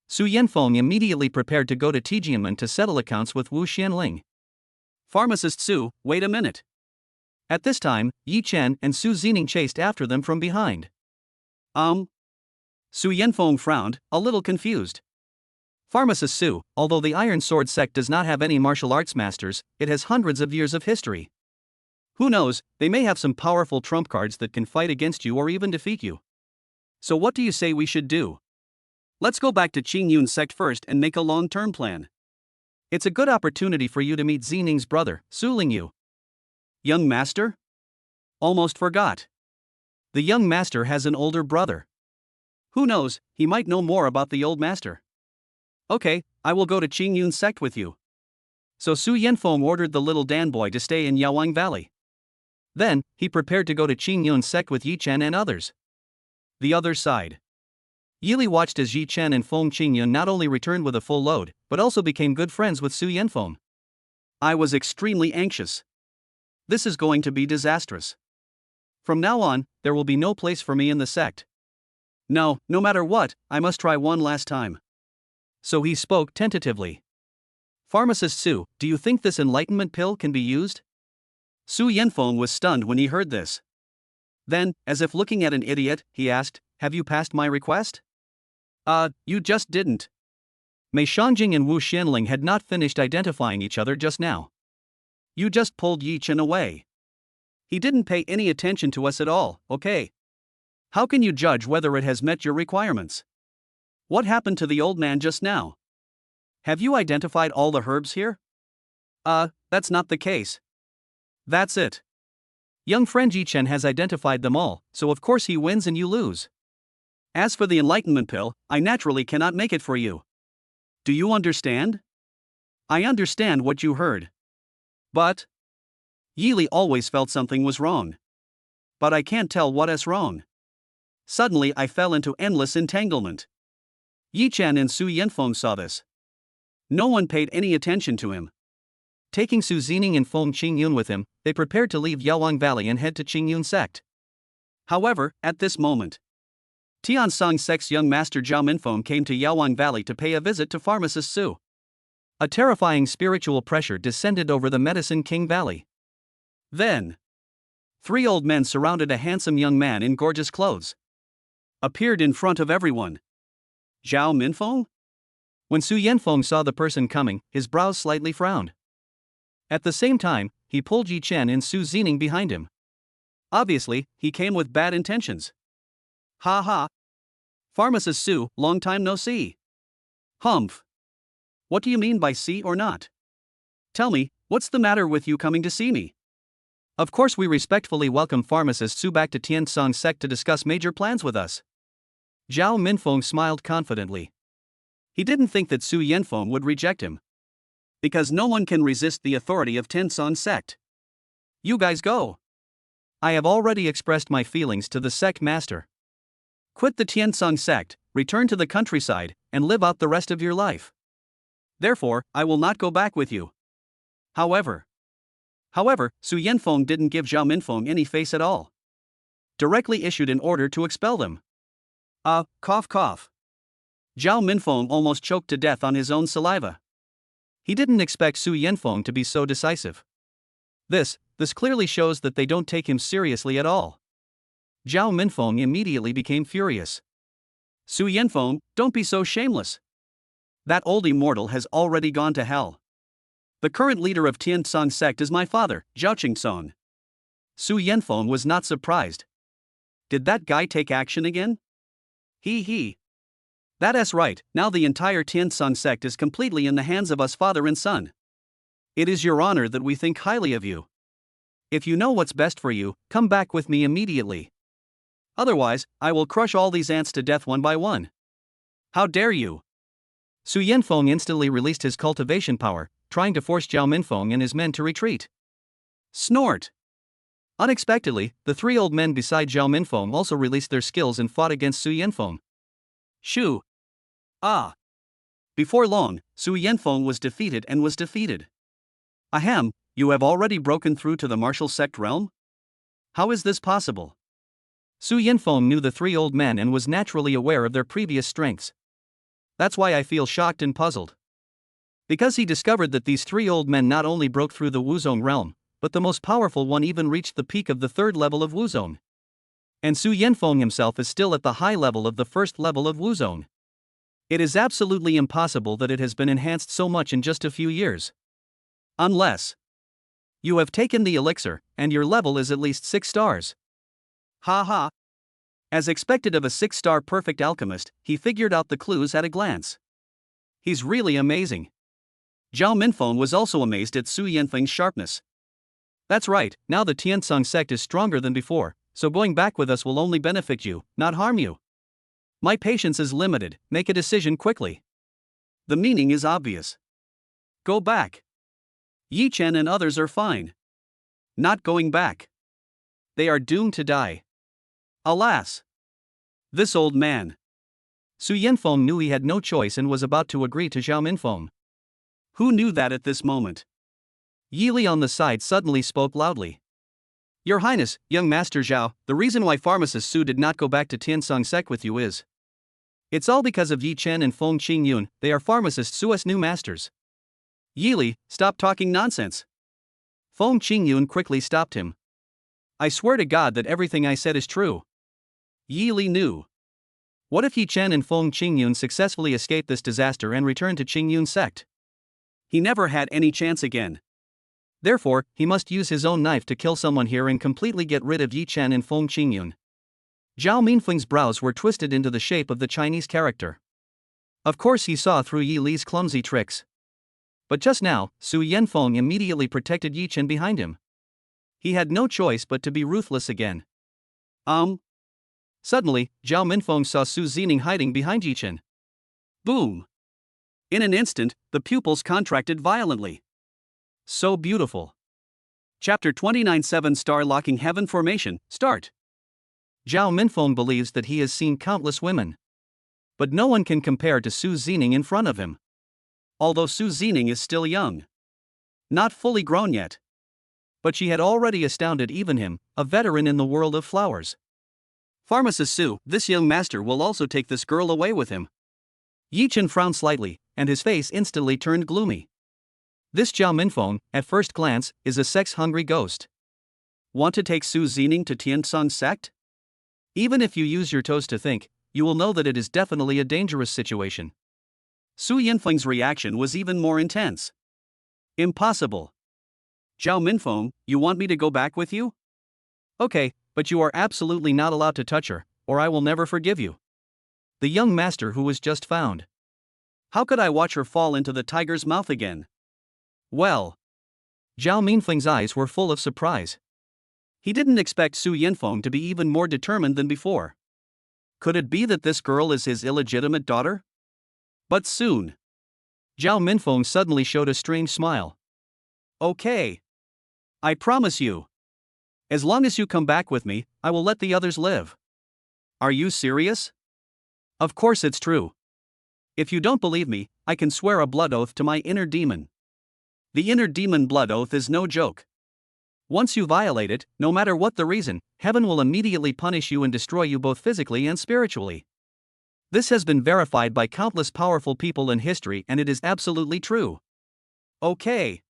Su Yinfeng immediately prepared to go to Tijianmen to settle accounts with Wu Xianling. Pharmacist Su, wait a minute. At this time, Yi Chen and Su Zining chased after them from behind. Su Yinfeng frowned, a little confused. Pharmacist Su, although the Iron Sword sect does not have any martial arts masters, it has hundreds of years of history. Who knows, they may have some powerful trump cards that can fight against you or even defeat you. So what do you say we should do? Let's go back to Qingyun sect first and make a long-term plan. It's a good opportunity for you to meet Zining's brother, Su Lingyu. Young master? Almost forgot. The young master has an older brother. Who knows, he might know more about the old master. Okay, I will go to Qingyun sect with you. So Su Yinfeng ordered the little Dan boy to stay in Yaowang Valley. Then, he prepared to go to Qingyun sect with Yi Chen and others. The other side. Yili watched as Yi Chen and Feng Qingyun not only returned with a full load, but also became good friends with Su Yinfeng. I was extremely anxious. This is going to be disastrous. From now on, there will be no place for me in the sect. No matter what, I must try one last time. So he spoke tentatively. Pharmacist Su, do you think this enlightenment pill can be used? Su Yinfeng was stunned when he heard this. Then, as if looking at an idiot, he asked, have you passed my request? You just didn't. Mei Shangjing and Wu Xianling had not finished identifying each other just now. You just pulled Yi Chen away. He didn't pay any attention to us at all, okay? How can you judge whether it has met your requirements? What happened to the old man just now? Have you identified all the herbs here? That's not the case. That's it. Young friend Yi Chen has identified them all, so of course he wins and you lose. As for the enlightenment pill, I naturally cannot make it for you. Do you understand? I understand what you heard. But Yili always felt something was wrong. But I can't tell what is wrong. Suddenly I fell into endless entanglement. Yi Chen and Su Yanfeng saw this. No one paid any attention to him. Taking Su Zining and Feng Qingyun with him, they prepared to leave Yaowang Valley and head to Qingyun sect. However, at this moment, Tiansong sect's young master Zhao Minfeng came to Yaowang Valley to pay a visit to pharmacist Su. A terrifying spiritual pressure descended over the Medicine King Valley. Then, 3 old men surrounded a handsome young man in gorgeous clothes. Appeared in front of everyone. Zhao Minfeng? When Su Yanfeng saw the person coming, his brows slightly frowned. At the same time, he pulled Yi Chen and Su Zining behind him. Obviously, he came with bad intentions. Ha ha. Pharmacist Su, long time no see. Humph. What do you mean by see or not? Tell me, what's the matter with you coming to see me? Of course, we respectfully welcome pharmacist Su back to Tiansong sect to discuss major plans with us. Zhao Minfeng smiled confidently. He didn't think that Su Yanfeng would reject him. Because no one can resist the authority of Tiansong sect. You guys go. I have already expressed my feelings to the sect master. Quit the Tiansong sect, return to the countryside, and live out the rest of your life. Therefore, I will not go back with you. However, Su Yanfeng didn't give Zhao Minfeng any face at all. Directly issued an order to expel them. Cough cough. Zhao Minfeng almost choked to death on his own saliva. He didn't expect Su Yanfeng to be so decisive. This clearly shows that they don't take him seriously at all. Zhao Minfeng immediately became furious. Su Yanfeng, don't be so shameless. That old immortal has already gone to hell. The current leader of Tiansong sect is my father, Zhao Qingsong. Su Yanfeng was not surprised. Did that guy take action again? He. That's right, now the entire Tiansong sect is completely in the hands of us father and son. It is your honor that we think highly of you. If you know what's best for you, come back with me immediately. Otherwise, I will crush all these ants to death one by one. How dare you? Su Yanfeng instantly released his cultivation power, trying to force Zhao Minfeng and his men to retreat. Snort! Unexpectedly, the 3 old men beside Zhao Minfeng also released their skills and fought against Su Yanfeng. Shoo! Ah! Before long, Su Yanfeng was defeated. Ahem, you have already broken through to the martial sect realm? How is this possible? Su Yanfeng knew the 3 old men and was naturally aware of their previous strengths. That's why I feel shocked and puzzled. Because he discovered that these 3 old men not only broke through the Wuzong realm, but the most powerful one even reached the peak of the 3rd level of Wuzong. And Su Yanfeng himself is still at the high level of the 1st level of Wuzong. It is absolutely impossible that it has been enhanced so much in just a few years. Unless you have taken the elixir, and your level is at least 6 stars. Ha ha. As expected of a 6-star perfect alchemist, he figured out the clues at a glance. He's really amazing. Zhao Minfeng was also amazed at Su Yanfeng's sharpness. That's right, now the Tiansong sect is stronger than before, so going back with us will only benefit you, not harm you. My patience is limited, make a decision quickly. The meaning is obvious. Go back. Yi Chen and others are fine. Not going back. They are doomed to die. Alas! This old man. Su Yanfeng knew he had no choice and was about to agree to Zhao Minfeng. Who knew that at this moment? Yi Li on the side suddenly spoke loudly. Your Highness, young Master Zhao, the reason why pharmacist Su did not go back to Tiansong sect with you is. It's all because of Yi Chen and Feng Qingyun, they are pharmacist Su's new masters. Yi Li, stop talking nonsense. Feng Qingyun quickly stopped him. I swear to God that everything I said is true. Yi Li knew. What if Yi Chen and Feng Qingyun successfully escape this disaster and return to Qingyun sect? He never had any chance again. Therefore, he must use his own knife to kill someone here and completely get rid of Yi Chen and Feng Qingyun. Zhao Minfeng's brows were twisted into the shape of the Chinese character. Of course he saw through Yi Li's clumsy tricks. But just now, Su Yanfeng immediately protected Yi Chen behind him. He had no choice but to be ruthless again. Suddenly, Zhao Minfeng saw Su Zining hiding behind Yi Chen. Boom! In an instant, the pupils contracted violently. So beautiful. Chapter 29 7-Star Locking Heaven Formation, start. Zhao Minfeng believes that he has seen countless women. But no one can compare to Su Zining in front of him. Although Su Zining is still young. Not fully grown yet. But she had already astounded even him, a veteran in the world of flowers. Pharmacist Su, this young master will also take this girl away with him. Yi Chen frowned slightly, and his face instantly turned gloomy. This Zhao Minfeng, at first glance, is a sex-hungry ghost. Want to take Su Zining to Tiansong's sect? Even if you use your toes to think, you will know that it is definitely a dangerous situation. Su Yinfeng's reaction was even more intense. Impossible. Zhao Minfeng, you want me to go back with you? Okay, but you are absolutely not allowed to touch her, or I will never forgive you. The young master who was just found. How could I watch her fall into the tiger's mouth again? Well. Zhao Minfeng's eyes were full of surprise. He didn't expect Su Yinfeng to be even more determined than before. Could it be that this girl is his illegitimate daughter? But soon. Zhao Minfeng suddenly showed a strange smile. Okay. I promise you. As long as you come back with me, I will let the others live. Are you serious? Of course it's true. If you don't believe me, I can swear a blood oath to my inner demon. The inner demon blood oath is no joke. Once you violate it, no matter what the reason, heaven will immediately punish you and destroy you both physically and spiritually. This has been verified by countless powerful people in history and it is absolutely true. Okay.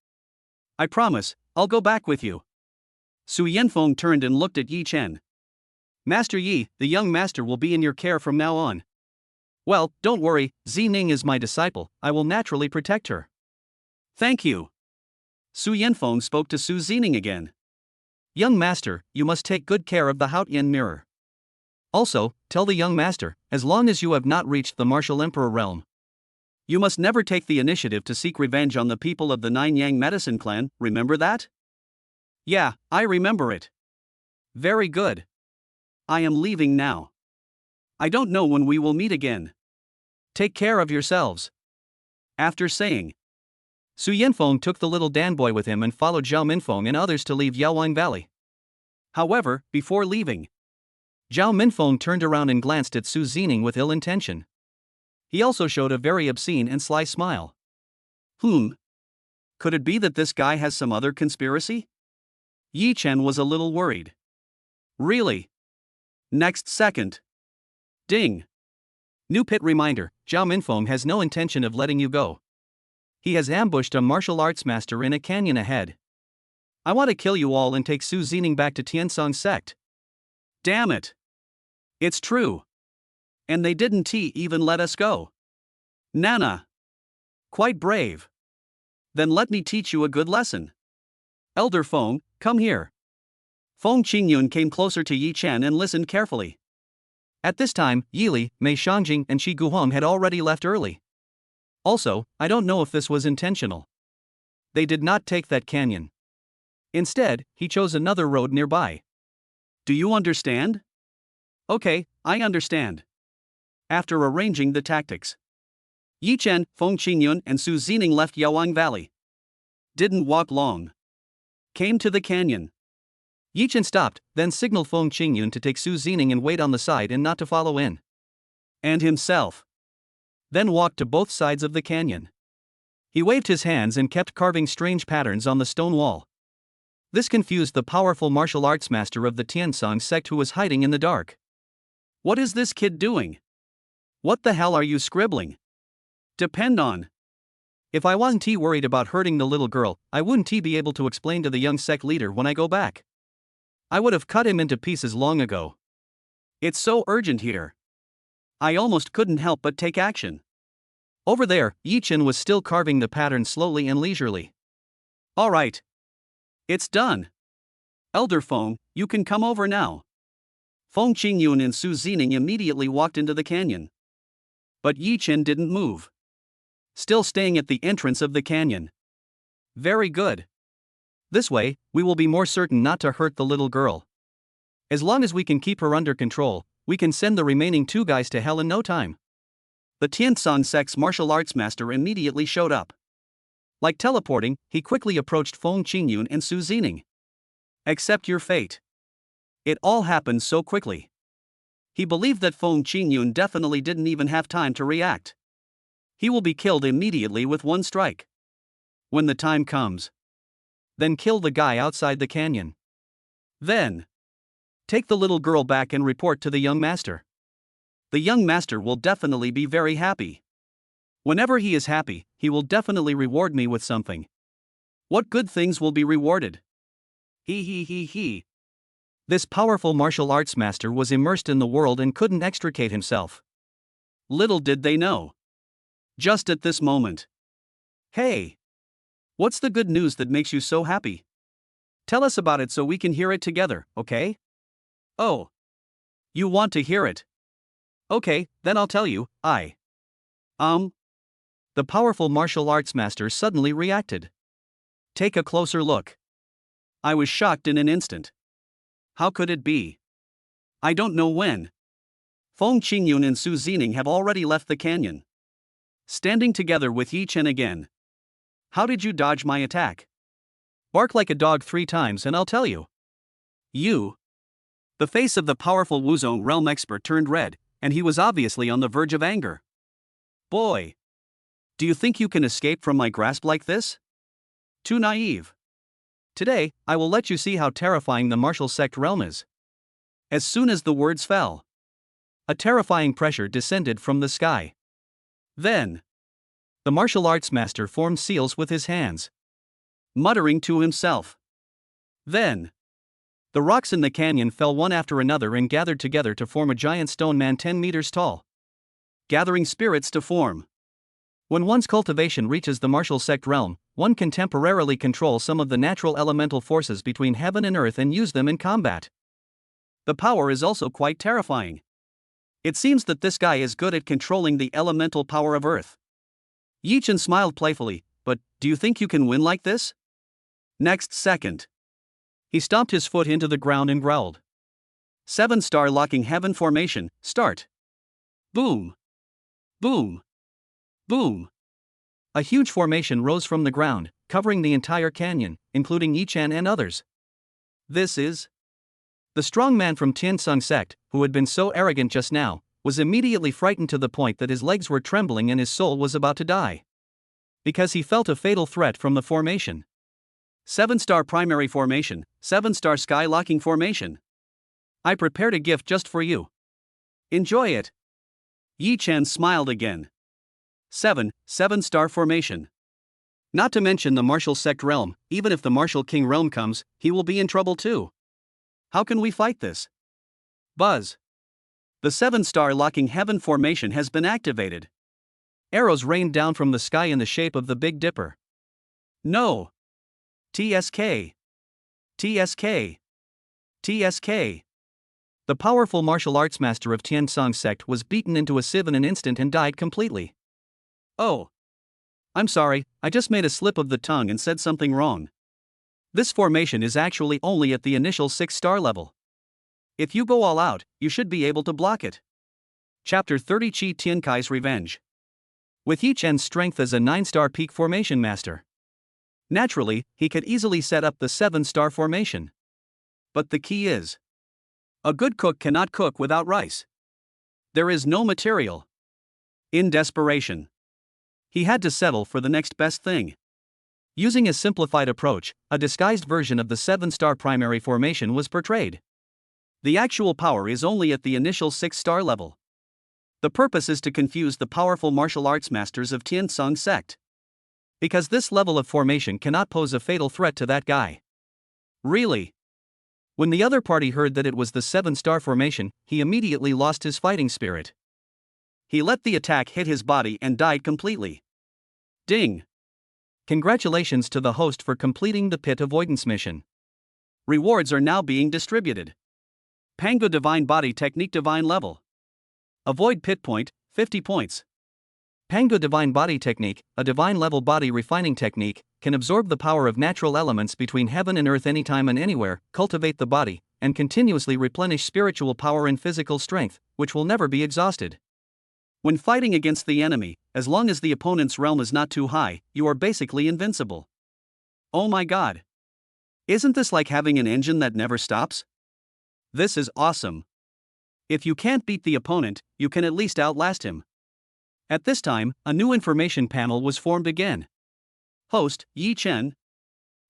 I promise, I'll go back with you. Su Yinfeng turned and looked at Yi Chen. Master Yi, the young master will be in your care from now on. Well, don't worry, Zining is my disciple, I will naturally protect her. Thank you. Su Yinfeng spoke to Su Zining again. Young master, you must take good care of the Haotian mirror. Also, tell the young master, as long as you have not reached the martial emperor realm, you must never take the initiative to seek revenge on the people of the Nine Yang medicine clan, remember that? Yeah, I remember it. Very good. I am leaving now. I don't know when we will meet again. Take care of yourselves. After saying, Su Yinfeng took the little Dan boy with him and followed Zhao Minfeng and others to leave Yaowang Valley. However, before leaving, Zhao Minfeng turned around and glanced at Su Zining with ill intention. He also showed a very obscene and sly smile. Could it be that this guy has some other conspiracy? Yi Chen was a little worried. Really? Next second. Ding. New pit reminder, Zhao Minfeng has no intention of letting you go. He has ambushed a martial arts master in a canyon ahead. I want to kill you all and take Su Zining back to Tiansong's sect. Damn it. It's true. And they didn't even let us go. Nana. Quite brave. Then let me teach you a good lesson. Elder Feng, come here. Feng Qingyun came closer to Yi Chen and listened carefully. At this time, Yili, Mei Shangjing and Shi Guhong had already left early. Also, I don't know if this was intentional. They did not take that canyon. Instead, he chose another road nearby. Do you understand? Okay, I understand. After arranging the tactics, Yi Chen, Feng Qingyun and Su Zining left Yaowang Valley. Didn't walk long. Came to the canyon. Yi Chen stopped, then signaled Feng Qingyun to take Su Zining and wait on the side and not to follow in. And himself. Then walked to both sides of the canyon. He waved his hands and kept carving strange patterns on the stone wall. This confused the powerful martial arts master of the Tiansong sect who was hiding in the dark. What is this kid doing? What the hell are you scribbling? Depend on. If I wasn't worried about hurting the little girl, I wouldn't be able to explain to the young sect leader when I go back. I would have cut him into pieces long ago. It's so urgent here. I almost couldn't help but take action. Over there, Yi Chen was still carving the pattern slowly and leisurely. All right. It's done. Elder Feng, you can come over now. Feng Qingyun and Su Zining immediately walked into the canyon. But Yi Chen didn't move. Still staying at the entrance of the canyon. Very good. This way, we will be more certain not to hurt the little girl. As long as we can keep her under control, we can send the remaining two guys to hell in no time. The Tiansong sect's martial arts master immediately showed up. Like teleporting, he quickly approached Feng Qingyun and Su Zining. Accept your fate. It all happened so quickly. He believed that Feng Qingyun definitely didn't even have time to react. He will be killed immediately with one strike. When the time comes, then kill the guy outside the canyon. Then, take the little girl back and report to the young master. The young master will definitely be very happy. Whenever he is happy, he will definitely reward me with something. What good things will be rewarded? He. This powerful martial arts master was immersed in the world and couldn't extricate himself. Little did they know. Just at this moment. Hey! What's the good news that makes you so happy? Tell us about it so we can hear it together, okay? Oh. You want to hear it? Okay, then I'll tell you. The powerful martial arts master suddenly reacted. Take a closer look. I was shocked in an instant. How could it be? I don't know when. Feng Qingyun and Su Zining have already left the canyon. Standing together with Yi Chen again. How did you dodge my attack? Bark like a dog 3 times and I'll tell you. You. The face of the powerful Wuzong realm expert turned red, and he was obviously on the verge of anger. Boy. Do you think you can escape from my grasp like this? Too naive. Today, I will let you see how terrifying the martial sect realm is. As soon as the words fell, a terrifying pressure descended from the sky. Then, the martial arts master formed seals with his hands, muttering to himself. Then, the rocks in the canyon fell one after another and gathered together to form a giant stone man 10 meters tall, gathering spirits to form. When one's cultivation reaches the martial sect realm, one can temporarily control some of the natural elemental forces between heaven and earth and use them in combat. The power is also quite terrifying. It seems that this guy is good at controlling the elemental power of earth. Yi Chen smiled playfully, but do you think you can win like this? Next second, he stomped his foot into the ground and growled. 7-star locking heaven formation, start. Boom. Boom. Boom. A huge formation rose from the ground, covering the entire canyon, including Yi Chen and others. This is... The strong man from Tiansong sect, who had been so arrogant just now, was immediately frightened to the point that his legs were trembling and his soul was about to die. Because he felt a fatal threat from the formation. 7-star primary formation, 7-star sky locking formation. I prepared a gift just for you. Enjoy it. Yi Chen smiled again. 7-star formation. Not to mention the martial sect realm, even if the martial king realm comes, he will be in trouble too. How can we fight this? Buzz. The 7-star locking heaven formation has been activated. Arrows rained down from the sky in the shape of the Big Dipper. No. TSK. TSK. TSK. The powerful martial arts master of Tiansong sect was beaten into a sieve in an instant and died completely. Oh. I'm sorry, I just made a slip of the tongue and said something wrong. This formation is actually only at the initial 6-star level. If you go all out, you should be able to block it. Chapter 30 Qi Tiankai's Revenge. With Yi Chen's strength as a 9-star peak formation master, naturally, he could easily set up the 7-star formation. But the key is, a good cook cannot cook without rice. There is no material. In desperation, he had to settle for the next best thing. Using a simplified approach, a disguised version of the 7-star primary formation was portrayed. The actual power is only at the initial 6-star level. The purpose is to confuse the powerful martial arts masters of Tiansong sect. Because this level of formation cannot pose a fatal threat to that guy. Really? When the other party heard that it was the 7-star formation, he immediately lost his fighting spirit. He let the attack hit his body and died completely. Ding! Congratulations to the host for completing the pit avoidance mission. Rewards are now being distributed. Pango Divine Body Technique Divine Level. Avoid Pit Point, 50 points. Pango Divine Body Technique, a divine level body refining technique, can absorb the power of natural elements between heaven and earth anytime and anywhere, cultivate the body, and continuously replenish spiritual power and physical strength, which will never be exhausted. When fighting against the enemy, as long as the opponent's realm is not too high, you are basically invincible. Oh my god. Isn't this like having an engine that never stops? This is awesome. If you can't beat the opponent, you can at least outlast him. At this time, a new information panel was formed again. Host, Yi Chen.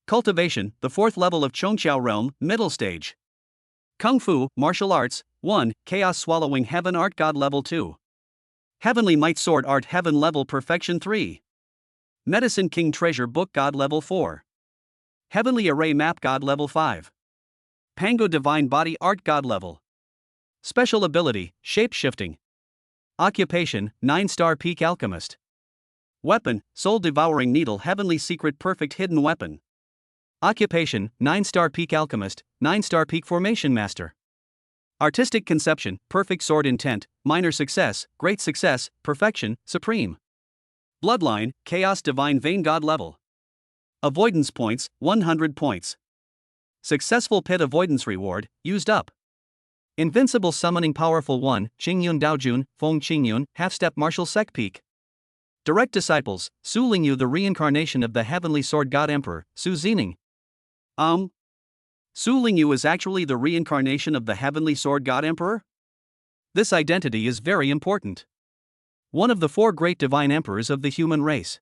Cultivation, the 4th level of Chongqiao Realm, middle stage. Kung Fu, martial arts, 1, Chaos Swallowing Heaven Art God level 2. Heavenly Might Sword Art Heaven level perfection 3. Medicine King Treasure Book God level 4. Heavenly Array Map God level 5. Pango Divine Body Art God level. Special ability, shape-shifting. Occupation, 9-star Peak Alchemist. Weapon, Soul Devouring Needle Heavenly Secret Perfect Hidden Weapon. Occupation, 9-star Peak Alchemist, 9-star Peak Formation Master. Artistic Conception, Perfect Sword Intent, Minor Success, Great Success, Perfection, Supreme. Bloodline, Chaos Divine Vein God level. Avoidance points, 100 points. Successful Pit Avoidance Reward, used up. Invincible Summoning Powerful 1, Qingyun Daojun, Feng Qingyun, Half-Step Martial Sec Peak. Direct Disciples, Su Lingyu the reincarnation of the Heavenly Sword God Emperor, Su Zining. Su Lingyu is actually the reincarnation of the Heavenly Sword God Emperor? This identity is very important. One of the 4 great divine emperors of the human race.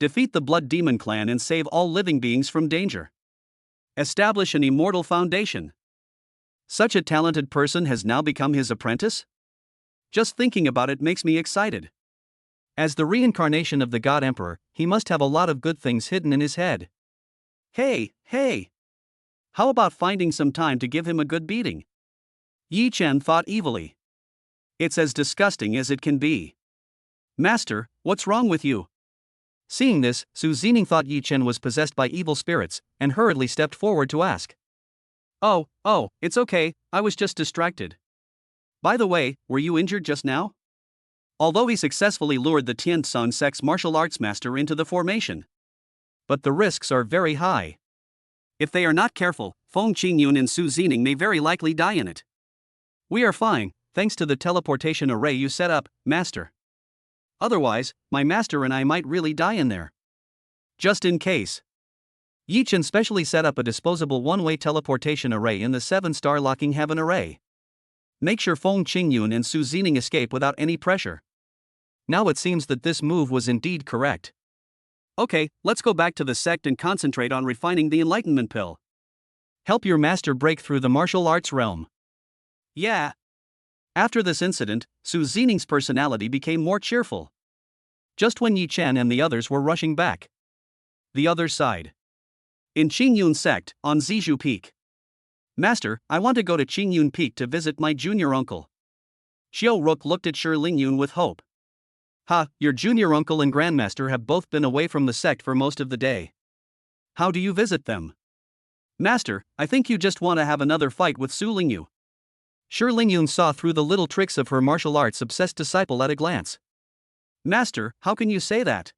Defeat the Blood Demon clan and save all living beings from danger. Establish an immortal foundation. Such a talented person has now become his apprentice? Just thinking about it makes me excited. As the reincarnation of the God Emperor, he must have a lot of good things hidden in his head. Hey! How about finding some time to give him a good beating? Yi Chen thought evilly. It's as disgusting as it can be. Master, what's wrong with you? Seeing this, Su Zining thought Yi Chen was possessed by evil spirits, and hurriedly stepped forward to ask. Oh, it's okay, I was just distracted. By the way, were you injured just now? Although he successfully lured the Tianzong sect's martial arts master into the formation. But the risks are very high. If they are not careful, Feng Qingyun and Su Zining may very likely die in it. We are fine, thanks to the teleportation array you set up, Master. Otherwise, my master and I might really die in there. Just in case. Yi Chen specially set up a disposable one-way teleportation array in the 7-star Locking Heaven array. Make sure Feng Qingyun and Su Zining escape without any pressure. Now it seems that this move was indeed correct. Okay, let's go back to the sect and concentrate on refining the Enlightenment Pill. Help your master break through the martial arts realm. Yeah. After this incident, Su Zining's personality became more cheerful. Just when Yi Chen and the others were rushing back. The other side. In Qingyun sect, on Zizhu Peak. Master, I want to go to Qingyun Peak to visit my junior uncle. Xiao Ruk looked at Shi Lingyun with hope. Ha, your junior uncle and grandmaster have both been away from the sect for most of the day. How do you visit them? Master, I think you just want to have another fight with Su Lingyu. Shi Lingyun saw through the little tricks of her martial arts obsessed disciple at a glance. Master, how can you say that?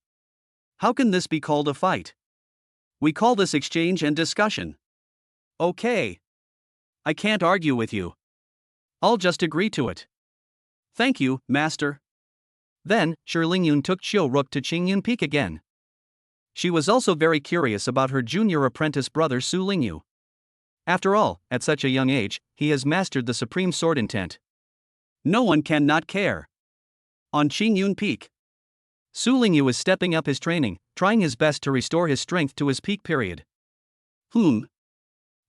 How can this be called a fight? We call this exchange and discussion. Okay. I can't argue with you. I'll just agree to it. Thank you, Master. Then, Shi Lingyun took Xiao Ruk to Qingyun Peak again. She was also very curious about her junior apprentice brother Su Lingyu. After all, at such a young age, he has mastered the supreme sword intent. No one can not care. On Qingyun Peak, Su Lingyu is stepping up his training, trying his best to restore his strength to his peak period.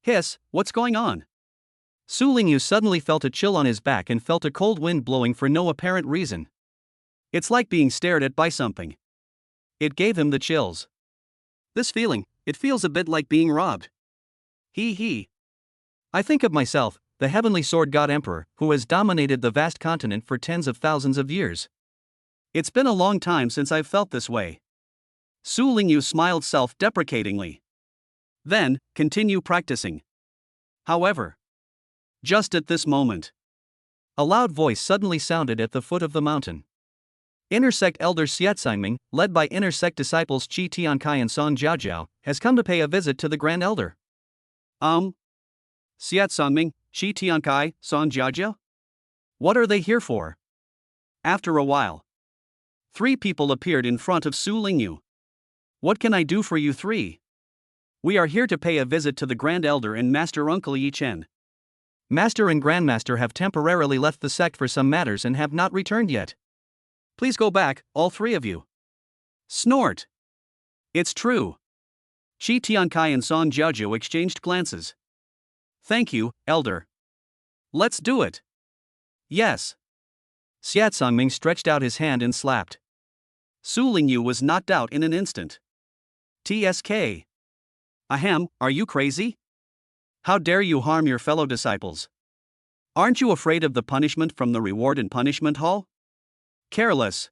Hiss, what's going on? Su Lingyu suddenly felt a chill on his back and felt a cold wind blowing for no apparent reason. It's like being stared at by something. It gave him the chills. This feeling, it feels a bit like being robbed. He. I think of myself, the Heavenly Sword God Emperor, who has dominated the vast continent for tens of thousands of years. It's been a long time since I've felt this way. Su Lingyu smiled self-deprecatingly. Then, continue practicing. However, just at this moment, a loud voice suddenly sounded at the foot of the mountain. Intersect Elder Xiaotsingming, led by Intersect disciples Qi Tiankai and Song Jiaojiao, has come to pay a visit to the Grand Elder. Xiaotsingming, Qi Tiankai, Song Jiaojiao? What are they here for? After a while, 3 people appeared in front of Su Lingyu. What can I do for you 3? We are here to pay a visit to the Grand Elder and Master Uncle Yi Chen. Master and Grandmaster have temporarily left the sect for some matters and have not returned yet. Please go back, all 3 of you. Snort. It's true. Shi Tiankai and Song Jiaozhou exchanged glances. Thank you, Elder. Let's do it. Yes. Xiat Songming stretched out his hand and slapped. Su Lingyu was knocked out in an instant. TSK. Ahem, are you crazy? How dare you harm your fellow disciples? Aren't you afraid of the punishment from the reward and punishment hall? Careless.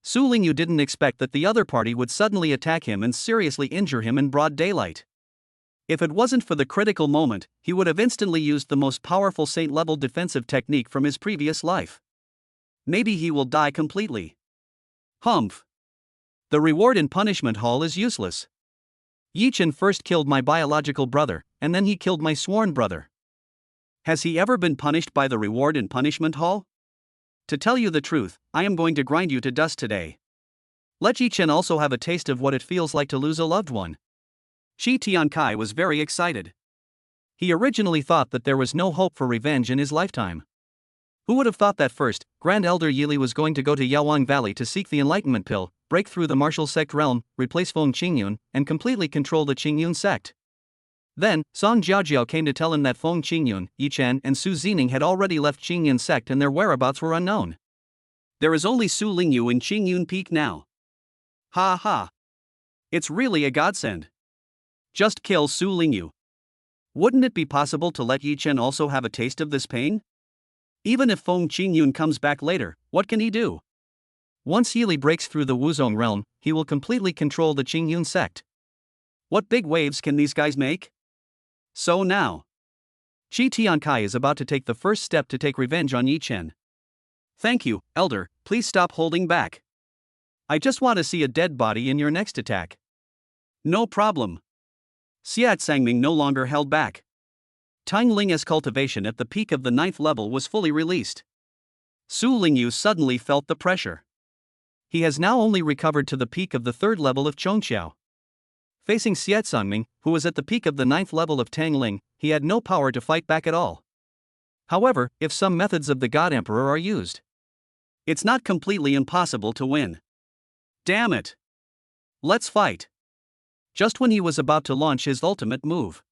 Su Lingyu didn't expect that the other party would suddenly attack him and seriously injure him in broad daylight. If it wasn't for the critical moment, he would have instantly used the most powerful saint-level defensive technique from his previous life. Maybe he will die completely. Humph. The reward and punishment hall is useless. Yi Chen first killed my biological brother, and then he killed my sworn brother. Has he ever been punished by the reward and punishment hall? To tell you the truth, I am going to grind you to dust today. Let Yi Chen also have a taste of what it feels like to lose a loved one. Shi Tiankai was very excited. He originally thought that there was no hope for revenge in his lifetime. Who would have thought that first, Grand Elder Yili was going to go to Yaowang Valley to seek the Enlightenment Pill, break through the martial sect realm, replace Feng Qingyun, and completely control the Qingyun sect. Then, Song Jiaojiao came to tell him that Feng Qingyun, Yi Chen, and Su Zining had already left Qingyun sect and their whereabouts were unknown. There is only Su Lingyu in Qingyun Peak now. Ha ha. It's really a godsend. Just kill Su Lingyu. Wouldn't it be possible to let Yi Chen also have a taste of this pain? Even if Feng Qingyun comes back later, what can he do? Once Yili breaks through the Wuzong realm, he will completely control the Qingyun sect. What big waves can these guys make? So now, Shi Tiankai is about to take the first step to take revenge on Yi Chen. Thank you, Elder, please stop holding back. I just want to see a dead body in your next attack. No problem. Xiat Sangming no longer held back. Tang Ling's cultivation at the peak of the 9th level was fully released. Su Lingyu suddenly felt the pressure. He has now only recovered to the peak of the 3rd level of Chongqiao. Facing Xiat Sangming, who was at the peak of the 9th level of Tang Ling, he had no power to fight back at all. However, if some methods of the God Emperor are used, it's not completely impossible to win. Damn it. Let's fight. Just when he was about to launch his ultimate move,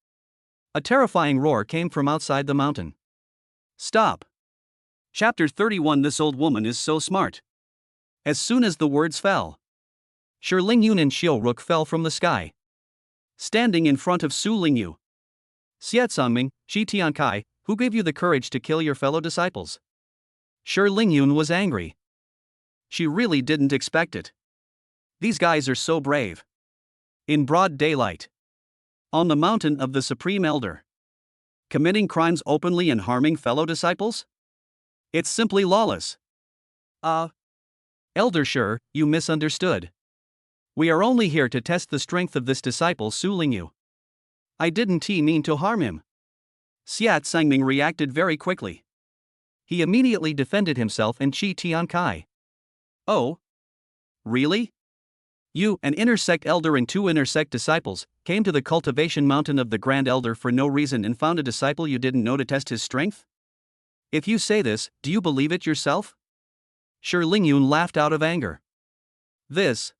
a terrifying roar came from outside the mountain. Stop. Chapter 31. This old woman is so smart. As soon as the words fell, Shi Lingyun and Xiu Rook fell from the sky, standing in front of Su Lingyu. Xiat Sangming, Shi Tiankai, who gave you the courage to kill your fellow disciples? Shi Lingyun was angry. She really didn't expect it. These guys are so brave. In broad daylight, on the mountain of the Supreme Elder, committing crimes openly and harming fellow disciples? It's simply lawless. Elder Shi, you misunderstood. We are only here to test the strength of this disciple Su Lingyu. I didn't mean to harm him. Xiat Sangming reacted very quickly. He immediately defended himself and Shi Tiankai. Oh? Really? You, an inner sect elder and 2 inner sect disciples, came to the cultivation mountain of the Grand Elder for no reason and found a disciple you didn't know to test his strength? If you say this, do you believe it yourself? Shi Lingyun laughed out of anger. This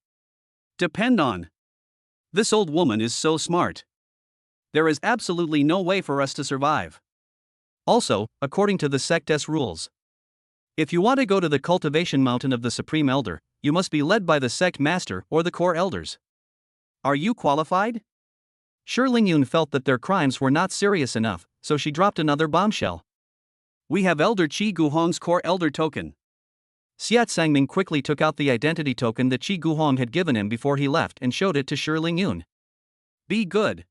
depend on. This old woman is so smart. There is absolutely no way for us to survive. Also, according to the sect's rules, if you want to go to the cultivation mountain of the Supreme Elder, you must be led by the sect master or the core elders. Are you qualified? Shi Lingyun felt that their crimes were not serious enough, so she dropped another bombshell. We have Elder Qi Guhong's core elder token. Xiat Sangming quickly took out the identity token that Qi Guhong had given him before he left and showed it to Shi Lingyun. Be good.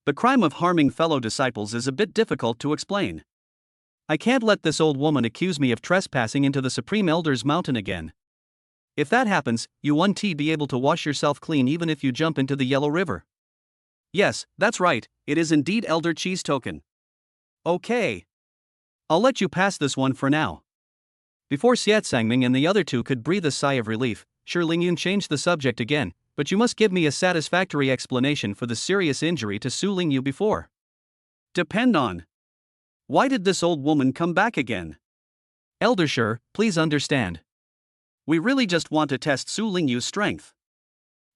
The crime of harming fellow disciples is a bit difficult to explain. I can't let this old woman accuse me of trespassing into the Supreme Elder's mountain again. If that happens, you won't be able to wash yourself clean even if you jump into the Yellow River. Yes, that's right, it is indeed Elder Qi's token. Okay. I'll let you pass this one for now. Before Xiat Sangming and the other two could breathe a sigh of relief, Shi Lingyun changed the subject again. But you must give me a satisfactory explanation for the serious injury to Su Lingyu before. Depend on. Why did this old woman come back again? Elder Shi, please understand. We really just want to test Su Lingyu's strength.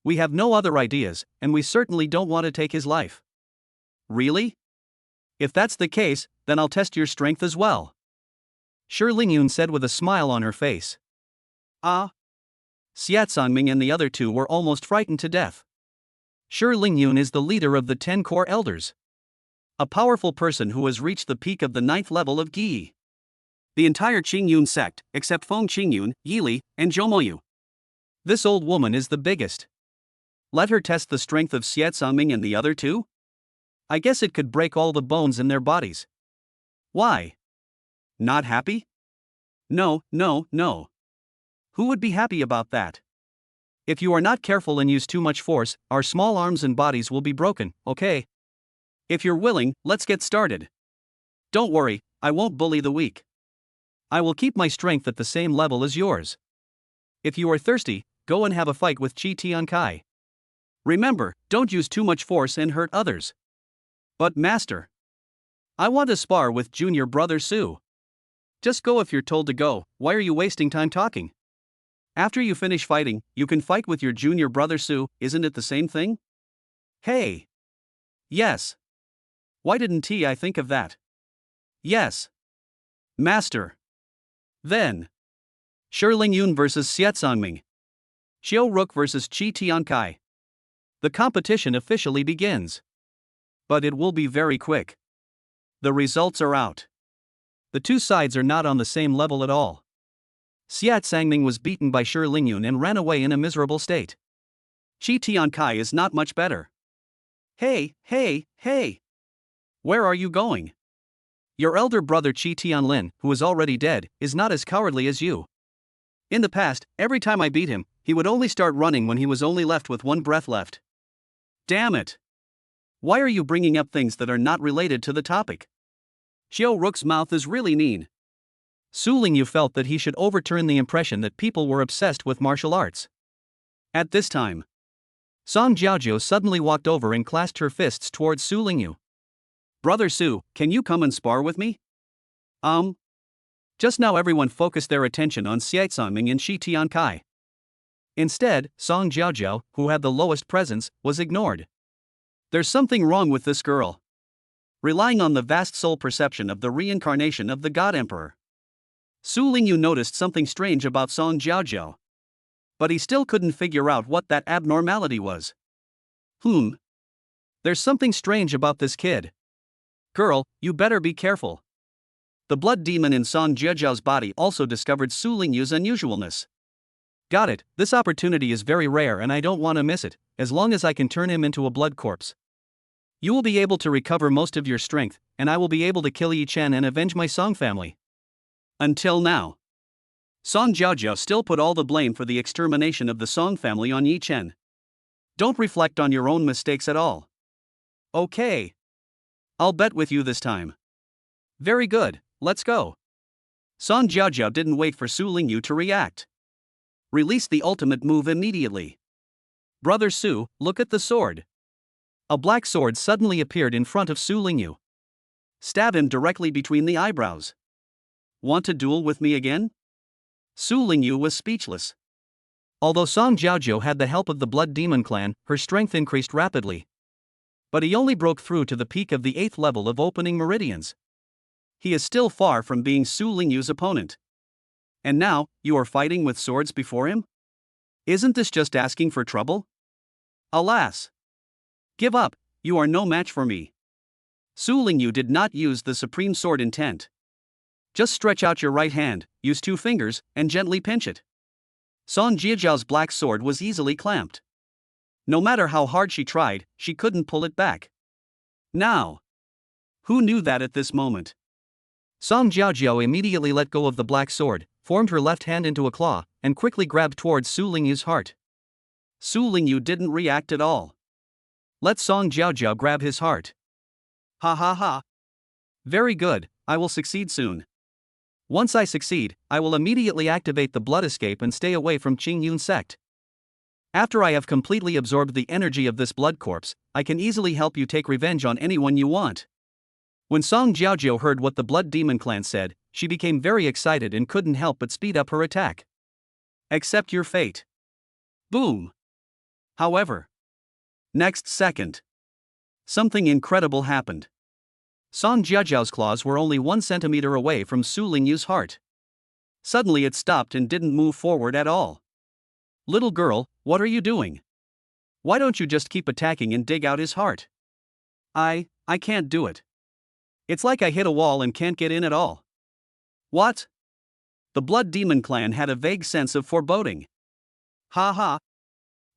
We have no other ideas, and we certainly don't want to take his life. Really? If that's the case, then I'll test your strength as well. Shi Lingyun said with a smile on her face. Ah. Xiat Sangming and the other two were almost frightened to death. Shi Lingyun is the leader of the 10 core elders. A powerful person who has reached the peak of the 9th level of Gi. The entire Qingyun sect, except Feng Qingyun, Yili, and Zhoumoyu. This old woman is the biggest. Let her test the strength of Xiat Sangming and the other two? I guess it could break all the bones in their bodies. Why? Not happy? No. Who would be happy about that? If you are not careful and use too much force, our small arms and bodies will be broken, okay? If you're willing, let's get started. Don't worry, I won't bully the weak. I will keep my strength at the same level as yours. If you are thirsty, go and have a fight with Qi Tiankai. Remember, don't use too much force and hurt others. But master, I want to spar with junior brother Su. Just go if you're told to go. Why are you wasting time talking? After you finish fighting, you can fight with your junior brother Su, isn't it the same thing? Hey. Yes. Why didn't I think of that? Yes. Master. Then. Shi Lingyun vs Xiat Sangming. Xiao Rook vs Qi Tiankai. The competition officially begins. But it will be very quick. The results are out. The two sides are not on the same level at all. Xiat Sangming was beaten by Shi Lingyun and ran away in a miserable state. Qi Tiankai is not much better. Hey! Where are you going? Your elder brother Qi Tianlin, who is already dead, is not as cowardly as you. In the past, every time I beat him, he would only start running when he was only left with one breath left. Damn it! Why are you bringing up things that are not related to the topic? Xiao Rook's mouth is really mean. Su Lingyu felt that he should overturn the impression that people were obsessed with martial arts. At this time, Song Jiaojiu suddenly walked over and clasped her fists towards Su Lingyu. Brother Su, can you come and spar with me? Just now everyone focused their attention on Xiat Sangming and Qi Tiankai. Instead, Song Jiaojiu, who had the lowest presence, was ignored. There's something wrong with this girl. Relying on the vast soul perception of the reincarnation of the God Emperor, Su Lingyu noticed something strange about Song Jiaojiu. But he still couldn't figure out what that abnormality was. There's something strange about this kid. Girl, you better be careful. The blood demon in Song Jiaojiu's body also discovered Su Lingyu's unusualness. Got it, this opportunity is very rare and I don't want to miss it, as long as I can turn him into a blood corpse. You will be able to recover most of your strength, and I will be able to kill Yi Chen and avenge my Song family. Until now, Song Jiaojiu still put all the blame for the extermination of the Song family on Yi Chen. Don't reflect on your own mistakes at all. Okay. I'll bet with you this time. Very good, let's go. Song Jiaojiu didn't wait for Su Lingyu to react. Released the ultimate move immediately. Brother Su, look at the sword. A black sword suddenly appeared in front of Su Lingyu. Stab him directly between the eyebrows. Want to duel with me again? Su Lingyu was speechless. Although Song Jiaojiu had the help of the Blood Demon clan, her strength increased rapidly. But he only broke through to the peak of the 8th level of opening meridians. He is still far from being Su Lingyu's opponent. And now, you are fighting with swords before him? Isn't this just asking for trouble? Alas! Give up, you are no match for me. Su Lingyu did not use the supreme sword intent. Just stretch out your right hand, use 2 fingers, and gently pinch it. Song Jiajiao's black sword was easily clamped. No matter how hard she tried, she couldn't pull it back. Now, who knew that at this moment? Song Jiaojiu immediately let go of the black sword, formed her left hand into a claw, and quickly grabbed towards Su Lingyu's heart. Su Lingyu didn't react at all. Let Song Jiaojiu grab his heart. Ha ha ha. Very good, I will succeed soon. Once I succeed, I will immediately activate the blood escape and stay away from Qingyun sect. After I have completely absorbed the energy of this blood corpse, I can easily help you take revenge on anyone you want. When Song Jiaojiu heard what the Blood Demon clan said, she became very excited and couldn't help but speed up her attack. Accept your fate. Boom. However, next second, something incredible happened. Song Jiajiao's claws were only 1 centimeter away from Su Lingyu's heart. Suddenly it stopped and didn't move forward at all. Little girl, what are you doing? Why don't you just keep attacking and dig out his heart? I can't do it. It's like I hit a wall and can't get in at all. What? The Blood Demon clan had a vague sense of foreboding. Ha ha.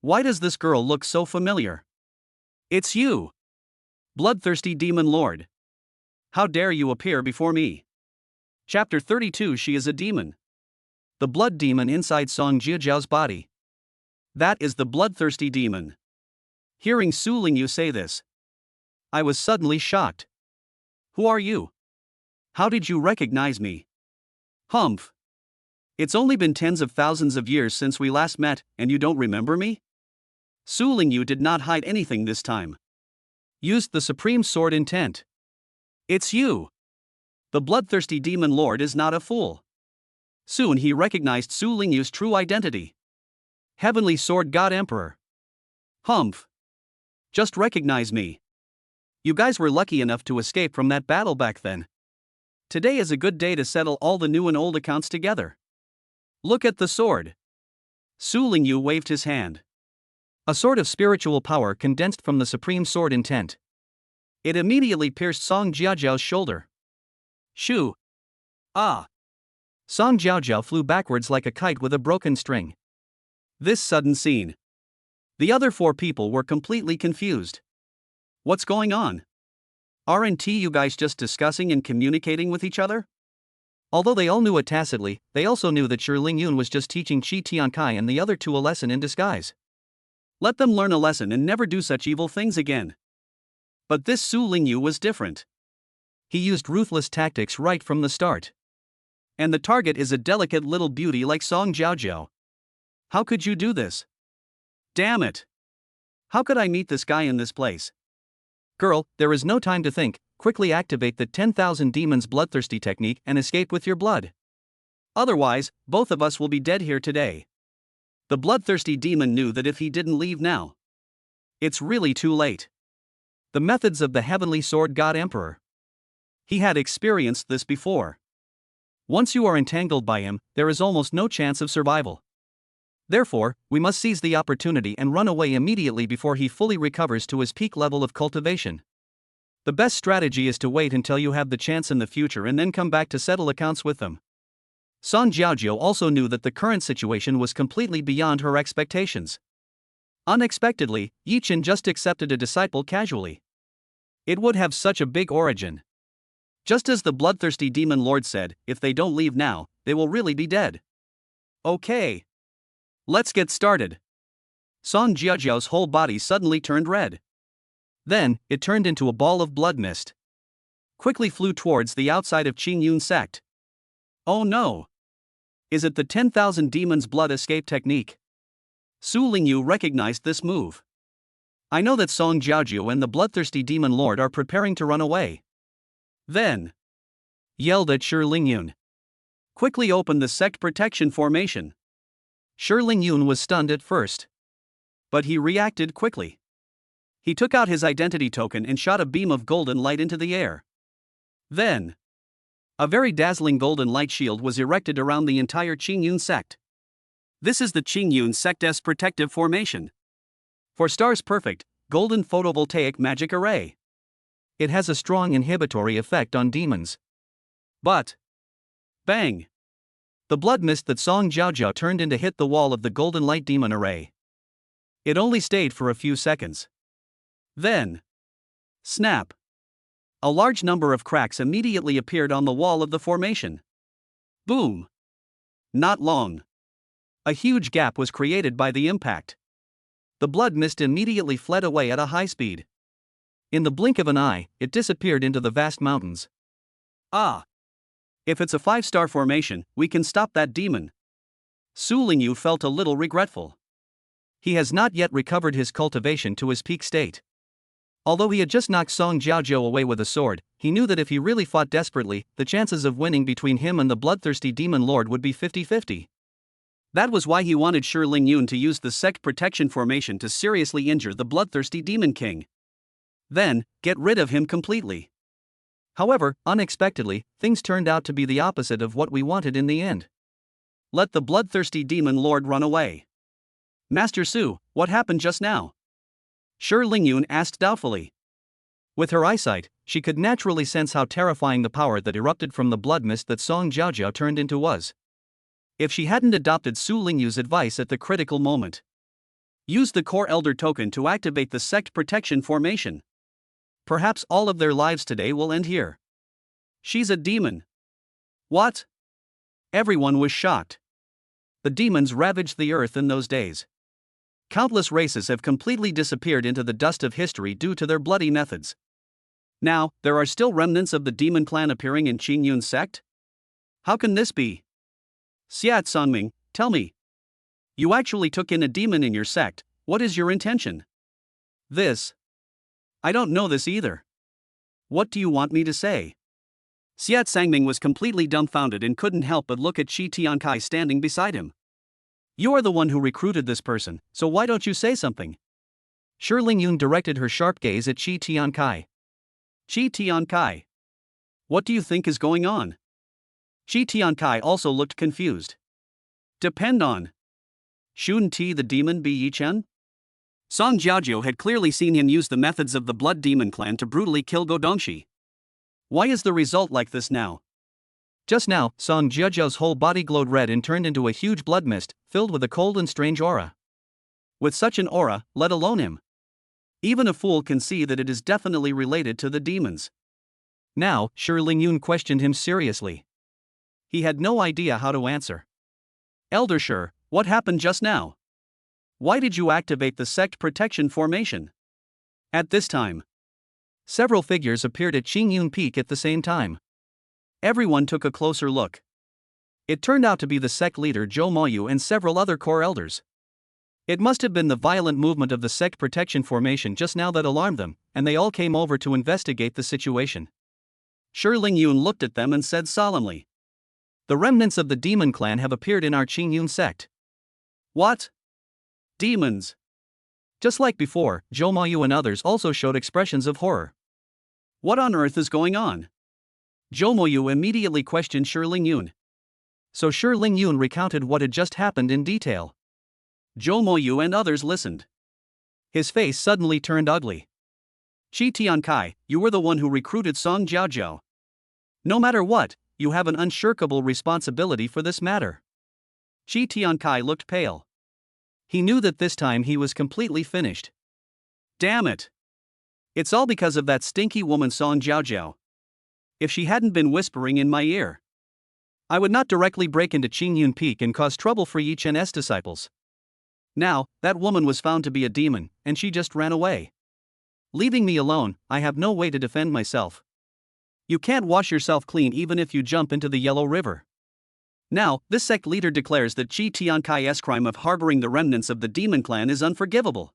Why does this girl look so familiar? It's you, bloodthirsty demon lord. How dare you appear before me? Chapter 32. She is a demon. The blood demon inside Song Jiajiao's body. That is the bloodthirsty demon. Hearing Su Lingyu say this, I was suddenly shocked. Who are you? How did you recognize me? Humph. It's only been tens of thousands of years since we last met, and you don't remember me? Su Lingyu did not hide anything this time. Used the supreme sword intent. It's you. The bloodthirsty demon lord is not a fool. Soon he recognized Su Lingyu's true identity. Heavenly Sword God Emperor. Humph. Just recognize me. You guys were lucky enough to escape from that battle back then. Today is a good day to settle all the new and old accounts together. Look at the sword. Su Lingyu waved his hand. A sword of spiritual power condensed from the supreme sword intent. It immediately pierced Song Jiajiao's shoulder. Shoo! Ah! Song Jiajiao flew backwards like a kite with a broken string. This sudden scene. The other 4 people were completely confused. What's going on? Aren't you guys just discussing and communicating with each other? Although they all knew it tacitly, they also knew that Shi Lingyun was just teaching Qi Tiankai and the other 2 a lesson in disguise. Let them learn a lesson and never do such evil things again. But this Su Lingyu was different. He used ruthless tactics right from the start. And the target is a delicate little beauty like Song Jiaojiao. How could you do this? Damn it! How could I meet this guy in this place? Girl, there is no time to think, quickly activate the 10,000 demons bloodthirsty technique and escape with your blood. Otherwise, both of us will be dead here today. The bloodthirsty demon knew that if he didn't leave now, it's really too late. The methods of the Heavenly Sword God Emperor. He had experienced this before. Once you are entangled by him, there is almost no chance of survival. Therefore, we must seize the opportunity and run away immediately before he fully recovers to his peak level of cultivation. The best strategy is to wait until you have the chance in the future and then come back to settle accounts with them. Song Jiaojiu also knew that the current situation was completely beyond her expectations. Unexpectedly, Yi Chen just accepted a disciple casually. It would have such a big origin. Just as the bloodthirsty demon lord said, if they don't leave now, they will really be dead. Okay. Let's get started. Song Jiajiao's whole body suddenly turned red. Then, it turned into a ball of blood mist. Quickly flew towards the outside of Qingyun sect. Oh no! Is it the 10,000 demons blood escape technique? Su Lingyu recognized this move. I know that Song Jiaojiu and the bloodthirsty demon lord are preparing to run away. Then, yelled at Shi Lingyun. Quickly opened the sect protection formation. Shi Lingyun was stunned at first. But he reacted quickly. He took out his identity token and shot a beam of golden light into the air. Then, a very dazzling golden light shield was erected around the entire Qingyun sect. This is the Qingyun sect's protective formation. For stars perfect, golden photovoltaic magic array. It has a strong inhibitory effect on demons. But, bang! The blood mist that Song Jiaojiao turned into hit the wall of the golden light demon array. It only stayed for a few seconds. Then, snap! A large number of cracks immediately appeared on the wall of the formation. Boom! Not long. A huge gap was created by the impact. The blood mist immediately fled away at a high speed. In the blink of an eye, it disappeared into the vast mountains. Ah! If it's a 5-star formation, we can stop that demon. Su Lingyu felt a little regretful. He has not yet recovered his cultivation to his peak state. Although he had just knocked Song Jiaozhou away with a sword, he knew that if he really fought desperately, the chances of winning between him and the bloodthirsty demon lord would be 50-50. That was why he wanted Shi Lingyun to use the sect protection formation to seriously injure the bloodthirsty demon king. Then, get rid of him completely. However, unexpectedly, things turned out to be the opposite of what we wanted in the end. Let the bloodthirsty demon lord run away. Master Su, what happened just now? Shi Lingyun asked doubtfully. With her eyesight, she could naturally sense how terrifying the power that erupted from the blood mist that Song Jiaozhou turned into was. If she hadn't adopted Su Lingyu's advice at the critical moment. Use the core elder token to activate the sect protection formation. Perhaps all of their lives today will end here. She's a demon. What? Everyone was shocked. The demons ravaged the earth in those days. Countless races have completely disappeared into the dust of history due to their bloody methods. Now, there are still remnants of the demon clan appearing in Qingyun's sect? How can this be? Xiat Songming, tell me. You actually took in a demon in your sect, what is your intention? This. I don't know this either. What do you want me to say? Xiat Sangming was completely dumbfounded and couldn't help but look at Qi Tiankai standing beside him. You are the one who recruited this person, so why don't you say something? Shi Lingyun directed her sharp gaze at Qi Tiankai. Qi Tiankai. What do you think is going on? Qi Tiankai also looked confused. Depend on. Shouldn't Ti the demon be Yi Chen? Song Jiaozhou had clearly seen him use the methods of the Blood Demon clan to brutally kill Go Dongxi. Why is the result like this now? Just now, Song Jiaozhou's whole body glowed red and turned into a huge blood mist, filled with a cold and strange aura. With such an aura, let alone him. Even a fool can see that it is definitely related to the demons. Now, Shi Lingyun questioned him seriously. He had no idea how to answer. Elder Shi, what happened just now? Why did you activate the sect protection formation? At this time, several figures appeared at Qingyun Peak at the same time. Everyone took a closer look. It turned out to be the sect leader Zhou Moyu and several other core elders. It must have been the violent movement of the sect protection formation just now that alarmed them, and they all came over to investigate the situation. Shi Lingyun looked at them and said solemnly. The remnants of the demon clan have appeared in our Qingyun sect. What? Demons. Just like before, Zhou Moyu and others also showed expressions of horror. What on earth is going on? Zhou Moyu immediately questioned Shi Lingyun. So Shi Lingyun recounted what had just happened in detail. Zhou Moyu and others listened. His face suddenly turned ugly. Qi Tiankai, you were the one who recruited Song Jiaozhou. No matter what, you have an unshirkable responsibility for this matter. Qi Tiankai looked pale. He knew that this time he was completely finished. Damn it! It's all because of that stinky woman Song Jiaozhou. If she hadn't been whispering in my ear, I would not directly break into Qingyun Peak and cause trouble for Yi Chen's disciples. Now, that woman was found to be a demon, and she just ran away. Leaving me alone, I have no way to defend myself. You can't wash yourself clean even if you jump into the Yellow River. Now, this sect leader declares that Qi Tiankai's crime of harboring the remnants of the demon clan is unforgivable.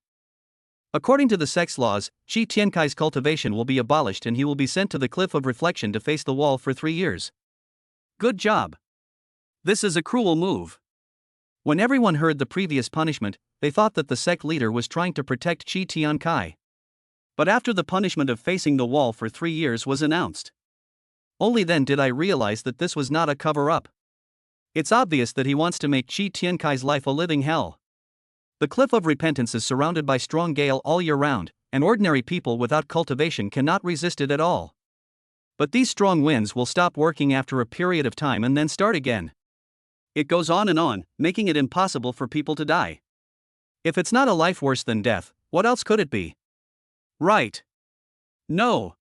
According to the sect's laws, Qi Tiankai's cultivation will be abolished and he will be sent to the Cliff of Reflection to face the wall for 3 years. Good job. This is a cruel move. When everyone heard the previous punishment, they thought that the sect leader was trying to protect Qi Tiankai. But after the punishment of facing the wall for 3 years was announced, only then did I realize that this was not a cover-up. It's obvious that he wants to make Qi Tiankai's life a living hell. The Cliff of Repentance is surrounded by strong gale all year round, and ordinary people without cultivation cannot resist it at all. But these strong winds will stop working after a period of time and then start again. It goes on, making it impossible for people to die. If it's not a life worse than death, what else could it be? Right. No.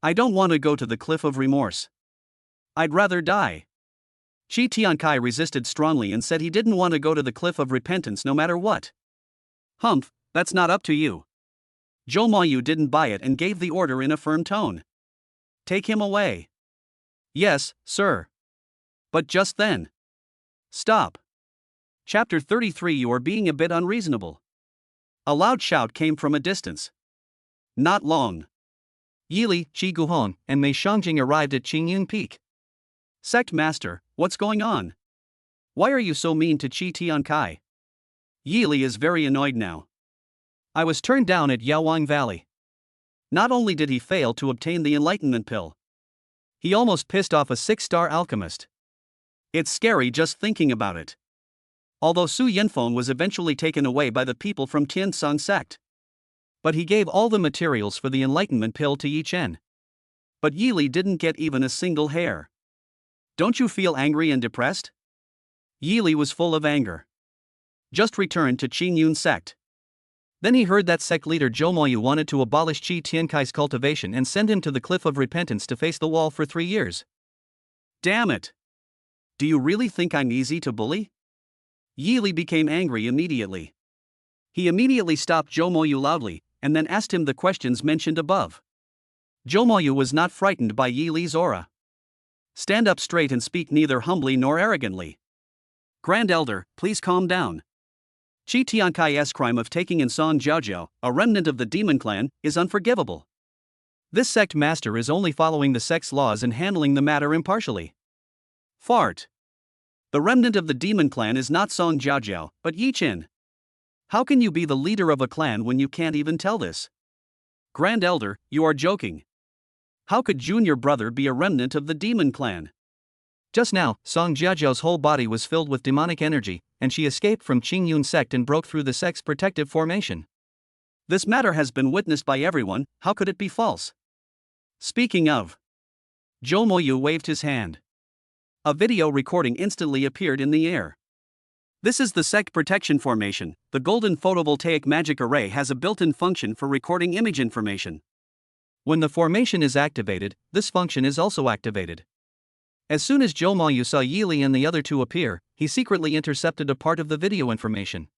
I don't want to go to the Cliff of Remorse. I'd rather die. Qi Tiankai resisted strongly and said he didn't want to go to the Cliff of Repentance no matter what. Humph, that's not up to you. Zhou Moyu didn't buy it and gave the order in a firm tone. Take him away. Yes, sir. But just then. Stop. Chapter 33. You are being a bit unreasonable. A loud shout came from a distance. Not long. Yili, Qi Guhong, and Mei Shangjing arrived at Qingyun Peak. Sect Master, what's going on? Why are you so mean to Qi Tiankai? Yili is very annoyed now. I was turned down at Yaowang Valley. Not only did he fail to obtain the enlightenment pill, he almost pissed off a 6-star alchemist. It's scary just thinking about it. Although Su Yanfeng was eventually taken away by the people from Tiansong sect. But he gave all the materials for the enlightenment pill to Yi Chen. But Yili didn't get even a single hair. Don't you feel angry and depressed? Yili was full of anger. Just returned to Qingyun sect. Then he heard that sect leader Zhou Moyu wanted to abolish Qi Tiankai's cultivation and send him to the Cliff of Repentance to face the wall for 3 years. Damn it! Do you really think I'm easy to bully? Yili became angry immediately. He immediately stopped Zhou Moyu loudly, and then asked him the questions mentioned above. Zhou Moyu was not frightened by Yili's aura. Stand up straight and speak neither humbly nor arrogantly. Grand Elder, please calm down. Qi Tiankai's crime of taking in Song Jiaojiao, a remnant of the demon clan, is unforgivable. This sect master is only following the sect's laws and handling the matter impartially. Fart. The remnant of the demon clan is not Song Jiaojiao, but Yi Chen. How can you be the leader of a clan when you can't even tell this? Grand Elder, you are joking. How could junior brother be a remnant of the demon clan? Just now, Song Jiajiao's whole body was filled with demonic energy, and she escaped from Qingyun sect and broke through the sect's protective formation. This matter has been witnessed by everyone, how could it be false? Speaking of. Zhou Moyu waved his hand. A video recording instantly appeared in the air. This is the sect protection formation. The golden photovoltaic magic array has a built-in function for recording image information. When the formation is activated, this function is also activated. As soon as Zhou Moyu saw Yili and the other two appear, he secretly intercepted a part of the video information.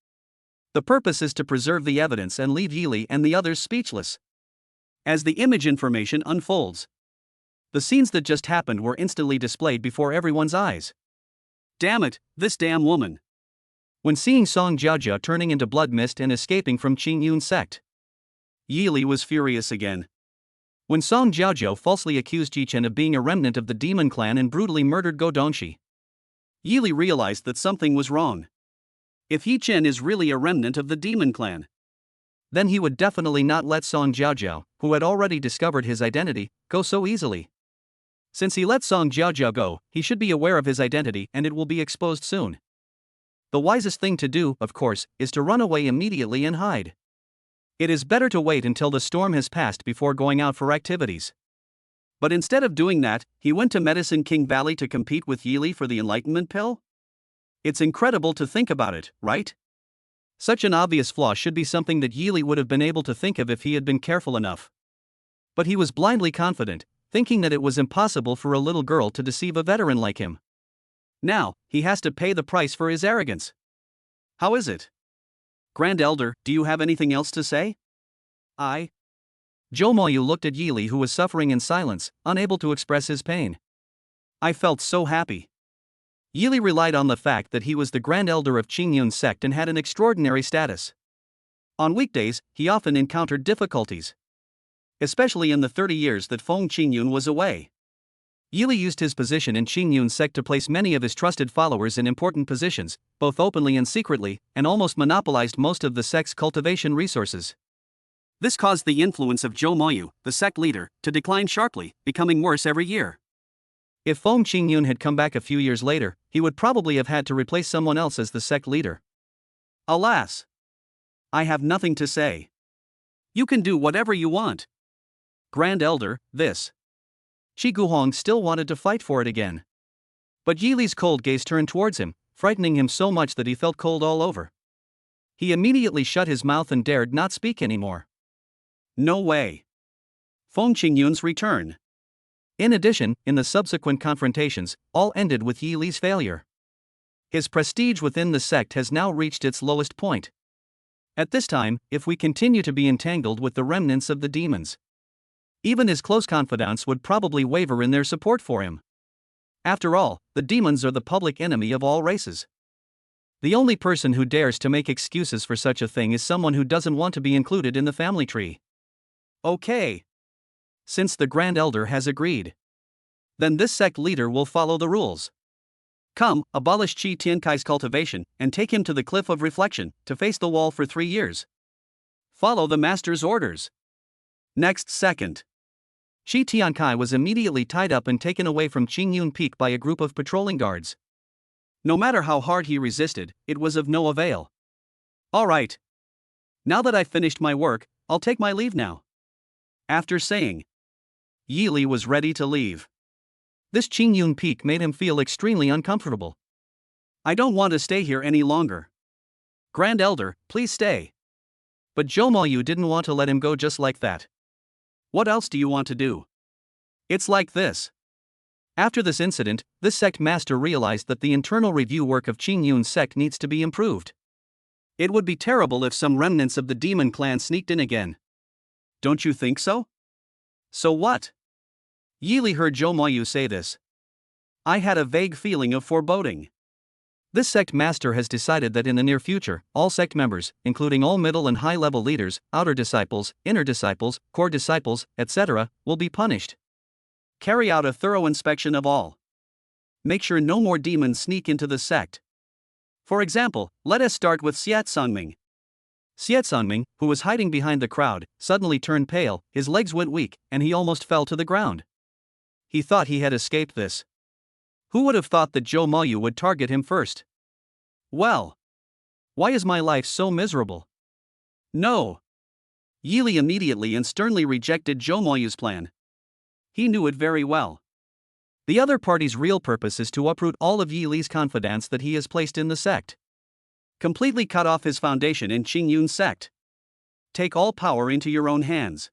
The purpose is to preserve the evidence and leave Yili and the others speechless. As the image information unfolds, the scenes that just happened were instantly displayed before everyone's eyes. Damn it, this damn woman. When seeing Song Jiaojia turning into blood mist and escaping from Qingyun sect, Yili was furious again. When Song Jiaojia falsely accused Yi Chen of being a remnant of the demon clan and brutally murdered Go Dongxi, Yili realized that something was wrong. If Yi Chen is really a remnant of the demon clan, then he would definitely not let Song Jiaojia, who had already discovered his identity, go so easily. Since he let Song Jiaojia go, he should be aware of his identity and it will be exposed soon. The wisest thing to do, of course, is to run away immediately and hide. It is better to wait until the storm has passed before going out for activities. But instead of doing that, he went to Medicine King Valley to compete with Yili for the enlightenment pill? It's incredible to think about it, right? Such an obvious flaw should be something that Yili would have been able to think of if he had been careful enough. But he was blindly confident, thinking that it was impossible for a little girl to deceive a veteran like him. Now, he has to pay the price for his arrogance. How is it? Grand Elder, do you have anything else to say? Zhou Moyu looked at Yili, who was suffering in silence, unable to express his pain. I felt so happy. Yili relied on the fact that he was the Grand Elder of Qingyun sect and had an extraordinary status. On weekdays, he often encountered difficulties, especially in the 30 years that Feng Qingyun was away. Yili used his position in Qingyun sect to place many of his trusted followers in important positions, both openly and secretly, and almost monopolized most of the sect's cultivation resources. This caused the influence of Zhou Moyu, the sect leader, to decline sharply, becoming worse every year. If Feng Qingyun had come back a few years later, he would probably have had to replace someone else as the sect leader. Alas! I have nothing to say. You can do whatever you want. Grand Elder, this. Qi Guhong still wanted to fight for it again. But Yili's cold gaze turned towards him, frightening him so much that he felt cold all over. He immediately shut his mouth and dared not speak anymore. No way. Feng Qingyun's return. In addition, in the subsequent confrontations, all ended with Yili's failure. His prestige within the sect has now reached its lowest point. At this time, if we continue to be entangled with the remnants of the demons, even his close confidants would probably waver in their support for him. After all, the demons are the public enemy of all races. The only person who dares to make excuses for such a thing is someone who doesn't want to be included in the family tree. Okay. Since the Grand Elder has agreed, then this sect leader will follow the rules. Come, abolish Qi Tiankai's cultivation and take him to the cliff of reflection to face the wall for 3 years. Follow the master's orders. Next second, Qi Tiankai was immediately tied up and taken away from Qingyun Peak by a group of patrolling guards. no matter how hard he resisted, it was of no avail. All right. Now that I've finished my work, I'll take my leave now. After saying, Yi Li was ready to leave. This Qingyun Peak made him feel extremely uncomfortable. I don't want to stay here any longer. Grand Elder, please stay. But Zhou Moyu didn't want to let him go just like that. What else do you want to do? It's like this. After this incident, this sect master realized that the internal review work of Qingyun's sect needs to be improved. It would be terrible if some remnants of the demon clan sneaked in again. Don't you think so? So what? Yi Li heard Zhou Moyu say this. I had a vague feeling of foreboding. This sect master has decided that in the near future, all sect members, including all middle and high-level leaders, outer disciples, inner disciples, core disciples, etc., will be punished. Carry out a thorough inspection of all. Make sure no more demons sneak into the sect. For example, let us start with Xiat Songming. Xiat Songming, who was hiding behind the crowd, suddenly turned pale, his legs went weak, and he almost fell to the ground. He thought he had escaped this. Who would have thought that Zhou Moyu would target him first? Well, why is my life so miserable? No. Yi Li immediately and sternly rejected Zhou Moyu's plan. He knew it very well. The other party's real purpose is to uproot all of Yi Li's confidence that he has placed in the sect. Completely cut off his foundation in Qingyun's sect. Take all power into your own hands.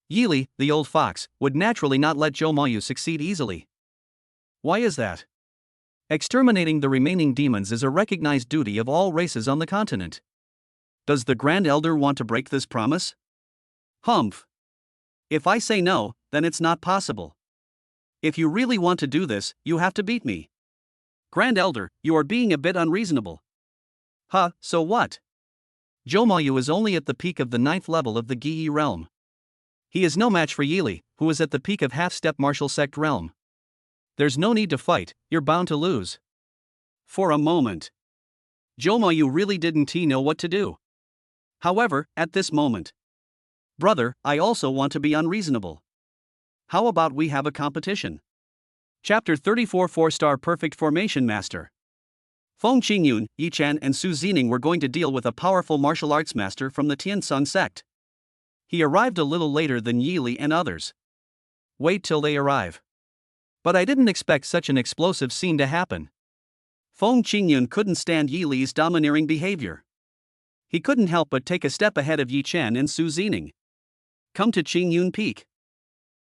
Yi Li, the old fox, would naturally not let Zhou Moyu succeed easily. Why is that? Exterminating the remaining demons is a recognized duty of all races on the continent. Does the Grand Elder want to break this promise? Humph. If I say no, then it's not possible. If you really want to do this, you have to beat me. Grand Elder, you are being a bit unreasonable. Huh, so what? Zhou Moyu is only at the peak of the 9th level of the Giyi realm. He is no match for Yi Li, who is at the peak of half-step martial sect realm. There's no need to fight, you're bound to lose. For a moment, Zhou Moyu really didn't know what to do. However, at this moment, brother, I also want to be unreasonable. How about we have a competition? Chapter 34 4-Star Perfect Formation Master. Feng Qingyun, Yi Chan and Su Zining were going to deal with a powerful martial arts master from the Tiansung sect. He arrived a little later than Yi Li and others. Wait till they arrive. But I didn't expect such an explosive scene to happen. Feng Qingyun couldn't stand Yi Li's domineering behavior. He couldn't help but take a step ahead of Yi Chan and Su Zining. Come to Qingyun Peak.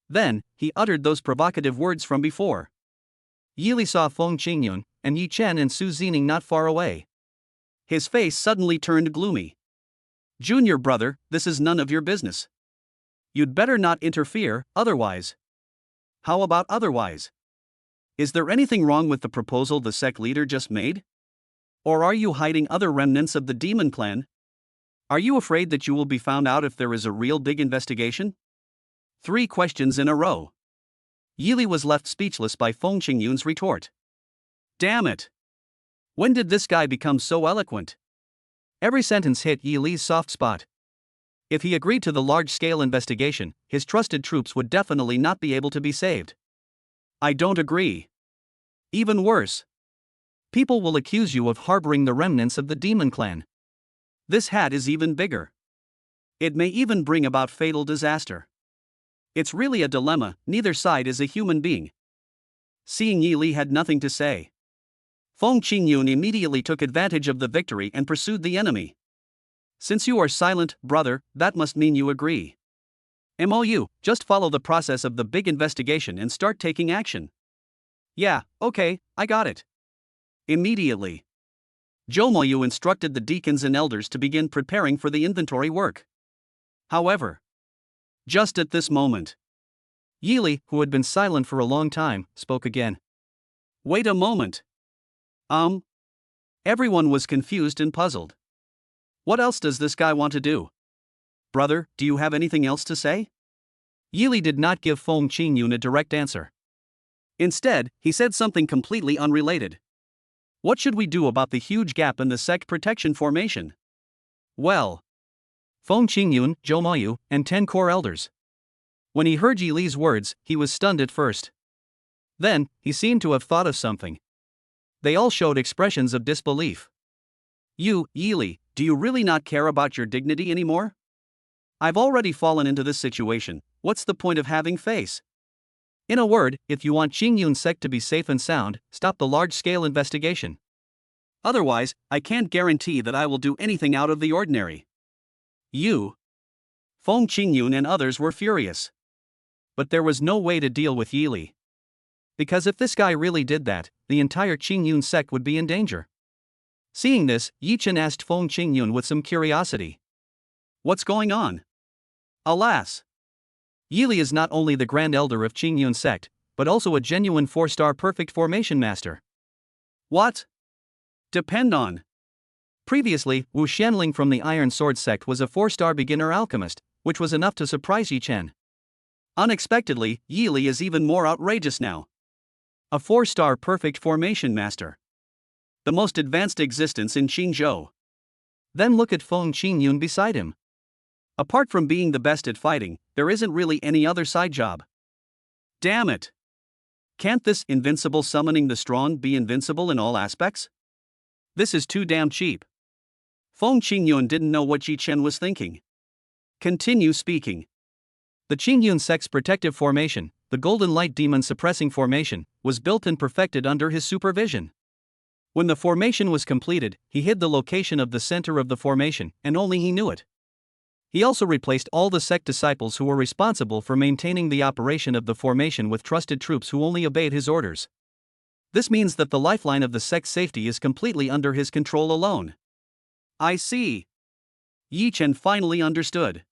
Then, he uttered those provocative words from before. Yi Li saw Feng Qingyun and Yi Chan and Su Zining not far away. His face suddenly turned gloomy. Junior brother, this is none of your business. You'd better not interfere, otherwise. How about otherwise? Is there anything wrong with the proposal the sect leader just made? Or are you hiding other remnants of the demon clan? Are you afraid that you will be found out if there is a real big investigation? 3 questions in a row. Yi Li was left speechless by Feng Qingyun's retort. Damn it! When did this guy become so eloquent? Every sentence hit Yi Li's soft spot. If he agreed to the large-scale investigation, his trusted troops would definitely not be able to be saved. I don't agree. Even worse. People will accuse you of harboring the remnants of the demon clan. This hat is even bigger. It may even bring about fatal disaster. It's really a dilemma, neither side is a human being. Seeing Yi Li had nothing to say, Feng Qingyun immediately took advantage of the victory and pursued the enemy. Since you are silent, brother, that must mean you agree. MOU, just follow the process of the big investigation and start taking action. Yeah, okay, I got it. Immediately, Zhou Moyu instructed the deacons and elders to begin preparing for the inventory work. However, just at this moment, Yi Li, who had been silent for a long time, spoke again. Wait a moment. Um, Everyone was confused and puzzled. What else does this guy want to do? Brother, do you have anything else to say? Yili did not give Feng Qingyun a direct answer. Instead, he said something completely unrelated. What should we do about the huge gap in the sect protection formation? Well, Feng Qingyun, Zhou Mayu, and 10 core elders. When he heard Yi Li's words, he was stunned at first. Then, he seemed to have thought of something. They all showed expressions of disbelief. You, Yi Li, do you really not care about your dignity anymore? I've already fallen into this situation, what's the point of having face? In a word, if you want Qingyun's sect to be safe and sound, stop the large-scale investigation. Otherwise, I can't guarantee that I will do anything out of the ordinary. You, Feng Qingyun and others were furious. But there was no way to deal with Yi Li. Because if this guy really did that, the entire Qingyun sect would be in danger. Seeing this, Yi Chen asked Feng Qingyun with some curiosity. What's going on? Alas! Yi Li is not only the Grand Elder of Qingyun sect, but also a genuine 4-star perfect formation master. What? Depend on. Previously, Wu Xianling from the Iron Sword sect was a 4-star beginner alchemist, which was enough to surprise Yi Chen. Unexpectedly, Yi Li is even more outrageous now. A 4-star perfect formation master. The most advanced existence in Qingzhou. Then look at Feng Qingyun beside him. Apart from being the best at fighting, there isn't really any other side job. Damn it! Can't this invincible summoning the strong be invincible in all aspects? This is too damn cheap. Feng Qingyun didn't know what Yi Chen was thinking. Continue speaking. The Qingyun sect's protective formation, the Golden Light Demon suppressing formation, was built and perfected under his supervision. When the formation was completed, he hid the location of the center of the formation, and only he knew it. He also replaced all the sect disciples who were responsible for maintaining the operation of the formation with trusted troops who only obeyed his orders. This means that the lifeline of the sect's safety is completely under his control alone. I see. Yi Chen finally understood.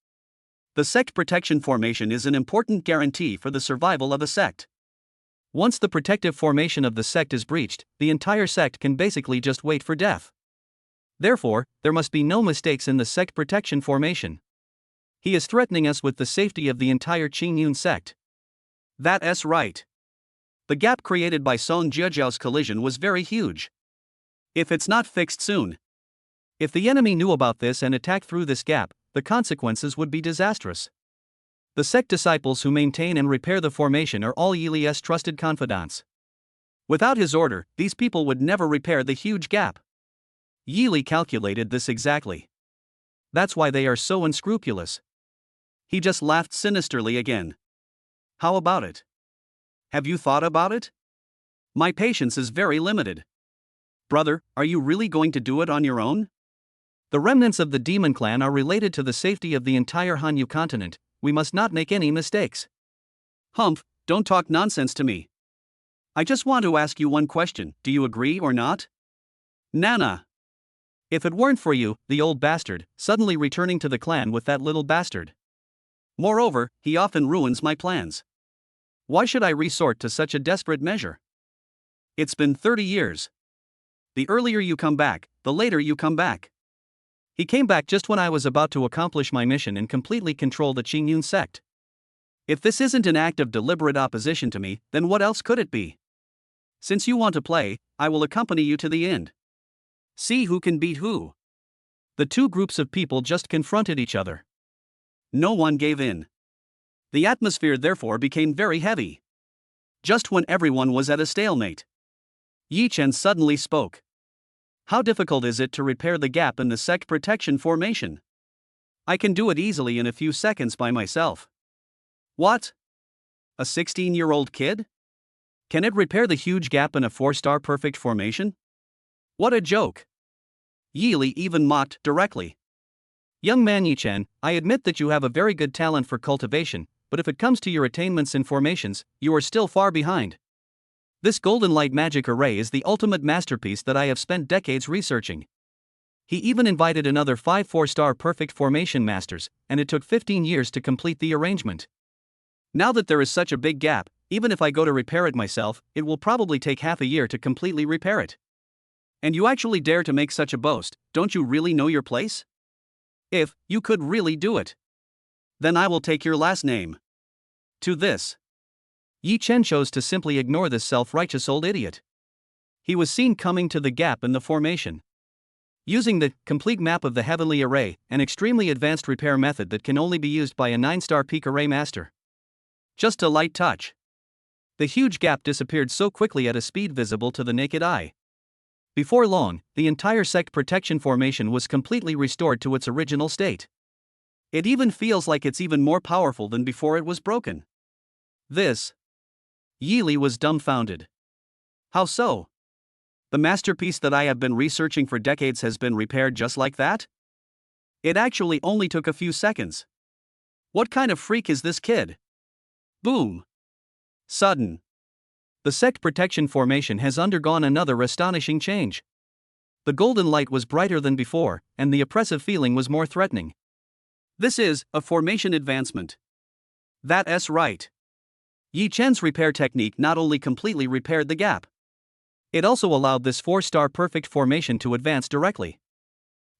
The sect protection formation is an important guarantee for the survival of a sect. Once the protective formation of the sect is breached, the entire sect can basically just wait for death. Therefore, there must be no mistakes in the sect protection formation. He is threatening us with the safety of the entire Qingyun sect. That's right. The gap created by Song Jiajiao's collision was very huge. If it's not fixed soon. If the enemy knew about this and attacked through this gap, the consequences would be disastrous. The sect disciples who maintain and repair the formation are all Yi Li's trusted confidants. Without his order, these people would never repair the huge gap. Yi Li calculated this exactly. That's why they are so unscrupulous. He just laughed sinisterly again. How about it? Have you thought about it? My patience is very limited. Brother, are you really going to do it on your own? The remnants of the demon clan are related to the safety of the entire Hanyu continent. We must not make any mistakes. Humph, don't talk nonsense to me. I just want to ask you one question, do you agree or not? Nana. If it weren't for you, the old bastard, suddenly returning to the clan with that little bastard. Moreover, he often ruins my plans. Why should I resort to such a desperate measure? It's been 30 years. The earlier you come back, the later you come back. He came back just when I was about to accomplish my mission and completely control the Qingyun sect. If this isn't an act of deliberate opposition to me, then what else could it be? Since you want to play, I will accompany you to the end. See who can beat who. The two groups of people just confronted each other. No one gave in. The atmosphere therefore became very heavy. Just when everyone was at a stalemate, Yi Chen suddenly spoke. How difficult is it to repair the gap in the sect protection formation? I can do it easily in a few seconds by myself. What? A 16-year-old kid? Can it repair the huge gap in a 4-star perfect formation? What a joke. Yi Li even mocked directly. Young man Yi Chen, I admit that you have a very good talent for cultivation, but if it comes to your attainments in formations, you are still far behind. This golden light magic array is the ultimate masterpiece that I have spent decades researching. He even invited another 5 4-star perfect formation masters, and it took 15 years to complete the arrangement. Now that there is such a big gap, Even if I go to repair it myself, it will probably take half a year to completely repair it. And you actually dare to make such a boast, don't you really know your place? If you could really do it, then I will take your last name. To this, Yi Chen chose to simply ignore this self-righteous old idiot. He was seen coming to the gap in the formation. Using the complete map of the heavenly array, an extremely advanced repair method that can only be used by a 9-star peak array master. Just a light touch. The huge gap disappeared so quickly at a speed visible to the naked eye. Before long, the entire sect protection formation was completely restored to its original state. It even feels like it's even more powerful than before it was broken. This. Yi Li was dumbfounded. How so? The masterpiece that I have been researching for decades has been repaired just like that? It actually only took a few seconds. What kind of freak is this kid? Boom. Sudden. The sect protection formation has undergone another astonishing change. The golden light was brighter than before, and the oppressive feeling was more threatening. This is a formation advancement. That's right. Yi Chen's repair technique not only completely repaired the gap, it also allowed this 4-star perfect formation to advance directly.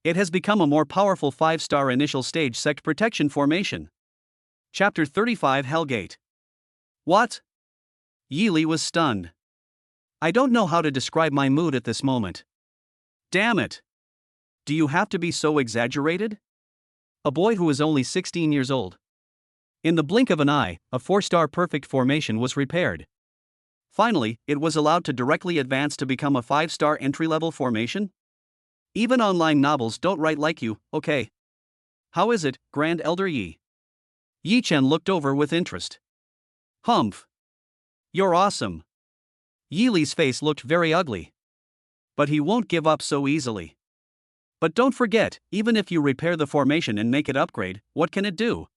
It has become a more powerful 5-star initial stage sect protection formation. Chapter 35 Hellgate. What? Yi Li was stunned. I don't know how to describe my mood at this moment. Damn it. Do you have to be so exaggerated? A boy who is only 16 years old. In the blink of an eye, a 4-star perfect formation was repaired. Finally, it was allowed to directly advance to become a 5-star entry-level formation? Even online novels don't write like you, okay? How is it, Grand Elder Yi? Yi Chen looked over with interest. Humph. You're awesome. Yi Li's face looked very ugly. But he won't give up so easily. But don't forget, even if you repair the formation and make it upgrade, what can it do?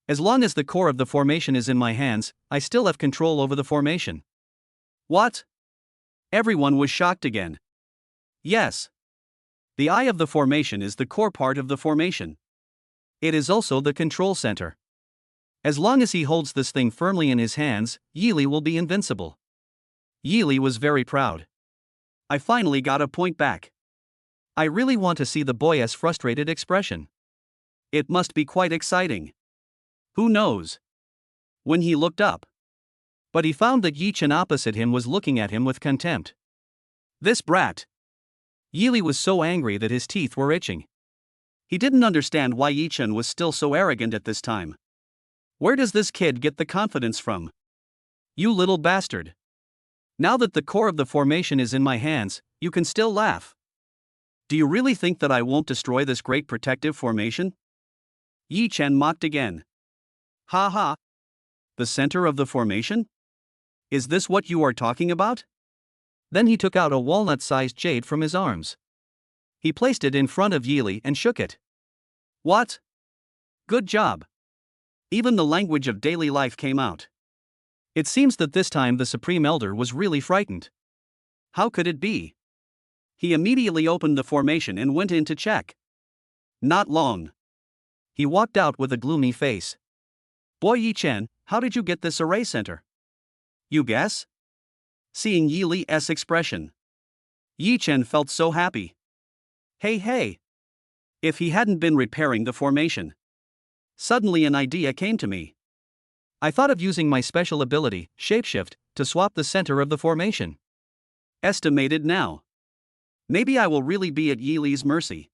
As long as the core of the formation is in my hands, I still have control over the formation. What? Everyone was shocked again. Yes. The eye of the formation is the core part of the formation. It is also the control center. As long as he holds this thing firmly in his hands, Yi Li will be invincible. Yi Li was very proud. I finally got a point back. I really want to see the boy's frustrated expression. It must be quite exciting. Who knows? When he looked up. But he found that Yi Chen opposite him was looking at him with contempt. This brat. Yi Li was so angry that his teeth were itching. He didn't understand why Yi Chen was still so arrogant at this time. Where does this kid get the confidence from? You little bastard. Now that the core of the formation is in my hands, you can still laugh. Do you really think that I won't destroy this great protective formation? Yi Chen mocked again. Ha ha. The center of the formation? Is this what you are talking about? Then he took out a walnut-sized jade from his arms. He placed it in front of Yi Li and shook it. What? Good job. Even the language of daily life came out. It seems that this time the Supreme Elder was really frightened. How could it be? He immediately opened the formation and went in to check. Not long. He walked out with a gloomy face. Boy Yi Chen, how did you get this array center? You guess? Seeing Yi Li's expression, Yi Chen felt so happy. Hey. If he hadn't been repairing the formation. Suddenly an idea came to me. I thought of using my special ability, Shapeshift, to swap the center of the formation. Estimated now. Maybe I will really be at Yi Li's mercy.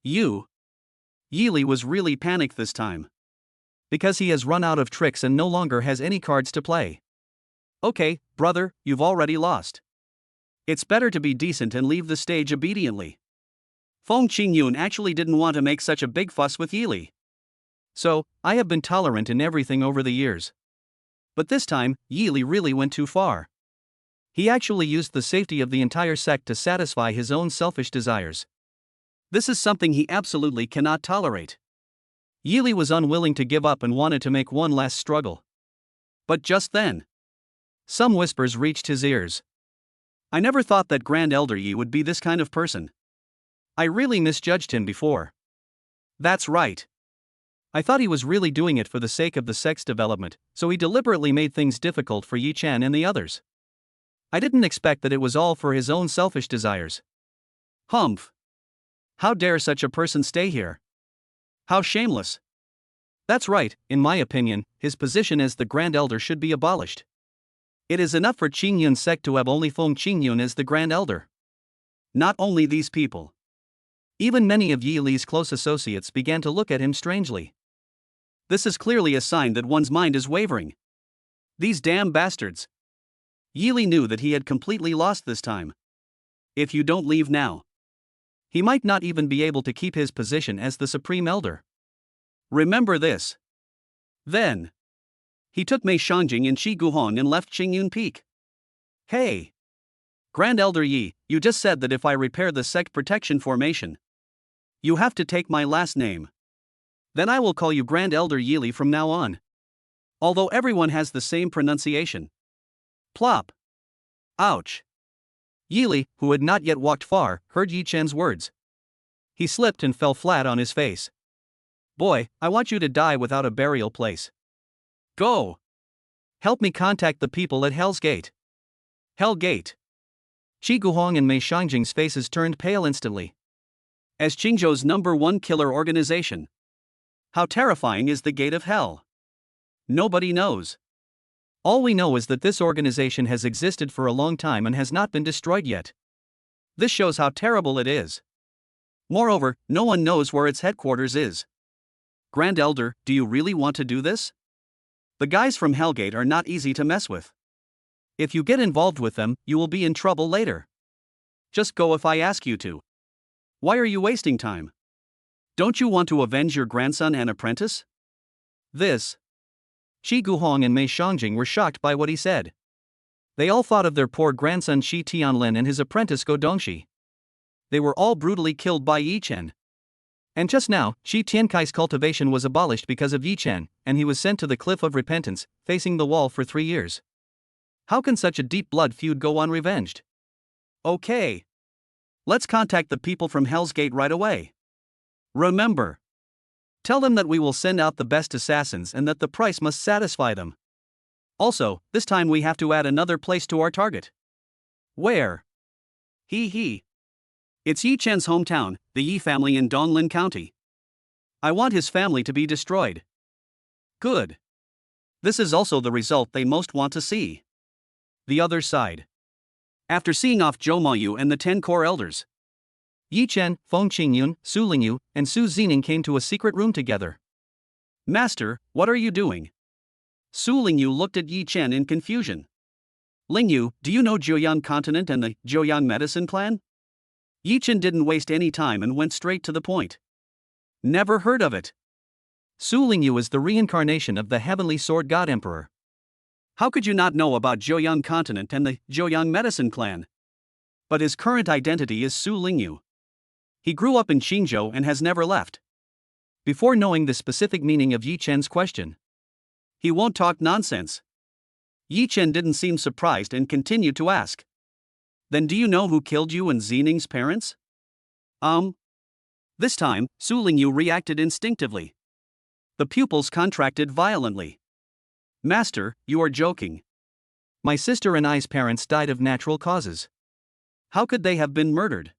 Yi Li was really panicked this time. Because he has run out of tricks and no longer has any cards to play. Okay, brother, you've already lost. It's better to be decent and leave the stage obediently. Feng Qingyun actually didn't want to make such a big fuss with Yi Li. So, I have been tolerant in everything over the years. But this time, Yi Li really went too far. He actually used the safety of the entire sect to satisfy his own selfish desires. This is something he absolutely cannot tolerate. Yi Li was unwilling to give up and wanted to make one last struggle. But just then, some whispers reached his ears. I never thought that Grand Elder Yi would be this kind of person. I really misjudged him before. That's right. I thought he was really doing it for the sake of the sex development, so he deliberately made things difficult for Yi Chen and the others. I didn't expect that it was all for his own selfish desires. Humph. How dare such a person stay here? How shameless. That's right, in my opinion, his position as the Grand Elder should be abolished. It is enough for Qingyun's sect to have only Feng Qingyun as the Grand Elder. Not only these people. Even many of Yi Li's close associates began to look at him strangely. This is clearly a sign that one's mind is wavering. These damn bastards. Yi Li knew that he had completely lost this time. If you don't leave now, he might not even be able to keep his position as the Supreme Elder. Remember this. Then, he took Mei Shangjing and Shi Guhong and left Qingyun Peak. Hey! Grand Elder Yi, you just said that if I repair the sect protection formation, you have to take my last name. Then I will call you Grand Elder Yi Li from now on. Although everyone has the same pronunciation. Plop. Ouch. Yi Li, who had not yet walked far, heard Yi Chen's words. He slipped and fell flat on his face. Boy, I want you to die without a burial place. Go! Help me contact the people at Hell's Gate. Hell Gate. Shi Guhong and Mei Shangjing's faces turned pale instantly. As Qingzhou's #1 killer organization. How terrifying is the Gate of Hell? Nobody knows. All we know is that this organization has existed for a long time and has not been destroyed yet. This shows how terrible it is. Moreover, no one knows where its headquarters is. Grand Elder, do you really want to do this? The guys from Hellgate are not easy to mess with. If you get involved with them, you will be in trouble later. Just go if I ask you to. Why are you wasting time? Don't you want to avenge your grandson and apprentice? This. Shi Guhong and Mei Shangjing were shocked by what he said. They all thought of their poor grandson Shi Tianlin and his apprentice Go Dongxi. They were all brutally killed by Yi Chen. And just now, Shi Tiankai's cultivation was abolished because of Yi Chen, and he was sent to the Cliff of Repentance, facing the wall for 3 years. How can such a deep blood feud go unrevenged? Okay. Let's contact the people from Hell's Gate right away. Remember. Tell them that we will send out the best assassins and that the price must satisfy them. Also, this time we have to add another place to our target. Where? He. It's Yi Chen's hometown, the Yi family in Donglin County. I want his family to be destroyed. Good. This is also the result they most want to see. The other side. After seeing off Zhou Mayu and the 10 core elders, Yi Chen, Feng Qingyun, Su Lingyu, and Su Zining came to a secret room together. Master, what are you doing? Su Lingyu looked at Yi Chen in confusion. Lingyu, do you know Jiuyang Continent and the Jiuyang Medicine Clan? Yi Chen didn't waste any time and went straight to the point. Never heard of it. Su Lingyu is the reincarnation of the Heavenly Sword God Emperor. How could you not know about Jiuyang Continent and the Jiuyang Medicine Clan? But his current identity is Su Lingyu. He grew up in Qingzhou and has never left. Before knowing the specific meaning of Yi Chen's question, he won't talk nonsense. Yi Chen didn't seem surprised and continued to ask. Then do you know who killed you and Zining's parents? This time, Su Lingyu reacted instinctively. The pupils contracted violently. Master, you are joking. My sister and I's parents died of natural causes. How could they have been murdered?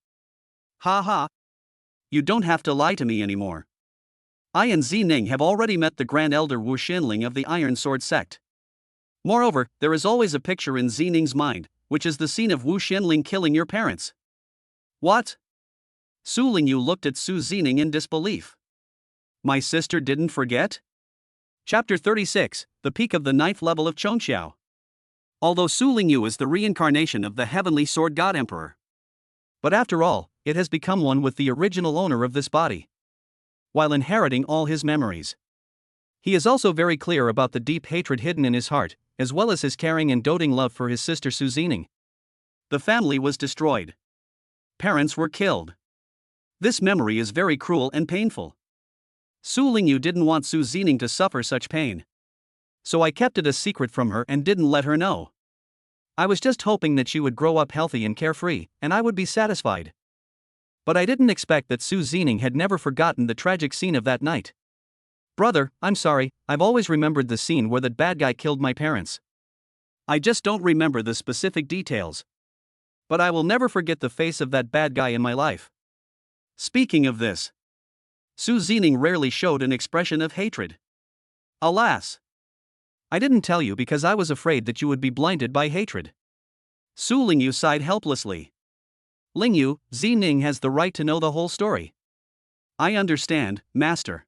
Ha ha. You don't have to lie to me anymore. I and Zining have already met the Grand Elder Wu Xinling of the Iron Sword sect. Moreover, there is always a picture in Zining's mind, which is the scene of Wu Xinling killing your parents. What? Su Lingyu looked at Su Zining in disbelief. My sister didn't forget? Chapter 36, The Peak of the 9th Level of Chongqiao. Although Su Lingyu is the reincarnation of the Heavenly Sword God Emperor, but after all, it has become one with the original owner of this body, while inheriting all his memories. He is also very clear about the deep hatred hidden in his heart, as well as his caring and doting love for his sister Su Zining. The family was destroyed. Parents were killed. This memory is very cruel and painful. Su Lingyu didn't want Su Zining to suffer such pain. So I kept it a secret from her and didn't let her know. I was just hoping that she would grow up healthy and carefree, and I would be satisfied. But I didn't expect that Su Zining had never forgotten the tragic scene of that night. Brother, I'm sorry, I've always remembered the scene where that bad guy killed my parents. I just don't remember the specific details. But I will never forget the face of that bad guy in my life. Speaking of this, Su Zining rarely showed an expression of hatred. Alas! I didn't tell you because I was afraid that you would be blinded by hatred. Su Lingyu sighed helplessly. Lingyu, Zining has the right to know the whole story. I understand, Master.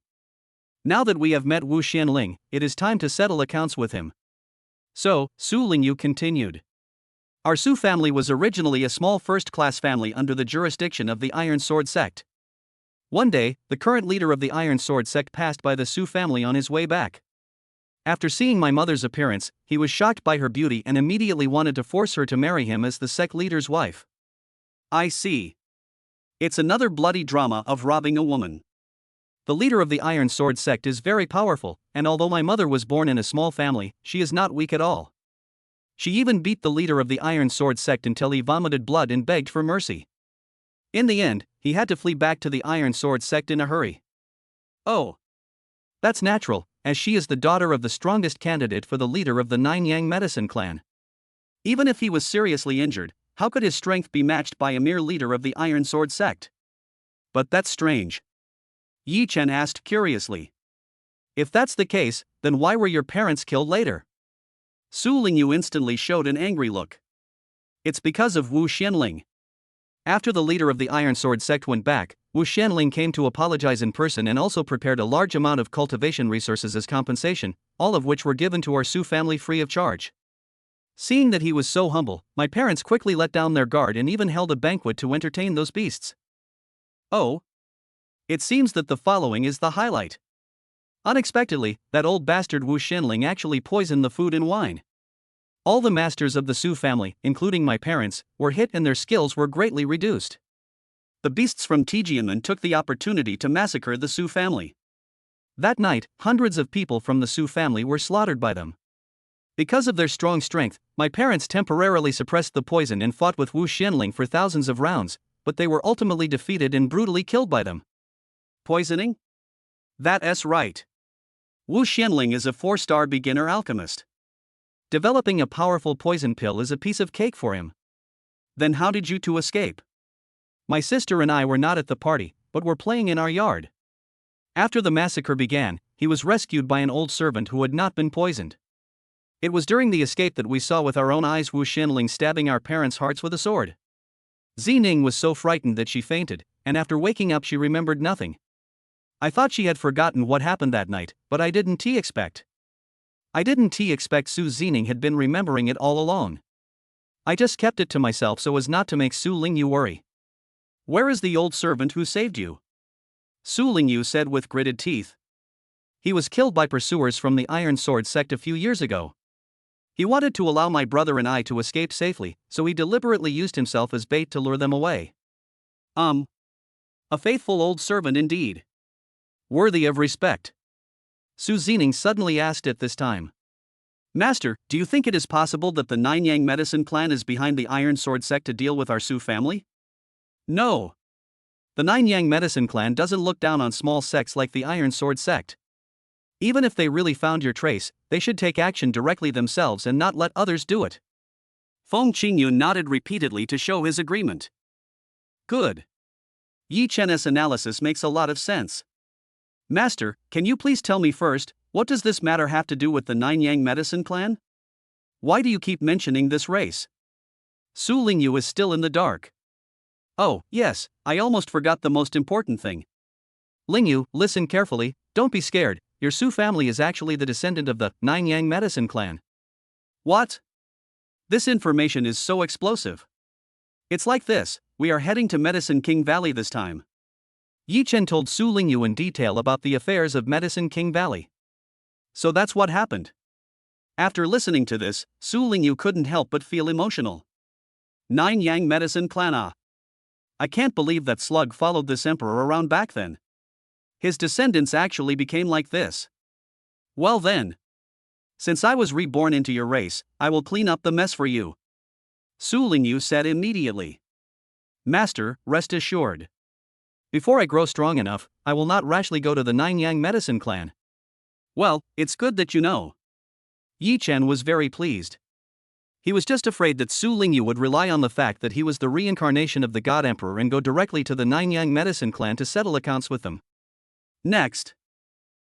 Now that we have met Wu Xianling, it is time to settle accounts with him. So, Su Lingyu continued. Our Su family was originally a small first-class family under the jurisdiction of the Iron Sword sect. One day, the current leader of the Iron Sword sect passed by the Su family on his way back. After seeing my mother's appearance, he was shocked by her beauty and immediately wanted to force her to marry him as the sect leader's wife. I see. It's another bloody drama of robbing a woman. The leader of the Iron Sword sect is very powerful, and although my mother was born in a small family, she is not weak at all. She even beat the leader of the Iron Sword sect until he vomited blood and begged for mercy. In the end, he had to flee back to the Iron Sword sect in a hurry. Oh. That's natural, as she is the daughter of the strongest candidate for the leader of the Nine Yang Medicine clan. Even if he was seriously injured, how could his strength be matched by a mere leader of the Iron Sword sect? But that's strange. Yi Chen asked curiously. If that's the case, then why were your parents killed later? Su Lingyu instantly showed an angry look. It's because of Wu Xianling. After the leader of the Iron Sword sect went back, Wu Xianling came to apologize in person and also prepared a large amount of cultivation resources as compensation, all of which were given to our Su family free of charge. Seeing that he was so humble, my parents quickly let down their guard and even held a banquet to entertain those beasts. Oh. It seems that the following is the highlight. Unexpectedly, that old bastard Wu Xianling actually poisoned the food and wine. All the masters of the Su family, including my parents, were hit and their skills were greatly reduced. The beasts from Tijianmen took the opportunity to massacre the Su family. That night, hundreds of people from the Su family were slaughtered by them. Because of their strong strength, my parents temporarily suppressed the poison and fought with Wu Xianling for thousands of rounds, but they were ultimately defeated and brutally killed by them. Poisoning? That's right. Wu Xianling is a 4-star beginner alchemist. Developing a powerful poison pill is a piece of cake for him. Then how did you two escape? My sister and I were not at the party, but were playing in our yard. After the massacre began, he was rescued by an old servant who had not been poisoned. It was during the escape that we saw with our own eyes Wu Xianling stabbing our parents' hearts with a sword. Zining was so frightened that she fainted, and after waking up she remembered nothing. I thought she had forgotten what happened that night, but I didn't expect Su Zining had been remembering it all along. I just kept it to myself so as not to make Su Lingyu worry. Where is the old servant who saved you? Su Lingyu said with gritted teeth. He was killed by pursuers from the Iron Sword sect a few years ago. He wanted to allow my brother and I to escape safely, so he deliberately used himself as bait to lure them away. A faithful old servant indeed. Worthy of respect. Su Zining suddenly asked at this time. Master, do you think it is possible that the Nine Yang Medicine clan is behind the Iron Sword sect to deal with our Su family? No. The Nine Yang Medicine clan doesn't look down on small sects like the Iron Sword sect. Even if they really found your trace, they should take action directly themselves and not let others do it. Feng Qingyun nodded repeatedly to show his agreement. Good. Yi Chen's analysis makes a lot of sense. Master, can you please tell me first, what does this matter have to do with the Nine Yang Medicine clan? Why do you keep mentioning this race? Su Lingyu is still in the dark. Oh, yes, I almost forgot the most important thing. Lingyu, listen carefully, don't be scared, your Su family is actually the descendant of the Nine Yang Medicine clan. What? This information is so explosive. It's like this, we are heading to Medicine King Valley this time. Yi Chen told Su Lingyu in detail about the affairs of Medicine King Valley. So that's what happened. After listening to this, Su Lingyu couldn't help but feel emotional. Nine Yang Medicine clan. I can't believe that Slug followed this emperor around back then. His descendants actually became like this. Well then. Since I was reborn into your race, I will clean up the mess for you. Su Lingyu said immediately. Master, rest assured. Before I grow strong enough, I will not rashly go to the Nine Yang Medicine clan. Well, it's good that you know. Yi Chen was very pleased. He was just afraid that Su Lingyu would rely on the fact that he was the reincarnation of the God Emperor and go directly to the Nanyang medicine clan to settle accounts with them. Next,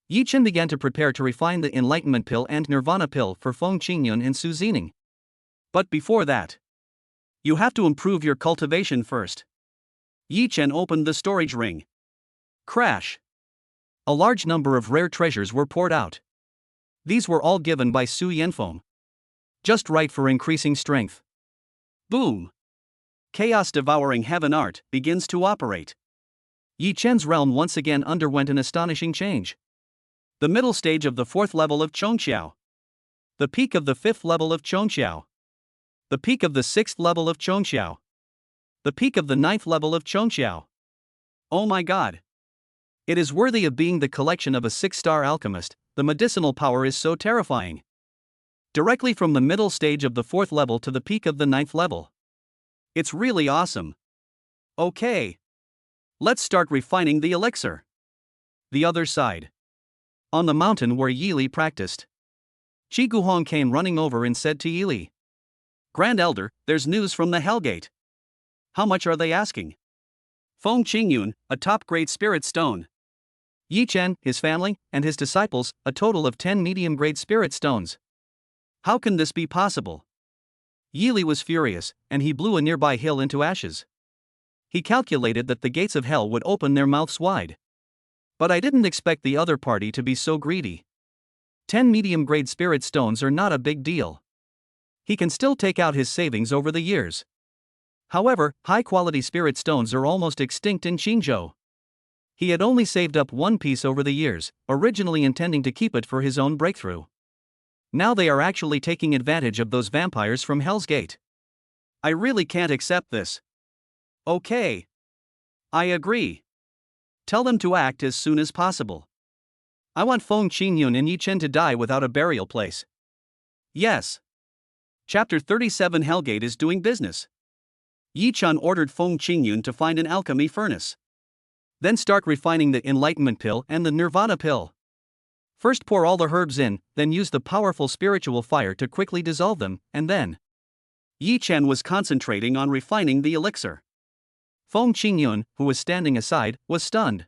Yi Chen began to prepare to refine the Enlightenment Pill and Nirvana Pill for Feng Qingyun and Su Zining. but before that, you have to improve your cultivation first. Yi Chen opened the storage ring. Crash. A large number of rare treasures were poured out. These were all given by Su Yanfeng. Just right for increasing strength. Boom. Chaos devouring heaven art begins to operate. Yi Chen's realm once again underwent an astonishing change. The middle stage of the 4th level of Chongqiao. The peak of the 5th level of Chongqiao. The peak of the 6th level of Chongqiao. The peak of the 9th level of Chongqiao. Oh my god. It is worthy of being the collection of a 6-star alchemist. The medicinal power is so terrifying. Directly from the middle stage of the 4th level to the peak of the 9th level. It's really awesome. Okay. Let's start refining the elixir. The other side. On the mountain where Yi Li practiced. Qi Guhong came running over and said to Yi Li, Grand Elder, there's news from the Hellgate. How much are they asking? Feng Qingyun, a top-grade spirit stone. Yi Chen, his family, and his disciples, a total of 10 medium-grade spirit stones. How can this be possible? Yi Li was furious, and he blew a nearby hill into ashes. He calculated that the gates of hell would open their mouths wide. But I didn't expect the other party to be so greedy. 10 medium-grade spirit stones are not a big deal. He can still take out his savings over the years. However, high-quality spirit stones are almost extinct in Qingzhou. He had only saved up one piece over the years, originally intending to keep it for his own breakthrough. Now they are actually taking advantage of those vampires from Hell's Gate. I really can't accept this. Okay. I agree. Tell them to act as soon as possible. I want Feng Qingyun and Yi Chen to die without a burial place. Yes. Chapter 37 Hellgate is doing business. Yi Chen ordered Feng Qingyun to find an alchemy furnace. Then start refining the Enlightenment Pill and the Nirvana Pill. First pour all the herbs in, then use the powerful spiritual fire to quickly dissolve them, and then. Yi Chen was concentrating on refining the elixir. Feng Qingyun, who was standing aside, was stunned.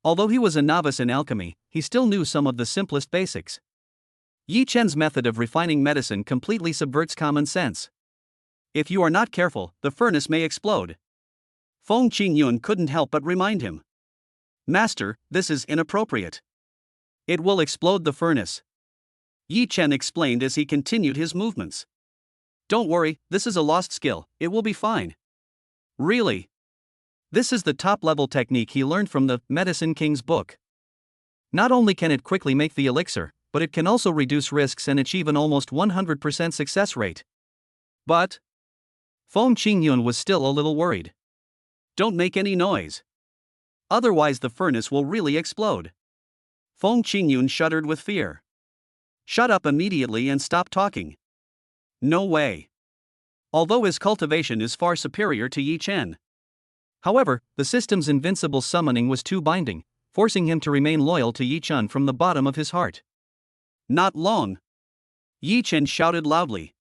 Although he was a novice in alchemy, he still knew some of the simplest basics. Yi Chen's method of refining medicine completely subverts common sense. If you are not careful, the furnace may explode. Feng Qingyun couldn't help but remind him. Master, this is inappropriate. It will explode the furnace. Yi Chen explained as he continued his movements. Don't worry, this is a lost skill, it will be fine. Really? This is the top-level technique he learned from the Medicine King's book. Not only can it quickly make the elixir, but it can also reduce risks and achieve an almost 100% success rate. But Feng Qingyun was still a little worried. Don't make any noise. Otherwise the furnace will really explode. Feng Qingyun shuddered with fear. Shut up immediately and stop talking. No way. Although his cultivation is far superior to Yi Chen. However, the system's invincible summoning was too binding, forcing him to remain loyal to Yi Chen from the bottom of his heart. Not long. Yi Chen shouted loudly.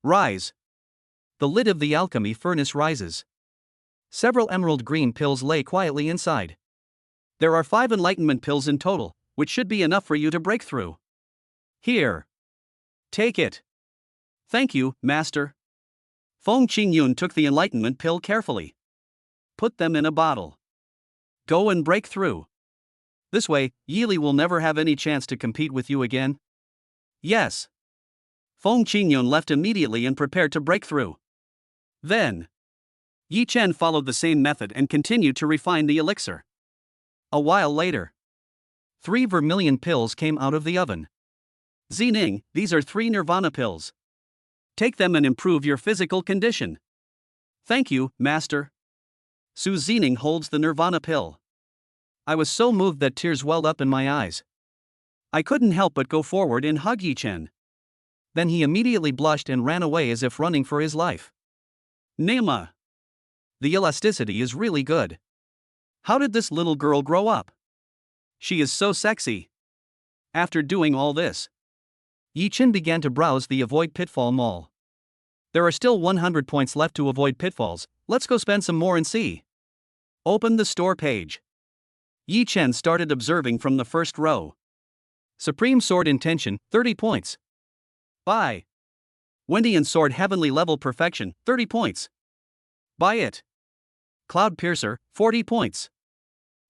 Rise. The lid of the alchemy furnace rises. Several emerald green pills lay quietly inside. There are 5 enlightenment pills in total, which should be enough for you to break through. Here. Take it. Thank you, Master. Feng Qingyun took the enlightenment pill carefully. Put them in a bottle. Go and break through. This way, Yi Li will never have any chance to compete with you again. Yes. Feng Qingyun left immediately and prepared to break through. Then, Yi Chen followed the same method and continued to refine the elixir. A while later, 3 vermilion pills came out of the oven. Zining, these are 3 nirvana pills. Take them and improve your physical condition. Thank you, Master. Su Zining holds the nirvana pill. I was so moved that tears welled up in my eyes. I couldn't help but go forward and hug Yi Chen. Then he immediately blushed and ran away as if running for his life. Nema. The elasticity is really good. How did this little girl grow up? She is so sexy. After doing all this, Yi Chen began to browse the Avoid Pitfall Mall. There are still 100 points left to avoid pitfalls, let's go spend some more and see. Open the store page. Yi Chen started observing from the first row. Supreme Sword Intention, 30 points. Buy. Wendy and Sword Heavenly Level Perfection, 30 points. Buy it. Cloud Piercer, 40 points.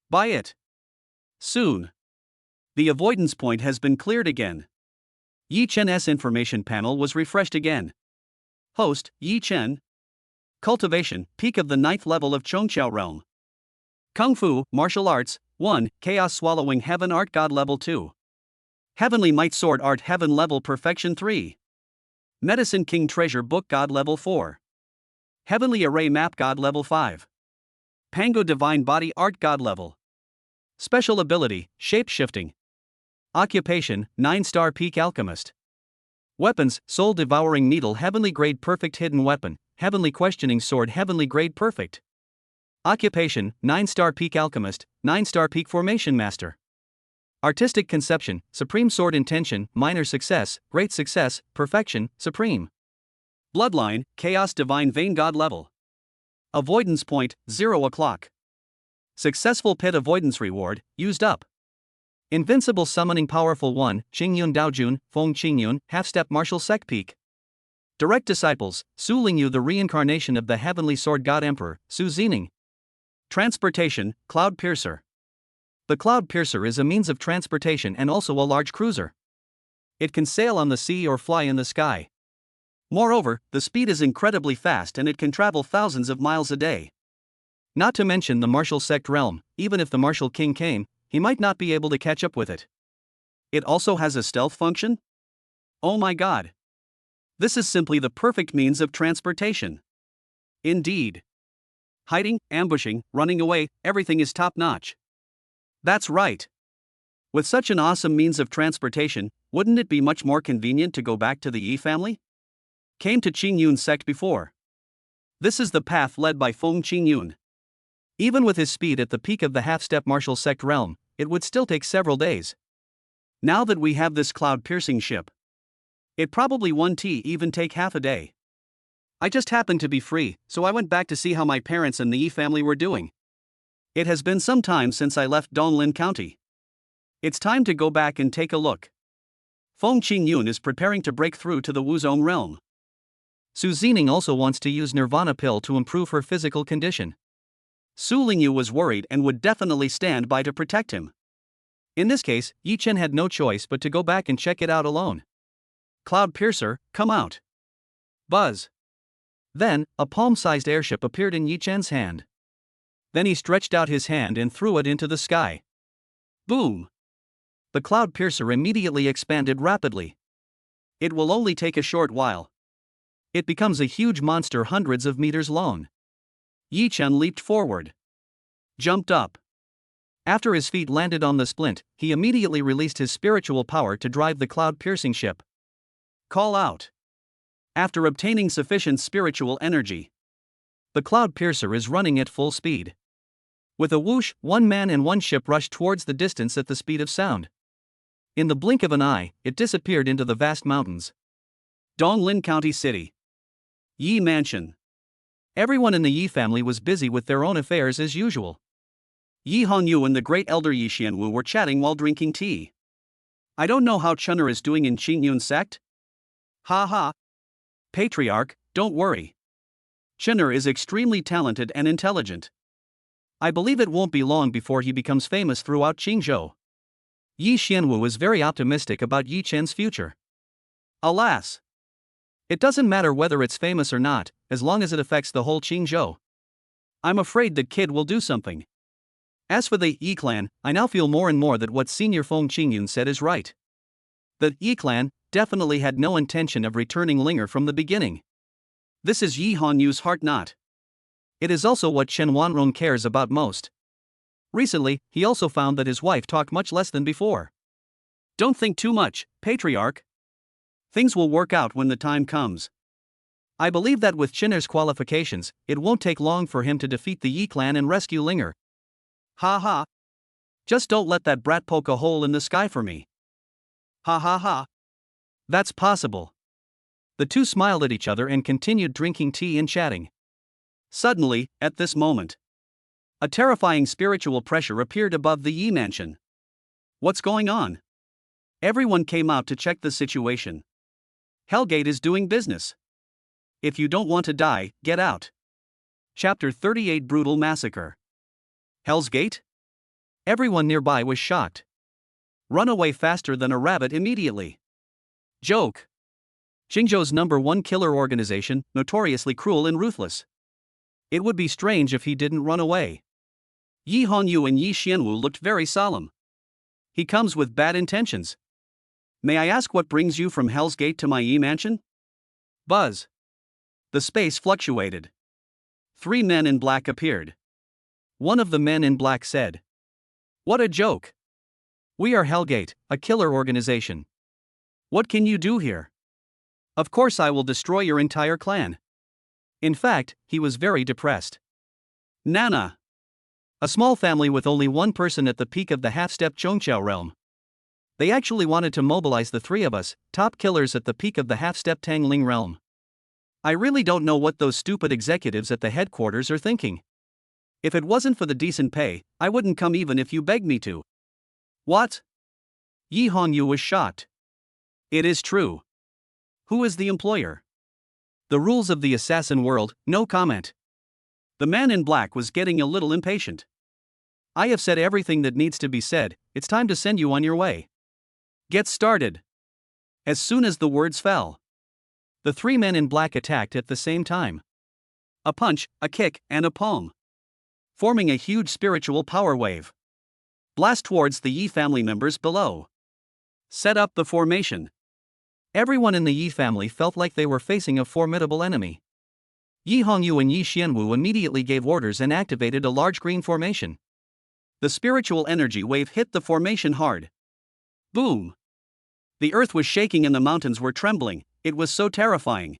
Buy it. Soon. The avoidance point has been cleared again. Yi Chen's information panel was refreshed again. Host, Yi Chen. Cultivation, peak of the 9th level of Chongqiao Realm. Kung Fu, Martial Arts, 1, Chaos Swallowing Heaven Art God Level 2. Heavenly Might Sword Art Heaven Level Perfection 3. Medicine King Treasure Book God Level 4. Heavenly Array Map God Level 5. Pango Divine Body Art God Level. Special Ability, Shape Shifting. Occupation, 9-star Peak Alchemist. Weapons, Soul Devouring Needle Heavenly Grade Perfect Hidden Weapon, Heavenly Questioning Sword Heavenly Grade Perfect. Occupation, 9-star Peak Alchemist, 9-star Peak Formation Master. Artistic Conception, Supreme Sword Intention, Minor Success, Great Success, Perfection, Supreme. Bloodline, Chaos Divine Vein God Level. Avoidance Point, 0 o'clock. Successful Pit Avoidance Reward, used up. Invincible Summoning Powerful 1, Qingyun Daojun, Feng Qingyun, Half-Step Martial Sect Peak. Direct Disciples, Su Lingyu the Reincarnation of the Heavenly Sword God Emperor, Su Zining. Transportation, Cloud Piercer. The Cloud Piercer is a means of transportation and also a large cruiser. It can sail on the sea or fly in the sky. Moreover, the speed is incredibly fast and it can travel thousands of miles a day. Not to mention the martial sect realm, even if the martial king came, he might not be able to catch up with it. It also has a stealth function? Oh my god. This is simply the perfect means of transportation. Indeed. Hiding, ambushing, running away, everything is top-notch. That's right. With such an awesome means of transportation, wouldn't it be much more convenient to go back to the Yi family? Came to Qingyun sect before. This is the path led by Feng Qingyun. Even with his speed at the peak of the half-step martial sect realm, it would still take several days. Now that we have this cloud-piercing ship, it probably won't even take half a day. I just happened to be free, so I went back to see how my parents and the Yi family were doing. It has been some time since I left Donglin County. It's time to go back and take a look. Feng Qingyun is preparing to break through to the Wuzong realm. Su Zining also wants to use Nirvana Pill to improve her physical condition. Su Lingyu was worried and would definitely stand by to protect him. In this case, Yi Chen had no choice but to go back and check it out alone. Cloud Piercer, come out. Buzz. Then, a palm-sized airship appeared in Yi Chen's hand. Then he stretched out his hand and threw it into the sky. Boom! The Cloud Piercer immediately expanded rapidly. It will only take a short while. It becomes a huge monster hundreds of meters long. Yi Chen leaped forward. Jumped up. After his feet landed on the splint, he immediately released his spiritual power to drive the cloud-piercing ship. Call out. After obtaining sufficient spiritual energy, the Cloud Piercer is running at full speed. With a whoosh, one man and one ship rushed towards the distance at the speed of sound. In the blink of an eye, it disappeared into the vast mountains. Donglin County City. Yi Mansion. Everyone in the Yi family was busy with their own affairs as usual. Yi Hongyu and the great elder Yi Xianwu were chatting while drinking tea. I don't know how Chun'er is doing in Qingyun sect. Ha ha. Patriarch, don't worry. Chun'er is extremely talented and intelligent. I believe it won't be long before he becomes famous throughout Qingzhou. Yi Xianwu is very optimistic about Yi Chen's future. Alas! It doesn't matter whether it's famous or not, as long as it affects the whole Qingzhou. I'm afraid the kid will do something. As for the Yi clan, I now feel more and more that what Senior Feng Qingyun said is right. The Yi clan definitely had no intention of returning Linger from the beginning. This is Yi Honyu's heart knot. It is also what Chen Wanrong cares about most. Recently, he also found that his wife talked much less than before. Don't think too much, Patriarch. Things will work out when the time comes. I believe that with Chin'er's qualifications, it won't take long for him to defeat the Yi clan and rescue Linger. Ha ha. Just don't let that brat poke a hole in the sky for me. Ha ha ha. That's possible. The two smiled at each other and continued drinking tea and chatting. Suddenly, at this moment, a terrifying spiritual pressure appeared above the Yi mansion. What's going on? Everyone came out to check the situation. Hellgate is doing business. If you don't want to die, get out. Chapter 38 Brutal Massacre. Hell's Gate? Everyone nearby was shocked. Run away faster than a rabbit immediately. Joke. Qingzhou's #1 killer organization, notoriously cruel and ruthless. It would be strange if he didn't run away. Yi Hongyu and Yi Xianwu looked very solemn. He comes with bad intentions. May I ask what brings you from Hell's Gate to my Yi mansion? Buzz. The space fluctuated. 3 men in black appeared. One of the men in black said, "What a joke. We are Hellgate, a killer organization. What can you do here? Of course I will destroy your entire clan." In fact, he was very depressed. Nana. A small family with only one person at the peak of the half-step Zhongqiao realm. They actually wanted to mobilize the three of us, top killers at the peak of the half-step Tangling realm. I really don't know what those stupid executives at the headquarters are thinking. If it wasn't for the decent pay, I wouldn't come even if you begged me to. What? Yi Hongyu was shocked. It is true. Who is the employer? The rules of the assassin world, no comment. The man in black was getting a little impatient. I have said everything that needs to be said, it's time to send you on your way. Get started. As soon as the words fell, the 3 men in black attacked at the same time. A punch, a kick, and a palm, forming a huge spiritual power wave. Blast towards the Yi family members below. Set up the formation. Everyone in the Yi family felt like they were facing a formidable enemy. Yi Hongyu and Yi Xianwu immediately gave orders and activated a large green formation. The spiritual energy wave hit the formation hard. Boom! The earth was shaking and the mountains were trembling. It was so terrifying.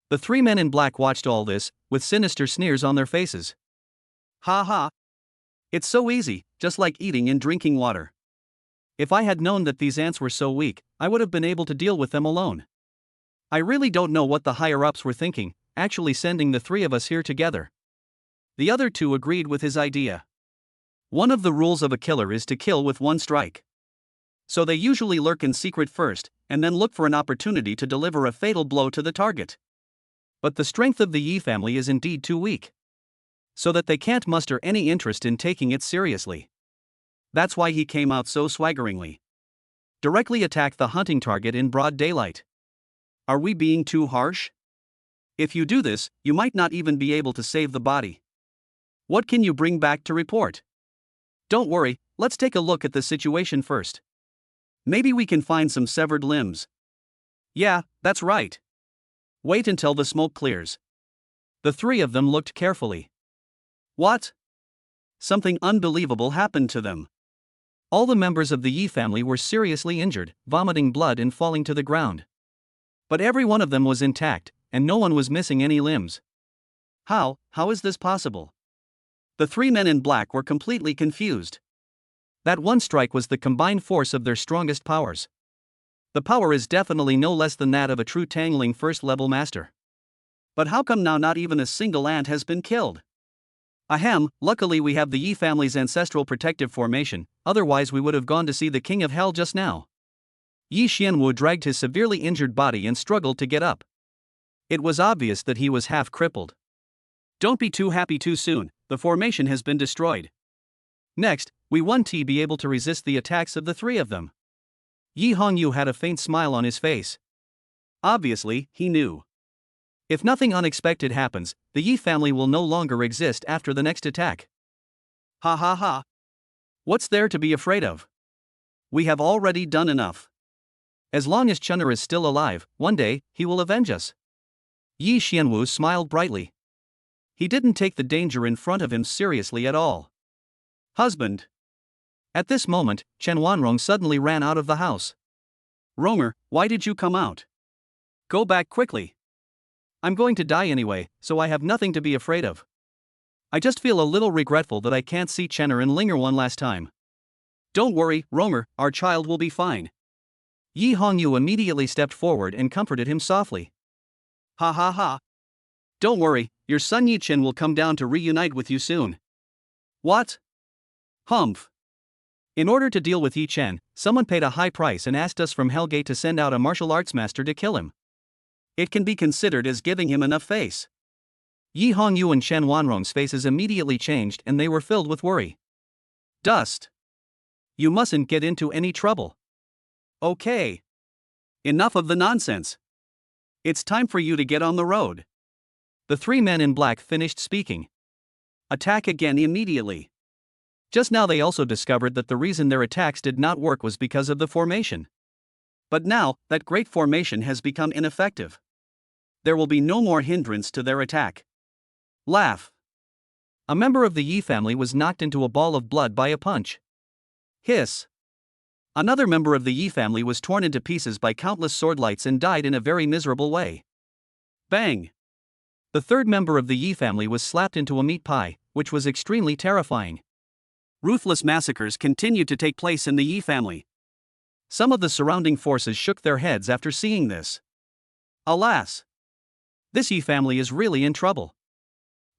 The 3 men in black watched all this, with sinister sneers on their faces. Ha ha! It's so easy, just like eating and drinking water. If I had known that these ants were so weak, I would have been able to deal with them alone. I really don't know what the higher-ups were thinking, actually sending the 3 of us here together. The other 2 agreed with his idea. One of the rules of a killer is to kill with 1 strike. So they usually lurk in secret first, and then look for an opportunity to deliver a fatal blow to the target. But the strength of the Yi family is indeed too weak, so that they can't muster any interest in taking it seriously. That's why he came out so swaggeringly. Directly attack the hunting target in broad daylight. Are we being too harsh? If you do this, you might not even be able to save the body. What can you bring back to report? Don't worry, let's take a look at the situation first. Maybe we can find some severed limbs. Yeah, that's right. Wait until the smoke clears. The 3 of them looked carefully. What? Something unbelievable happened to them. All the members of the Yi family were seriously injured, vomiting blood and falling to the ground. But every one of them was intact, and no one was missing any limbs. How is this possible? The 3 men in black were completely confused. That 1 strike was the combined force of their strongest powers. The power is definitely no less than that of a true Tangling first-level master. But how come now not even a single ant has been killed? Ahem, luckily we have the Yi family's ancestral protective formation, otherwise we would have gone to see the King of Hell just now. Yi Xianwu dragged his severely injured body and struggled to get up. It was obvious that he was half crippled. Don't be too happy too soon, the formation has been destroyed. Next, we won't be able to resist the attacks of the 3 of them. Yi Hongyu had a faint smile on his face. Obviously, he knew. If nothing unexpected happens, the Yi family will no longer exist after the next attack. Ha ha ha. What's there to be afraid of? We have already done enough. As long as Chun'er is still alive, one day, he will avenge us. Yi Xianwu smiled brightly. He didn't take the danger in front of him seriously at all. Husband. At this moment, Chen Wanrong suddenly ran out of the house. Romer, why did you come out? Go back quickly. I'm going to die anyway, so I have nothing to be afraid of. I just feel a little regretful that I can't see Chenner and Linger one last time. Don't worry, Romer, our child will be fine. Yi Hongyu immediately stepped forward and comforted him softly. Ha ha ha. Don't worry, your son Yi Chen will come down to reunite with you soon. What? Humph. In order to deal with Yi Chen, someone paid a high price and asked us from Hellgate to send out a martial arts master to kill him. It can be considered as giving him enough face. Yi Hongyu and Chen Wanrong's faces immediately changed and they were filled with worry. Dust. You mustn't get into any trouble. Okay. Enough of the nonsense. It's time for you to get on the road. The three men in black finished speaking. Attack again immediately. Just now they also discovered that the reason their attacks did not work was because of the formation. But now, that great formation has become ineffective. There will be no more hindrance to their attack. Laugh. A member of the Yi family was knocked into a ball of blood by a punch. Hiss. Another member of the Yi family was torn into pieces by countless swordlights and died in a very miserable way. Bang. The third member of the Yi family was slapped into a meat pie, which was extremely terrifying. Ruthless massacres continued to take place in the Yi family. Some of the surrounding forces shook their heads after seeing this. Alas! This Yi family is really in trouble.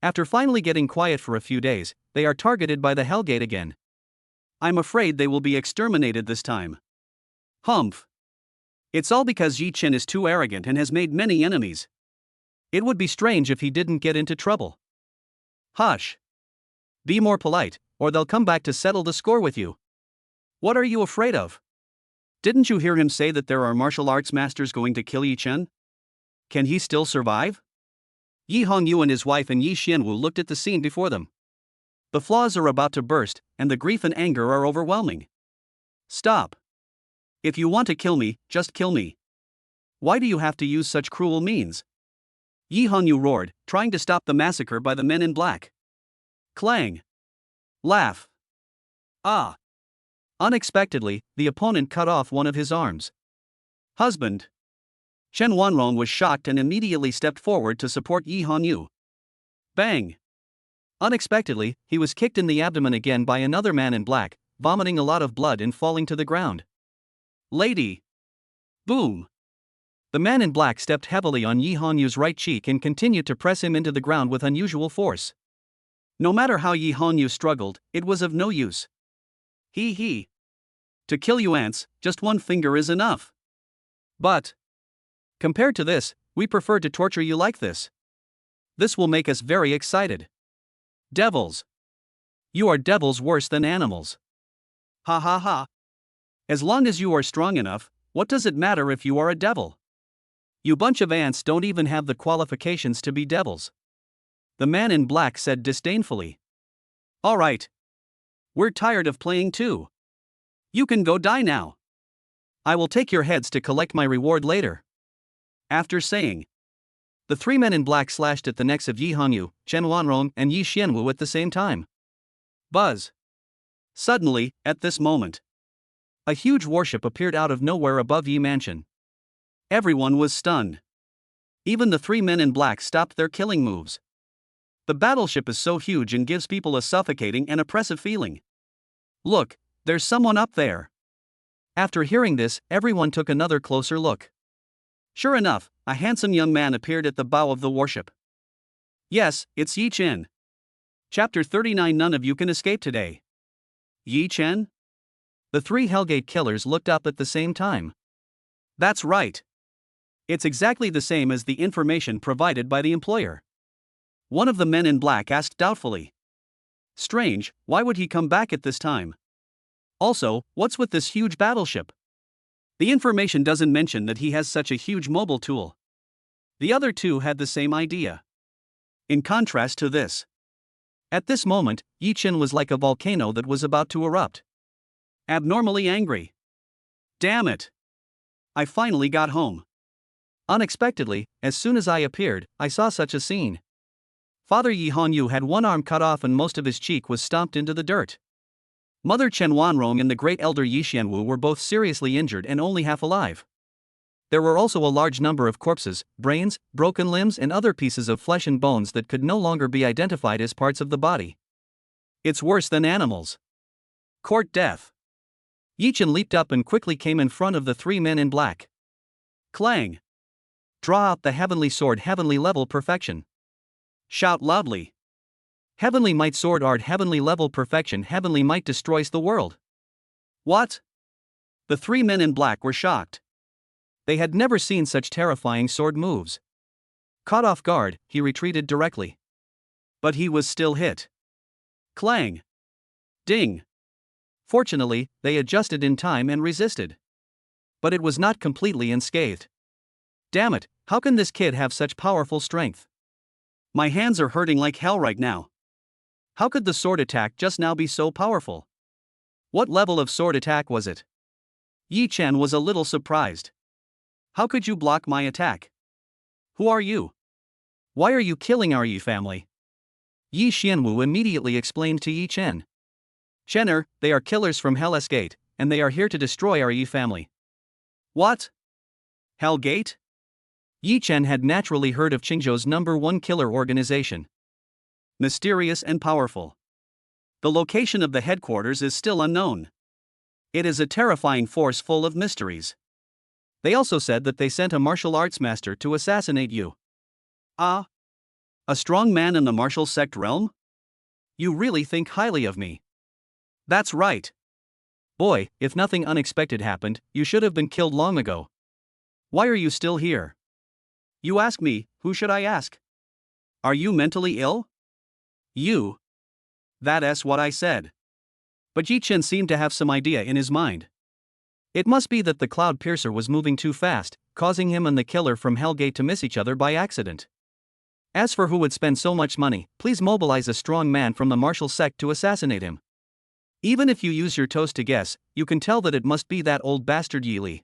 After finally getting quiet for a few days, they are targeted by the Hellgate again. I'm afraid they will be exterminated this time. Humph! It's all because Yi Chen is too arrogant and has made many enemies. It would be strange if he didn't get into trouble. Hush! Be more polite, or they'll come back to settle the score with you. What are you afraid of? Didn't you hear him say that there are martial arts masters going to kill Yi Chen? Can he still survive? Yi Hongyu and his wife and Yi Xianwu looked at the scene before them. The flaws are about to burst, and the grief and anger are overwhelming. Stop. If you want to kill me, just kill me. Why do you have to use such cruel means? Yi Hongyu roared, trying to stop the massacre by the men in black. Clang. Laugh. Ah. Unexpectedly, the opponent cut off one of his arms. Husband. Chen Wanrong was shocked and immediately stepped forward to support Yi Hongyu. Bang. Unexpectedly, he was kicked in the abdomen again by another man in black, vomiting a lot of blood and falling to the ground. Lady. Boom. The man in black stepped heavily on Yi Hongyu's right cheek and continued to press him into the ground with unusual force. No matter how Yi Hongyu struggled, it was of no use. He. To kill you ants, just one finger is enough. But, compared to this, we prefer to torture you like this. This will make us very excited. Devils. You are devils worse than animals. Ha ha ha. As long as you are strong enough, what does it matter if you are a devil? You bunch of ants don't even have the qualifications to be devils. The man in black said disdainfully. All right. We're tired of playing too. You can go die now. I will take your heads to collect my reward later. After saying, the three men in black slashed at the necks of Yi Hongyu, Chen Wanrong, and Yi Xianwu at the same time. Buzz. Suddenly, at this moment, a huge warship appeared out of nowhere above Yi Mansion. Everyone was stunned. Even the three men in black stopped their killing moves. The battleship is so huge and gives people a suffocating and oppressive feeling. Look, there's someone up there. After hearing this, everyone took another closer look. Sure enough, a handsome young man appeared at the bow of the warship. Yes, it's Yi Chen. Chapter 39. None of you can escape today. Yi Chen? The three Hellgate killers looked up at the same time. That's right. It's exactly the same as the information provided by the employer. One of the men in black asked doubtfully. Strange, why would he come back at this time? Also, what's with this huge battleship? The information doesn't mention that he has such a huge mobile tool. The other two had the same idea. In contrast to this, at this moment, Yi Chen was like a volcano that was about to erupt. Abnormally angry. Damn it! I finally got home. Unexpectedly, as soon as I appeared, I saw such a scene. Father Yi Hongyu had one arm cut off and most of his cheek was stomped into the dirt. Mother Chen Wanrong and the great elder Yi Xianwu were both seriously injured and only half alive. There were also a large number of corpses, brains, broken limbs and other pieces of flesh and bones that could no longer be identified as parts of the body. It's worse than animals. Court death. Yi Chen leaped up and quickly came in front of the three men in black. Clang! Draw out the heavenly sword, heavenly level perfection. Shout loudly. Heavenly might sword art, heavenly level perfection, heavenly might destroys the world. What? The three men in black were shocked. They had never seen such terrifying sword moves. Caught off guard, he retreated directly. But he was still hit. Clang! Ding! Fortunately, they adjusted in time and resisted. But it was not completely unscathed. Damn it, how can this kid have such powerful strength? My hands are hurting like hell right now. How could the sword attack just now be so powerful? What level of sword attack was it? Yi Chen was a little surprised. How could you block my attack? Who are you? Why are you killing our Yi family? Yi Xianwu immediately explained to Yi Chen. Chenner, they are killers from Hell's Gate, and they are here to destroy our Yi family. What? Hell Gate? Yi Chen had naturally heard of Qingzhou's #1 killer organization. Mysterious and powerful. The location of the headquarters is still unknown. It is a terrifying force full of mysteries. They also said that they sent a martial arts master to assassinate you. Ah? A strong man in the martial sect realm? You really think highly of me. That's right. Boy, if nothing unexpected happened, you should have been killed long ago. Why are you still here? You ask me, who should I ask? Are you mentally ill? You. That's what I said. But Yi Chen seemed to have some idea in his mind. It must be that the Cloud Piercer was moving too fast, causing him and the killer from Hellgate to miss each other by accident. As for who would spend so much money, please mobilize a strong man from the martial sect to assassinate him. Even if you use your toes to guess, you can tell that it must be that old bastard Yi Li.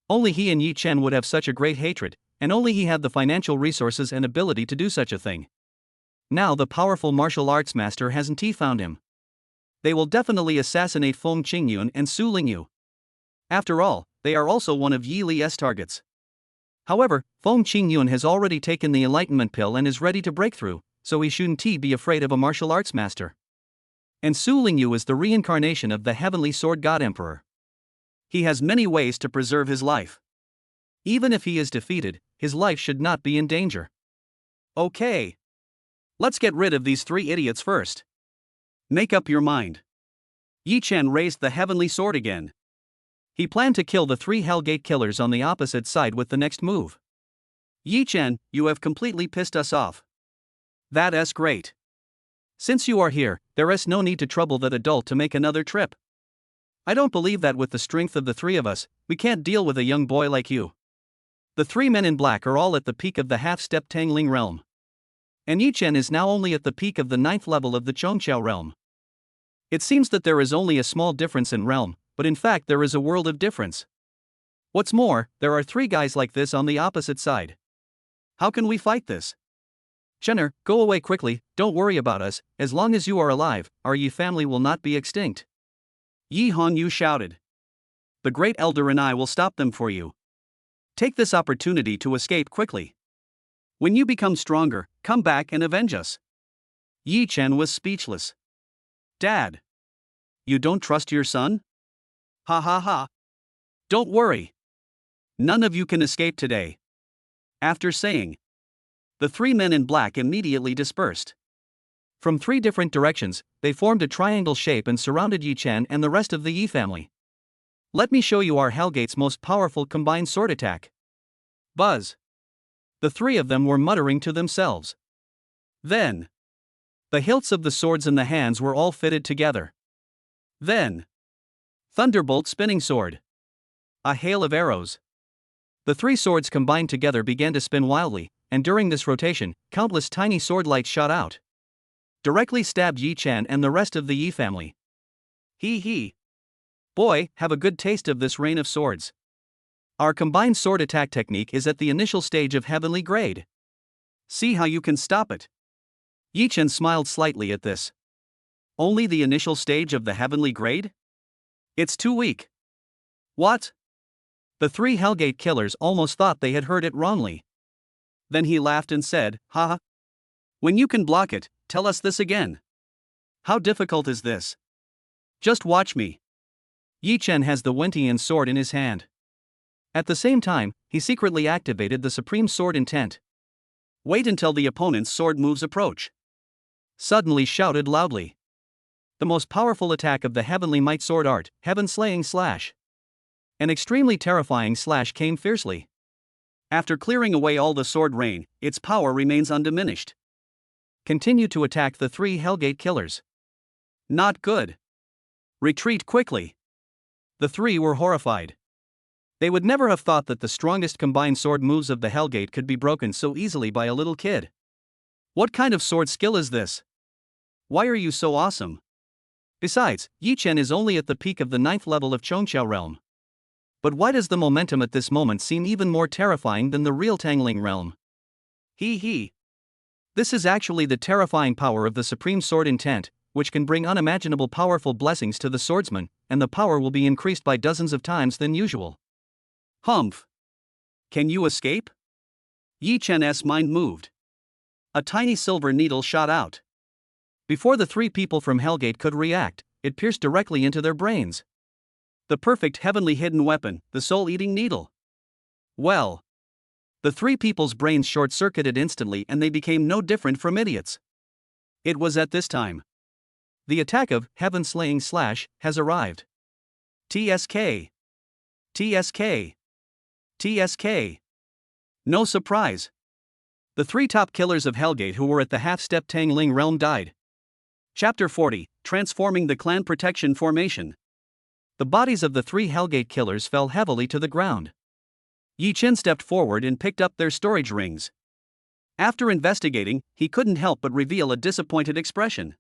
Only he and Yi Chen would have such a great hatred, and only he had the financial resources and ability to do such a thing. Now the powerful martial arts master hasn't he found him? They will definitely assassinate Feng Qingyun and Su Lingyu. After all, they are also one of Yi Li's targets. However, Feng Qingyun has already taken the enlightenment pill and is ready to break through, so he shouldn't be afraid of a martial arts master. And Su Lingyu is the reincarnation of the heavenly sword god emperor. He has many ways to preserve his life. Even if he is defeated, his life should not be in danger. Okay. Let's get rid of these three idiots first. Make up your mind. Yi Chen raised the heavenly sword again. He planned to kill the three Hellgate killers on the opposite side with the next move. Yi Chen, you have completely pissed us off. That's great. Since you are here, there is no need to trouble that adult to make another trip. I don't believe that with the strength of the three of us, we can't deal with a young boy like you. The three men in black are all at the peak of the half-step Tangling realm. And Yi Chen is now only at the peak of the 9th level of the Chongqiao realm. It seems that there is only a small difference in realm, but in fact there is a world of difference. What's more, there are three guys like this on the opposite side. How can we fight this? Chenner, go away quickly, don't worry about us, as long as you are alive, our Yi family will not be extinct. Yi Hanyu shouted. The Great Elder and I will stop them for you. Take this opportunity to escape quickly. When you become stronger, come back and avenge us. Yi Chen was speechless. Dad. You don't trust your son? Ha ha ha. Don't worry. None of you can escape today. After saying, the three men in black immediately dispersed. From three different directions, they formed a triangle shape and surrounded Yi Chen and the rest of the Yi family. Let me show you our Hellgate's most powerful combined sword attack. Buzz. The three of them were muttering to themselves. Then, the hilts of the swords in the hands were all fitted together. Then, Thunderbolt spinning sword. A hail of arrows. The three swords combined together began to spin wildly, and during this rotation, countless tiny sword lights shot out. Directly stabbed Yi Chen and the rest of the Yi family. Hee hee. Boy, have a good taste of this rain of swords. Our combined sword attack technique is at the initial stage of heavenly grade. See how you can stop it. Yi Chen smiled slightly at this. Only the initial stage of the heavenly grade? It's too weak. What? The three Hellgate killers almost thought they had heard it wrongly. Then he laughed and said, haha. When you can block it, tell us this again. How difficult is this? Just watch me. Yi Chen has the Wentian sword in his hand. At the same time, he secretly activated the Supreme Sword Intent. Wait until the opponent's sword moves approach. Suddenly shouted loudly. The most powerful attack of the Heavenly Might Sword Art, Heaven Slaying Slash. An extremely terrifying slash came fiercely. After clearing away all the sword rain, its power remains undiminished. Continue to attack the 3 Hellgate killers. Not good. Retreat quickly. The 3 were horrified. They would never have thought that the strongest combined sword moves of the Hellgate could be broken so easily by a little kid. What kind of sword skill is this? Why are you so awesome? Besides, Yi Chen is only at the peak of the 9th level of Chongqiao realm. But why does the momentum at this moment seem even more terrifying than the real Tangling realm? He. This is actually the terrifying power of the Supreme Sword Intent, which can bring unimaginable powerful blessings to the swordsman, and the power will be increased by dozens of times than usual. Humph. Can you escape? Yi Chen's mind moved. A tiny silver needle shot out. Before the 3 people from Hellgate could react, it pierced directly into their brains. The perfect heavenly hidden weapon, the soul-eating needle. Well. The 3 people's brains short-circuited instantly and they became no different from idiots. It was at this time. The attack of Heaven Slaying Slash has arrived. TSK. TSK. TSK. No surprise. The 3 top killers of Hellgate who were at the half-step Tangling realm died. Chapter 40, Transforming the Clan Protection Formation. The bodies of the 3 Hellgate killers fell heavily to the ground. Yi Chen stepped forward and picked up their storage rings. After investigating, he couldn't help but reveal a disappointed expression.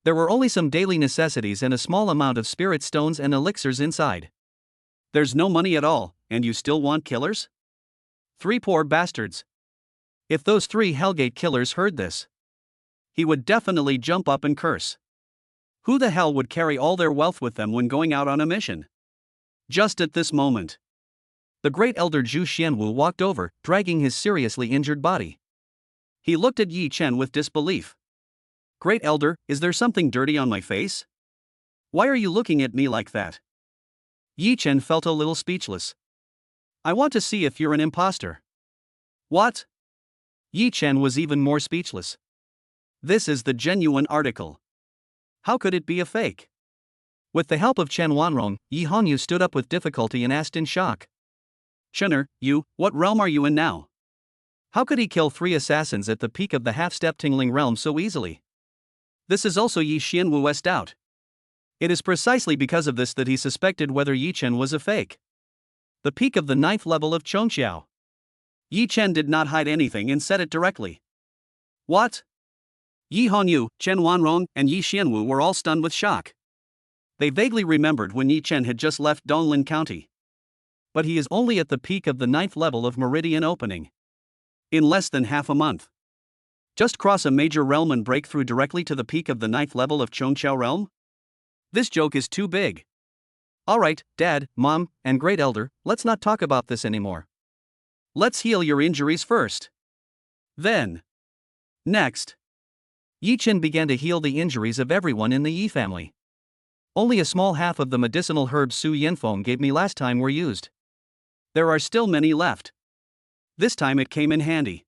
There were only some daily necessities and a small amount of spirit stones and elixirs inside. There's no money at all, and you still want killers? 3 poor bastards. If those 3 Hellgate killers heard this, he would definitely jump up and curse. Who the hell would carry all their wealth with them when going out on a mission? Just at this moment, the great elder Zhu Xianwu walked over, dragging his seriously injured body. He looked at Yi Chen with disbelief. Great elder, is there something dirty on my face? Why are you looking at me like that? Yi Chen felt a little speechless. I want to see if you're an imposter. What? Yi Chen was even more speechless. This is the genuine article. How could it be a fake? With the help of Chen Wanrong, Yi Hongyu stood up with difficulty and asked in shock. Chener, what realm are you in now? How could he kill 3 assassins at the peak of the half-step Tingling realm so easily? This is also Yi Xianwu's doubt. It is precisely because of this that he suspected whether Yi Chen was a fake. The peak of the 9th level of Chongqiao. Yi Chen did not hide anything and said it directly. What? Yi Hongyu, Chen Wanrong, and Yi Xianwu were all stunned with shock. They vaguely remembered when Yi Chen had just left Donglin County. But he is only at the peak of the 9th level of Meridian Opening. In less than half a month. Just cross a major realm and break through directly to the peak of the 9th level of Chongqiao realm? This joke is too big. Alright, Dad, Mom, and Great Elder, let's not talk about this anymore. Let's heal your injuries first. Then. Next. Yi Chen began to heal the injuries of everyone in the Yi family. Only a small half of the medicinal herbs Su Yanfeng gave me last time were used. There are still many left. This time it came in handy.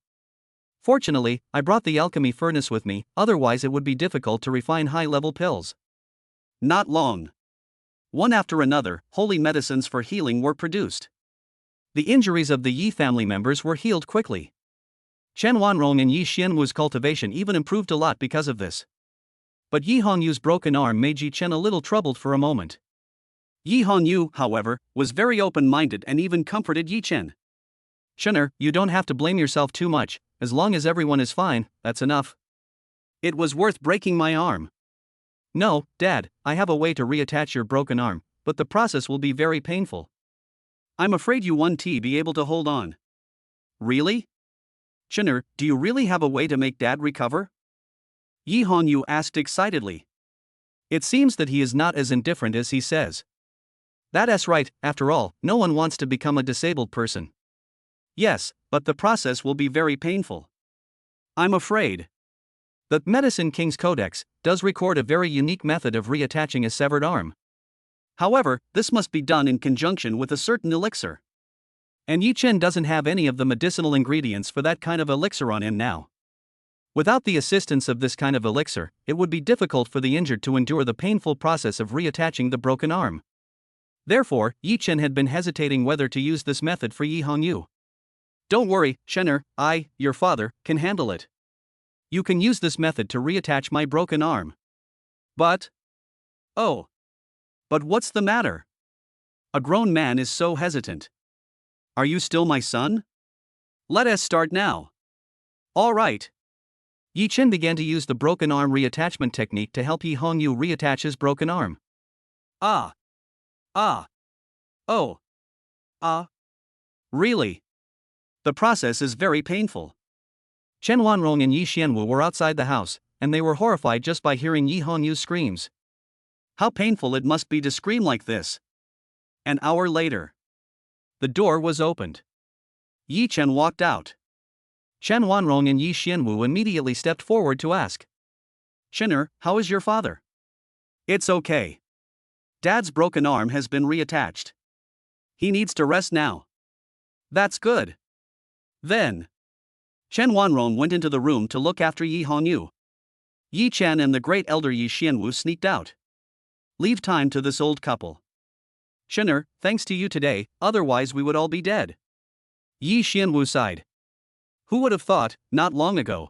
Fortunately, I brought the alchemy furnace with me, otherwise it would be difficult to refine high-level pills. Not long. One after another, holy medicines for healing were produced. The injuries of the Yi family members were healed quickly. Chen Wanrong and Yi Xianwu's cultivation even improved a lot because of this. But Yi Hongyu's broken arm made Yi Chen a little troubled for a moment. Yi Hongyu, however, was very open-minded and even comforted Yi Chen. Chener, you don't have to blame yourself too much, as long as everyone is fine, that's enough. It was worth breaking my arm. No, Dad, I have a way to reattach your broken arm, but the process will be very painful. I'm afraid you won't be able to hold on. Really? Chener, do you really have a way to make Dad recover? Yi Hongyu asked excitedly. It seems that he is not as indifferent as he says. That's right, after all, no one wants to become a disabled person. Yes, but the process will be very painful. I'm afraid. The Medicine King's Codex does record a very unique method of reattaching a severed arm. However, this must be done in conjunction with a certain elixir. And Yi Chen doesn't have any of the medicinal ingredients for that kind of elixir on him now. Without the assistance of this kind of elixir, it would be difficult for the injured to endure the painful process of reattaching the broken arm. Therefore, Yi Chen had been hesitating whether to use this method for Yi Hongyu. Don't worry, Shen'er, your father, can handle it. You can use this method to reattach my broken arm. But... oh. But what's the matter? A grown man is so hesitant. Are you still my son? Let us start now. All right. Yi Chen began to use the broken arm reattachment technique to help Yi Hongyu reattach his broken arm. Ah. Ah. Oh. Ah. Really? The process is very painful. Chen Wanrong and Yi Xianwu were outside the house, and they were horrified just by hearing Yi Hongyu's screams. How painful it must be to scream like this. An hour later. The door was opened. Yi Chen walked out. Chen Wanrong and Yi Xianwu immediately stepped forward to ask. Shen'er, how is your father? It's okay. Dad's broken arm has been reattached. He needs to rest now. That's good. Then, Chen Wanrong went into the room to look after Yi Hongyu. Yi Chen and the great elder Yi Xianwu sneaked out. Leave time to this old couple. Shen'er, thanks to you today, otherwise we would all be dead. Yi Xianwu sighed. Who would have thought, not long ago?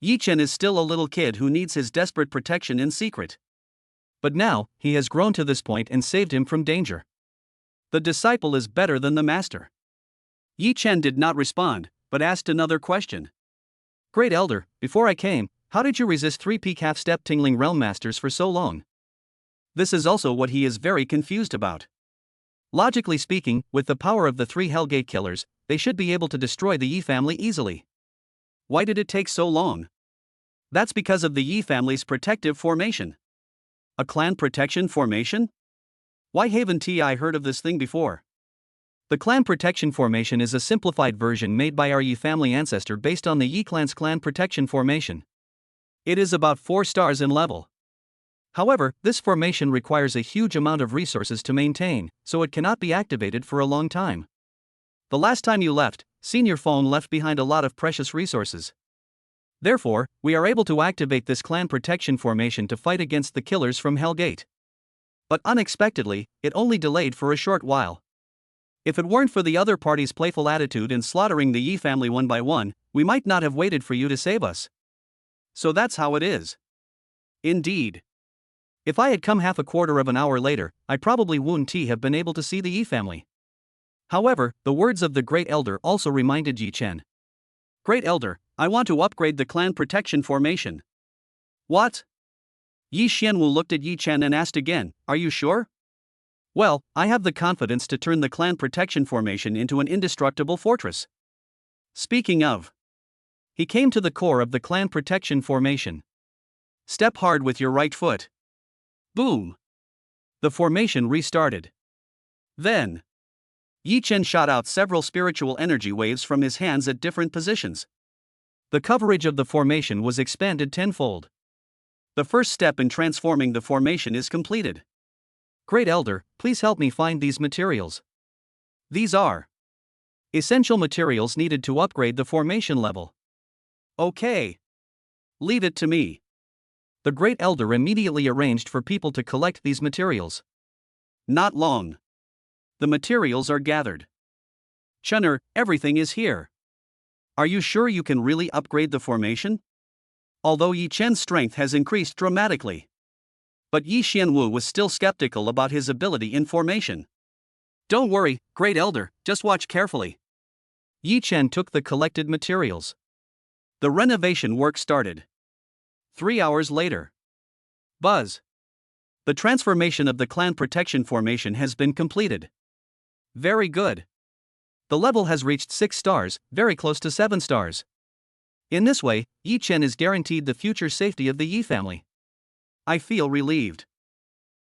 Yi Chen is still a little kid who needs his desperate protection in secret. But now, he has grown to this point and saved him from danger. The disciple is better than the master. Yi Chen did not respond, but asked another question. Great Elder, before I came, how did you resist 3 peak half-step tingling realm masters for so long? This is also what he is very confused about. Logically speaking, with the power of the 3 Hellgate killers, they should be able to destroy the Yi family easily. Why did it take so long? That's because of the Yi family's protective formation. A clan protection formation? Why haven't I heard of this thing before? The clan protection formation is a simplified version made by our Yi family ancestor based on the Yi clan's clan protection formation. It is about 4 stars in level. However, this formation requires a huge amount of resources to maintain, so it cannot be activated for a long time. The last time you left, Senior Fong left behind a lot of precious resources. Therefore, we are able to activate this clan protection formation to fight against the killers from Hellgate. But unexpectedly, it only delayed for a short while. If it weren't for the other party's playful attitude in slaughtering the Yi family one by one, we might not have waited for you to save us. So that's how it is. Indeed. If I had come half a quarter of an hour later, I probably wouldn't have been able to see the Yi family. However, the words of the Great Elder also reminded Yi Chen. Great Elder, I want to upgrade the clan protection formation. What? Yi Xianwu looked at Yi Chen and asked again, are you sure? Well, I have the confidence to turn the clan protection formation into an indestructible fortress. Speaking of. He came to the core of the clan protection formation. Step hard with your right foot. Boom! The formation restarted. Then, Yi Chen shot out several spiritual energy waves from his hands at different positions. The coverage of the formation was expanded tenfold. The first step in transforming the formation is completed. Great Elder, please help me find these materials. These are essential materials needed to upgrade the formation level. Okay. Leave it to me. The Great Elder immediately arranged for people to collect these materials. Not long. The materials are gathered. Shen'er, everything is here. Are you sure you can really upgrade the formation? Although Yi Chen's strength has increased dramatically. But Yi Xianwu was still skeptical about his ability in formation. Don't worry, Great Elder, just watch carefully. Yi Chen took the collected materials. The renovation work started. 3 hours later. Buzz. The transformation of the clan protection formation has been completed. Very good. The level has reached 6 stars, very close to 7 stars. In this way, Yi Chen is guaranteed the future safety of the Yi family. I feel relieved.